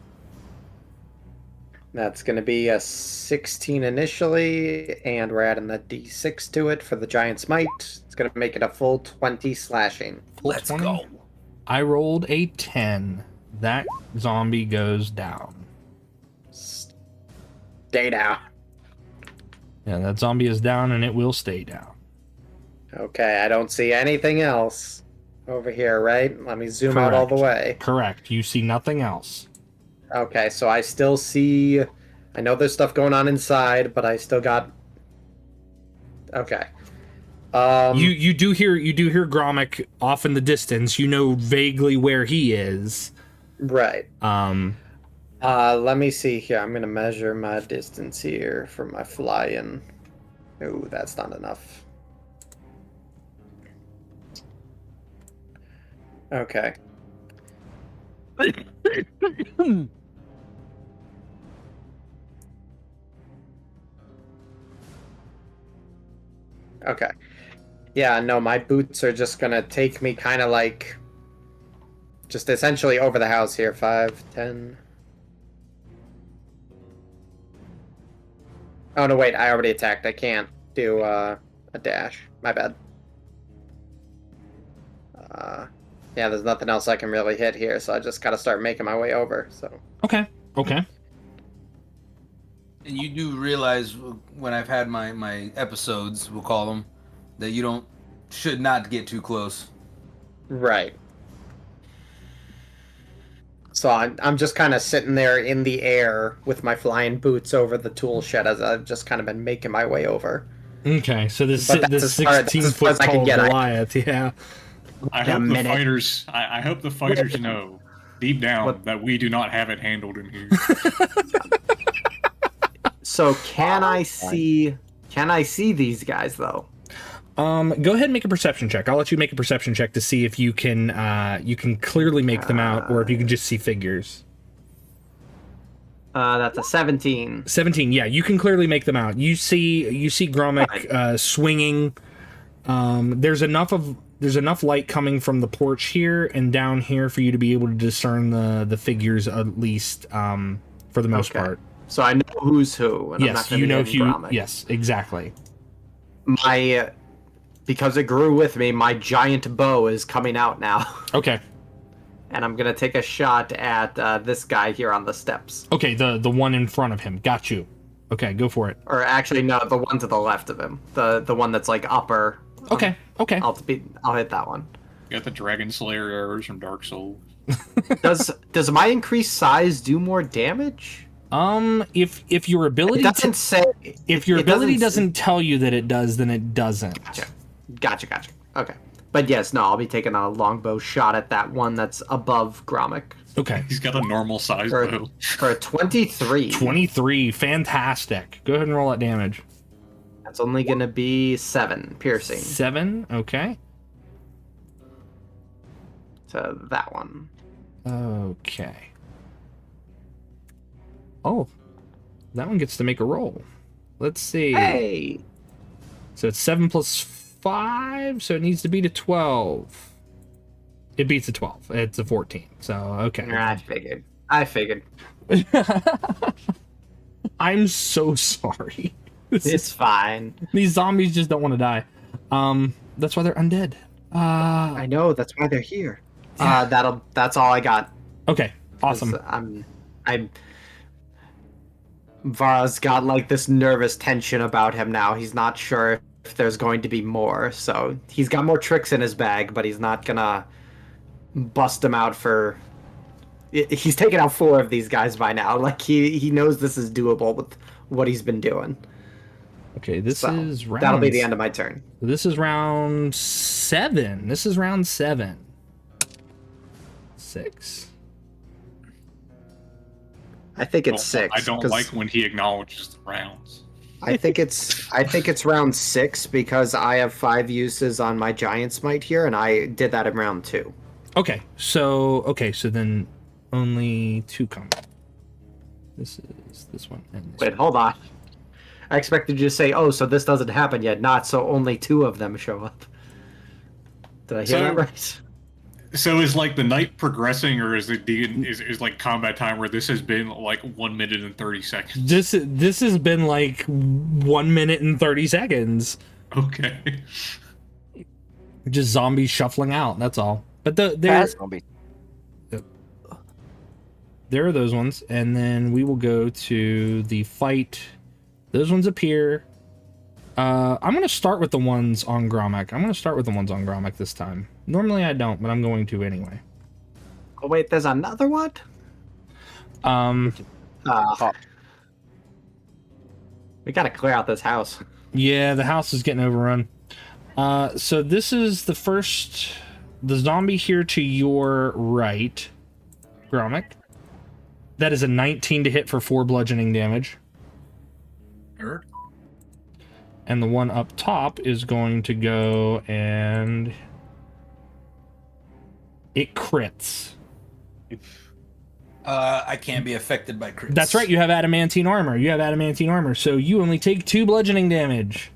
That's gonna be a 16 initially, and we're adding the d6 to it for the giant smite. It's gonna make it a full 20 slashing.
Let's go.
I rolled a 10. That zombie goes down.
Stay down.
Yeah, that zombie is down, and it will stay down.
Okay, I don't see anything else over here, right? Let me zoom out all the way.
Correct. You see nothing else.
Okay, so I still see. I know there's stuff going on inside, but I still got. Okay.
You do hear Gromik off in the distance. You know vaguely where he is.
Right. Let me see here. I'm gonna measure my distance here for my flying. Ooh, that's not enough. Okay. Okay. Yeah, no, my boots are just gonna take me kind of like, just essentially over the house here. 5, 10. Oh no, wait, I already attacked. I can't do a dash. My bad. Yeah, there's nothing else I can really hit here, so I just gotta start making my way over. So.
Okay. Okay.
And you do realize when I've had my episodes, we'll call them, that you should not get too close.
Right. So I'm just kind of sitting there in the air with my flying boots over the tool shed as I've just kind of been making my way over.
Okay, so this
But that's
this
as far as
16-foot
I can
tall
get.
Goliath, yeah.
I hope the fighters. I hope the fighters know deep down that we do not have it handled in here.
So can I see these guys though?
Go ahead and make a perception check. I'll let you make a perception check to see if you can clearly make them out, or if you can just see figures.
That's a 17.
17, yeah, you can clearly make them out. You see Gromit swinging. There's enough light coming from the porch here and down here for you to be able to discern the figures, at least for the most part.
So I know who's who. And
Yes,
I'm not
you know
if you.
Gromit. Yes, exactly.
Because it grew with me, my giant bow is coming out now.
Okay.
And I'm gonna take a shot at this guy here on the steps.
Okay, the one in front of him. Got you. Okay, go for it.
Or actually, no, the one to the left of him. The one that's like upper.
Okay. Okay.
I'll hit that one.
You got the Dragon Slayer arrows from Dark Souls.
Does my increased size do more damage?
If your ability
It doesn't say.
if your ability doesn't tell you that it does, then it doesn't.
Gotcha. Okay. But yes, no, I'll be taking a longbow shot at that one that's above Gromit.
Okay.
He's got a normal size bow.
For a 23.
23. Fantastic. Go ahead and roll that damage.
That's only going to be 7 piercing.
7. Okay.
To that one.
Okay. Oh. That one gets to make a roll. Let's see.
Hey!
So it's 7 plus 5, so it needs to beat a 12. It beats a 12. It's a 14. So, okay.
I figured.
I'm so sorry.
It's fine.
These zombies just don't want to die. That's why they're undead.
I know, that's why they're here.
Yeah.
That's all I got.
Okay, awesome.
I'm Vara's got like this nervous tension about him now. He's not sure if there's going to be more, so he's got more tricks in his bag, but he's not gonna bust him out for. He's taken out 4 of these guys by now. Like he knows this is doable with what he's been doing.
Okay, this is round.
That'll be the end of my turn.
This is round 7. 6.
I think it's 6.
I don't like when he acknowledges the rounds.
I think it's round 6 because I have 5 uses on my giant smite here, and I did that in round 2.
Okay, so then only 2 come. This is this one. And this
Wait, hold on. I expected you to say, "Oh, so this doesn't happen yet." Not so. Only 2 of them show up. Did I hear that right?
So is like the night progressing, or is it is like combat time where this has been like 1 minute and 30 seconds?
This has been like 1 minute and 30 seconds.
Okay.
Just zombies shuffling out. That's all. But there are those ones, and then we will go to the fight. Those ones appear. I'm going to start with the ones on Gromit. This time. Normally I don't, but I'm going to anyway.
Oh wait, there's another one. We gotta clear out this house.
Yeah, the house is getting overrun. So this is the zombie here to your right, Gromit. That is a 19 to hit for 4 bludgeoning damage.
Heard.
And the one up top is going to go and it crits.
I can't be affected by crits.
That's right, you have adamantine armor. So you only take 2 bludgeoning damage.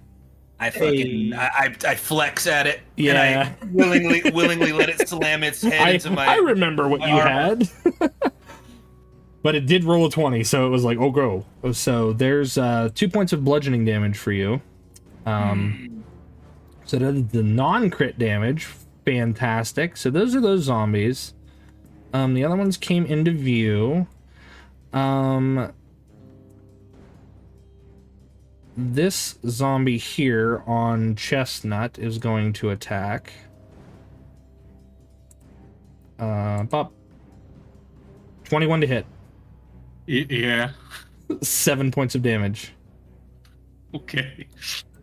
I fucking I flex at it.
Yeah.
And I willingly let it slam its head into my.
I remember what
my
you
armor.
had. But it did roll a 20, so it was like, oh, go. So there's 2 points of bludgeoning damage for you. So that is the non-crit damage. Fantastic. So those are those zombies. The other ones came into view. This zombie here on Chestnut is going to attack. Pop. 21 to hit.
Yeah.
7 points of damage.
Okay.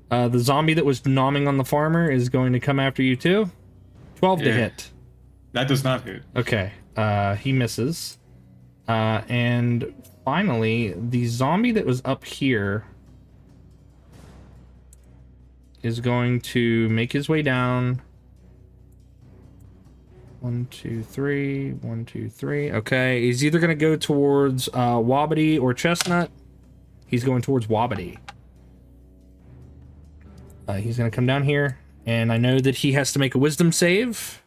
The zombie that was nomming on the farmer is going to come after you too. 12 to
Yeah.
hit.
That does not hit.
Okay. He misses. And finally, the zombie that was up here is going to make his way down. 1, 2, 3. 1, 2, 3. Okay. He's either going to go towards Wobbity or Chestnut. He's going towards Wobbity. He's going to come down here. And I know that he has to make a wisdom save.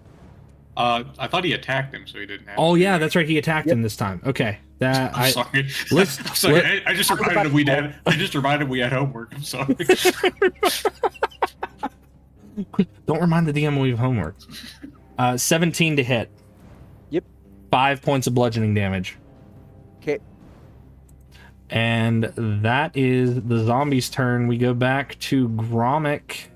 I thought he attacked him, so he didn't have
Oh,
to.
yeah, that's right. He attacked him this time. Okay.
I'm sorry.
let's-
I'm sorry. I just reminded we had homework. I'm sorry.
Don't remind the DM we have homework. 17 to hit.
Yep.
5 points of bludgeoning damage.
Okay.
And that is the zombie's turn. We go back to Gromik.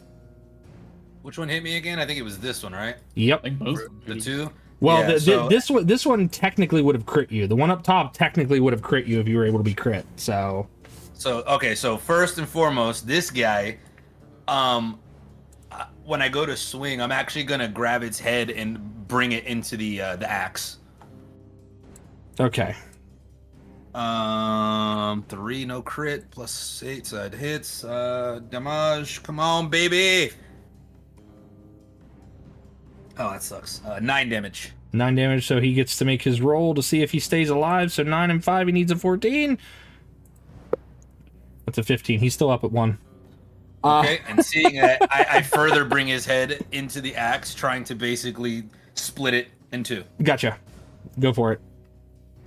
Which one hit me again? I think it was this one, right?
Yep.
I think both.
The two.
Well,
Yeah, so-
this one technically would have crit you. The one up top technically would have crit you if you were able to be crit. So
Okay, so first and foremost, this guy, when I go to swing, I'm actually gonna grab its head and bring it into the axe.
okay.
3 no crit plus 8 side hits. Damage, come on, baby. Oh, that sucks. 9 damage.
9 damage, so he gets to make his roll to see if he stays alive. So 9 and 5, he needs a 14. That's a 15. He's still up at 1.
Okay, and seeing that, I further bring his head into the axe, trying to basically split it in two.
Gotcha. Go for it.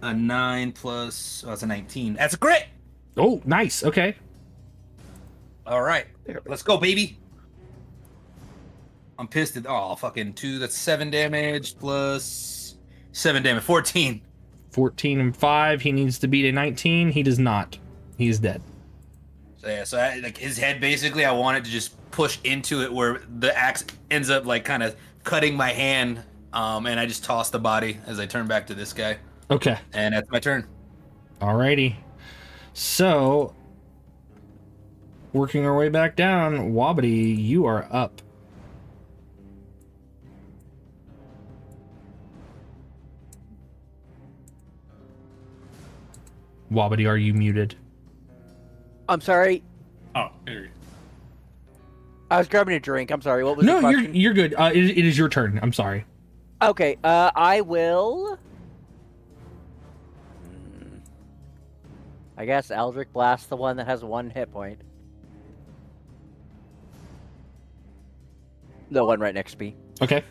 A 9 plus... Oh, that's a 19. That's a crit!
Oh, nice. Okay.
All right, let's go, baby. I'm pissed at... Oh, fucking 2. That's 7 damage plus 7 damage. 14.
14 and 5. He needs to beat a 19. He does not. He is dead.
So yeah, so like his head, basically, I wanted to just push into it where the axe ends up like kind of cutting my hand, and I just toss the body as I turn back to this guy.
Okay.
And that's my turn.
Alrighty. So, working our way back down, Wobbity, you are up. Wobbity, are you muted?
I'm sorry.
Oh, there you go.
I was grabbing a drink. I'm sorry. What was the
No,
question?
you're good. It is your turn. I'm sorry.
Okay. I will. I guess Eldritch Blast, the one that has 1 hit point. The one right next to me.
Okay.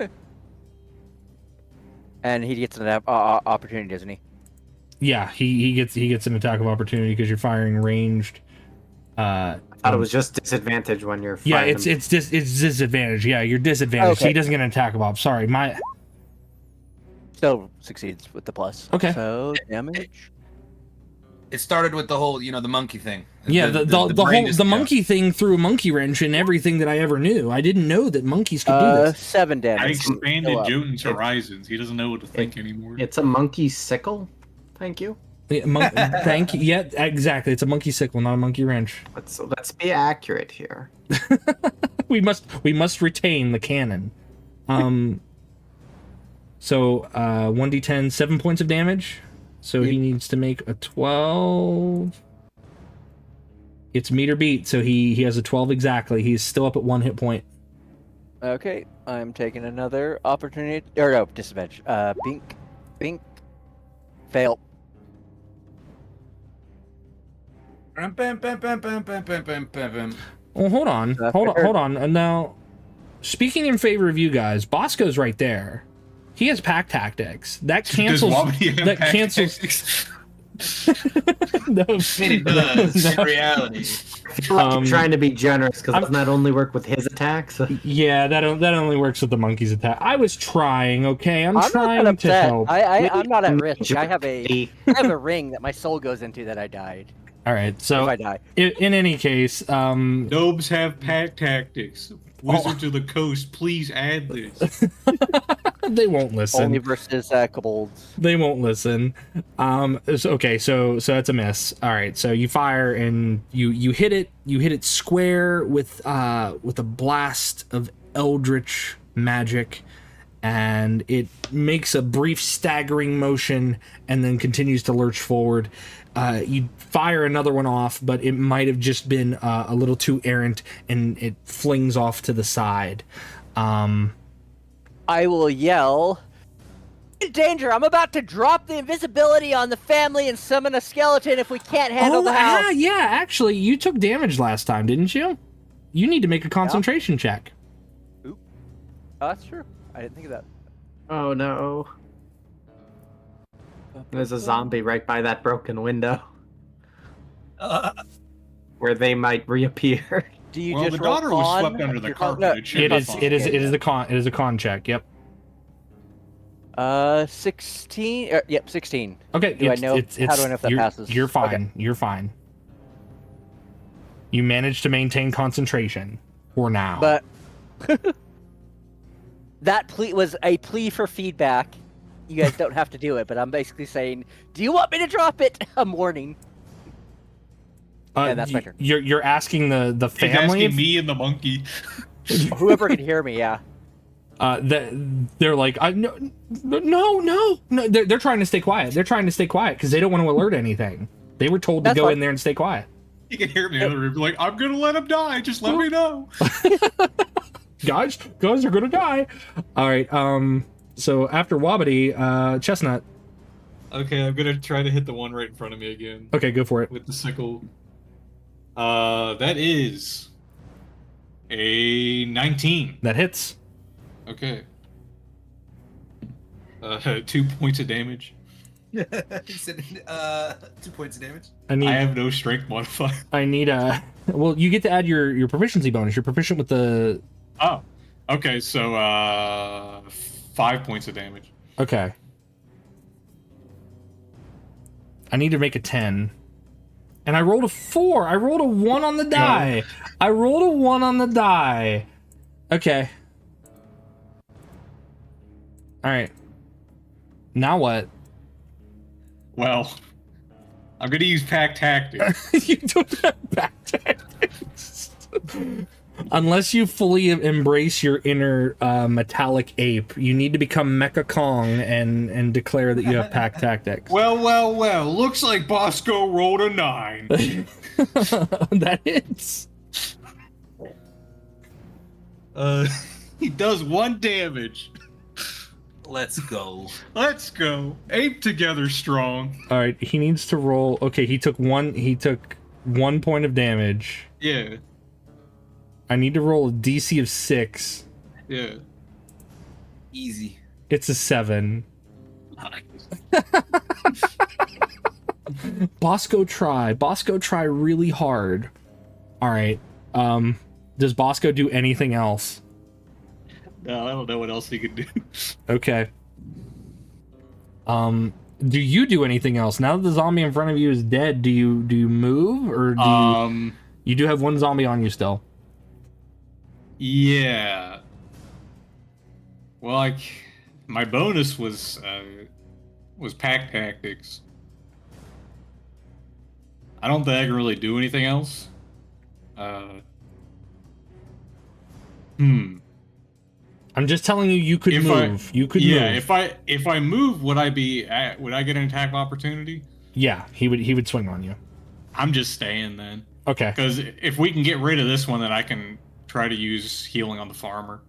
And he gets an opportunity, doesn't he?
Yeah, he gets an attack of opportunity because you're firing ranged.
I thought it was just disadvantage when you're
Yeah,
fighting
it's disadvantage. Yeah, you're disadvantaged.
Okay.
He doesn't get an attack of op. Sorry, my
Still succeeds with the plus.
Okay.
So damage.
It started with the whole, the monkey thing.
yeah the
brain
whole
just-
the monkey thing threw a monkey wrench in everything that I ever knew. I didn't know that monkeys could do this.
7
I
damage.
expanded
Still up.
Jotun's horizons. He doesn't know what to think anymore.
It's a monkey sickle. Thank you.
Yeah, thank you. Yeah, exactly. It's a monkey sickle, not a monkey wrench.
Let's be accurate here.
We must retain the canon. So 1d10, 7 points of damage. So he needs to make a 12. It's meter beat, so he has a 12 exactly. He's still up at 1 hit point.
Okay, I'm taking another opportunity. Or no, disadvantage. Bink. Fail.
Well, hold on. Hold on. And now, speaking in favor of you guys, Bosco's right there. He has pack tactics. That cancels. That cancels. No,
It does in reality.
I feel like you're trying to be generous because doesn't that only work with his attacks?
Yeah, that only works with the monkey's attack. I was trying, okay? I'm
not
trying
that
to
upset.
help.
I'm not at risk. I have a ring that my soul goes into that I died.
All right, so
If I die.
in any case,
Gnomes have pack tactics. Wizards of the Coast, please add this.
they won't listen.
Only versus kobolds.
They won't listen. Okay, so that's a miss. All right, so you fire and you hit it. You hit it square with a blast of eldritch magic, and it makes a brief staggering motion and then continues to lurch forward. You fire another one off, but it might have just been a little too errant, and it flings off to the side.
I will yell, "Danger! I'm about to drop the invisibility on the family and summon a skeleton if we can't handle the house."
Yeah, actually, you took damage last time, didn't you? You need to make a concentration check.
Oop. Oh, that's true. I didn't think of that.
Oh no. There's a zombie right by that broken window. Where they might reappear.
Do you
Well,
just
the
roll
daughter was
con?
swept under the
You're
carpet.
no,
It should
It
be
is.
fine.
It is a con check. Yep.
16. Yep, 16.
Okay.
Do I know? How do I know if that passes?
You're fine.
Okay.
You're fine. You managed to maintain concentration for now.
But that plea was a plea for feedback. You guys don't have to do it, but I'm basically saying, do you want me to drop it? I'm warning. And that's my turn.
You're asking the
He's
family.
asking me and the monkey.
Whoever can hear me, yeah.
They're like, no. They're trying to stay quiet. They're trying to stay quiet because they don't want to alert anything. They were told to
That's
go
fine.
in there and stay quiet.
You can hear me in the other room like, I'm gonna let him die. Just let me know.
guys are gonna die. All right. So after Wobbity, Chestnut.
Okay, I'm gonna try to hit the one right in front of me again
Okay, go for it.
with the sickle. That is a 19.
That hits.
Okay. 2 points of damage.
He said 2 points of damage.
I have no strength modifier.
I need a. Well, you get to add your proficiency bonus. You're proficient with the.
Oh, okay. So 5 points of damage.
Okay. I need to make a 10. And I rolled a 4. I rolled a 1 on the die. I rolled a 1 on the die. Okay. All right. Now what?
Well, I'm gonna use pack tactics.
You don't have back tactics. Unless you fully embrace your inner metallic ape, you need to become Mecha Kong and declare that you have pack tactics.
Well. Looks like Bosco rolled a 9.
That hits.
He does 1 damage.
Let's go.
Let's go. Ape together strong.
All right, he needs to roll. Okay, he took 1 point of damage.
Yeah.
I need to roll a DC of 6.
Yeah.
Easy.
It's a 7. Bosco try really hard. All right. Does Bosco do anything else?
No, I don't know what else he could do.
Okay. Do you do anything else now that the zombie in front of you is dead? Do you move or do you do have one zombie on you still?
Yeah. Well, like my bonus was pack tactics. I don't think I can really do anything else.
I'm just telling you, you could move. You could move.
If I move, would I get an attack of opportunity?
Yeah, he would swing on you.
I'm just staying then.
Okay.
Because if we can get rid of this one, then I can try to use healing on the farmer.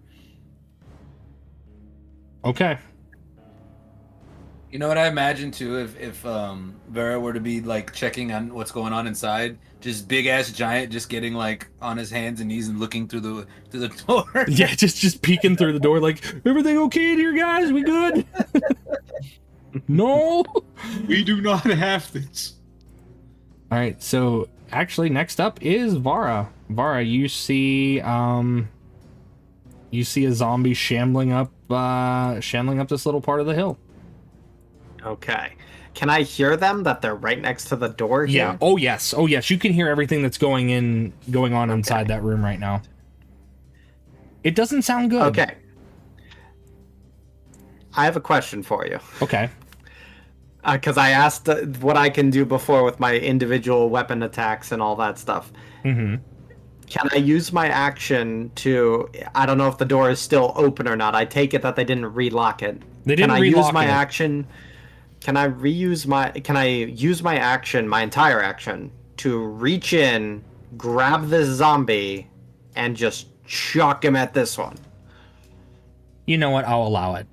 Okay.
You know what I imagine too, if Vera were to be like checking on what's going on inside, just big ass giant just getting like on his hands and knees and looking through the door.
Yeah, just peeking through the door like, everything okay in here, guys? We good? No?
We do not have this.
All right, so actually next up is Vara. Vara, you see a zombie shambling up this little part of the hill.
Okay. Can I hear them that they're right next to the door here?
Yeah. Oh yes. You can hear everything that's going on inside that room right now. It doesn't sound good.
Okay. I have a question for you.
Okay.
Because I asked what I can do before with my individual weapon attacks and all that stuff.
Mm-hmm.
Can I use my action to... I don't know if the door is still open or not. I take it that they didn't relock it.
They didn't
Can I
relock
use my
it.
action... Can I use my action, my entire action, to reach in, grab this zombie, and just chuck him at this one?
You know what? I'll allow it.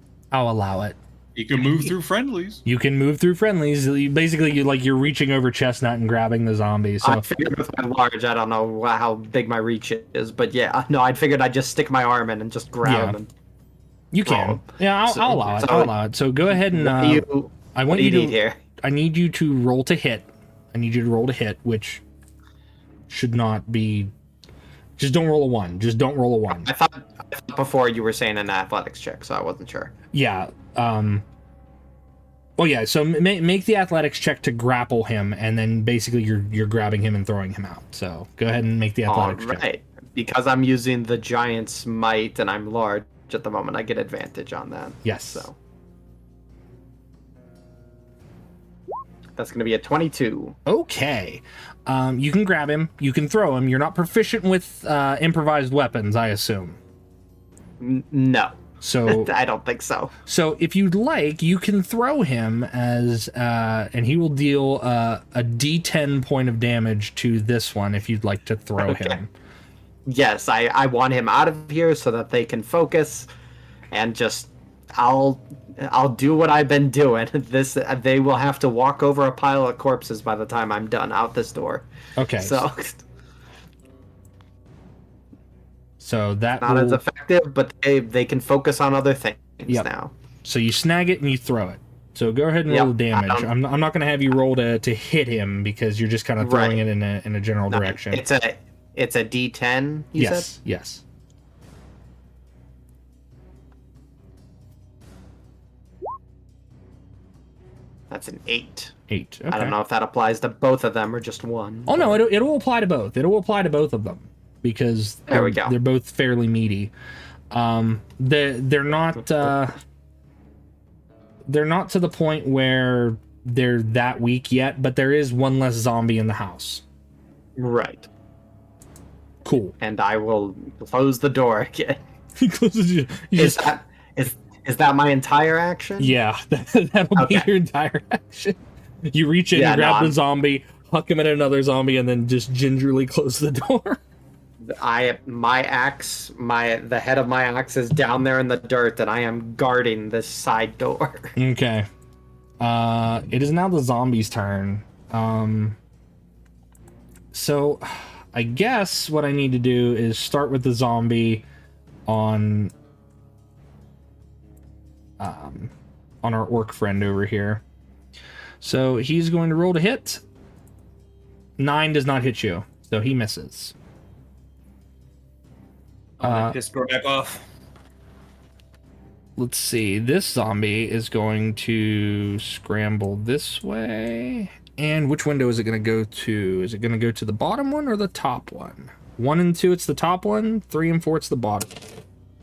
You can move through friendlies.
You can move through friendlies. You're reaching over Chestnut and grabbing the zombie. So
I figured with my large, I don't know how big my reach is, but yeah, no, I figured I'd just stick my arm in and just grab him. And
you can. Yeah, I'll allow it. I'll allow it. So go ahead and
what do you need here?
I need you to roll to hit. Which should not be. Just don't roll a 1. Just don't roll a 1.
I thought before you were saying an athletics check, so I wasn't sure.
Yeah. Oh yeah. So make the athletics check to grapple him, and then basically you're grabbing him and throwing him out. So go ahead and make the athletics check.
Right. Because I'm using the giant's might and I'm large at the moment, I get advantage on that.
Yes.
So that's going to be a 22.
Okay. You can grab him. You can throw him. You're not proficient with improvised weapons, I assume.
No.
So
I don't think so.
So if you'd like, you can throw him as, and he will deal a D10 point of damage to this one if you'd like to throw him.
Yes, I want him out of here so that they can focus, and just I'll do what I've been doing. They will have to walk over a pile of corpses by the time I'm done out this door.
Okay. So that
not as effective, but they can focus on other things now.
So you snag it and you throw it. So go ahead and roll the damage. I'm not going to have you roll to hit him because you're just kind of throwing it in a general direction.
It's a D10. You said?
Yes.
That's an 8.
8. Okay.
I don't know if that applies to both of them or just one.
Oh no, it'll apply to both. It'll apply to both of them because they're both fairly meaty. They're not to the point where they're that weak yet, but there is one less zombie in the house.
Right.
Cool.
And I will close the door again.
He closes you.
Is that my entire action?
Yeah, that'll be your entire action. You reach in, you grab the zombie, huck him at another zombie, and then just gingerly close the door.
My axe, the head of my axe is down there in the dirt, and I am guarding this side door.
Okay. It is now the zombie's turn. So I guess what I need to do is start with the zombie on our orc friend over here. So he's going to roll to hit. 9 does not hit you, so he misses.
Just go back off.
Let's see. This zombie is going to scramble this way. And which window is it going to go to? Is it going to go to the bottom one or the top one? 1 and 2, it's the top one. 3 and 4, it's the bottom.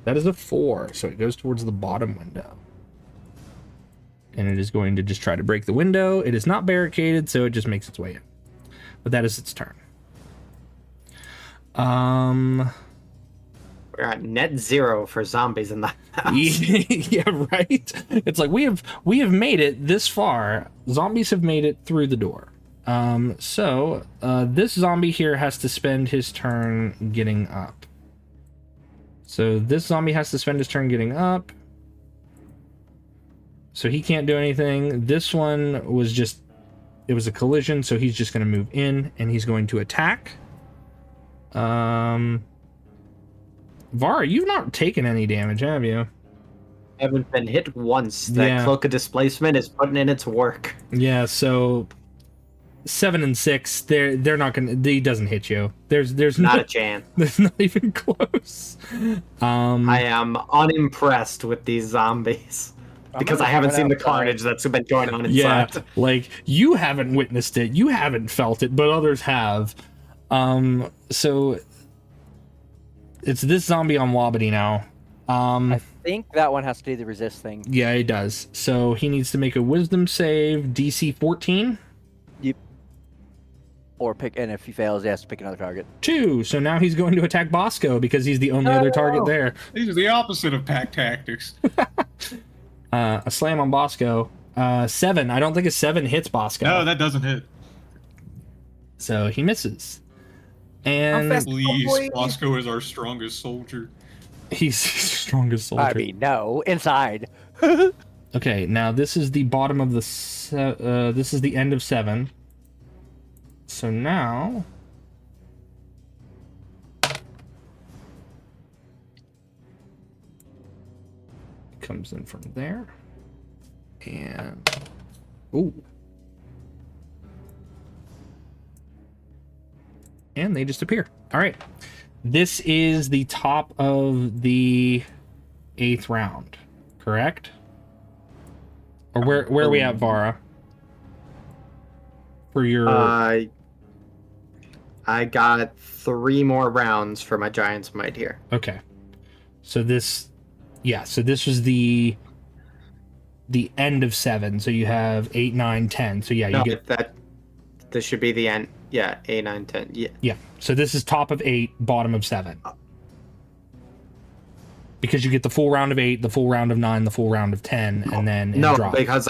That is a 4, so it goes towards the bottom window. And it is going to just try to break the window. It is not barricaded, so it just makes its way in. But that is its turn.
We're at net 0 for zombies in the house.
Yeah, right? It's like we have made it this far. Zombies have made it through the door. So this zombie here has to spend his turn getting up. So this zombie has to spend his turn getting up. So he can't do anything. This one was just, it was a collision, so he's just going to move in, and he's going to attack. Vara, you've not taken any damage, have you?
I haven't been hit once. That cloak of displacement is putting in its work.
Yeah, so 7 and 6, they're not gonna. He doesn't hit you. There's
not a chance.
There's not even close.
I am unimpressed with these zombies because I haven't seen the carnage that's been going on inside.
Yeah, like you haven't witnessed it, you haven't felt it, but others have. So it's this zombie on Wobbity now.
I think that one has to do the resist thing.
Yeah, he does. So he needs to make a wisdom save, DC 14.
Yep. Or pick, and if he fails, he has to pick another target.
2. So now he's going to attack Bosco because he's the only other target there.
These are the opposite of pack tactics.
A slam on Bosco. 7. I don't think a 7 hits Bosco.
No, that doesn't hit.
So he misses. And
please, Bosco is our strongest soldier.
He's the strongest soldier.
I mean, no, inside.
Okay, now this is the bottom of the this is the end of 7. So now comes in from there. And ooh. And they just appear. All right. This is the top of the 8th round, correct? Or where are we at, Vara? For your...
I got 3 more rounds for my Giant's Might here.
Okay. So this... Yeah, so this was the end of 7. So you have 8, 9, 10. So yeah, you get...
This should be the end. Yeah, 8, 9, 10. Yeah.
Yeah. So this is top of 8, bottom of 7. Because you get the full round of 8, the full round of 9, the full round of 10, and then it drops.
Because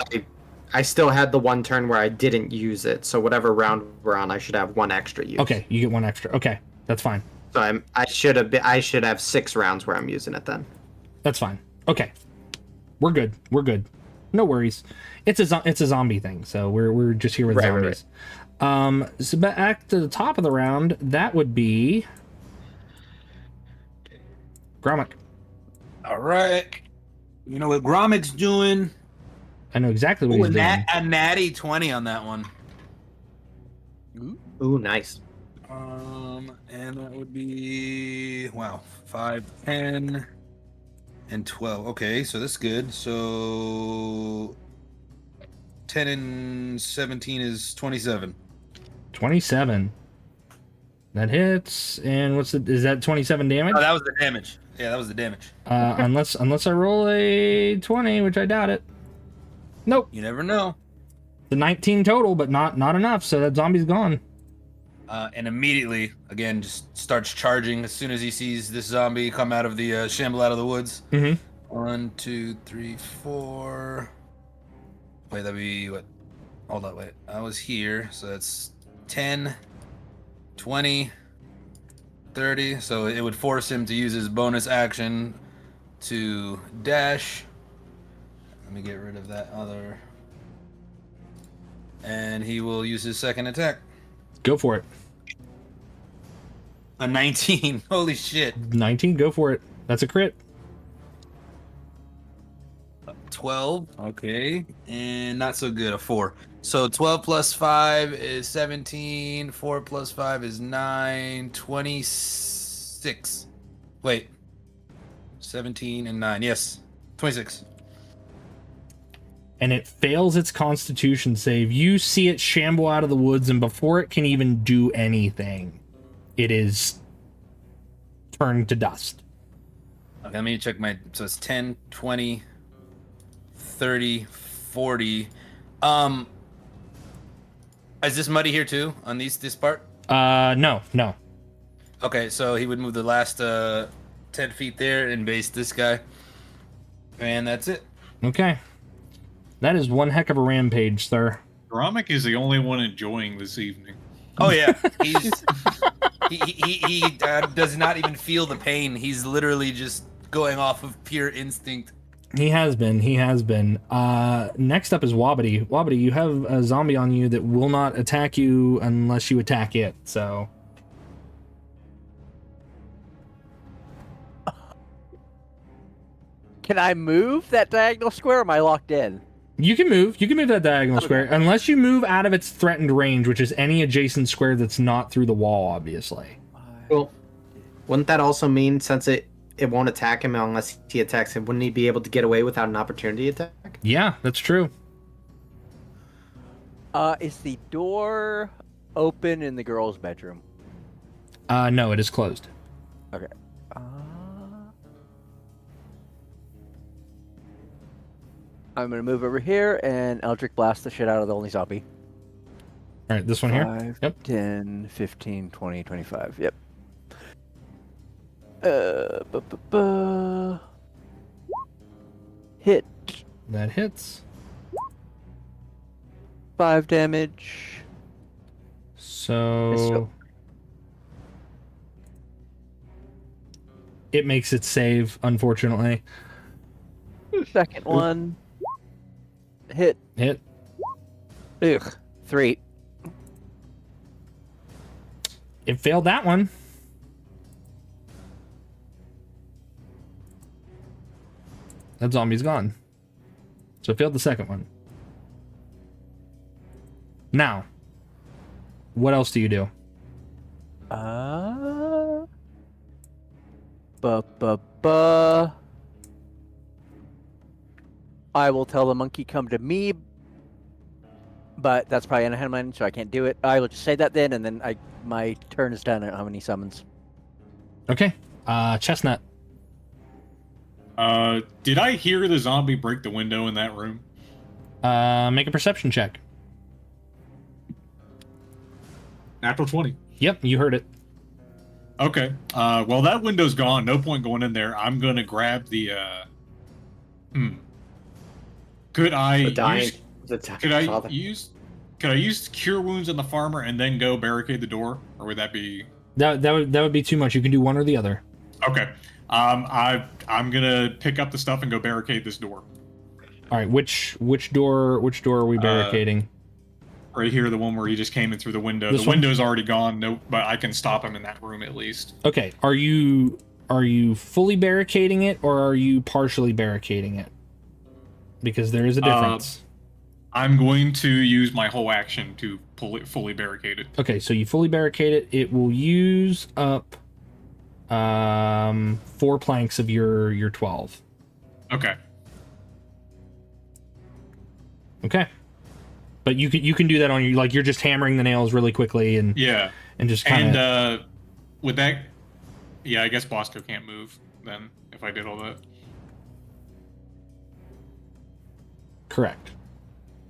I still had the one turn where I didn't use it. So whatever round we're on, I should have 1 extra use.
Okay, you get 1 extra. Okay, that's fine.
So I should have 6 rounds where I'm using it then.
That's fine. Okay, we're good. We're good. No worries. It's a zombie thing, so we're just here with zombies. Right. So back to the top of the round, that would be Gromit.
All right. You know what Gromit's doing?
I know exactly what he's doing.
A natty 20 on that one.
Ooh, nice.
And that would be 5, 10, and 12. Okay, so that's good. So 10 and 17 is 27.
27. That hits. And is that 27 damage?
Oh, that was the damage. Yeah, that was the damage.
Unless I roll a 20, which I doubt it. Nope.
You never know.
The 19 total, but not enough, so that zombie's gone.
And immediately, again, just starts charging as soon as he sees this zombie come out of the shamble out of the woods.
Mm-hmm.
1, 2, 3, 4. Wait, that'd be what? Hold on, wait. I was here, so that's 10, 20, 30. So it would force him to use his bonus action to dash. Let me get rid of that other. And he will use his second attack.
Go for it.
A 19. Holy shit.
19, go for it. That's a crit.
12. Okay. And not so good. A 4. So 12 plus 5 is 17. 4 plus 5 is 9. 26. Wait. 17 and 9. Yes. 26.
And it fails its constitution save. You see it shamble out of the woods, and before it can even do anything, it is turned to dust.
Okay, let me check so it's 10, 20, 30, 40. Is this muddy here too on this part?
No.
Okay, so he would move the last 10 feet there and base this guy. And that's it.
Okay. That is one heck of a rampage, sir.
Gromit is the only one enjoying this evening.
Oh yeah, he does not even feel the pain. He's literally just going off of pure instinct.
He has been. He has been. Next up is Wobbity. Wobbity, you have a zombie on you that will not attack you unless you attack it. So.
Can I move that diagonal square, or am I locked in?
You can move. You can move that diagonal square, unless you move out of its threatened range, which is any adjacent square that's not through the wall, obviously.
Well, wouldn't that also mean since it won't attack him unless he attacks him, wouldn't he be able to get away without an opportunity attack?
Yeah, that's true.
Is the door open in the girl's bedroom?
No, it is closed.
Okay. I'm gonna move over here and Eldritch blast the shit out of the only zombie.
All right, this one here.
5,
Yep.
10, 15, 20, 25. Yep. Hit.
That hits.
5 damage.
So it makes it save, unfortunately.
Second one. Hit.
Hit.
Ugh. 3.
It failed that one. That zombie's gone. So it failed the second one. Now, what else do you do?
I will tell the monkey come to me, but that's probably ahead of mine, so I can't do it. I will just say that then, and then my turn is done. I don't have any summons.
Okay. Chestnut.
Did I hear the zombie break the window in that room?
Make a perception check.
Natural 20.
Yep, you heard it.
Okay. Well, that window's gone. No point going in there. I'm gonna grab the. Could I
The dying,
use?
the dying
Could I
father.
use? Could I use cure wounds on the farmer and then go barricade the door, or would that be?
That would be too much. You can do one or the other.
Okay. I'm gonna pick up the stuff and go barricade this door.
All right. Which door are we barricading?
Right here, the one where he just came in through the window.
This
The
one?
window's already gone. No, but I can stop him in that room at least.
Okay. Are you fully barricading it or are you partially barricading it? Because there is a difference.
I'm going to use my whole action to fully barricade it.
Okay, so you fully barricade it. It will use up 4 planks of your 12.
Okay.
Okay. But you can do that on your, like, you're just hammering the nails really quickly and
Yeah.
and just kind of.
And with that, yeah, I guess Bosco can't move then if I did all that.
Correct.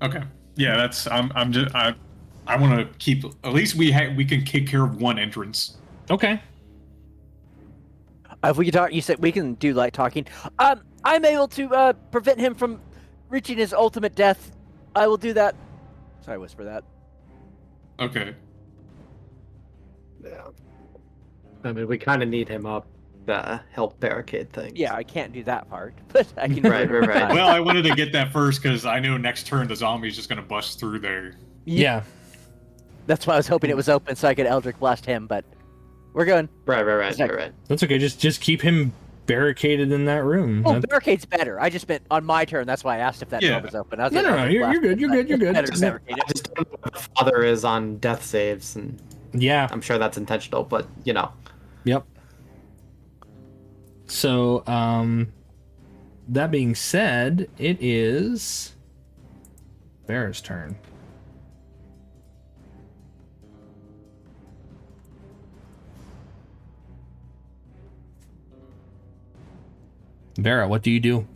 Okay. Yeah, that's I want to keep at least we can take care of one entrance.
Okay.
If we can talk, you said we can do light talking. I'm able to prevent him from reaching his ultimate death. I will do that. Sorry, whisper that.
Okay.
Yeah. I mean, we kind of need him up to help barricade things.
Yeah, I can't do that part, but I can.
Right.
Well, I wanted to get that first because I knew next turn the zombie's just gonna bust through there.
Yeah.
That's why I was hoping it was open so I could Eldritch blast him, but we're going.
Right.
That's okay. Just keep him barricaded in that room.
Oh, barricade's better. I just meant on my turn. That's why I asked if that door was open. I was
No, you're good. You're good. You're good.
Better to barricade
I
it.
just don't know what the father is on death saves, and
Yeah.
I'm sure that's intentional, but you know.
Yep. So, that being said, it is Bear's turn. Vera, what do you do?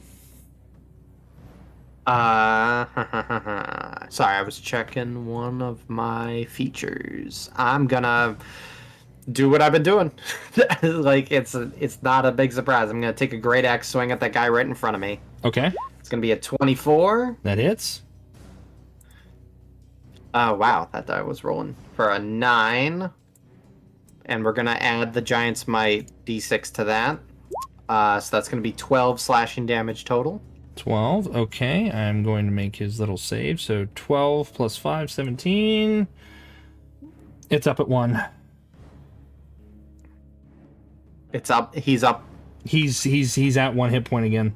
Sorry, I was checking one of my features. I'm gonna do what I've been doing. Like it's not a big surprise. I'm gonna take a great axe swing at that guy right in front of me.
Okay,
It's gonna be a 24.
that hits.
Oh wow, that die was rolling for a 9. And we're gonna add the Giant's Might D6 to that. So that's gonna be 12 slashing damage total.
12. Okay, I'm going to make his little save. So 12 plus 5, 17. It's up at 1.
It's up. He's up.
He's at 1 hit point again.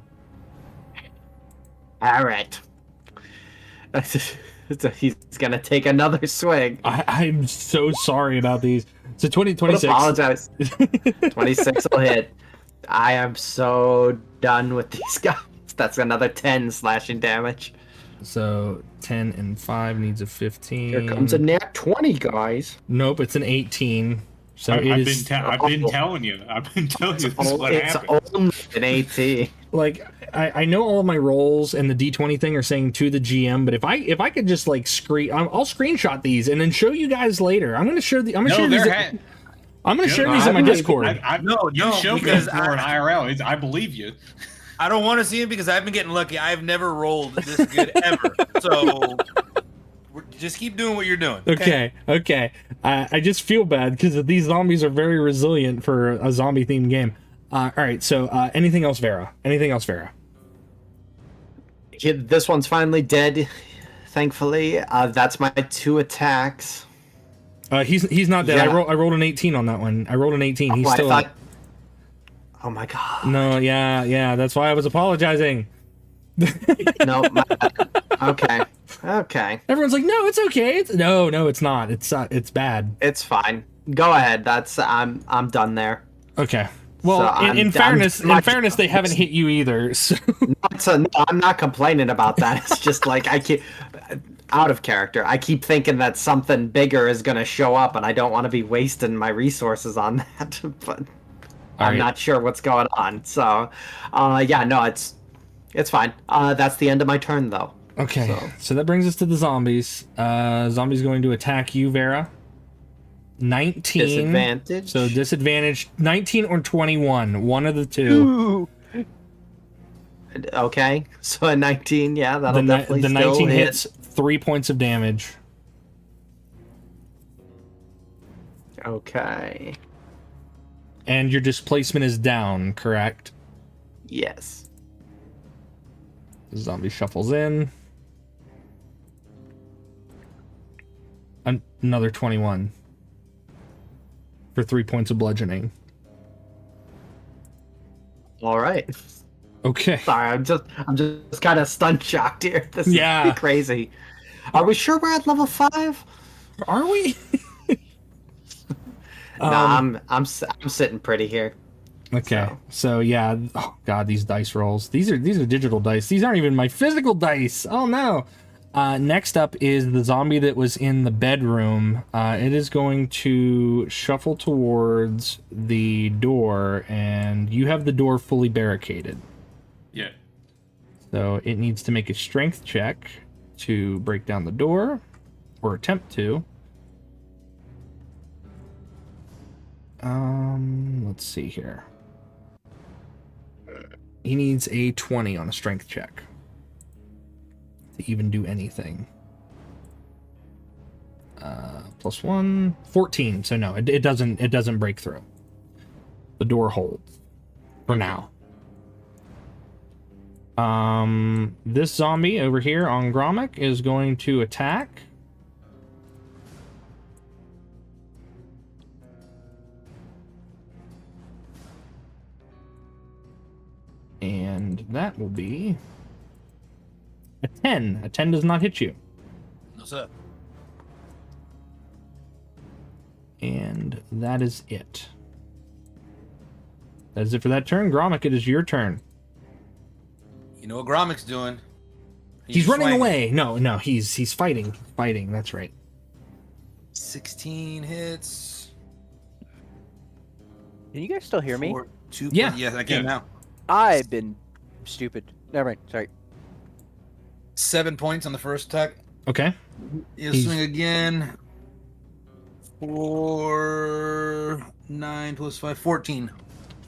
All right. He's gonna take another swing.
I'm so sorry about these. So 20, 26.
Apologize. 26 will hit. I am so done with these guys. That's another 10 slashing damage.
So 10 and 5 needs a 15.
Here comes a nat 20, guys.
Nope, it's an 18. So
I've
it
been
is
telling you. I've been telling you this is what
It's
happened.
only an 18.
like I know all of my rolls and the D20 thing are saying to the GM, but if I could just like I'll screenshot these and then show you guys later. I'm gonna share these. I'm gonna share these in my Discord.
You showed me
because
before in IRL. I believe you.
I don't want to see it because I've been getting lucky. I've never rolled this good ever. So just keep doing what you're doing.
Okay. I just feel bad because these zombies are very resilient for a zombie themed game. All right. So anything else, Vera?
This one's finally dead, thankfully. That's my 2 attacks.
He's not dead.
Yeah.
I rolled an 18 on that one. I rolled an 18. He's still up.
Oh my god.
No, yeah. That's why I was apologizing.
No. Okay.
Everyone's like, no, it's okay. No, it's not. It's bad.
It's fine. Go ahead. I'm done there.
Okay. Well,
So
in fairness, they haven't hit you either. So.
No, I'm not complaining about that. It's just like I keep out of character. I keep thinking that something bigger is going to show up, and I don't want to be wasting my resources on that. But I'm not sure what's going on. So, yeah, no, it's fine. That's the end of my turn, though.
Okay, so that brings us to the zombies. Zombies going to attack you, Vera. 19.
Disadvantage.
So disadvantage 19 or 21. One of the two.
Ooh.
Okay, so a 19, yeah, that'll definitely
the
still
19
hit.
hits, 3 points of damage.
Okay.
And your displacement is down, correct?
Yes.
The zombie shuffles in. Another 21. For 3 points of bludgeoning.
All right.
Okay.
Sorry, I'm just kind of stun shocked here. This
Yeah.
is crazy. Are we sure we're at level 5?
Are we?
Nah, I'm sitting pretty here.
Okay. So yeah. Oh god, these dice rolls. These are digital dice. These aren't even my physical dice. Oh no. Next up is the zombie that was in the bedroom. It is going to shuffle towards the door, and you have the door fully barricaded.
Yeah.
So it needs to make a strength check to break down the door, or attempt to. Let's see here. He needs a 20 on a strength check to even do anything. Plus 1, 14. So no, it doesn't break through. The door holds for now. This zombie over here on Gromik is going to attack. And that will be a 10. A 10 does not hit you.
What's up?
And that is it. That is it for that turn. Gromik, it is your turn.
You know what Gromik's doing?
He's running
swinging.
away. No, he's fighting. Fighting, that's right.
16 hits.
Can you guys still hear me?
4, 2,
Yeah.
Yes, I can now.
I've been stupid. Never mind. Sorry.
7 points on the first attack.
Okay.
He'll
He's-
swing again. 4, 9 plus 5, 14.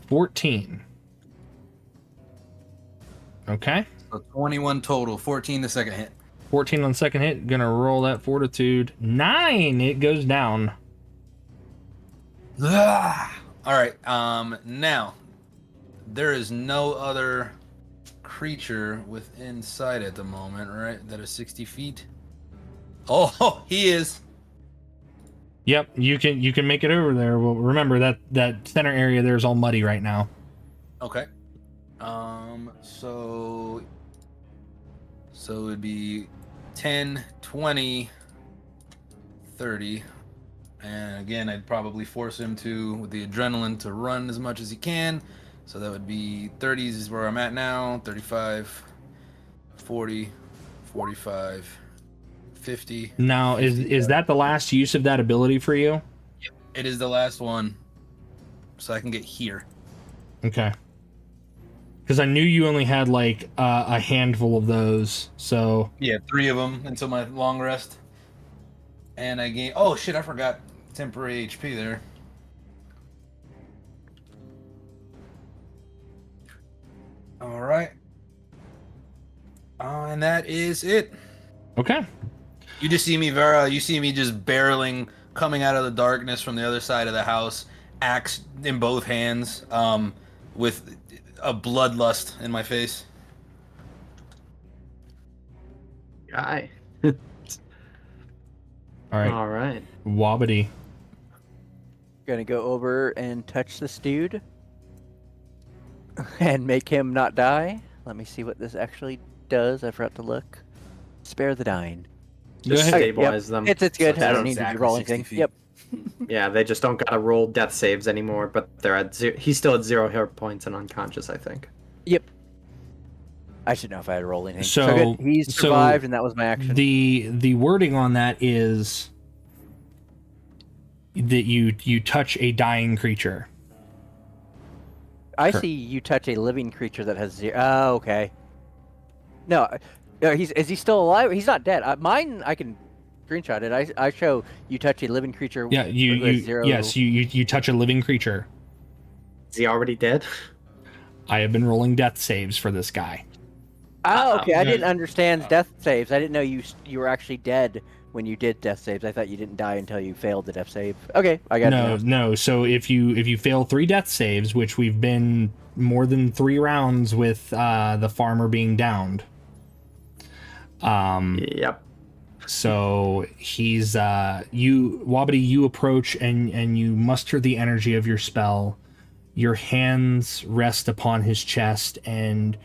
14. Okay.
So 21 total. 14 the second hit.
14 on the second hit. Gonna roll that fortitude. 9. It goes down.
All right. Now, there is no other creature within sight at the moment, right? That is 60 feet. Oh, he is.
Yep, you can make it over there. Well, remember that center area there is all muddy right now.
Okay. So it would be 10, 20, 30. And again, I'd probably force him to, with the adrenaline, to run as much as he can. So that would be 30s is where I'm at now, 35, 40, 45, 50.
Now,
50.
is that the last use of that ability for you?
It is the last one. So I can get here.
Okay. Because I knew you only had like a handful of those, so...
Yeah, 3 of them until my long rest. And I gain... Oh, shit, I forgot temporary HP there. All right. And that is it.
Okay.
You just see me, Vera. You see me just barreling, coming out of the darkness from the other side of the house, axe in both hands, with a bloodlust in my face.
Guy.
All right.
All right.
Wobbity.
Gonna go over and touch this dude and make him not die. Let me see what this actually does. I forgot to look. Spare the dying.
Just
ahead.
stabilize them.
It's good.
So
I
that's
don't need to
exactly
roll
60
anything.
feet.
Yep.
Yeah, they just don't gotta roll death saves anymore, but they're at zero. He's still at 0 hit points and unconscious, I think.
Yep. I should know if I had to roll anything.
So-
good. He
so
survived, and that was my action.
The wording on that is that you touch a dying creature.
I see you touch a living creature that has 0. Oh, okay. No, is he still alive? He's not dead. Mine, I can screenshot it. I show you touch a living creature.
Yeah,
with
you
0.
yes, you touch a living creature.
Is he already dead?
I have been rolling death saves for this guy.
Oh, okay. I
Yeah.
didn't understand death saves. I didn't know you were actually dead when you did death saves. I thought you didn't die until you failed the death save. Okay, I got it.
No,
now.
no. So if you fail 3 death saves, which we've been more than 3 rounds with the farmer being downed.
Yep.
So he's you Wobbity, you approach and you muster the energy of your spell. Your hands rest upon his chest, and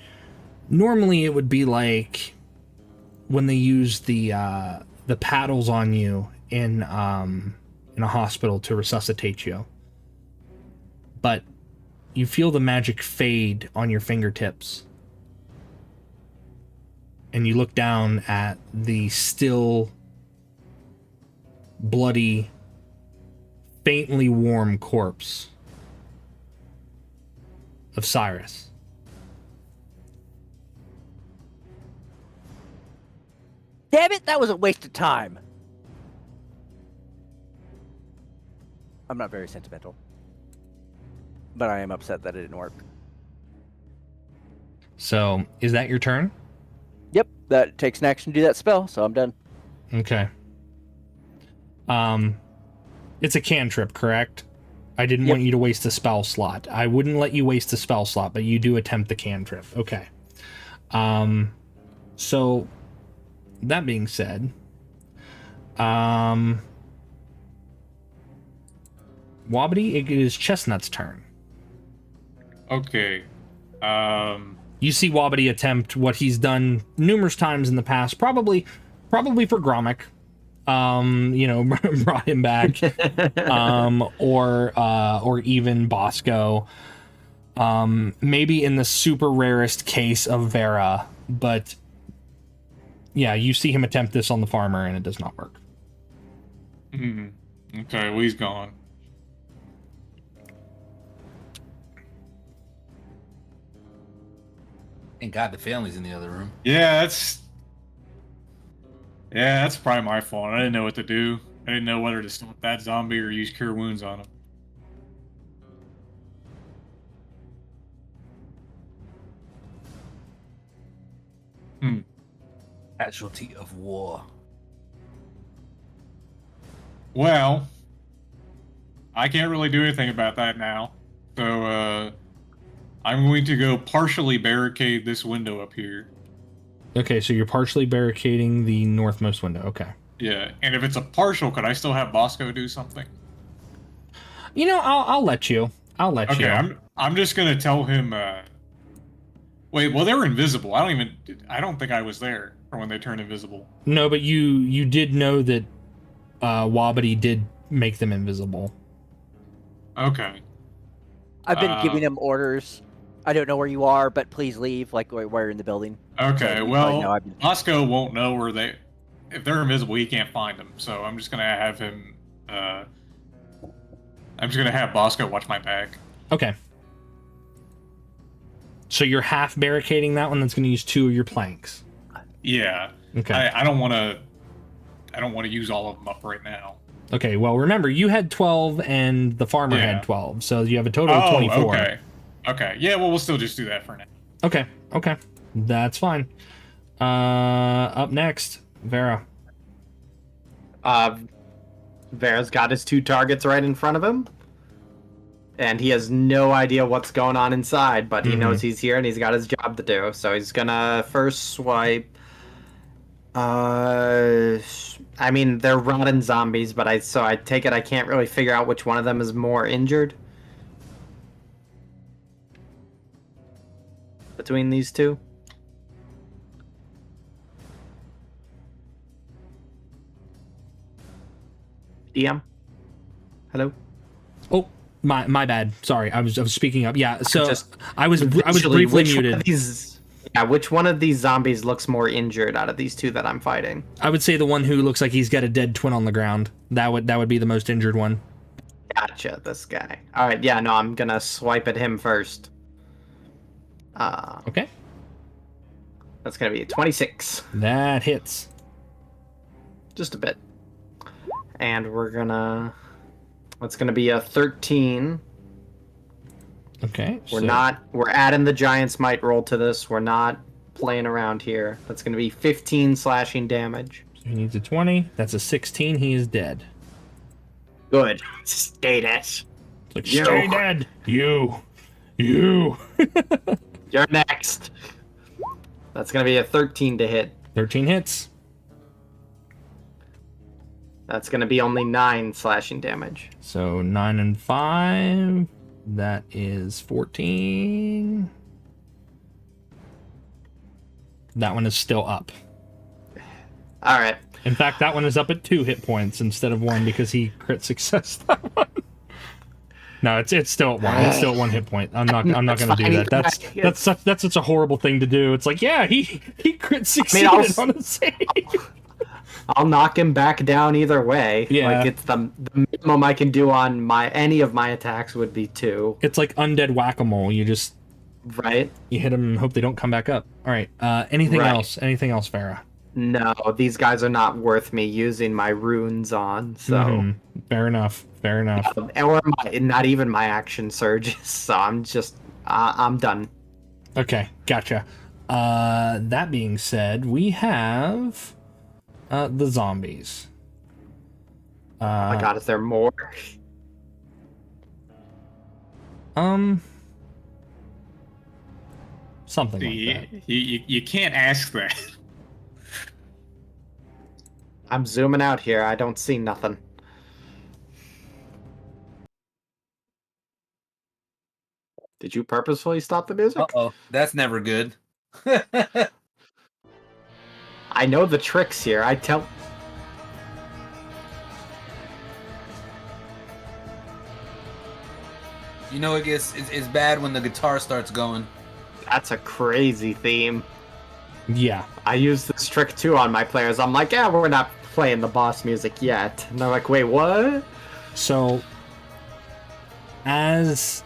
normally it would be like when they use the paddles on you in a hospital to resuscitate you. But you feel the magic fade on your fingertips. And you look down at the still bloody, faintly warm corpse of Cyrus.
Damn it! That was a waste of time. I'm not very sentimental, but I am upset that it didn't work.
So, is that your turn?
Yep, that takes an action to do that spell, so I'm done.
Okay. It's a cantrip, correct? I didn't
Yep.
want you to waste a spell slot. I wouldn't let you waste a spell slot, but you do attempt the cantrip. Okay. So that being said, Wobbity, it is Chestnut's turn.
Okay.
You see Wobbity attempt what he's done numerous times in the past, probably for Gromik. Brought him back. Or even Bosco. Maybe in the super rarest case of Vera, but yeah, you see him attempt this on the farmer and it does not work.
Okay, well, he's gone.
Thank God the family's in the other room.
Yeah, that's probably my fault. I didn't know what to do. I didn't know whether to stop that zombie or use cure wounds on him.
Casualty of war.
Well, I can't really do anything about that now. So, I'm going to go partially barricade this window up here.
Okay, so you're partially barricading the northmost window. Okay.
Yeah, and if it's a partial, could I still have Bosco do something?
You know, I'll let you. I'll let you.
Okay, I'm just gonna tell him. Wait, well they were invisible. I don't think I was there for when they turned invisible.
No, but you did know that Wobbity did make them invisible.
Okay.
I've been giving them orders. I don't know where you are, but please leave. Like where you're in the building.
Okay.
So,
Well, Bosco won't know where they. If they're invisible, he can't find them. So I'm just gonna have him. I'm just gonna have Bosco watch my back.
Okay. So you're half barricading that one. That's going to use 2 of your planks.
Yeah.
Okay.
I don't want to. I don't want to use all of them up right now.
Okay. Well, remember you had 12 and the farmer had 12, so you have a total of 24.
Okay. Okay. Yeah. Well, we'll still just do that for now.
Okay. Okay. That's fine. Up next, Vera.
Vera's got his 2 targets right in front of him. And he has no idea what's going on inside, but he knows he's here and he's got his job to do. So he's gonna first swipe. I mean, they're rotten zombies, but I take it I can't really figure out which one of them is more injured between these two. DM? Hello?
Oh, my bad. Sorry, I was speaking up. Yeah, so I was
Visually,
briefly
which one
muted.
of these- which one of these zombies looks more injured out of these 2 that I'm fighting?
I would say the one who looks like he's got a dead twin on the ground. That would be the most injured one.
Gotcha, this guy. Alright, yeah, no, I'm gonna swipe at him first.
Okay.
That's gonna be a 26.
That hits.
Just a bit. And that's gonna be a 13.
Okay.
We're adding the Giant's Might roll to this. We're not playing around here. That's gonna be 15 slashing damage.
So he needs a 20. That's a 16. He is dead.
Good. Stay dead.
Like, stay dead. You.
You're next. That's gonna be a 13 to hit.
13 hits.
That's gonna be only 9 slashing damage.
So 9 and 5. That is 14. That one is still up.
Alright.
In fact, that one is up at 2 hit points instead of 1 because he crit success that one. No, it's still at 1. It's still at 1 hit point. I'm not going to do that. That's such a horrible thing to do. It's like, yeah, he crit succeeded on a save.
I'll knock him back down either way.
Yeah.
Like it's the minimum I can do on any of my attacks would be 2.
It's like undead whack-a-mole. You just
right.
You hit them and hope they don't come back up. All right. Anything
Right.
else? Anything else, Farah?
No, these guys are not worth me using my runes on. So
Fair enough. Fair enough.
or not even my action surges. So I'm done.
Okay, gotcha. That being said, we have the zombies.
Oh my god, is there more?
Something like that.
You can't ask that.
I'm zooming out here. I don't see nothing. Did you purposefully stop the music?
Uh-oh, that's never good.
I know the tricks here. I tell.
You know, it's bad when the guitar starts going.
That's a crazy theme.
Yeah.
I use this trick too on my players. I'm like, yeah, we're not playing the boss music yet. And they're like, wait, what?
So, as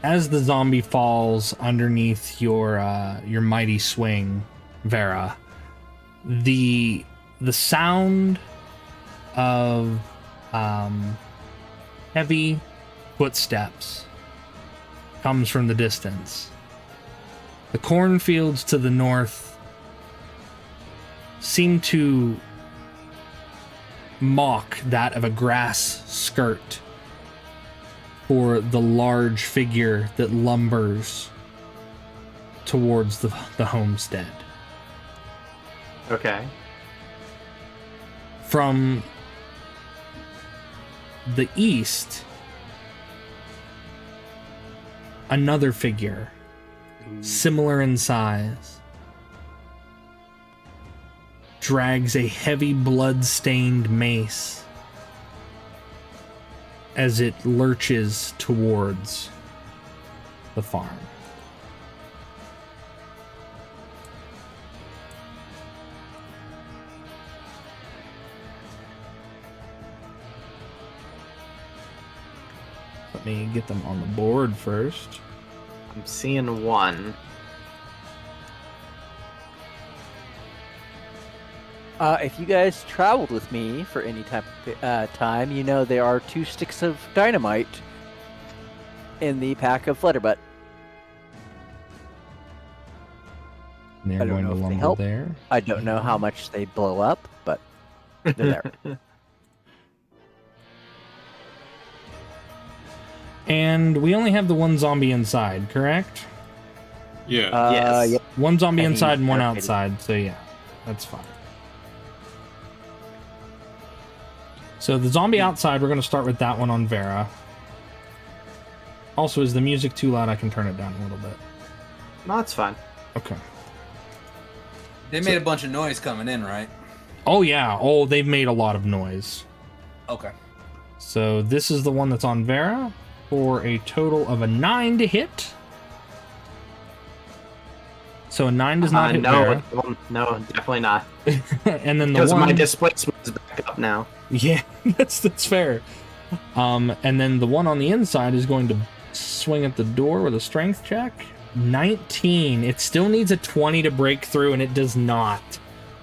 the zombie falls underneath your mighty swing, Vera, the sound of heavy footsteps comes from the distance. The cornfields to the north seem to mock that of a grass skirt for the large figure that lumbers towards the homestead.
Okay.
From the east, another figure, similar in size, drags a heavy blood-stained mace as it lurches towards the farm. Let me get them on the board first.
I'm seeing one.
If you guys traveled with me for any type of time, you know there are 2 sticks of dynamite in the pack of Flutterbutt.
They're
I don't
going
know
to
if they
lumber
help.
there.
I don't know how much they blow up, but they're there.
And we only have the one zombie inside, correct?
Yeah.
Yes.
Yep.
One zombie
And
inside and one
barricaded.
outside, so yeah, that's fine. So the zombie outside, we're going to start with that one on Vera. Also, is the music too loud? I can turn it down a little bit.
No, it's fine.
Okay.
They made a bunch of noise coming in, right?
Oh yeah, oh, they've made a lot of noise.
Okay.
So this is the one that's on Vera for a total of a 9 to hit. So a 9 does not hit Vera.
No, definitely not.
And then the
Because
one...
my displacement is back up now.
Yeah, that's fair. And then the one on the inside is going to swing at the door with a strength check. 19. It still needs a 20 to break through, and it does not.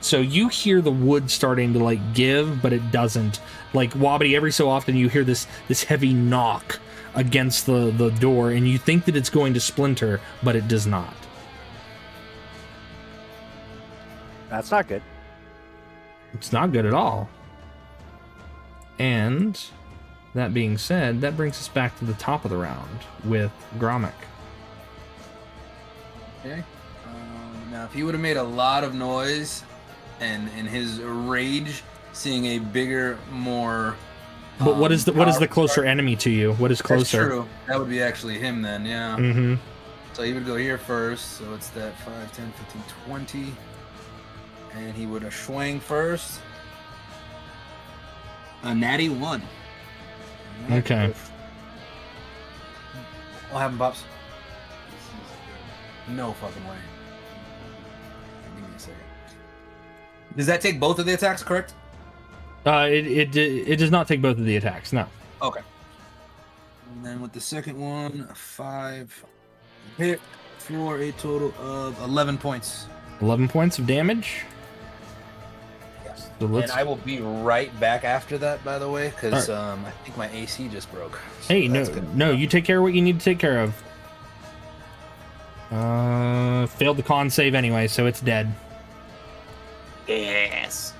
So you hear the wood starting to like give, but it doesn't. Like Wobbity, every so often you hear this heavy knock against the door, and you think that it's going to splinter, but it does not.
That's not good.
It's not good at all. And that being said, that brings us back to the top of the round with Gromik.
Okay. Now, if he would have made a lot of noise, and in his rage, seeing a bigger, more.
But what is the
powerful
closer
target-
enemy to you? What is closer?
That's true. That would be actually him then, yeah.
Mm-hmm.
So he would go here first. So it's that 5, 10, 15, 20. And he would have swing first. A natty 1.
Okay.
I'll have him, Pops. No fucking way. Give me a second. Does that take both of the attacks, correct?
It does not take both of the attacks. No.
Okay. And then with the second one, a 5 hit for a total of 11 points.
11 points of damage.
Yes.
So let's.
And I will be right back after that, by the way, because I think my AC just broke. So
Hey,
that's
no,
gonna be
no,
rough.
you take care of what you need to take care of. Failed the con save anyway, so it's dead.
Yes.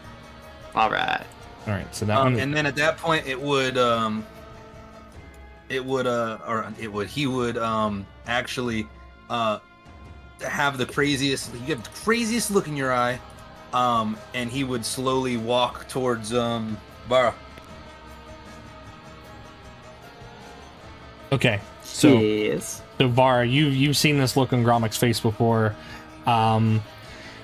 All right.
All right, so that one.
And then at that point, he would actually have the craziest. You have the craziest look in your eye, and he would slowly walk towards Bara.
Okay, so
Yes.
so Vara, you've seen this look on Gromik's face before.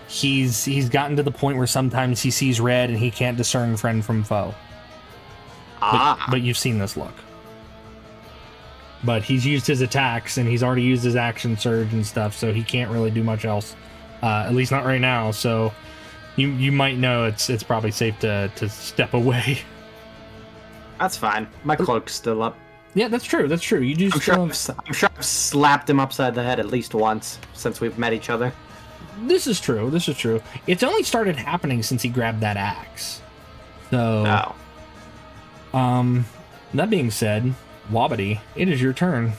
He's gotten to the point where sometimes he sees red and he can't discern friend from foe. But you've seen this look. But he's used his attacks and he's already used his action surge and stuff, so he can't really do much else. At least not right now. So you might know it's probably safe to step away.
That's fine. My cloak's still up.
Yeah, that's true. That's true. You do
I'm
still.
sure I've slapped him upside the head at least once since we've met each other.
This is true. This is true. It's only started happening since he grabbed that axe. So,
Oh.
that being said, Wobbity, it is your turn.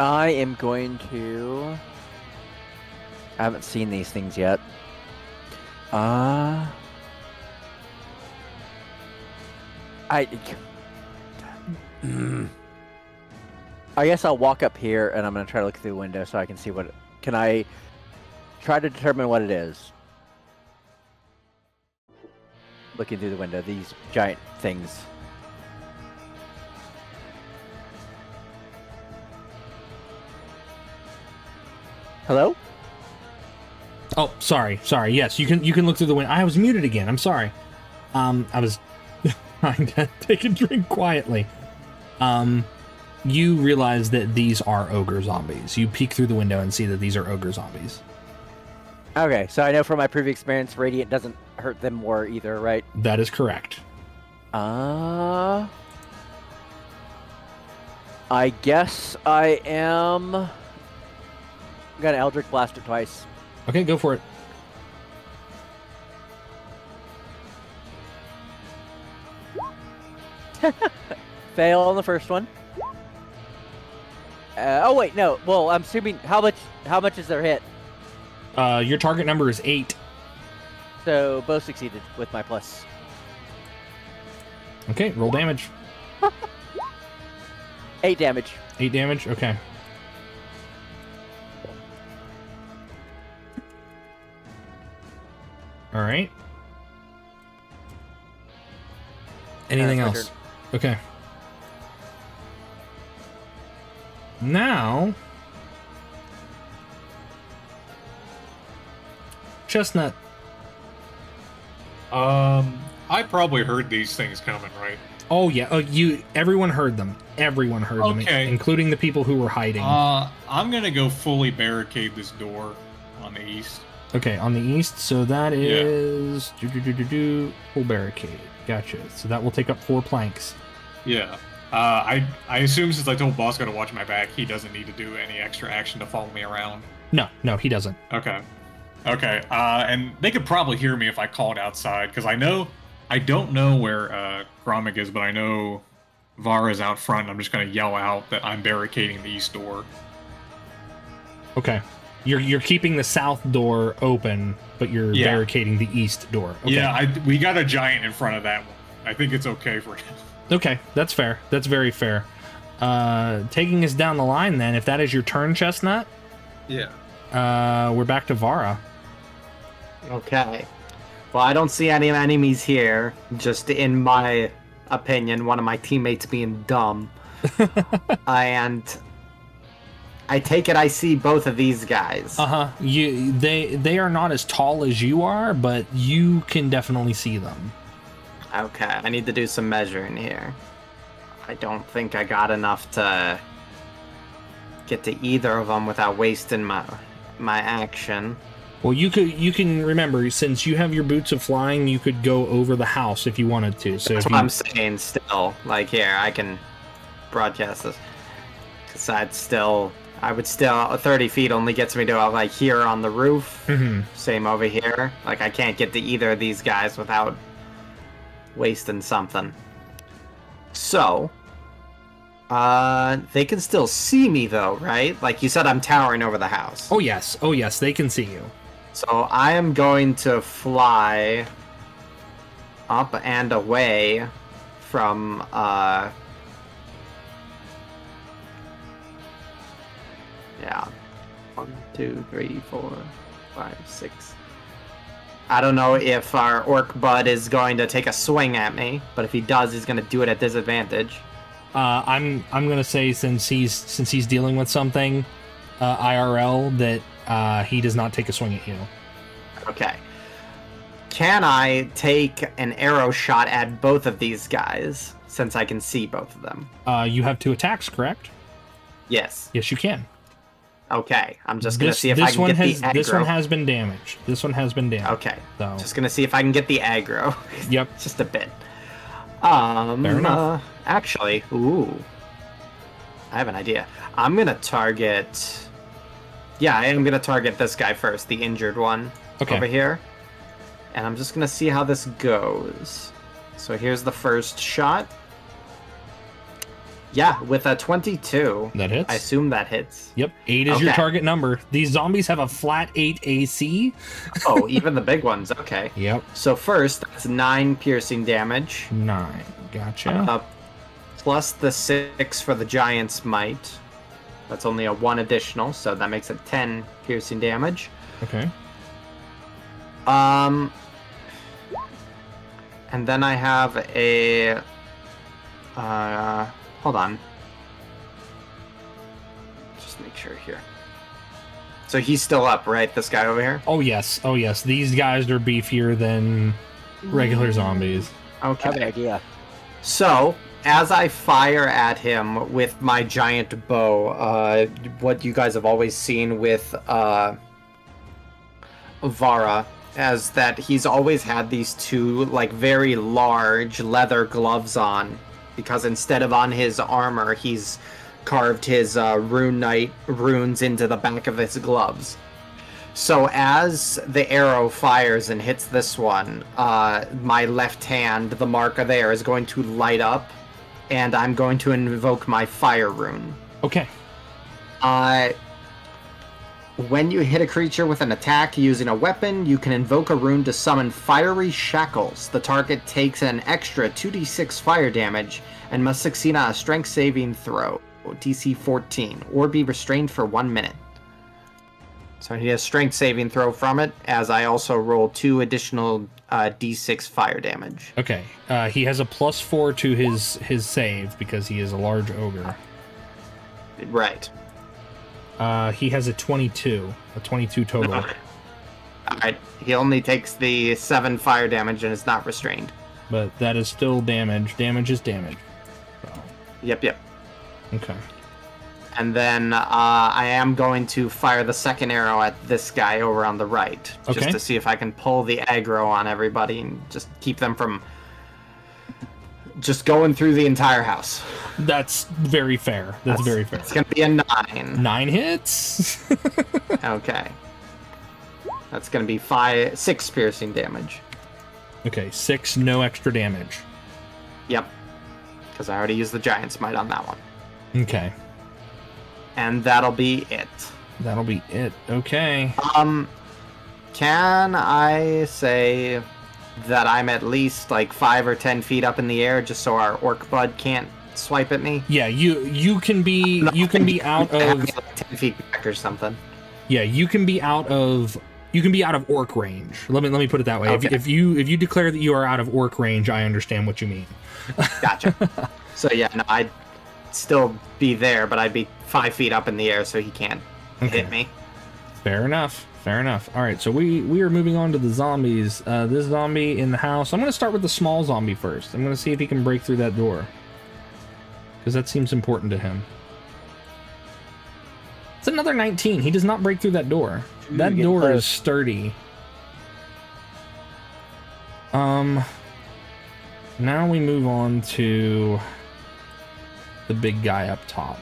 I am going to I haven't seen these things yet. I guess I'll walk up here and I'm gonna try to look through the window so I can see what. Can I try to determine what it is? Looking through the window, these giant things. Hello?
Oh, sorry. Yes, you can look through the window. I was muted again. I'm sorry. I was trying to take a drink quietly. You realize that these are ogre zombies. You peek through the window and see that these are ogre zombies.
Okay, so I know from my previous experience, radiant doesn't hurt them more either, right?
That is correct.
I guess I am. I'm gonna Eldritch Blast it twice.
Okay, go for it.
Fail on the first one. Oh wait, no. Well, I'm assuming how much is their hit?
Your target number is 8.
So both succeeded with my plus.
Okay, roll damage.
8 damage.
8 damage. Okay. All right. Anything
That's my
else? Okay. Now, Chestnut.
I probably heard these things coming, right?
Oh yeah. Oh, everyone heard them. Everyone heard them,
Okay.
including the people who were hiding.
I'm gonna go fully barricade this door on the east.
Okay, on the east. So that is full barricade. Gotcha. So that will take up 4 planks.
Yeah. I assume since I told Bosco to watch my back, he doesn't need to do any extra action to follow me around.
No, he doesn't.
Okay. And they could probably hear me if I called outside, because I don't know where Gromig is, but I know Vara's out front. I'm just going to yell out that I'm barricading the east door.
Okay. You're keeping the south door open, but you're barricading the east door. Okay.
Yeah, we got a giant in front of that one. I think it's okay for him.
Okay, that's fair. That's very fair. Taking us down the line then, if that is your turn, Chestnut.
Yeah.
We're back to Vara.
Okay. Well, I don't see any enemies here. Just in my opinion, one of my teammates being dumb. And I take it I see both of these guys.
They are not as tall as you are, but you can definitely see them.
Okay, I need to do some measuring here. I don't think I got enough to get to either of them without wasting my action.
Well, you can remember, since you have your boots of flying, you could go over the house if you wanted to. So
that's what I'm saying. Still, like here, I can broadcast this. Cause I would still 30 feet only gets me to like here on the roof.
Mm-hmm.
Same over here. Like I can't get to either of these guys without wasting something. So, they can still see me though, right? Like you said, I'm towering over the house.
Oh yes, they can see you.
So I am going to fly up and away from, yeah. 1, 2, 3, 4, 5, 6. I don't know if our orc bud is going to take a swing at me, but if he does, he's going to do it at disadvantage.
I'm gonna say since he's dealing with something, IRL, that he does not take a swing at you.
Okay. Can I take an arrow shot at both of these guys since I can see both of them?
You have 2 attacks, correct?
Yes.
Yes, you can.
Okay, I'm just gonna see if I can get the aggro.
This one has been damaged.
Okay,
so
just gonna see if I can get the aggro.
Yep,
just a bit.
Fair enough.
Actually, I have an idea. I'm gonna target. Yeah, I am gonna target this guy first, the injured one over here, and I'm just gonna see how this goes. So here's the first shot. Yeah, with a 22.
That hits.
I assume that hits.
Yep, 8 is your
Okay.
target number. These zombies have a flat 8 AC.
Oh, even the big ones. Okay.
Yep,
So first, that's 9 piercing damage.
9. Gotcha.
Plus the 6 for the giant's might. That's only a 1 additional, so that makes it 10 piercing damage.
Okay.
And then I have a hold on. Just make sure here. So he's still up, right? This guy over here?
Oh yes. These guys are beefier than regular zombies.
I have an
Okay.
idea.
So, as I fire at him with my giant bow, what you guys have always seen with Vara, as that he's always had these two, like, very large leather gloves on, because instead of on his armor, he's carved his rune knight runes into the back of his gloves. So as the arrow fires and hits this one, my left hand, the marker there, is going to light up, and I'm going to invoke my fire rune.
Okay.
When you hit a creature with an attack using a weapon, you can invoke a rune to summon fiery shackles. The target takes an extra 2d6 fire damage and must succeed on a strength saving throw, DC 14, or be restrained for 1 minute. So he has strength saving throw from it, as I also roll 2 additional d6 fire damage.
Okay. He has a +4 to his save because he is a large ogre.
Right.
He has a 22 total.
Alright, he only takes the 7 fire damage and is not restrained.
But that is still damage. Damage is damage. So,
Yep.
okay.
And then I am going to fire the second arrow at this guy over on the right.
Okay.
Just to see if I can pull the aggro on everybody and just keep them from just going through the entire house.
That's very fair. That's very fair.
It's going to be a 9.
9 hits.
Okay. That's going to be 6 piercing damage.
Okay, 6, no extra damage.
Yep. Because I already used the giant smite on that one.
Okay.
And that'll be it.
That'll be it. Okay.
Can I say that I'm at least like 5 or 10 feet up in the air just so our orc bud can't swipe at me?
Yeah, you can be out of
Like 10 feet back or something.
yeah, you can be out of orc range. Let me put it that way.
Okay.
If you declare that you are out of orc range, I understand what you mean.
Gotcha. So yeah, no, I'd still be there, but I'd be 5 feet up in the air so he can't hit me.
Fair enough. All right, so we are moving on to the zombies. This zombie in the house. I'm going to start with the small zombie first. I'm going to see if he can break through that door, because that seems important to him. It's another 19. He does not break through that door. That door
close.
is sturdy. Now we move on to the big guy up top.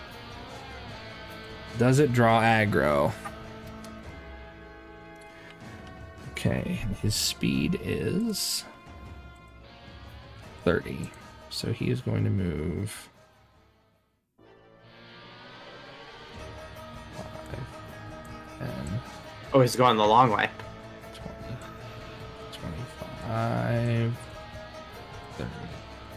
Does it draw aggro? Okay, his speed is 30. So he is going to move 5, 10,
Oh, he's going the long way.
20, 25, 30.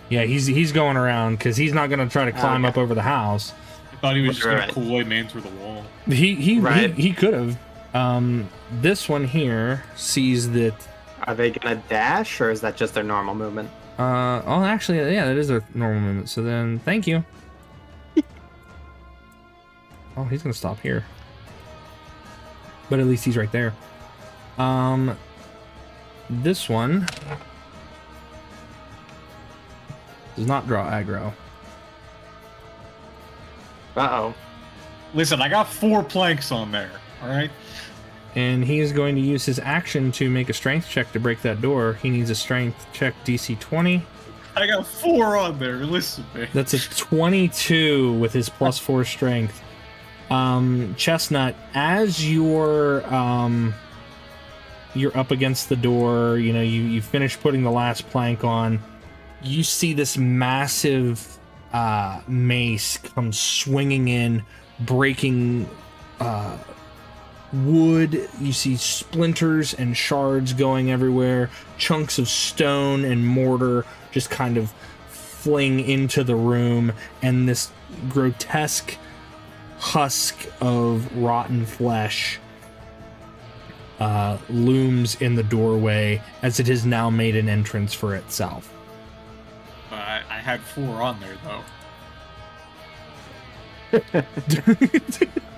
Yeah, he's going around because he's not going to try to climb up over the house.
I thought he was just
Right.
gonna Kool-Aid man through the wall.
He could have. This one here sees that.
Are they gonna dash, or is that just their normal movement?
Oh, actually, yeah, that is a normal movement. So then, thank you. Oh, he's gonna stop here. But at least he's right there. This one does not draw aggro.
Uh-oh.
Listen, I got 4 planks on there. All right.
And he is going to use his action to make a strength check to break that door. He needs a strength check DC 20.
I got 4 on there. Listen, man.
That's a 22 with his +4 strength. Chestnut, as you're up against the door, you finish putting the last plank on, you see this massive mace comes swinging in, breaking wood. You see splinters and shards going everywhere. Chunks of stone and mortar just kind of fling into the room, and this grotesque husk of rotten flesh looms in the doorway as it has now made an entrance for itself.
I had 4 on there though.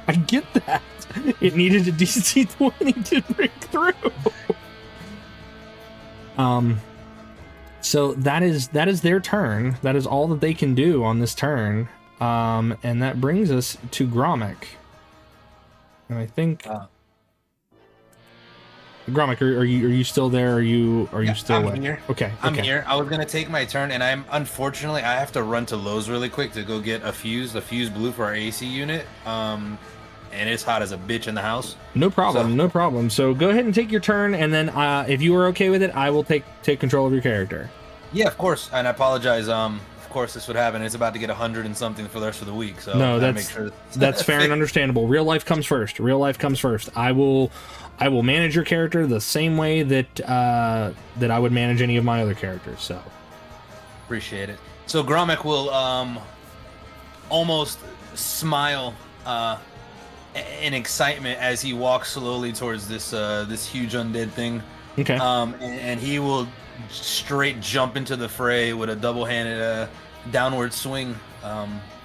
I get that. It needed a DC 20 to break through. So that is their turn. That is all that they can do on this turn. And that brings us to Gromik. And I think Gromik, are you still there? Are you still
I'm here.
Okay.
I'm here. I was gonna take my turn, and unfortunately I have to run to Lowe's really quick to go get a fuse blue for our AC unit. And it's hot as a bitch in the house.
No problem. So go ahead and take your turn, and then if you are okay with it, I will take control of your character.
Yeah, of course. And I apologize. Of course this would happen. It's about to get 100 and something for the rest of the week. So
no,
make
that's
sure
that's fair and understandable. Real life comes first. I will manage your character the same way that I would manage any of my other characters. So
appreciate it. So Gromik will almost smile in excitement as he walks slowly towards this huge undead thing.
Okay.
And he will straight jump into the fray with a double-handed downward swing,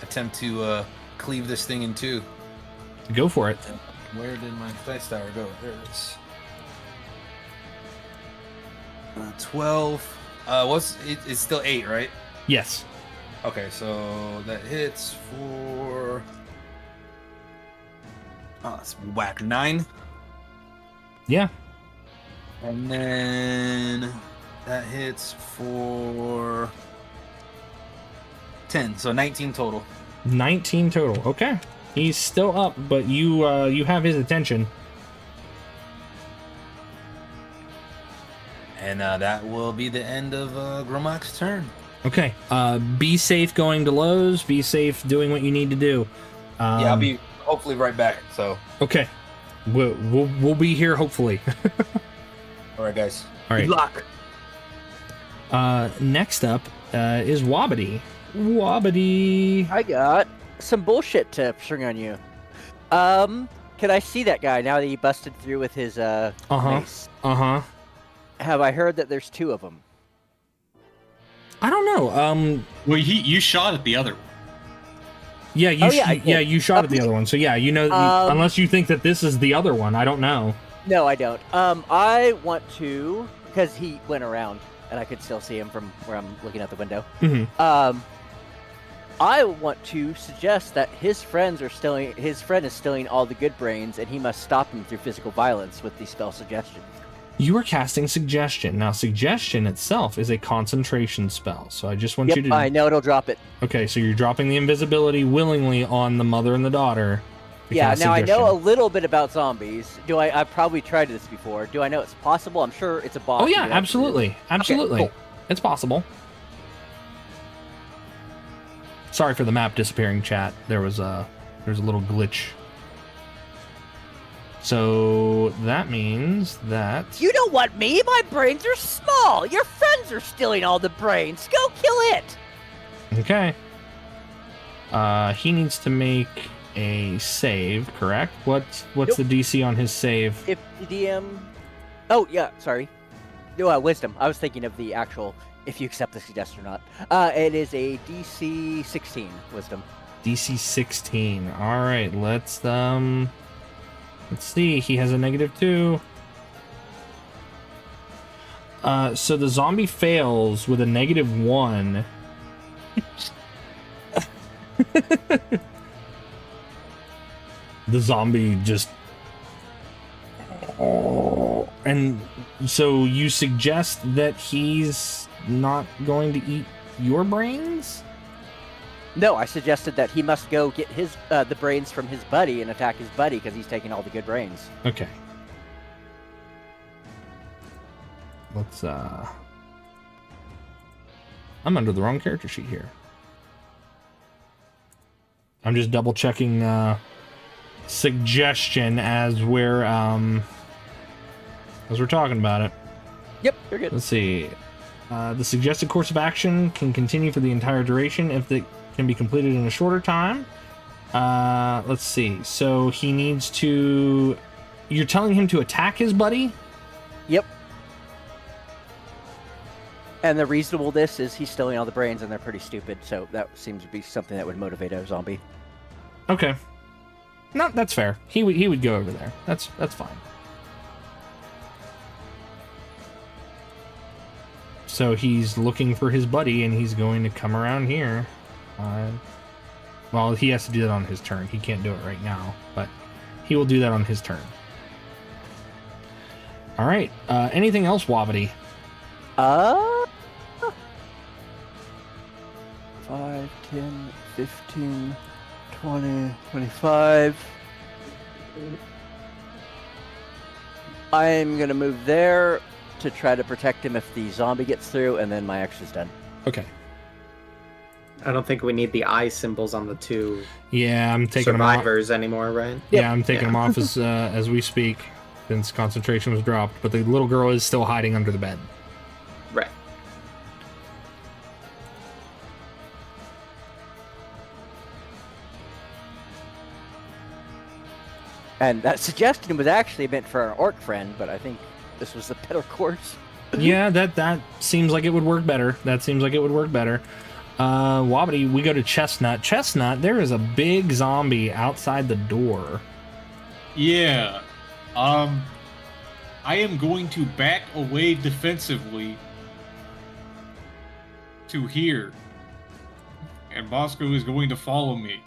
attempt to cleave this thing in two.
Go for it.
Where did my dice tower go? There it is. 12. It's still 8, right?
Yes.
Okay, so that hits for... Oh, it's whack 9.
Yeah.
And then that hits for 10, so 19 total.
19 total. Okay. He's still up, but you have his attention.
And that will be the end of Gromik's turn.
Okay. Be safe going to Lowe's. Be safe doing what you need to do.
Yeah, I'll be hopefully right back. So.
Okay. We'll be here hopefully.
All right, guys.
All right.
Good luck.
Next up is Wobbity. Wobbity.
I got some bullshit to string on you. Can I see that guy now that he busted through with his mace? Have I heard that there's 2 of them?
I don't know.
Well, you shot at the other one.
Yeah, you shot at the
Okay.
other one. So yeah, unless you think that this is the other one, I don't know.
No, I don't. I want to, because he went around and I could still see him from where I'm looking out the window.
Mm-hmm.
I want to suggest that his friend is stealing all the good brains, and he must stop him through physical violence with the spell suggestion.
You are casting Suggestion. Now, Suggestion itself is a concentration spell, so I just want you to...
I know it'll drop it.
Okay, so you're dropping the invisibility willingly on the mother and the daughter.
Yeah, now I know a little bit about zombies. I've probably tried this before. Do I know it's possible? I'm sure it's a boss.
Oh yeah, absolutely. Absolutely.
Okay, cool.
It's possible. Sorry for the map disappearing, chat. There's a little glitch. So that means that...
You don't want me? My brains are small. Your friends are stealing all the brains. Go kill it.
Okay. He needs to make a save, correct? What's the DC on his save?
If the DM... Oh, yeah, sorry. No, wisdom. I was thinking of the actual, if you accept the suggestion or not. It is a DC 16 wisdom.
DC 16. All right, let's see. He has a -2. So the zombie fails with a -1. The zombie just... And so you suggest that he's not going to eat your brains?
No, I suggested that he must go get his the brains from his buddy and attack his buddy because he's taking all the good brains.
Okay. Let's I'm under the wrong character sheet here. I'm just double checking suggestion as we're talking about it.
Yep, you're good.
Let's see. The suggested course of action can continue for the entire duration if it can be completed in a shorter time. Let's see. So he needs to... You're telling him to attack his buddy?
Yep. And the reasonableness is he's stealing all the brains and they're pretty stupid, so that seems to be something that would motivate a zombie.
Okay. No, that's fair. He would go over there. That's fine. So he's looking for his buddy, and he's going to come around here. Well, he has to do that on his turn. He can't do it right now, but he will do that on his turn. All right. Anything else, Wobbity?
5, 10, 15, 20, 25. I'm going to move there to try to protect him if the zombie gets through, and then my action's done.
Okay.
I don't think we need the eye symbols on the two
Yeah, I'm taking them off.
survivors anymore, right?
Yeah, I'm taking them off as we speak, since concentration was dropped. But the little girl is still hiding under the bed.
Right.
And that suggestion was actually meant for our orc friend, but I think this was the better course.
Yeah, that seems like it would work better. Wobbity, we go to Chestnut. Chestnut, there is a big zombie outside the door.
Yeah. I am going to back away defensively to here. And Bosco is going to follow me.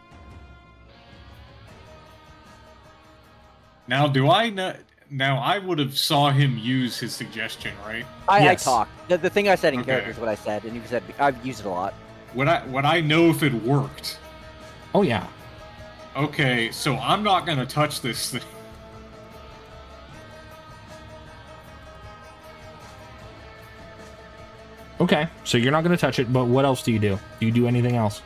Now, do I not... Now, I would have saw him use his suggestion, right?
I talked. The thing I said in
Okay.
character is what I said, and you said I've used it a lot.
Would I know if it worked?
Oh, yeah.
Okay, so I'm not going to touch this thing.
Okay, so you're not going to touch it, but what else do you do? Do you do anything else?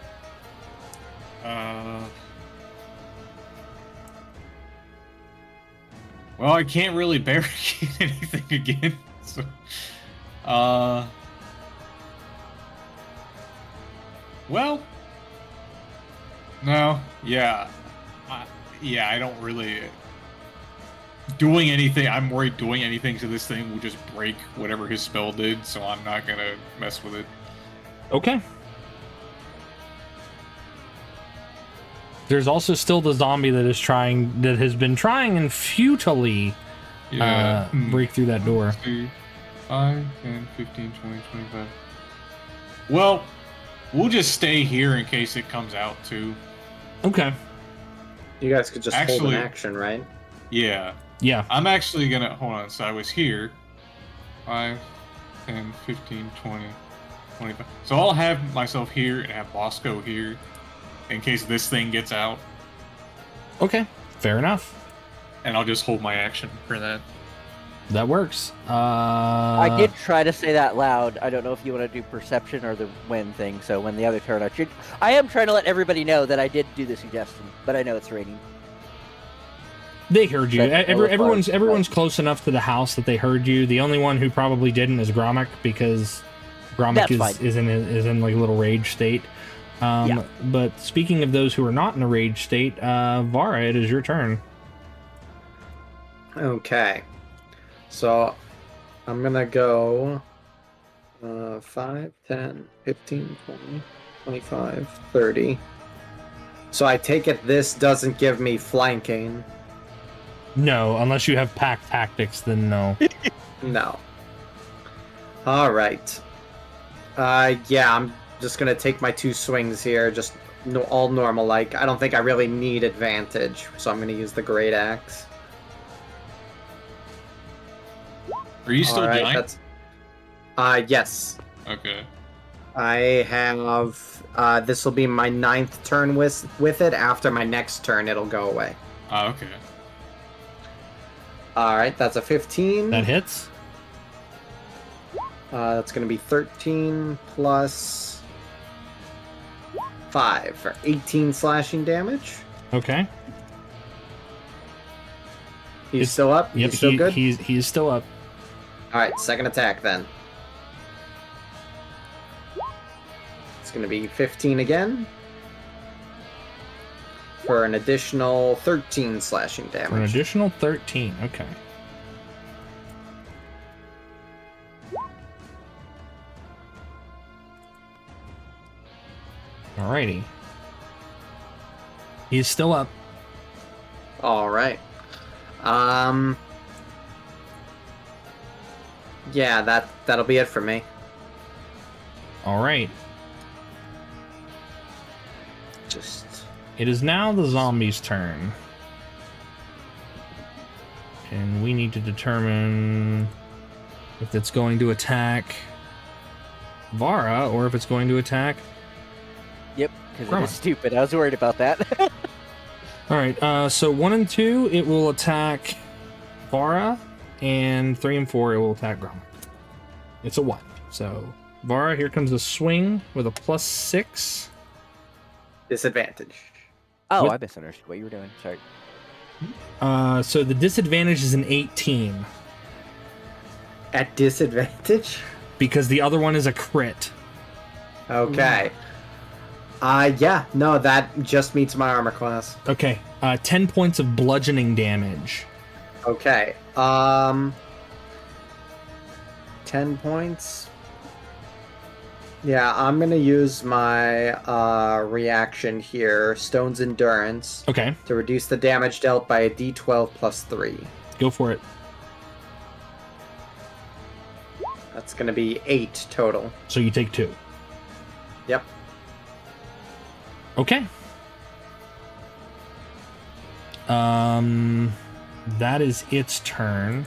Well, I can't really barricade anything again, so... Well... No, yeah. I don't really... Doing anything, I'm worried doing anything to this thing will just break whatever his spell did, so I'm not gonna mess with it.
Okay. There's also still the zombie that has been trying and futilely break through that door.
5, 10, 15, 20, 25. Well, we'll just stay here in case it comes out too.
Okay.
You guys could just hold
Actually-
an action, right?
Yeah.
Yeah.
I'm actually gonna, hold on, so I was here. 5, 10, 15, 20, 25. So I'll have myself here and have Bosco here in case this thing gets out.
Okay. Fair enough.
And I'll just hold my action for that.
That works.
I did try to say that loud. I don't know if you want to do perception or the win thing. So when the other turn, I am trying to let everybody know that I did do the suggestion, but I know it's raining.
They heard you.
But
Everyone's close enough to the house that they heard you. The only one who probably didn't is Gromit, because Gromit is in like a little rage state.
Yeah.
But speaking of those who are not in a rage state, Vara, it is your turn.
Okay. So I'm gonna go 5, 10, 15, 20, 25, 30. So I take it this doesn't give me flanking.
No, unless you have pack tactics, then no.
No. Alright. Yeah, I'm just gonna take my 2 swings here, just all normal like. I don't think I really need advantage, so I'm gonna use the great axe.
Are you still
Alright,
giant?
that's yes.
Okay.
I have this will be my 9th turn with it. After my next turn it'll go away.
Okay.
Alright, that's a 15.
That hits.
That's gonna be 13 plus 5 for 18 slashing damage.
Okay.
He's still up?
Yep,
He's still good?
He is still up.
Alright, second attack then. It's going to be 15 again. For an additional 13 slashing damage.
For an additional 13, okay. Alrighty. He's still up.
Alright. Yeah, that'll be it for me.
Alright.
Just...
It is now the zombie's turn. And we need to determine if it's going to attack Vara or if it's going to attack...
Yep, because it
Grandma.
is stupid. I was worried about that.
Alright, so 1 and 2, it will attack Vara, and 3 and 4, it will attack Gromit. It's a 1. So, Vara, here comes a swing with a +6.
Disadvantage.
Oh,
What-
I misunderstood what you were doing. Sorry.
So the disadvantage is an 18,
At disadvantage?
because the other one is a crit.
Okay. Yeah, no, that just meets my armor class.
Okay, 10 points of bludgeoning damage.
Okay. 10 points. Yeah, I'm gonna use my reaction here, Stone's Endurance,
Okay,
to reduce the damage dealt by a d12 plus 3.
go for it.
That's gonna be 8 total.
So you take 2.
Yep.
Okay. That is its turn.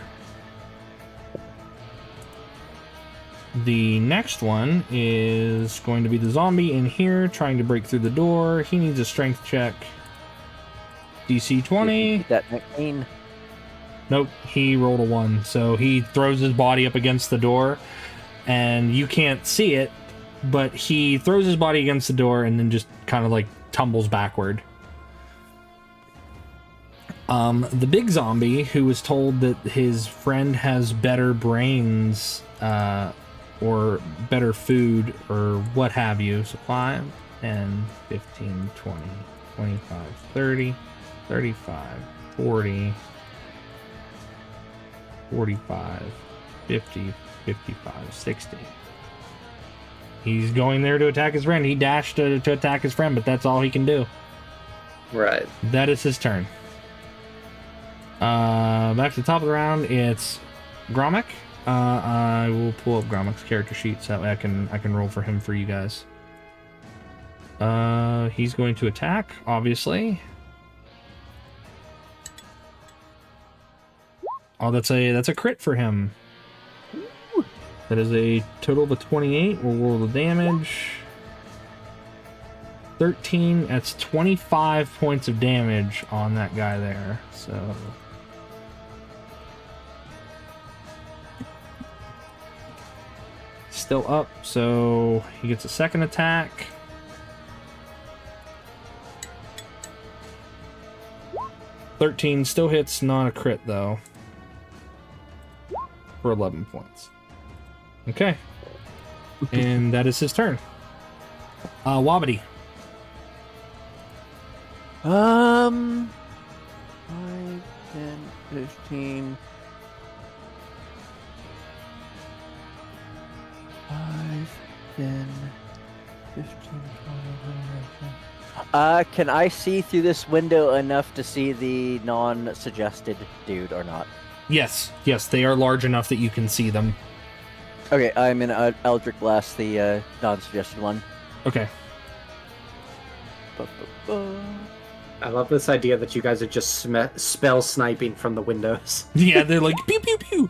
The next one is going to be the zombie in here trying to break through the door. He needs a strength check. DC 20.
That 19.
Nope, he rolled a 1. So he throws his body up against the door, and you can't see it, but he throws his body against the door and then just kind of like tumbles backward. The big zombie, who was told that his friend has better brains, or better food, or what have you. So 5, 10, 15, 20, 25, 30, 35, 40, 45, 50, 55, 60. He's going there to attack his friend. He dashed to attack his friend, but that's all he can do.
Right.
That is his turn. Back to the top of the round, it's Gromick. I will pull up Gromick's character sheet so that way I can roll for him for you guys. He's going to attack, obviously. Oh, that's a crit for him. That is a total of a 28. We'll roll the damage. 13. That's 25 points of damage on that guy there. So still up, so he gets a second attack. $13 still hits, not a crit though. For 11 points. Okay. And that is his turn. Wobbity.
5, 10, 15. 5, 10, 15, 20. Can I see through this window enough to see the non-suggested dude or not?
Yes, they are large enough that you can see them.
Okay, I'm in Eldritch Blast, the non-suggested one.
Okay.
I love this idea that you guys are just spell sniping from the windows.
Yeah, they're like pew pew pew.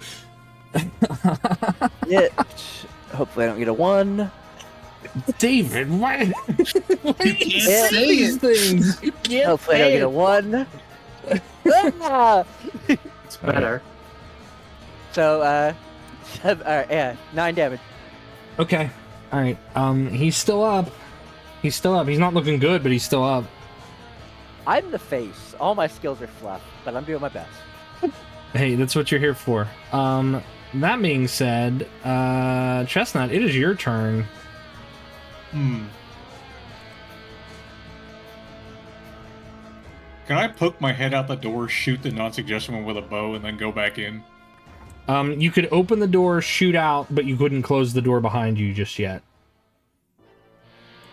Yeah. Hopefully I don't get a 1.
David, why you can't
say
say these things? You can't
Hopefully I don't
say
get a 1. Ah!
It's better.
So, alright, yeah, 9 damage.
Okay. Alright. He's still up. He's still up. He's not looking good, but he's still up.
I'm the face. All my skills are fluff, but I'm doing my best.
Hey, that's what you're here for. That being said, Chestnut, it is your turn.
Can I poke my head out the door, shoot the non-suggestion one with a bow, and then go back in?
You could open the door, shoot out, but you couldn't close the door behind you just yet.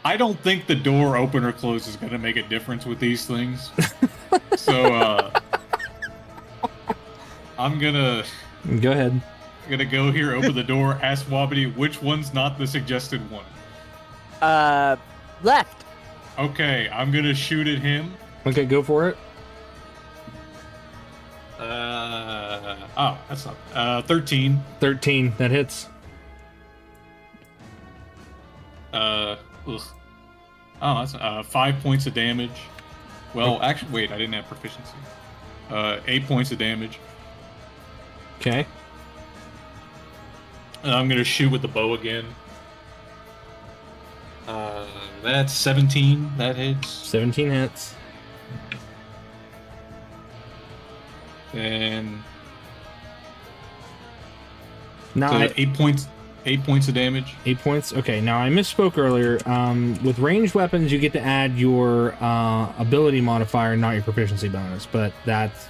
I don't think the door open or close is going to make a difference with these things. So, I'm gonna...
Go ahead.
Gonna go here, open the door, ask Wobbity which one's not the suggested one.
Left.
Okay, I'm gonna shoot at him.
Okay, go for it.
That's not 13.
13, that hits.
Ugh. Oh, that's 5 points of damage. Well, actually, wait, I didn't have proficiency. 8 points of damage.
Okay.
And I'm gonna shoot with the bow again. That's 17. That hits.
17 hits.
And
now
so 8 points. 8 points of damage.
8 points. Okay. Now I misspoke earlier. With ranged weapons, you get to add your ability modifier, not your proficiency bonus. But that's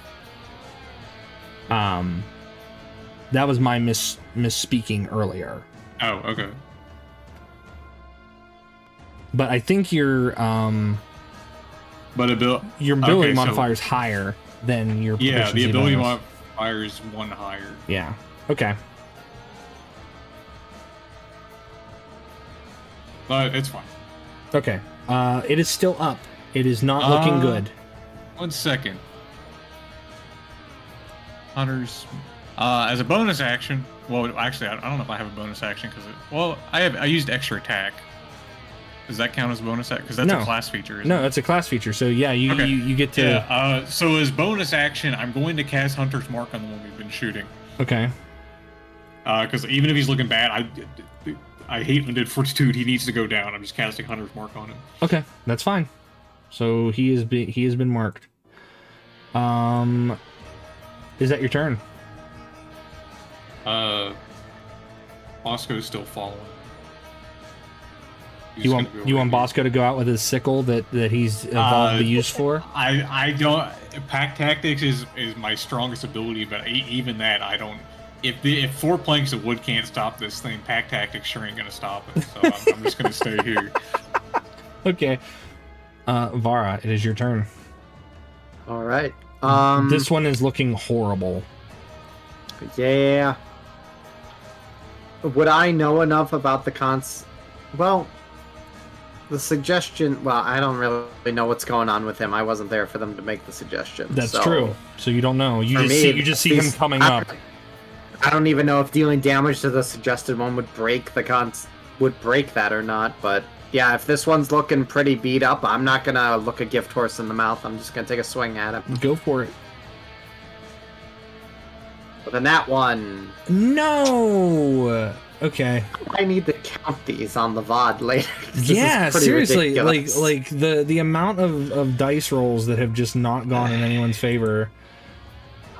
that was my misspeaking earlier.
Oh, okay.
But I think your ability modifier is higher than your proficiency
yeah, the ability
bonus.
modifier is 1 higher.
Yeah. Okay.
But it's fine.
Okay. It is still up. It is not looking good.
1 second. Hunters. As a bonus action, well, actually, I don't know if I have a bonus action because I used extra attack. Does that count as a bonus action? Because that's a class feature.
No, that's a class feature. So yeah, you get to.
Yeah. So as bonus action, I'm going to cast Hunter's Mark on the one we've been shooting.
Okay.
Because even if he's looking bad, I hate Undead Fortitude. He needs to go down. I'm just casting Hunter's Mark on him.
Okay, that's fine. So he has been marked. Is that your turn?
Bosco's still following.
You want Bosco to go out with his sickle that he's evolved the use for?
I don't. Pack tactics is my strongest ability, but even that I don't. If 4 planks of wood can't stop this thing, pack tactics sure ain't gonna stop it. So I'm just gonna stay here.
Okay. Vara, it is your turn.
All right.
This one is looking horrible.
Yeah. Would I know enough about the Well, the suggestion... Well, I don't really know what's going on with him. I wasn't there for them to make the suggestion.
That's true. So you don't know. You just see him coming up.
I don't even know if dealing damage to the suggested one would break that or not, but yeah, if this one's looking pretty beat up, I'm not gonna look a gift horse in the mouth. I'm just gonna take a swing at him.
Go for it.
But then that one...
No! Okay.
I need to count these on the VOD later.
Yeah, seriously,
ridiculous.
like the amount of dice rolls that have just not gone in anyone's favor.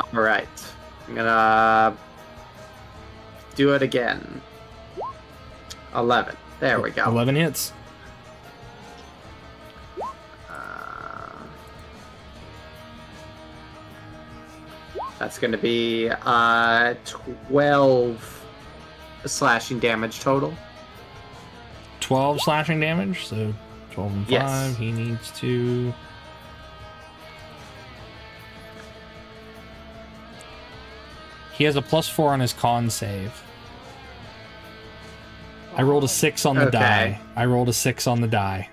All right, I'm gonna do it again. 11. There we go.
11 hits.
That's gonna be 12 slashing damage total.
12 slashing damage, so 12 and 5.
Yes.
He needs to... He has a +4 on his con save. I rolled a 6 on the die. I rolled a 6 on the die.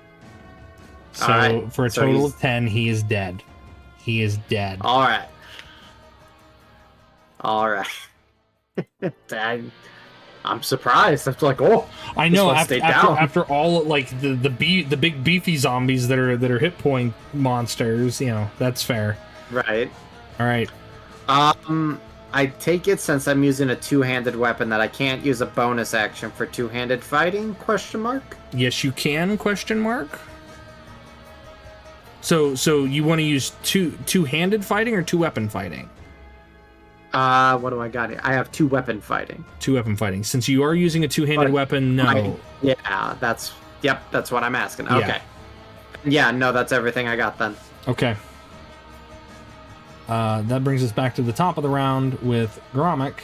So
right.
for a total of 10, he is dead. He is dead.
All right. I'm surprised. I'm like, oh,
I know. After all, like the big beefy zombies that are hit point monsters, you know, that's fair.
Right.
All right.
I take it since I'm using a two-handed weapon that I can't use a bonus action for two-handed fighting? Question mark.
Yes, you can, question mark. So you want to use two-handed fighting or two-weapon fighting?
What do I got here? I have two-weapon fighting.
Two-weapon fighting. Since you are using a two-handed weapon, no.
Yeah, that's what I'm asking.
Yeah.
Okay. Yeah, no, that's everything I got then.
Okay. That brings us back to the top of the round with Gromik.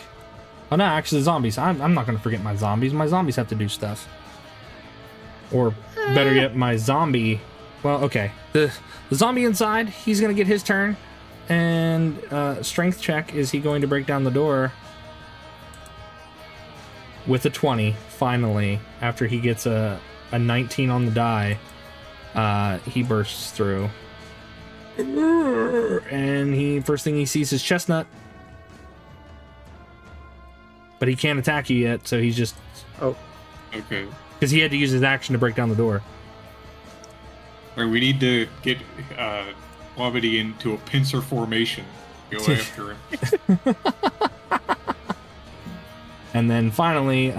Oh no, actually zombies. I'm not going to forget my zombies. My zombies have to do stuff. Or better yet, my zombie... Well, okay. The zombie inside, he's going to get his turn. And strength check, is he going to break down the door? With a 20, finally. After he gets a 19 on the die, he bursts through. And first thing he sees is Chestnut. But he can't attack you yet, so he's just...
Oh.
Okay.
Because he had to use his action to break down the door.
Or we need to get Wobbity into a pincer formation. Go after him.
And then finally,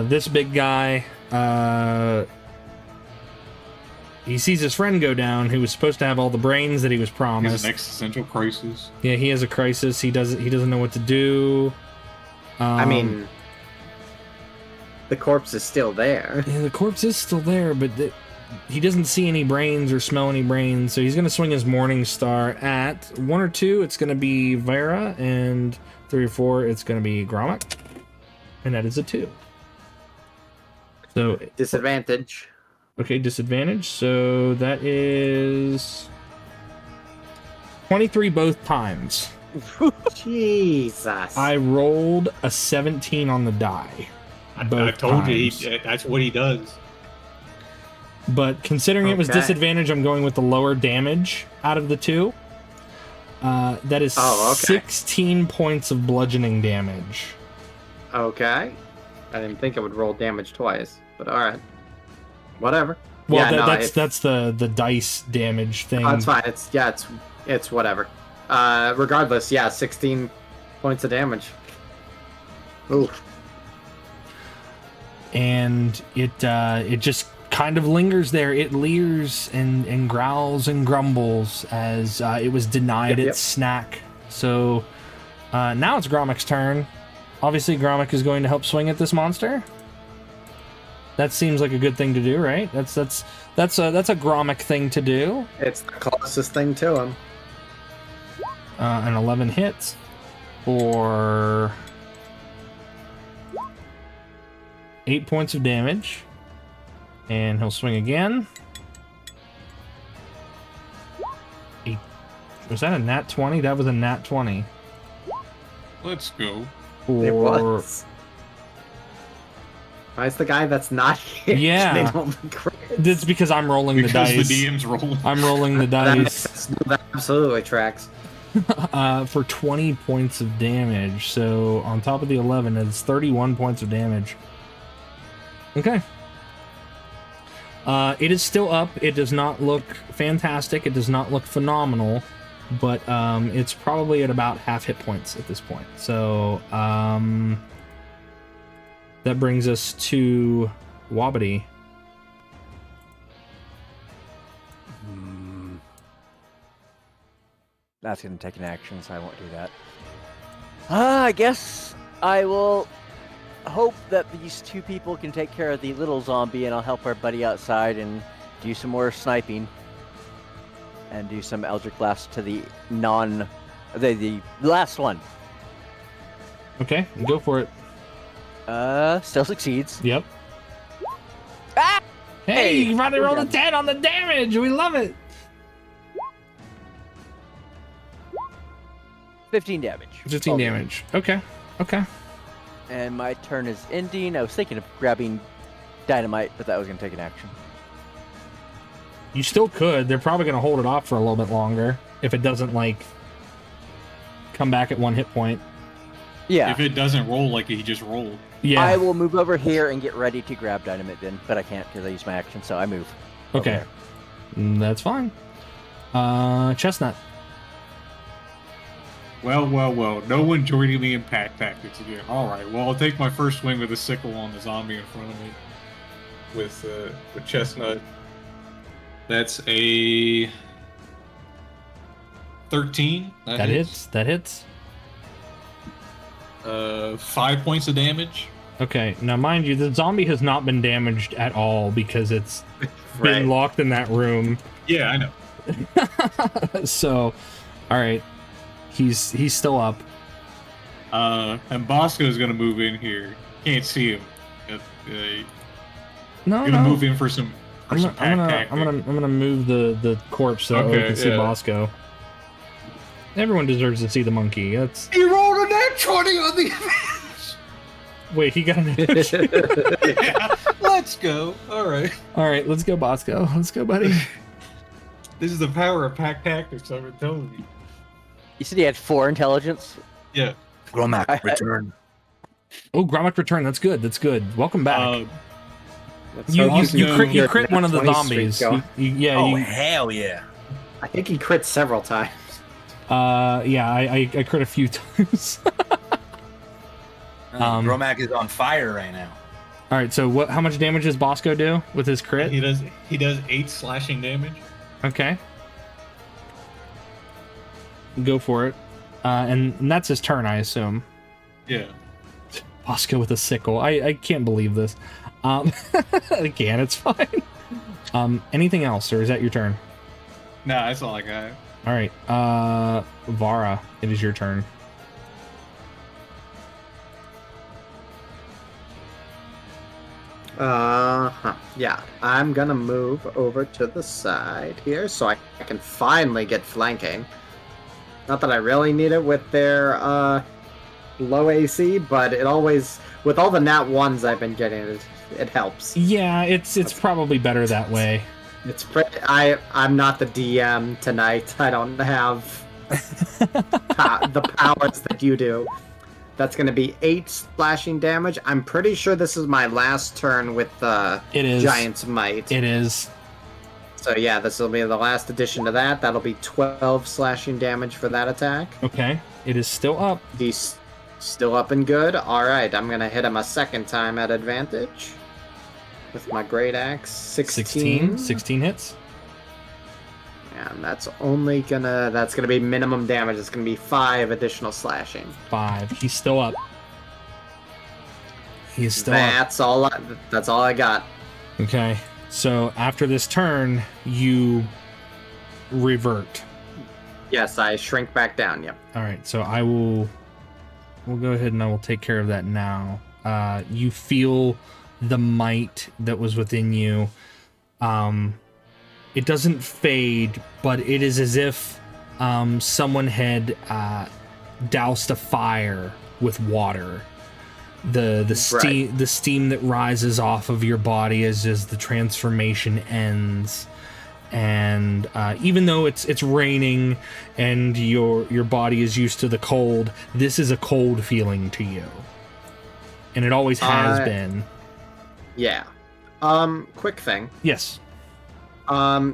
this big guy... he sees his friend go down, who was supposed to have all the brains that he was
He
promised.
has an existential crisis.
Yeah, he has a crisis. He doesn't know what to do.
I mean, the corpse is still there.
Yeah, the corpse is still there, but he doesn't see any brains or smell any brains, so he's going to swing his Morning Star at 1 or 2. It's going to be Vera, and 3 or 4, it's going to be Gromik. And that is a 2. So
Disadvantage.
okay, disadvantage. So that is 23 both times.
Jesus.
I rolled a 17 on the die.
I
both
told you,
times.
that's what he does.
But considering it was
Okay.
disadvantage, I'm going with the lower damage out of the 2. That is 16 points of bludgeoning damage.
Okay. I didn't think it would roll damage twice, but alright. Whatever.
Well,
Yeah, no,
that's the dice damage thing.
Oh, it's fine. It's whatever. Regardless, 16 points of damage. Ooh.
And it just kind of lingers there. It leers and growls and grumbles as it was denied its snack. So now it's Gromik's turn. Obviously, Gromik is going to help swing at this monster. That seems like a good thing to do, right? That's a Gromik thing to do.
It's the closest thing to him.
An 11 hits for 8 points of damage. And he'll swing again. Was that a nat 20? That was a nat 20.
Let's go.
It was. Why is the guy that's not here?
Yeah.
They don't look great.
It's because I'm rolling
Because
the dice.
the DM's rolling.
I'm rolling the
That makes
dice
sense. That absolutely tracks.
for 20 points of damage. So on top of the 11, it's 31 points of damage. Okay. It is still up. It does not look fantastic. It does not look phenomenal. But it's probably at about half hit points at this point. So that brings us to Wobbity.
That's going to take an action, so I won't do that. I guess I will hope that these two people can take care of the little zombie, and I'll help our buddy outside and do some more sniping. And do some Eldritch Blast to the the last one.
Okay, go for it.
Still succeeds.
Yep.
Ah!
Hey, you finally
we're
rolled a
done.
10 on the damage. We love it.
15 damage.
15
Oh,
damage. Okay. Okay.
And my turn is ending. I was thinking of grabbing dynamite, but that was going to take an action.
You still could. They're probably going to hold it off for a little bit longer if it doesn't, like, come back at 1 hit point.
Yeah.
If it doesn't roll like he just rolled.
Yeah.
I will move over here and get ready to grab dynamite then, but I can't because I use my action, so I move. over
Okay.
there.
That's fine. Chestnut.
Well. No one joining me in pack tactics again. All right. Well, I'll take my first swing with a sickle on the zombie in front of me with Chestnut. That's a 13.
That hits. That hits.
5 points of damage.
Okay, now mind you, the zombie has not been damaged at all because it's
Right.
been locked in that room.
Yeah, I know.
So, all right, he's still up.
And Bosco's gonna move in here. Can't see him.
No,
Gonna move in for some.
I'm gonna move the corpse so we can see Bosco. Everyone deserves to see the monkey. That's.
He rolled a nat 20 on the.
Wait, he got an itch.
Yeah, let's go. All right.
All right, let's go, Bosco. Let's go, buddy.
This is the power of pack tactics. I'm telling you.
You said he had 4 intelligence?
Yeah.
Gromac, return.
Oh, Gromic return. That's good. That's good. Welcome back.
Let's
You
hope
you crit one of the
20 streak
zombies.
going.
Hell yeah.
I think he crit several times.
Yeah, I crit a few times.
Gromac is on fire right now.
All right, so how much damage does Bosco do with his crit?
He does 8 slashing damage.
Okay. Go for it. And that's his turn, I assume.
Yeah.
Bosco with a sickle. I can't believe this. I can, it's fine. Anything else, or is that your turn?
Nah, that's all I got.
All right, Vara, it is your turn.
Yeah, I'm gonna move over to the side here so I can finally get flanking. Not that I really need it with their low AC, but it always, with all the nat ones I've been getting, it helps.
Yeah, it's probably better that way.
I'm not the DM tonight. I don't have the powers that you do. That's going to be 8 slashing damage. I'm pretty sure this is my last turn with
It is.
Giant's Might.
It is.
So yeah, this will be the last addition to that. That'll be 12 slashing damage for that attack.
Okay, it is still up.
He's still up and good. Alright, I'm going to hit him a second time at advantage. With my great axe. 16.
16 hits.
And that's gonna be minimum damage. It's gonna be 5 additional slashing.
5. He's still up. He's still up.
That's all I got.
Okay, so after this turn, you revert.
Yes, I shrink back down, yep.
All right, so we'll go ahead and I will take care of that now. You feel the might that was within you. It doesn't fade, but it is as if someone had doused a fire with water. The steam that rises off of your body as the transformation ends. And even though it's raining and your body is used to the cold, this is a cold feeling to you. And it always has been.
Yeah. Quick thing.
Yes.
I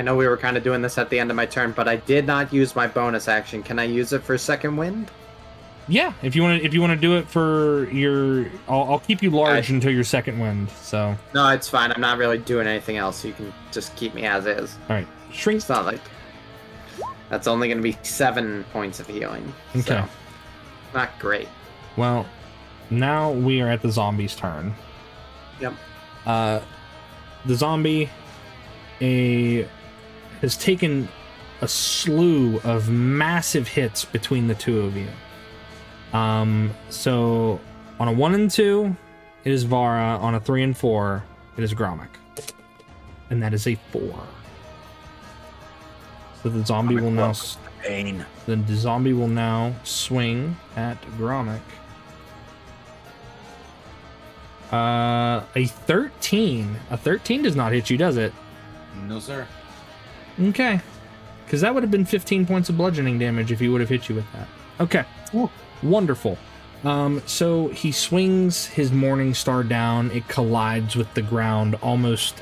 know we were kind of doing this at the end of my turn, but I did not use my bonus action. Can I use it for second wind?
Yeah, if you want to do it for your, I'll keep you large until your second wind. So
no, it's fine. I'm not really doing anything else. You can just keep me as is.
All right, shrink.
It's not like that's only going to be 7 points of healing.
Okay,
so, not great.
Well, now we are at the zombie's turn.
Yep.
The zombie has taken a slew of massive hits between the two of you. So on a 1 and 2, it is Vara. On a 3 and 4, it is Gromic. And that is a 4. So the zombie will now the zombie will now swing at Gromic. A 13. A 13 does not hit you, does it?
No, sir.
Okay. Because that would have been 15 points of bludgeoning damage if he would have hit you with that. Okay. Ooh. Wonderful. So he swings his Morning Star down. It collides with the ground, almost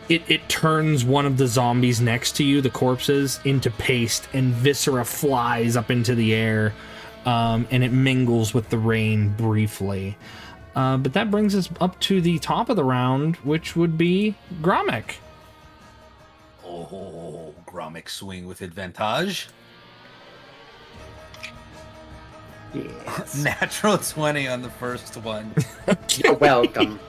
it turns one of the zombies next to you, the corpses, into paste, and viscera flies up into the air, and it mingles with the rain briefly. But that brings us up to the top of the round, which would be Gromick.
Oh, Gromick swing with advantage.
Yes.
Natural 20 on the first one.
You're welcome.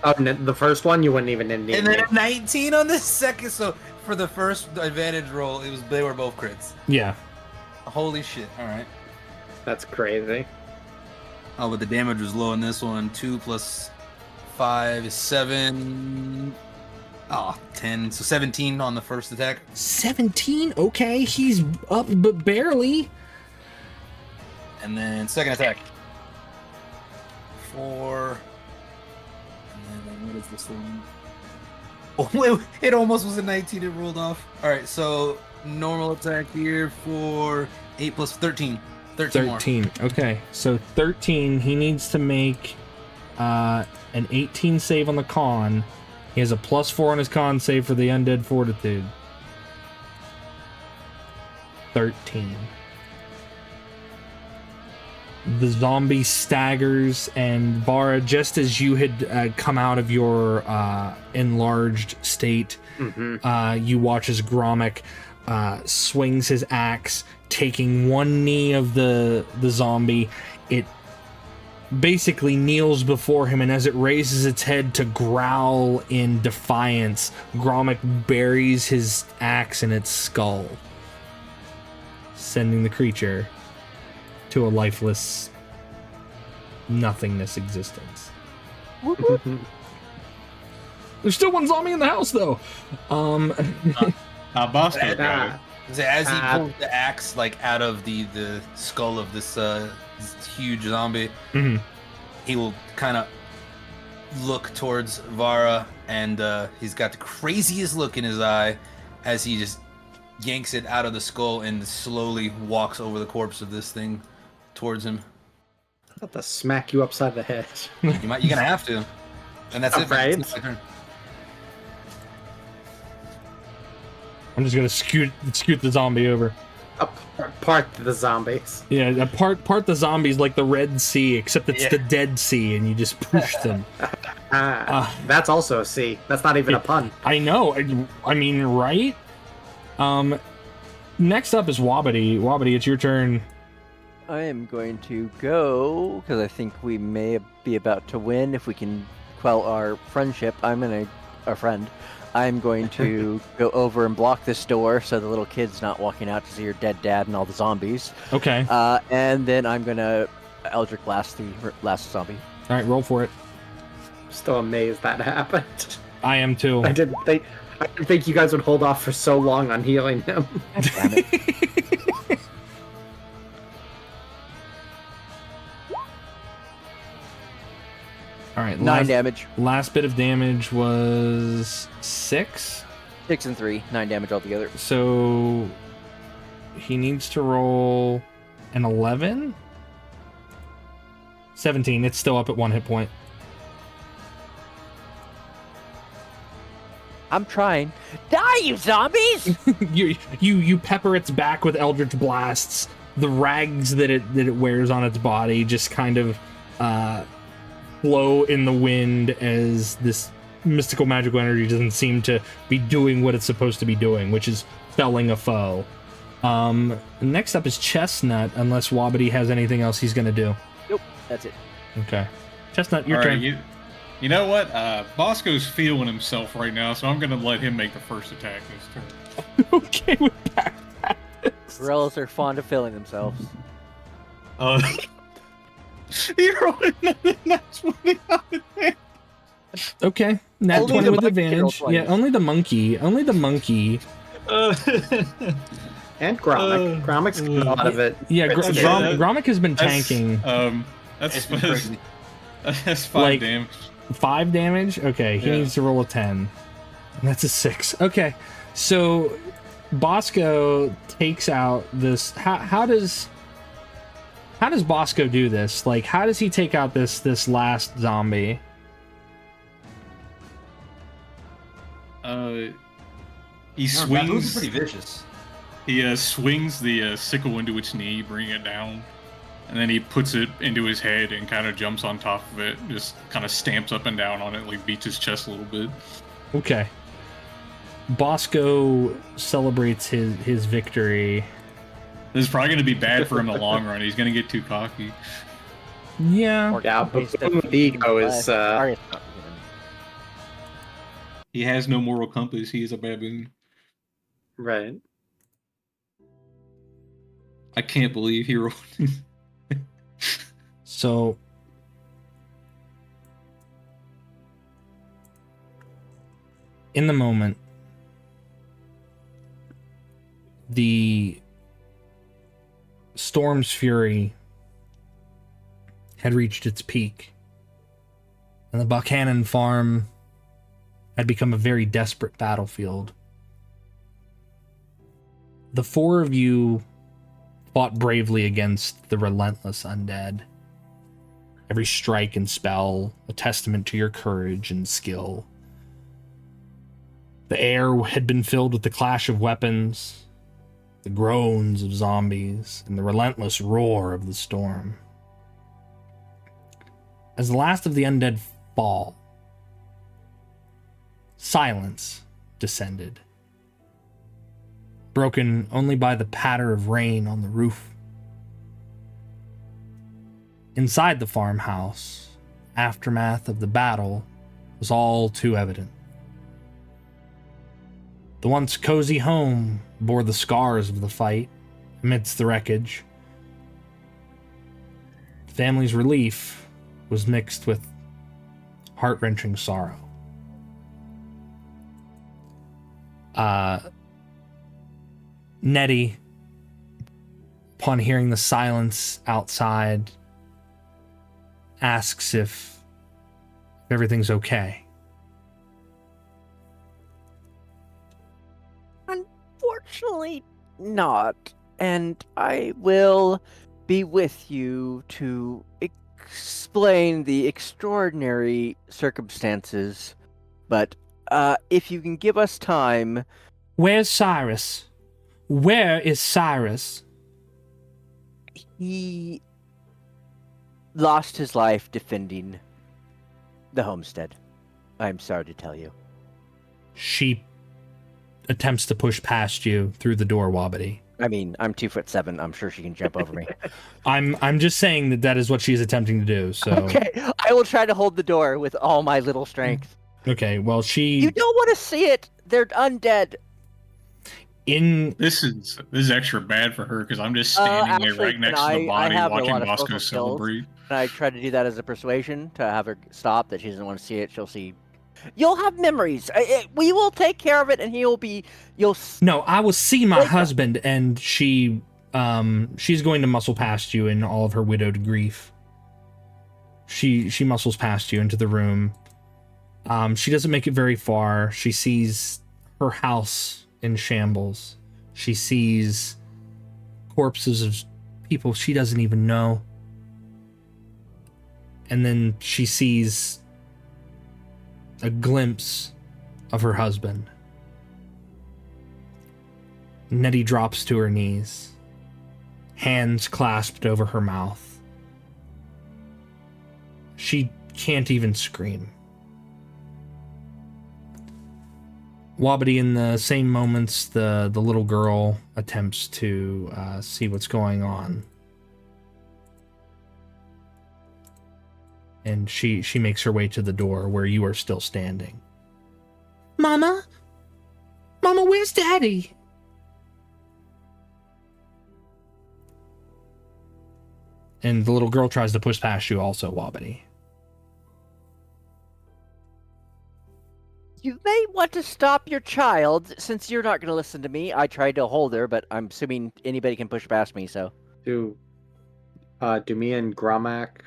Oh, the first one you wouldn't even need.
And then a 19 on the second. So for the first advantage roll, they were both crits.
Yeah.
Holy shit! All right.
That's crazy.
Oh, but the damage was low in this one. 2 plus 5 is 7. Oh, 10. So 17 on the first attack.
17? Okay, he's up, but barely.
And then second attack. 4. And then what is this one? Oh, wait, it almost was a 19. It rolled off. All right, so normal attack here for 8 plus 13. 13 more.
13. Okay, so 13. He needs to make an 18 save on the con. He has a +4 on his con save for the undead fortitude. 13. The zombie staggers, and Vara, just as you had come out of your enlarged state, you watch as Gromick swings his axe, taking one knee of the zombie. It basically kneels before him, and as it raises its head to growl in defiance, Gromick buries his axe in its skull, sending the creature to a lifeless nothingness existence. There's still one zombie in the house, though.
Bosco got it.
As he pulls the axe out of the skull of this huge zombie, he will kind of look towards Vara, and he's got the craziest look in his eye as he just yanks it out of the skull and slowly walks over the corpse of this thing towards him.
I'm about to smack you upside the head.
You're gonna have to, and that's it.
Right.
It's my turn.
I'm just gonna scoot the zombie over.
Part the zombies.
Yeah, part the zombies like the Red Sea, except it's the Dead Sea, and you just push them.
That's also a C. That's not even a pun.
I know. I mean, right? Next up is Wabadi. Wabadi, it's your turn.
I am going to go, because I think we may be about to win if we can quell our friendship. I'm going to go over and block this door so the little kid's not walking out to see your dead dad and all the zombies.
Okay.
And then I'm going to Eldritch Blast the last zombie.
All right, roll for it.
Still amazed that happened.
I am too.
I didn't think you guys would hold off for so long on healing him.
Damn it.
All right,
9 damage.
Last bit of damage was 6.
6 and 3, 9 damage altogether.
So he needs to roll an 11. 17. It's still up at 1 hit point.
I'm trying. Die, you zombies!
you pepper its back with eldritch blasts. The rags that it wears on its body just kind of blow in the wind as this mystical magical energy doesn't seem to be doing what it's supposed to be doing, which is felling a foe. Next up is Chestnut, unless Wabadi has anything else he's gonna do.
Nope, that's it.
Okay. Chestnut, your
All
turn.
right, you know what? Bosco's feeling himself right now, so I'm going to let him make the first attack this turn.
Okay with that.
Gorillas are fond of filling themselves.
He rolled another nat 20 on it.
Okay. Nat
Only
20
the
with
monkey
advantage.
rolled
Yeah,
20s.
only the monkey. Only the monkey.
And Gromick. Gromick's got a lot of it.
Yeah,
Yeah,
Gromick has been tanking.
That's
been crazy.
that's 5
Like-
damage.
5 damage? Okay, he
Yeah.
needs to roll a 10. And that's a 6. Okay, so Bosco takes out this. How does Bosco do this? Like, how does he take out this last zombie?
He
Baboons are
swings.
pretty vicious.
He swings the sickle into its knee, bringing it down, and then he puts it into his head and kind of jumps on top of it, just kind of stamps up and down on it, like beats his chest a little bit.
Okay. Bosco celebrates his victory.
This is probably going to be bad for him in the long run. He's going to get too cocky.
Yeah.
Yeah, Baboon with ego is
He has no moral compass. He is a baboon.
right.
I can't believe he rolled.
So in the moment, the storm's fury had reached its peak, and the Buchanan Farm had become a very desperate battlefield. The four of you fought bravely against the relentless undead. Every strike and spell a testament to your courage and skill. The air had been filled with the clash of weapons, the groans of zombies, and the relentless roar of the storm. As the last of the undead fall, silence descended, broken only by the patter of rain on the roof. Inside the farmhouse, aftermath of the battle was all too evident. The once cozy home bore the scars of the fight amidst the wreckage. The family's relief was mixed with heart-wrenching sorrow. Nettie, upon hearing the silence outside, asks if everything's okay.
Unfortunately, not. And I will be with you to explain the extraordinary circumstances. But if you can give us time...
Where's Cyrus? Where is Cyrus?
He lost his life defending the homestead. I'm sorry to tell you.
She attempts to push past you through the door, Wabbity.
I mean, I'm 2'7". I'm sure she can jump over me.
I'm just saying that is what she's attempting to do. So
okay, I will try to hold the door with all my little strength.
Okay, well
You don't want to see it. They're undead.
This is extra bad for her because I'm just standing there right next to the body watching Bosco celebrate.
And I try to do that as a persuasion to have her stop, that she doesn't want to see it. She'll see. You'll have memories. We will take care of it, and
No, I will see my husband, and she's going to muscle past you in all of her widowed grief. She muscles past you into the room. She doesn't make it very far. She sees her house in shambles. She sees corpses of people she doesn't even know. And then she sees a glimpse of her husband. Nettie drops to her knees, hands clasped over her mouth. She can't even scream. Wabbity, in the same moments, the little girl attempts to see what's going on. And she makes her way to the door where you are still standing. Mama? Mama, where's Daddy? And the little girl tries to push past you also, Wabbity.
You may want to stop your child, since you're not going to listen to me. I tried to hold her, but I'm assuming anybody can push past me, so...
Do me and Gromack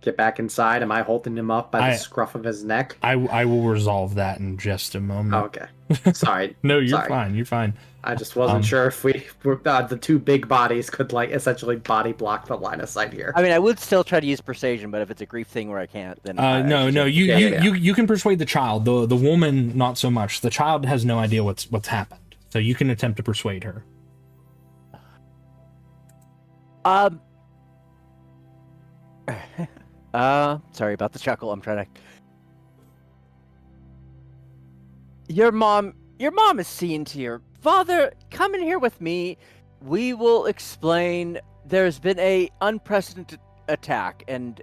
get back inside? Am I holding him up by the scruff of his neck?
I will resolve that in just a moment.
Oh, okay. Sorry.
No, you're
Sorry.
fine. You're fine.
I just wasn't sure if the two big bodies could like essentially body block the line of sight here.
I mean, I would still try to use persuasion, but if it's a grief thing where I can't, then
no.
Yeah.
You can persuade the child. The woman, not so much. The child has no idea what's happened, so you can attempt to persuade her.
Sorry about the chuckle. I'm trying to. Your mom is seeing to your father. Come in here with me. We will explain. There's been a unprecedented attack, and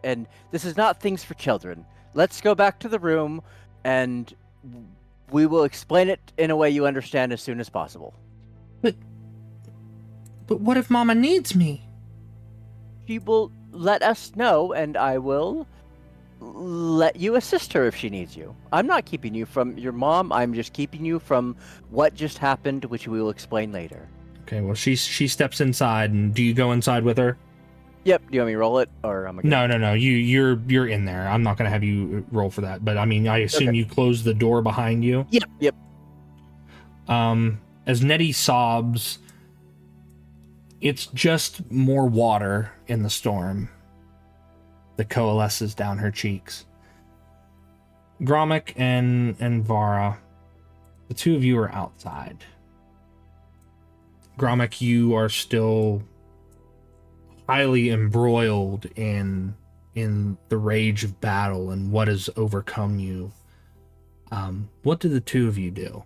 this is not things for children. Let's go back to the room, and we will explain it in a way you understand as soon as possible.
But what if Mama needs me?
She will let us know, and I will let you assist her if she needs you. I'm not keeping you from your mom. I'm just keeping you from what just happened, which we will explain later.
Okay, well, she steps inside, and do you go inside with her?
Yep. Do you want me to roll it, or am I?
No. You're in there. I'm not gonna have you roll for that. But I mean, I assume you close the door behind you.
Yep.
As Nettie sobs, it's just more water in the storm that coalesces down her cheeks. Gromik and Vara, the two of you are outside. Gromik, you are still highly embroiled in the rage of battle and what has overcome you. What do the two of you do?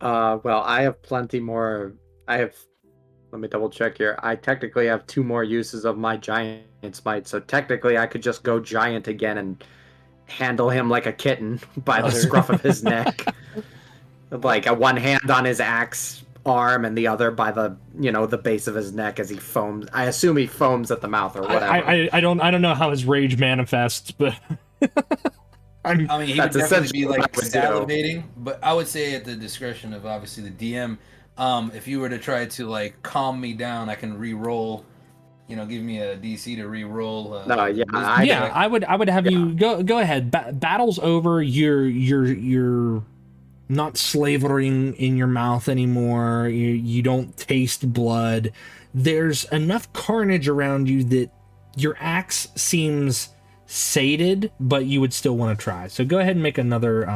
Well, I have plenty more. Let me double check here. I technically have 2 more uses of my giant smite, so technically I could just go giant again and handle him like a kitten by the scruff of his neck. Like a one hand on his axe arm and the other by the base of his neck as he foams. I assume he foams at the mouth or whatever.
I don't know how his rage manifests, but
I mean, he would
That's
definitely be
essentially
like
what I would do.
salivating, but I would say at the discretion of obviously the DM. If you were to try to like calm me down, I can re-roll. Give me a DC to re-roll.
I would have you go ahead. Battle's over. You're not slavering in your mouth anymore. You don't taste blood. There's enough carnage around you that your axe seems sated, but you would still want to try. So go ahead and make another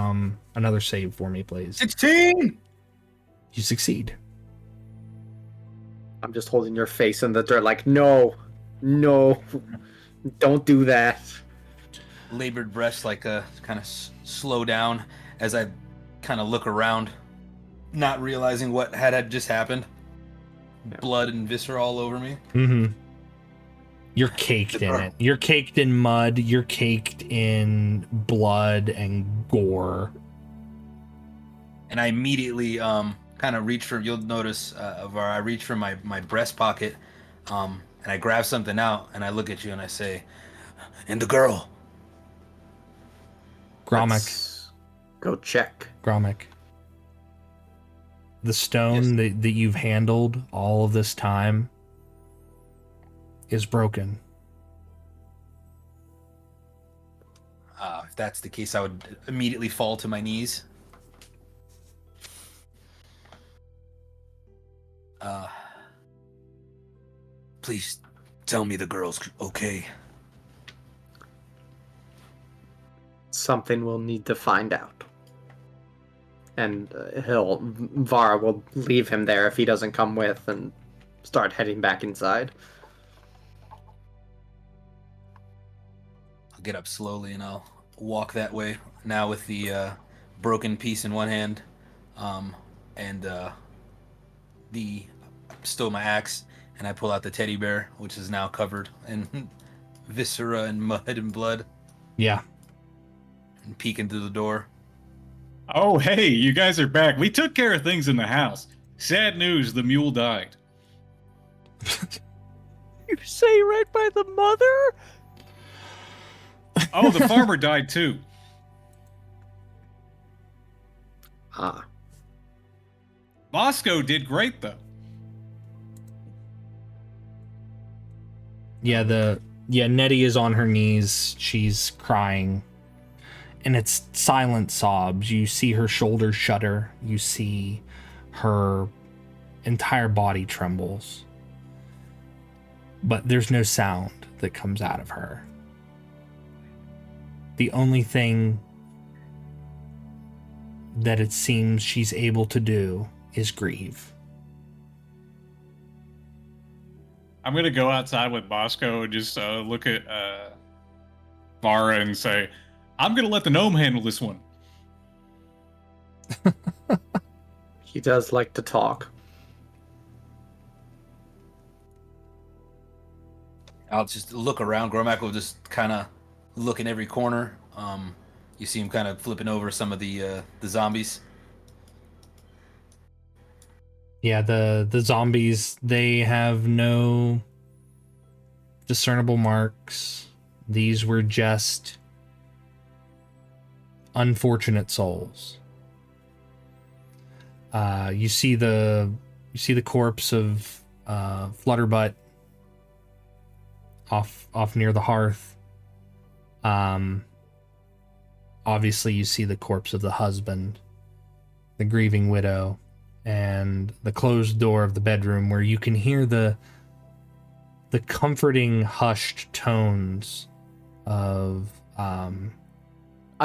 save for me, please.
16.
You succeed.
I'm just holding your face in the dirt like, no, don't do that.
Labored breaths, like kind of slow down as I kind of look around, not realizing what had just happened. Blood and viscera all over me.
Mm-hmm. You're caked in it. You're caked in mud. You're caked in blood and gore.
And I immediately kind of reach for. You'll notice, I reach for my breast pocket, and I grab something out, and I look at you and I say, "And the girl."
Gromik.
Let's go check.
Gromik. The stone that you've handled all of this time is broken.
If that's the case, I would immediately fall to my knees. Please tell me the girl's okay.
Something we'll need to find out. And Vara will leave him there if he doesn't come with and start heading back inside.
I'll get up slowly and I'll walk that way, now with the broken piece in one hand, and still my axe, and I pull out the teddy bear, which is now covered in viscera and mud and blood,
Yeah.
and peek into the door.
Oh, hey, you guys are back. We took care of things in the house. Sad news, the mule died.
You say right by the mother?
Oh, the farmer died too.
Ah.
Bosco did great, though.
Yeah, Yeah, Nettie is on her knees. She's crying. And it's silent sobs. You see her shoulders shudder. You see her entire body trembles. But there's no sound that comes out of her. The only thing that it seems she's able to do is grieve.
I'm gonna go outside with Bosco and just look at Vara and say, I'm gonna let the gnome handle this one.
He does like to talk.
I'll just look around. Gromac will just kind of look in every corner. You see him kind of flipping over some of the zombies.
Yeah, the zombies, they have no discernible marks. These were just unfortunate souls. You see the corpse of Flutterbutt off near the hearth. Obviously you see the corpse of the husband, the grieving widow, and the closed door of the bedroom where you can hear the comforting hushed tones of
I'm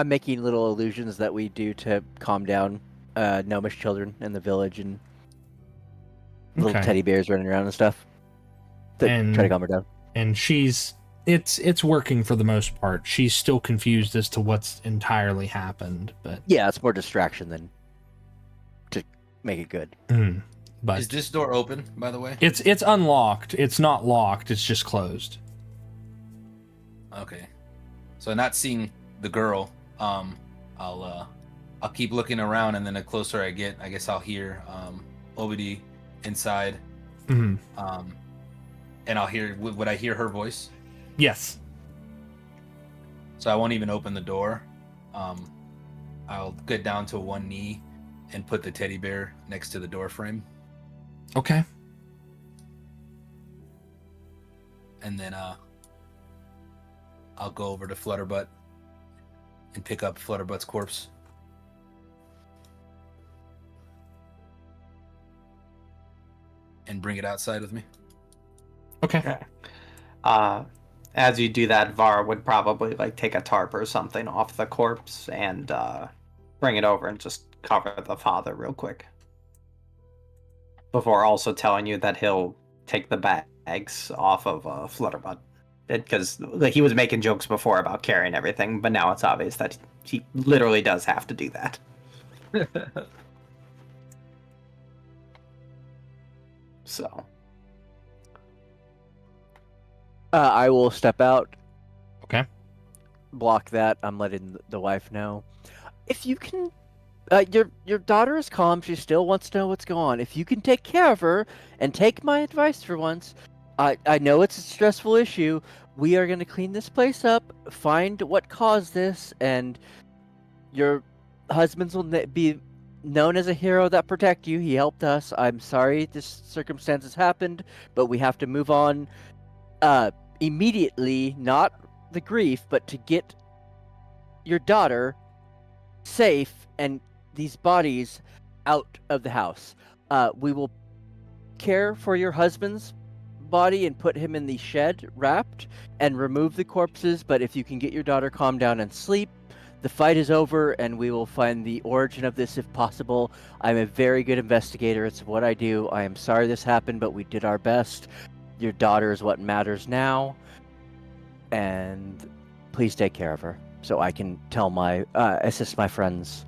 making little illusions that we do to calm down gnomish children in the village and little
Okay.
teddy bears running around and stuff to
And-
try to calm her down.
and it's working for the most part. She's still confused as to what's entirely happened, but
Yeah, it's more distraction than to make it good.
but
Is this door open, by the way?
it's unlocked. It's not locked. It's just closed.
Okay. So not seeing the girl, I'll keep looking around, and then the closer I get, I guess I'll hear Obidi inside.
Mhm.
And I'll hear. Would I hear her voice?
Yes.
So I won't even open the door. I'll get down to one knee and put the teddy bear next to the door frame,
Okay.
and then I'll go over to Flutterbutt and pick up Flutterbutt's corpse. And bring it outside with me.
Okay.
As you do that, Var would probably like take a tarp or something off the corpse and bring it over and just cover the father real quick. Before also telling you that he'll take the bags off of Flutterbutt. Because he was making jokes before about carrying everything, but now it's obvious that he literally does have to do that. So.
I will step out.
Okay.
Block that. I'm letting the wife know. If you can, your daughter is calm. She still wants to know what's going on. If you can take care of her and take my advice for once, I know it's a stressful issue. We are going to clean this place up, find what caused this, and your husbands will be known as a hero that protect you. He helped us. I'm sorry this circumstances happened, but we have to move on. Immediately, not the grief, but to get your daughter safe and these bodies out of the house. We will care for your husband's body and put him in the shed wrapped and remove the corpses, but if you can get your daughter calmed down and sleep, the fight is over and we will find the origin of this if possible. I'm a very good investigator. It's what I do. I am sorry this happened, but we did our best. Your daughter is what matters now, and please take care of her so I can tell assist my friends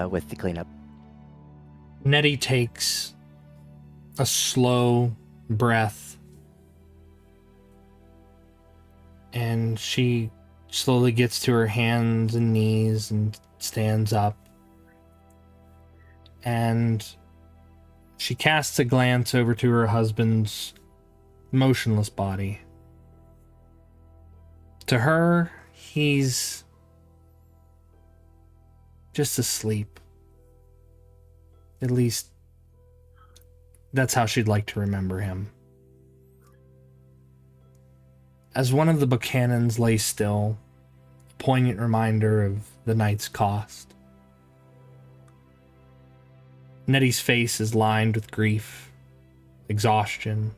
with the cleanup.
Nettie takes a slow breath and she slowly gets to her hands and knees and stands up, and she casts a glance over to her husband's motionless body. To her, he's just asleep. At least that's how she'd like to remember him. As one of the Buchanans lay still, a poignant reminder of the night's cost. Nettie's face is lined with grief, exhaustion,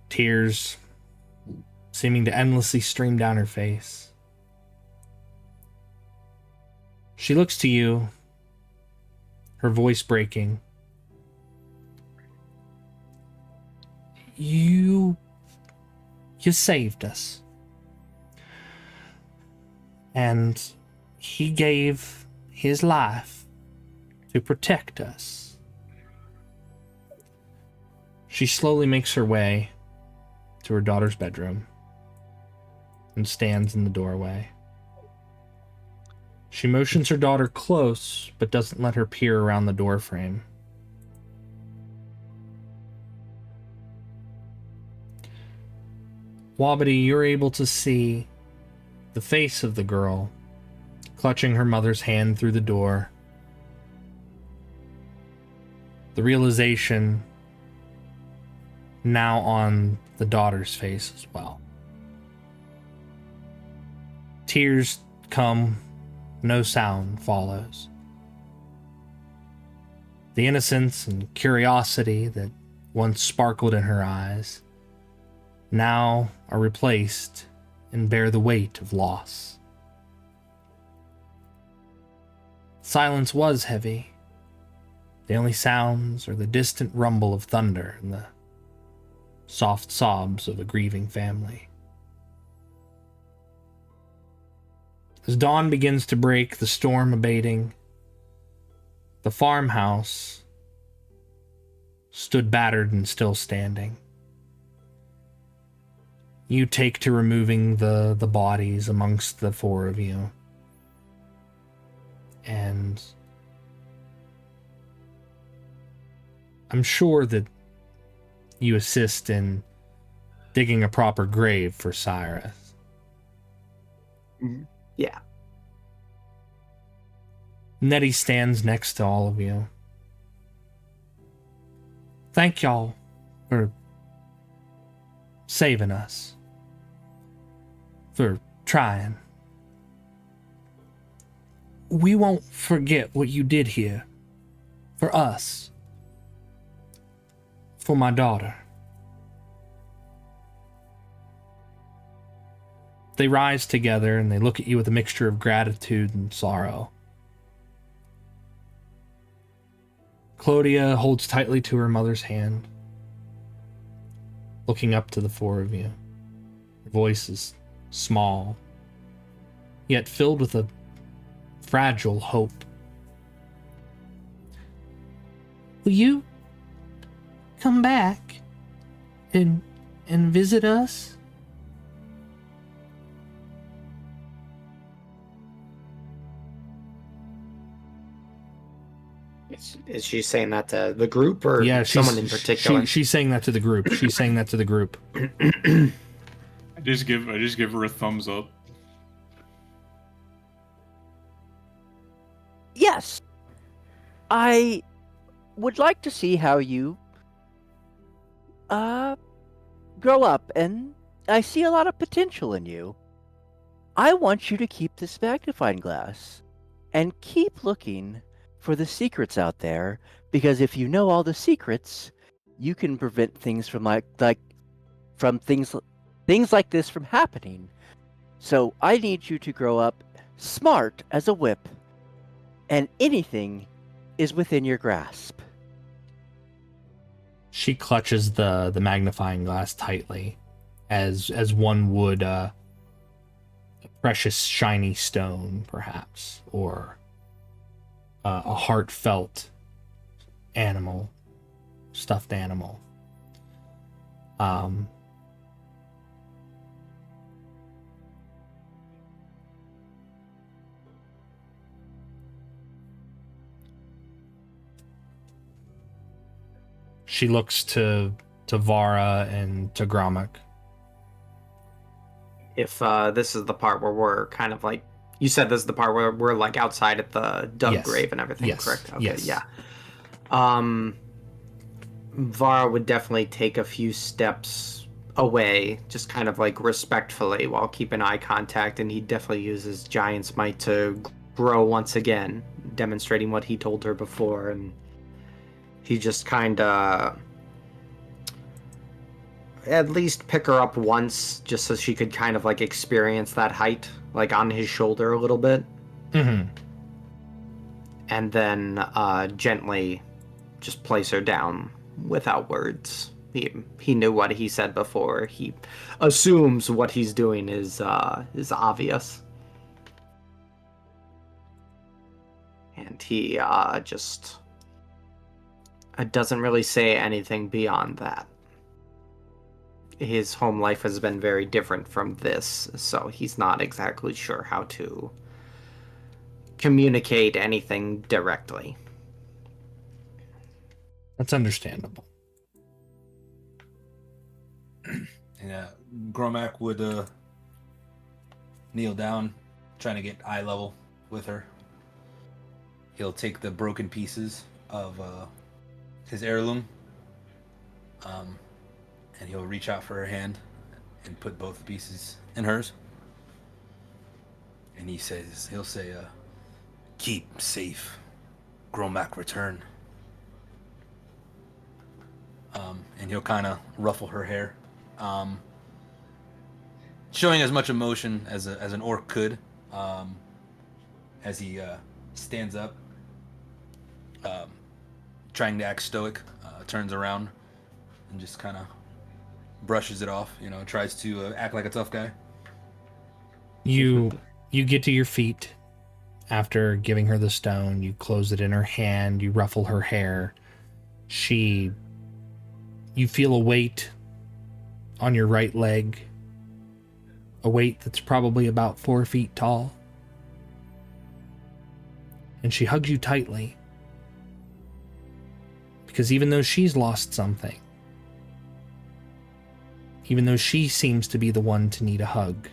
tears seeming to endlessly stream down her face. She looks to you, her voice breaking. You saved us. And he gave his life to protect us. She slowly makes her way to her daughter's bedroom and stands in the doorway. She motions her daughter close, but doesn't let her peer around the doorframe. Wobbity, you're able to see the face of the girl clutching her mother's hand through the door. The realization now on the daughter's face as well. Tears come, no sound follows. The innocence and curiosity that once sparkled in her eyes now are replaced and bear the weight of loss. Silence was heavy. The only sounds are the distant rumble of thunder and the soft sobs of a grieving family. As dawn begins to break, the storm abating, the farmhouse stood battered and still standing. You take to removing the bodies amongst the four of you. And I'm sure that you assist in digging a proper grave for Cyrus.
Yeah.
Nettie stands next to all of you. Thank y'all for saving us. For trying. We won't forget what you did here. For us. For my daughter. They rise together and they look at you with a mixture of gratitude and sorrow. Claudia holds tightly to her mother's hand, looking up to the four of you. Her voice is small, yet filled with a fragile hope. Will you come back and visit us?
Is she saying that to the group or someone in particular?
She's saying that to the group. She's saying that to the group.
I just give her a thumbs up.
Yes. I would like to see how you grow up, and I see a lot of potential in you. I want you to keep this magnifying glass and keep looking for the secrets out there, because if you know all the secrets, you can prevent things from things like this from happening. So I need you to grow up smart as a whip, and anything is within your grasp.
She clutches the magnifying glass tightly, as one would a precious shiny stone, perhaps, or a heartfelt animal, stuffed animal. She looks to Vara and to Gromik.
If this is the part where we're kind of like, you said this is the part where we're like outside at the dug grave and everything, correct? Okay,
yes.
Yeah. Vara would definitely take a few steps
away, just kind of like respectfully while keeping eye contact, and he definitely uses Giant's Might to grow once again, demonstrating what he told her before, and he just kind of at least pick her up once just so she could kind of like experience that height, like on his shoulder a little bit.
Mm-hmm.
And then gently just place her down without words. He knew what he said before. He assumes what he's doing is obvious. And he just doesn't really say anything beyond that. His home life has been very different from this, so he's not exactly sure how to communicate anything directly.
That's understandable.
And Gromac would kneel down, trying to get eye level with her. He'll take the broken pieces of his heirloom, and he'll reach out for her hand and put both pieces in hers. And he'll say, "Keep safe, Gromac return." And he'll kind of ruffle her hair, showing as much emotion as an orc could, as he stands up, trying to act stoic, turns around and just kind of brushes it off, tries to act like a tough guy.
You get to your feet after giving her the stone. You close it in her hand. You ruffle her hair. You feel a weight on your right leg, a weight that's probably about 4 feet tall. And she hugs you tightly, because even though she's lost something, even though she seems to be the one to need a hug,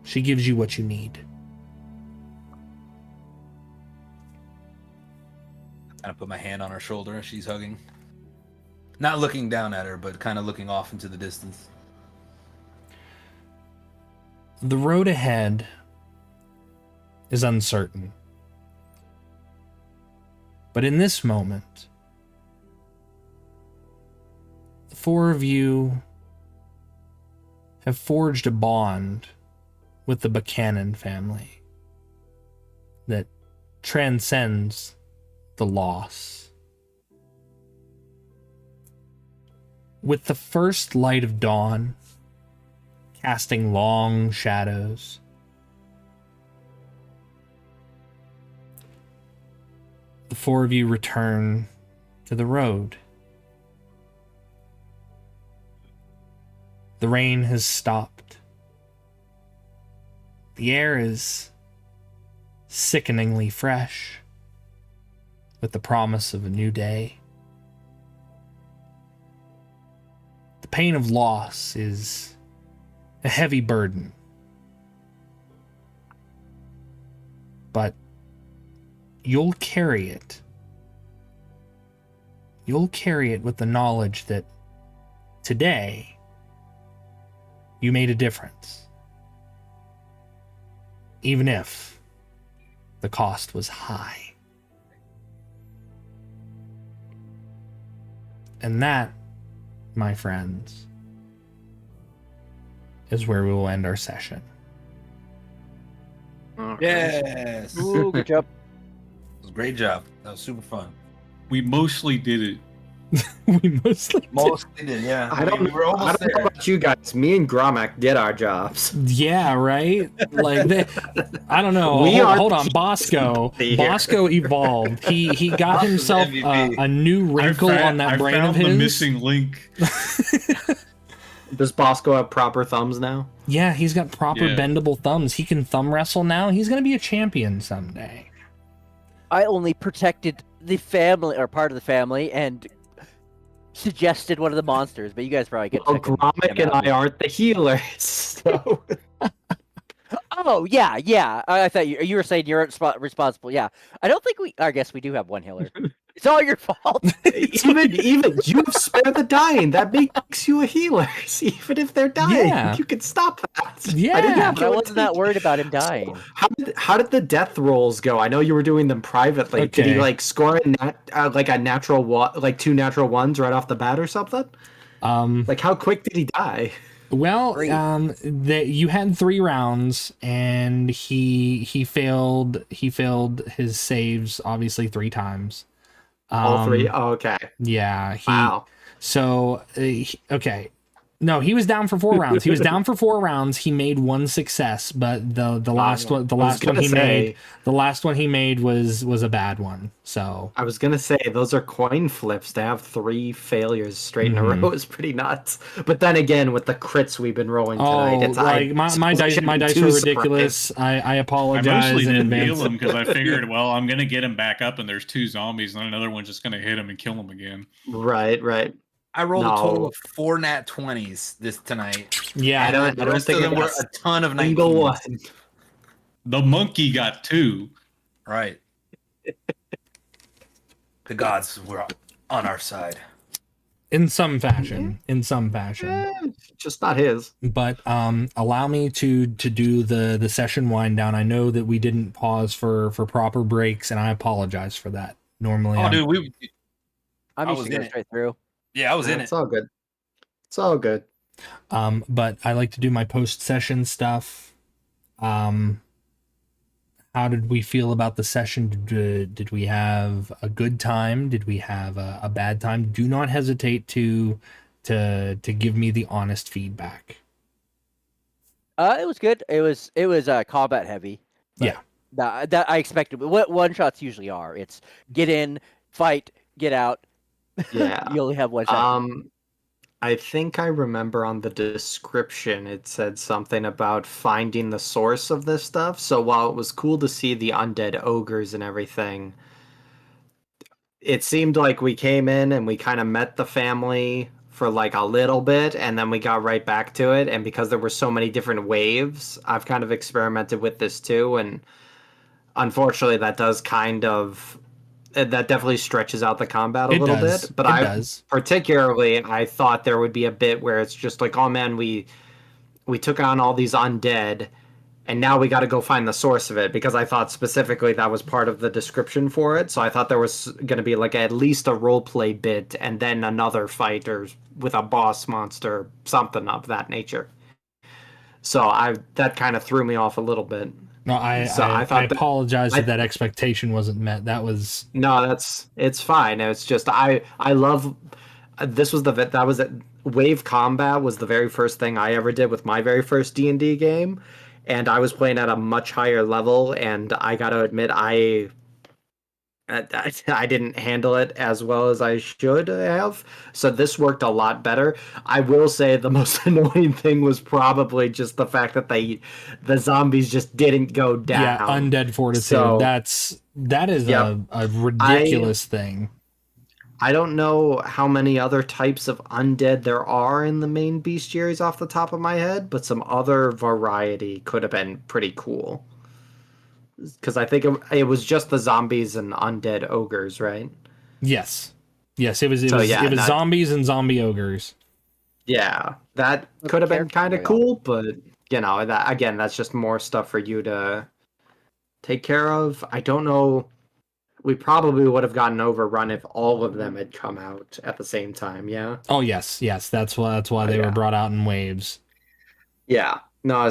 she gives you what you need.
Kind of put my hand on her shoulder as she's hugging. Not looking down at her, but kind of looking off into the distance.
The road ahead is uncertain. But in this moment, the four of you have forged a bond with the Buchanan family that transcends the loss. With the first light of dawn casting long shadows, the four of you return to the road. The rain has stopped. The air is sickeningly fresh, with the promise of a new day. The pain of loss is a heavy burden, but you'll carry it. You'll carry it with the knowledge that today you made a difference, even if the cost was high. And that, my friends, is where we will end our session.
Yes.
Ooh, good job.
It was a great job. That was super fun.
We mostly did it.
We mostly
did, yeah.
I don't
We're almost
know
there.
about you guys. Me and Gromac did our jobs.
Yeah, right? Like, I don't know.
We
Hold,
are
hold on.
the
Bosco.
here.
Bosco evolved. He got
Bosco's
himself
MVP.
a new wrinkle on that brain of
the
his.
missing link.
Does Bosco have proper thumbs now?
Yeah, he's got proper
Yeah.
bendable thumbs. He can thumb wrestle now. He's going to be a champion someday.
I only protected the family, or part of the family, and suggested one of the monsters, but you guys probably get
Well,
check him
Gromick and
out.
I aren't the healers, so
Oh, yeah. I thought you were saying you're responsible. Yeah. I don't think I guess we do have one healer. It's all your fault.
even you have spared the dying. That makes you a healer. Even if they're dying,
Yeah.
you can stop that.
Yeah.
I didn't
Yeah,
think
but
it
I
would
wasn't that
take-
worried about him dying.
How did the death rolls go? I know you were doing them privately. Did he
Okay.
like score like a natural like 2 natural ones right off the bat or something? Like how quick did he die?
Well,
Three.
you had 3 rounds, and he failed his saves obviously 3 times.
All 3? Oh, okay.
Yeah.
Wow.
So okay. No, he was down for 4 rounds. He was down for 4 rounds. He made 1 success, but the last one he made was a bad one. So
I was gonna say those are coin flips. To have 3 failures straight in a row is pretty nuts. But then again, with the crits we've been rolling tonight, it's
my dice were ridiculous. I
I
apologize
mostly
in
didn't heal
advance.
him because I figured, well, I'm gonna get him back up, and there's 2 zombies, and then another one's just gonna hit him and kill him again.
Right.
I rolled a
No.
total of 4 nat 20s this tonight.
Yeah,
I don't
And the rest of
think
them
I
were
got
a ton of
single
19s.
one.
The monkey got 2.
Right. The gods were on our side.
in some fashion.
Just not his.
But allow me to do the session wind down. I know that we didn't pause for proper breaks, and I apologize for that. Normally,
Oh, dude,
I'm
I
used
was
to go
in it.
straight through.
yeah, I was in
It's
it.
all good. It's all good.
but I like to do my post session stuff. How did we feel about the session? Did we have a good time? Did we have a bad time? Do not hesitate to give me the honest feedback.
It was good. It was combat heavy.
Yeah.
That I expected. What one shots usually are. It's get in, fight, get out.
Yeah.
You only have one session.
I think I remember on the description it said something about finding the source of this stuff. So while it was cool to see the undead ogres and everything, it seemed like we came in and we kind of met the family for like a little bit and then we got right back to it. And because there were so many different waves, I've kind of experimented with this too. And unfortunately, that definitely stretches out the combat a little bit. But particularly, I thought there would be a bit where it's just like, oh man, we took on all these undead, and now we got to go find the source of it, because I thought specifically that was part of the description for it. So I thought there was going to be like at least a role play bit, and then another fight or with a boss monster, something of that nature. So that kind of threw me off a little bit.
No, I apologize if that expectation wasn't met.
It's fine. It's just I love Wave Combat was the very first thing I ever did with my very first D&D game, and I was playing at a much higher level, and I got to admit I didn't handle it as well as I should have. So this worked a lot better. I will say the most annoying thing was probably just the fact that the zombies just didn't go down.
Yeah, undead fortitude. So, that is a ridiculous thing.
I don't know how many other types of undead there are in the main bestiaries off the top of my head, but some other variety could have been pretty cool. Because I think it was just the zombies and undead ogres, right?
Yes, it was zombies and zombie ogres.
Yeah, that could have been kind of cool, but that's just more stuff for you to take care of. I don't know. We probably would have gotten overrun if all of them had come out at the same time. Yeah.
Oh yes. That's why they were brought out in waves.
Yeah. No.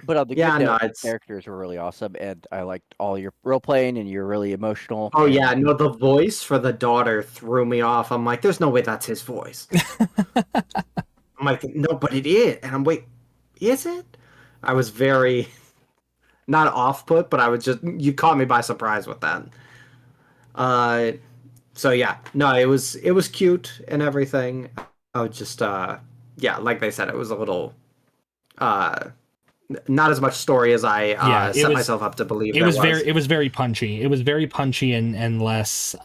But on the good note, characters were really awesome, and I liked all your role playing, and you're really emotional.
Oh yeah, no, the voice for the daughter threw me off. I'm like, there's no way that's his voice. I'm like, no, but it is, and I'm wait, is it? I was very not off put, but you caught me by surprise with that. So yeah, no, it was cute and everything. I was just like they said, it was a little not as much story as I set myself up to believe.
It was very punchy. It was very punchy and less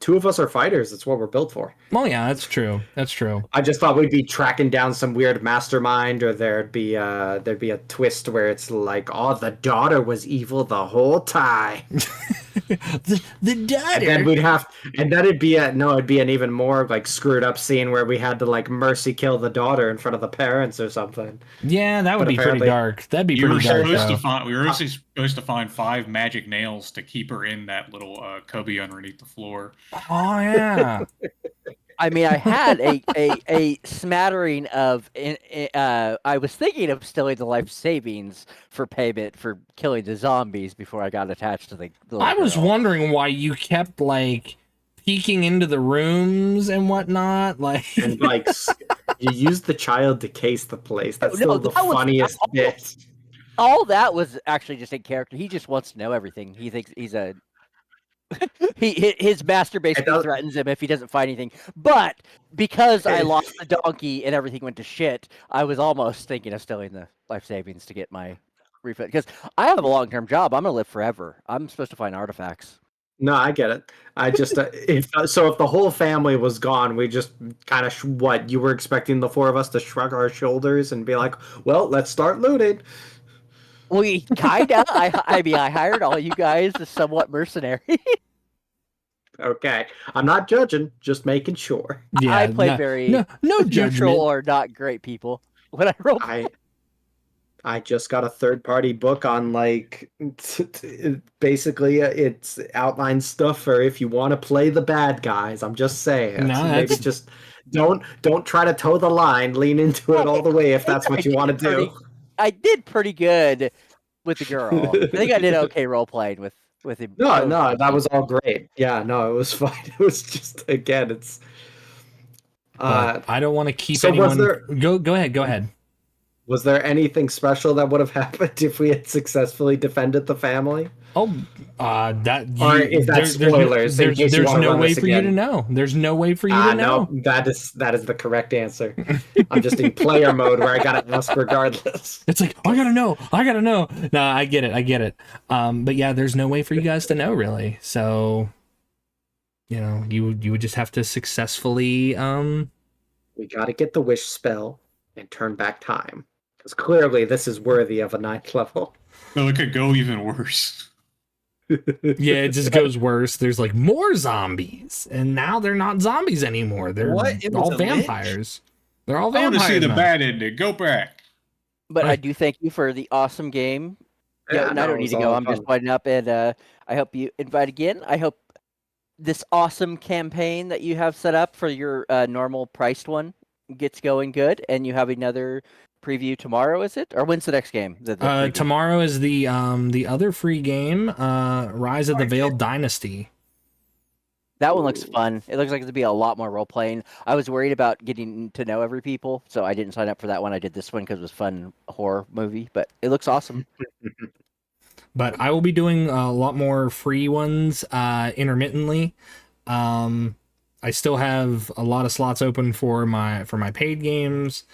Two of us are fighters. That's what we're built for.
Oh yeah, that's true. That's true.
I just thought we'd be tracking down some weird mastermind, or there'd be a twist where it's like, oh, the daughter was evil the whole time.
the daughter.
And then it'd be an even more like screwed up scene where we had to like mercy kill the daughter in front of the parents or something.
Yeah, that would be pretty dark. That'd be pretty dark.
We were also supposed to find 5 magic nails to keep her in that little cubby underneath the floor.
Oh yeah.
I mean, I had a smattering of. I was thinking of stealing the life savings for payment for killing the zombies before I got attached to the.
I was wondering why you kept like peeking into the rooms and whatnot, like.
And like you used the child to case the place. That's still the funniest bit.
All that was actually just in character. He just wants to know everything. He thinks he's a. His master basically threatens him if he doesn't find anything. But because I lost the donkey and everything went to shit, I was almost thinking of stealing the life savings to get my refund. Because I have a long-term job. I'm gonna live forever. I'm supposed to find artifacts.
No, I get it. I just if the whole family was gone, we just kind of what you were expecting the 4 of us to shrug our shoulders and be like, "Well, let's start looting."
We kinda. I mean, I hired all you guys as somewhat mercenary.
Okay, I'm not judging, just making sure.
Yeah, I played no neutral
judgment.
Or not great people when I rolled.
I just got a third-party book on like basically it's outline stuff for if you want to play the bad guys. I'm just saying.
No,
maybe just don't try to toe the line. Lean into it all the way if that's what you want to do.
I did pretty good with the girl. I think I did okay role playing with him.
No, that was all great. Yeah, no, it was fine. It was just again, it's.
I don't want to keep anyone. Go ahead.
Was there anything special that would have happened if we had successfully defended the family?
Oh,
or is that spoilers?
There's no way for you to know. There's no way for you to know.
No, that is the correct answer. I'm just in player mode where I gotta ask regardless.
It's like I gotta know. No, I get it. But yeah, there's no way for you guys to know really. So, you would just have to successfully.
We gotta get the wish spell and turn back time. Because clearly this is worthy of a 9th level.
No, it could go even worse.
Yeah, it just goes worse. There's like more zombies, and now they're not zombies anymore. They're all vampires. They're all vampires.
I want to see the bad ending. Go back.
But I do thank you for the awesome game.
Yeah,
and I don't need to go. I'm just winding up, and I hope you invite again. I hope this awesome campaign that you have set up for your normal priced one gets going good, and you have another preview tomorrow, is it? Or when's the next game?
Tomorrow is the other free game, Rise of the Veiled Dynasty.
That one looks fun. It looks like it'll be a lot more role playing. I was worried about getting to know every people, so I didn't sign up for that one. I did this one because it was a fun horror movie, but it looks awesome.
But I will be doing a lot more free ones intermittently. I still have a lot of slots open for my paid games.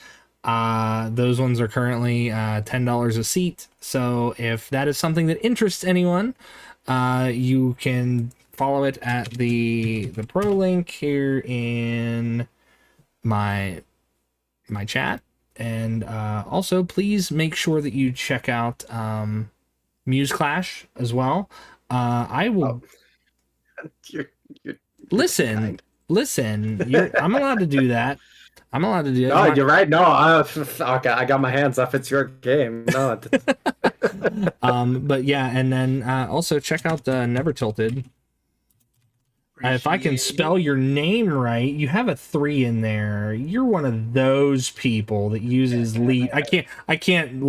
Those ones are currently $10 a seat. So if that is something that interests anyone, you can follow it at the pro link here in my chat. And also please make sure that you check out Muse Clash as well. I will listen. I'm allowed to do that.
No, you're right. No, okay, I got my hands up. It's your game. No.
But yeah, and then also check out Never Tilted. If I can spell your name right, you have a 3 in there. You're one of those people that uses lead. I can't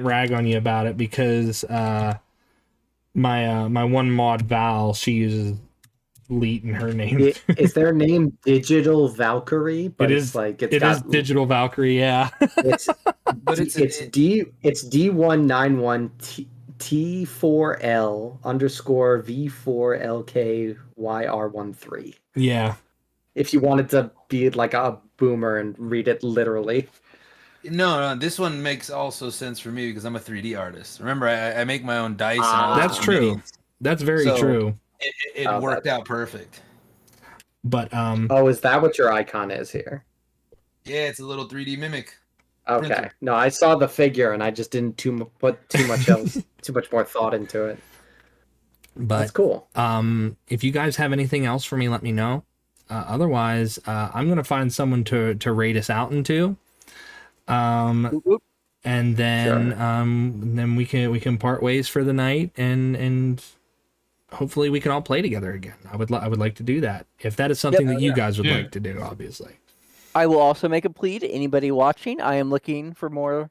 rag on you about it because my one mod Val, she uses Leet in her name.
Is their name Digital Valkyrie? But
it is Digital Valkyrie, yeah.
It's D191 T4L _V4LKYR13.
Yeah.
If you wanted to be like a boomer and read it literally.
No, this one makes also sense for me because I'm a 3D artist. Remember, I make my own dice and all
that's true. That's very true.
It
Oh,
worked out perfect.
But
Oh, is that what your icon is here?
Yeah, it's a little 3D mimic
Okay.
printer.
No, I saw the figure and I just didn't put too much else, too much more thought into it. That's
but
cool.
if you guys have anything else for me, let me know. Otherwise, I'm gonna find someone to raid us out into.
Whoop, whoop.
And then
Sure.
then we can part ways for the night, and hopefully we can all play together again. I would like to do that if that is something
Yep.
that you guys would
Yeah.
like to do, obviously.
I will also make a plea to anybody watching. I am looking for more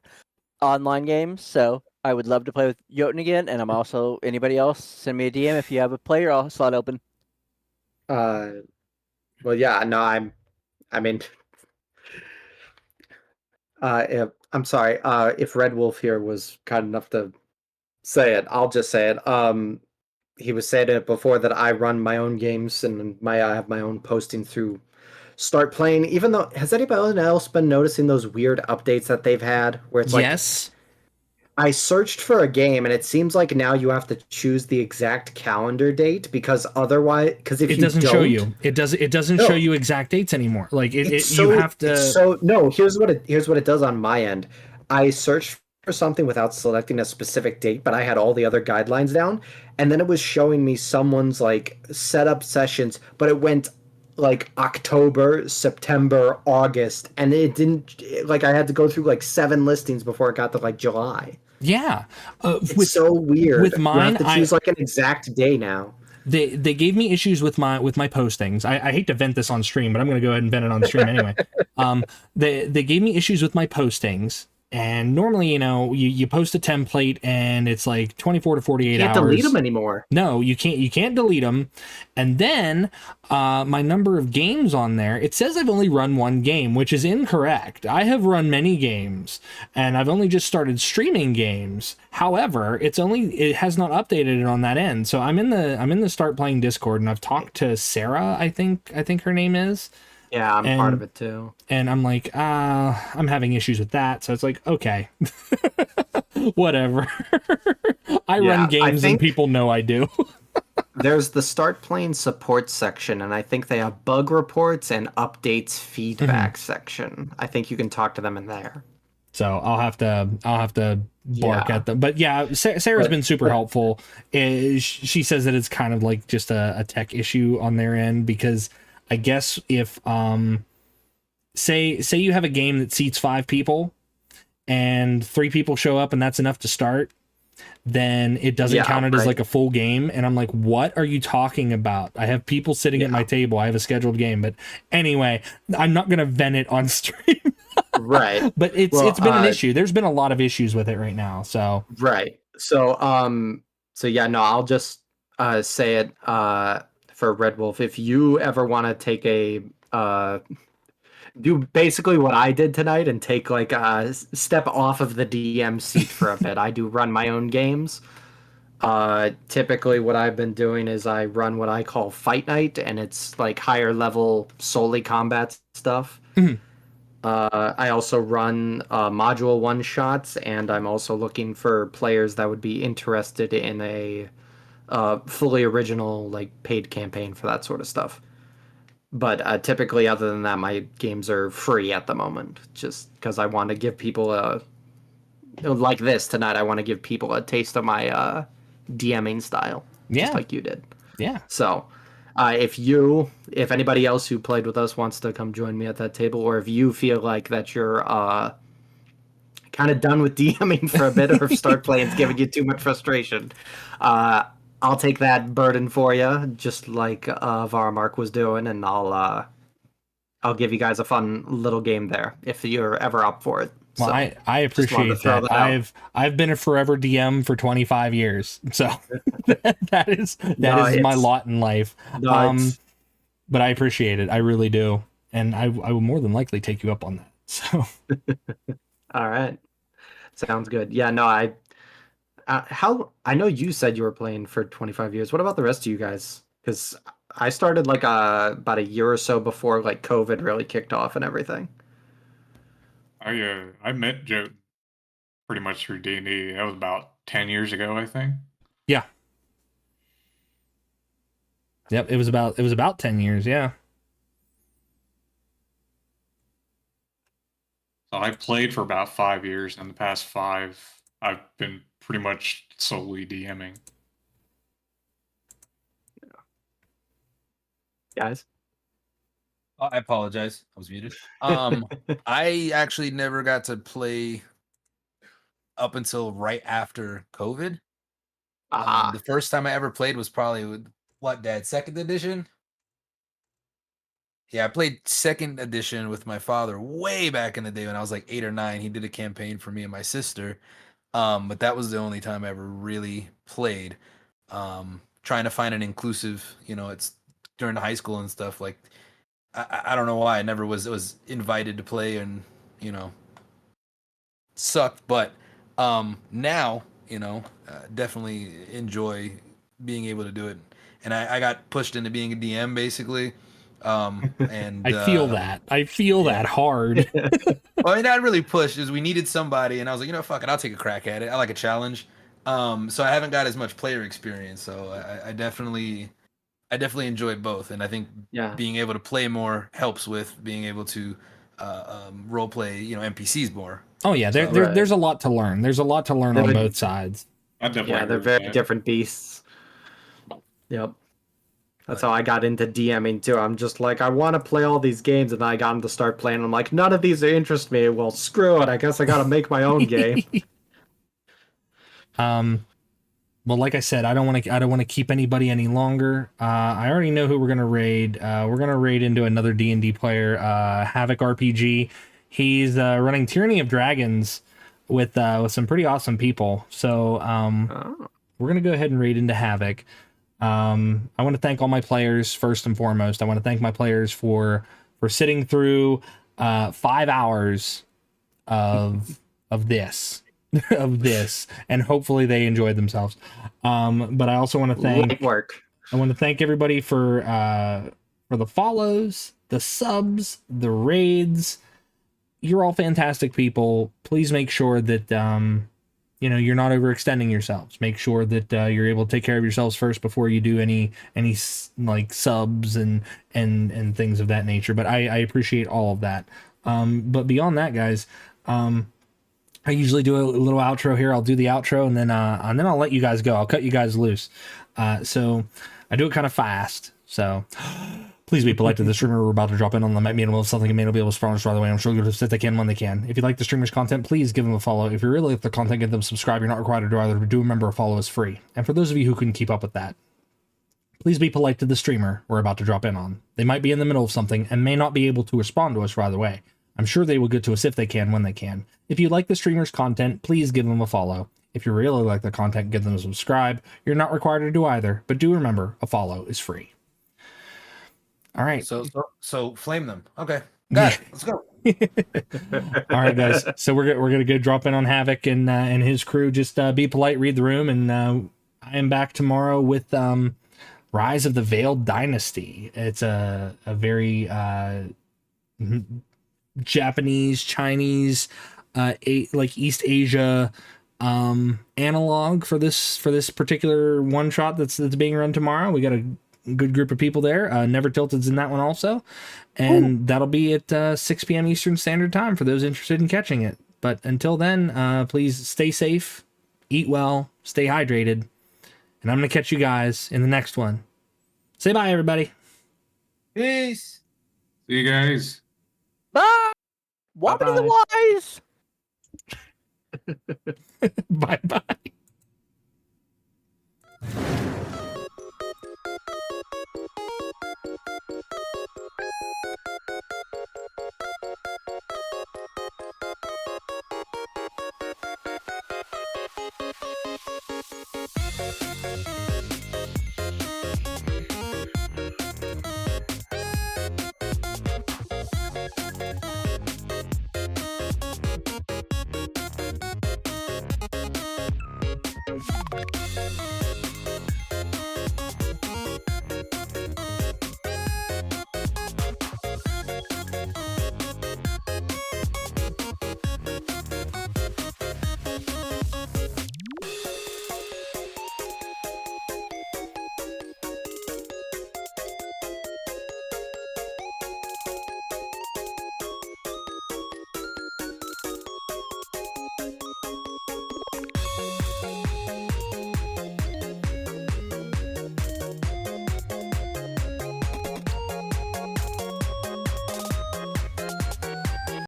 online games, so I would love to play with Jotun again. And I'm also anybody else. Send me a DM if you have a player. I'll slot open.
Well, yeah, no, I mean, I'm sorry. If Red Wolf here was kind enough to say it, I'll just say it. He was saying it before that I run my own games and I have my own posting through Start Playing. Even though, has anybody else been noticing those weird updates that they've had where it's like,
Yes,
I searched for a game and it seems like now you have to choose the exact calendar date because otherwise, because if
it
you
doesn't
don't,
show you. It doesn't
No.
show you exact dates anymore. Like
it's
you
so
have to.
it's so no. Here's what it does on my end. I searched for something without selecting a specific date, but I had all the other guidelines down, and then it was showing me someone's like setup sessions, but it went like October, September, August, and it didn't like I had to go through like 7 listings before it got to like July.
Yeah,
It's so weird.
with
You
mine,
have to choose like an exact day now.
they gave me issues with my postings. I hate to vent this on stream, but I'm going to go ahead and vent it on stream anyway. They gave me issues with my postings, and normally, you post a template and it's like 24 to 48
Can't
hours.
delete them anymore.
No, you can't delete them. And then my number of games on there, it says I've only run one game, which is incorrect. I have run many games, and I've only just started streaming games. However, it has not updated it on that end. So I'm in the Start Playing Discord, and I've talked to Sarah, I think her name is.
Yeah, I'm part of it too.
And I'm like, I'm having issues with that. So it's like, okay, whatever. I run games and people know I do.
There's the Start Playing support section, and I think they have bug reports and updates feedback section. I think you can talk to them in there.
So I'll have to bark
Yeah.
at them. But yeah, Sarah's been super helpful. She says that it's kind of like just a tech issue on their end, because I guess if say you have a game that seats 5 people and 3 people show up and that's enough to start, then it doesn't count it as like a full game. And I'm like, what are you talking about? I have people sitting at my table. I have a scheduled game. But anyway, I'm not going to vent it on stream.
Right.
But it's been an issue. There's been a lot of issues with it right now. So
Right. So yeah, no, I'll just say it for Red Wolf. If you ever want to take a do basically what I did tonight and take like a step off of the DM seat for a bit. I do run my own games. Typically what I've been doing is I run what I call Fight Night, and it's like higher level solely combat stuff. I also run module one shots, and I'm also looking for players that would be interested in a fully original like paid campaign for that sort of stuff. But typically, other than that, my games are free at the moment, just because I want to give people like this tonight. I want to give people a taste of my DMing style, just like you did.
Yeah.
So, if anybody else who played with us wants to come join me at that table, or if you feel like that you're kind of done with DMing for a bit, or if Start Playing's giving you too much frustration, I'll take that burden for you, just like Varmark was doing, and I'll give you guys a fun little game there if you're ever up for it.
Well,
So,
I appreciate that. I've been a forever DM for 25 years, so that is my lot in life. But I appreciate it. I really do, and I will more than likely take you up on that. So,
all right, sounds good. Yeah, no, I know you said you were playing for 25 years. What about the rest of you guys? Because I started like about a year or so before like COVID really kicked off and everything.
I met Joe pretty much through D&D. That was about 10 years ago, I think.
yeah. Yep, it was about 10 years. Yeah.
So I played for about 5 years, and the past 5, I've been pretty much solely DMing.
Guys.
Oh, I apologize. I was muted. I actually never got to play up until right after COVID. The first time I ever played was probably with what, Dad? Second edition? Yeah, I played second edition with my father way back in the day when I was like 8 or 9. He did a campaign for me and my sister. But that was the only time I ever really played. Trying to find an inclusive, it's during high school and stuff. Like, I don't know why I never was invited to play, and sucked. But now, definitely enjoy being able to do it. And I got pushed into being a DM basically. And
I feel that. I feel that hard.
well, not really pushed, is we needed somebody, and I was like, fuck it, I'll take a crack at it. I like a challenge. So I haven't got as much player experience, so I definitely enjoy both, and I think being able to play more helps with being able to role play, NPCs more.
Oh yeah, there's a lot to learn. There's a lot to learn on both sides.
I definitely
Yeah, they're
agree with
very
that.
different beasts. Yep. That's how I got into DMing too. I'm just like, I want to play all these games, and I got them to start playing. I'm like, none of these interest me. Well, screw it. I guess I got to make my own game.
Well, like I said, I don't want to keep anybody any longer. I already know who we're gonna raid. We're gonna raid into another D&D player, Havoc RPG. He's running Tyranny of Dragons with some pretty awesome people. So we're gonna go ahead and raid into Havoc. I want to thank all my players first and foremost. I want to thank my players for sitting through 5 hours of this. of this, and hopefully they enjoyed themselves. But I also want to thank I want to thank everybody for the follows, the subs, the raids. You're all fantastic people. Please make sure that you're not overextending yourselves. Make sure that you're able to take care of yourselves first before you do any like subs and things of that nature. But I appreciate all of that. But beyond that, guys, I usually do a little outro here. I'll do the outro, and then I'll let you guys go. I'll cut you guys loose. So I do it kind of fast. So please be polite to the streamer. We're about to drop in on them. Might be able to something and may not be able to spawn us right away. I'm sure they'll do if they can when they can. If you like the streamer's content, please give them a follow. If you really like the content, give them a subscribe. You're not required to do either, but do remember a follow is free. And for those of you who couldn't keep up with that, please be polite to the streamer we're about to drop in on. They might be in the middle of something and may not be able to respond to us right away. I'm sure they will get to us if they can, when they can. If you like the streamer's content, please give them a follow. If you really like the content, give them a subscribe. You're not required to do either, but do remember, a follow is free. All right.
So flame them. Okay. Got it. Let's go.
All right, guys. So we're gonna go drop in on Havoc and his crew. Just be polite, read the room, and I am back tomorrow with Rise of the Veiled Dynasty. It's a very Japanese, Chinese, like East Asia analog for this particular one shot that's being run tomorrow. We got a good group of people there. Never Tilted's in that one also, and that'll be at 6 p.m. Eastern Standard Time for those interested in catching it. But until then, please stay safe, eat well, stay hydrated, and I'm gonna catch you guys in the next one. Say bye, everybody.
Peace.
See you guys.
Bye! Wobbly the Wise!
Bye-bye.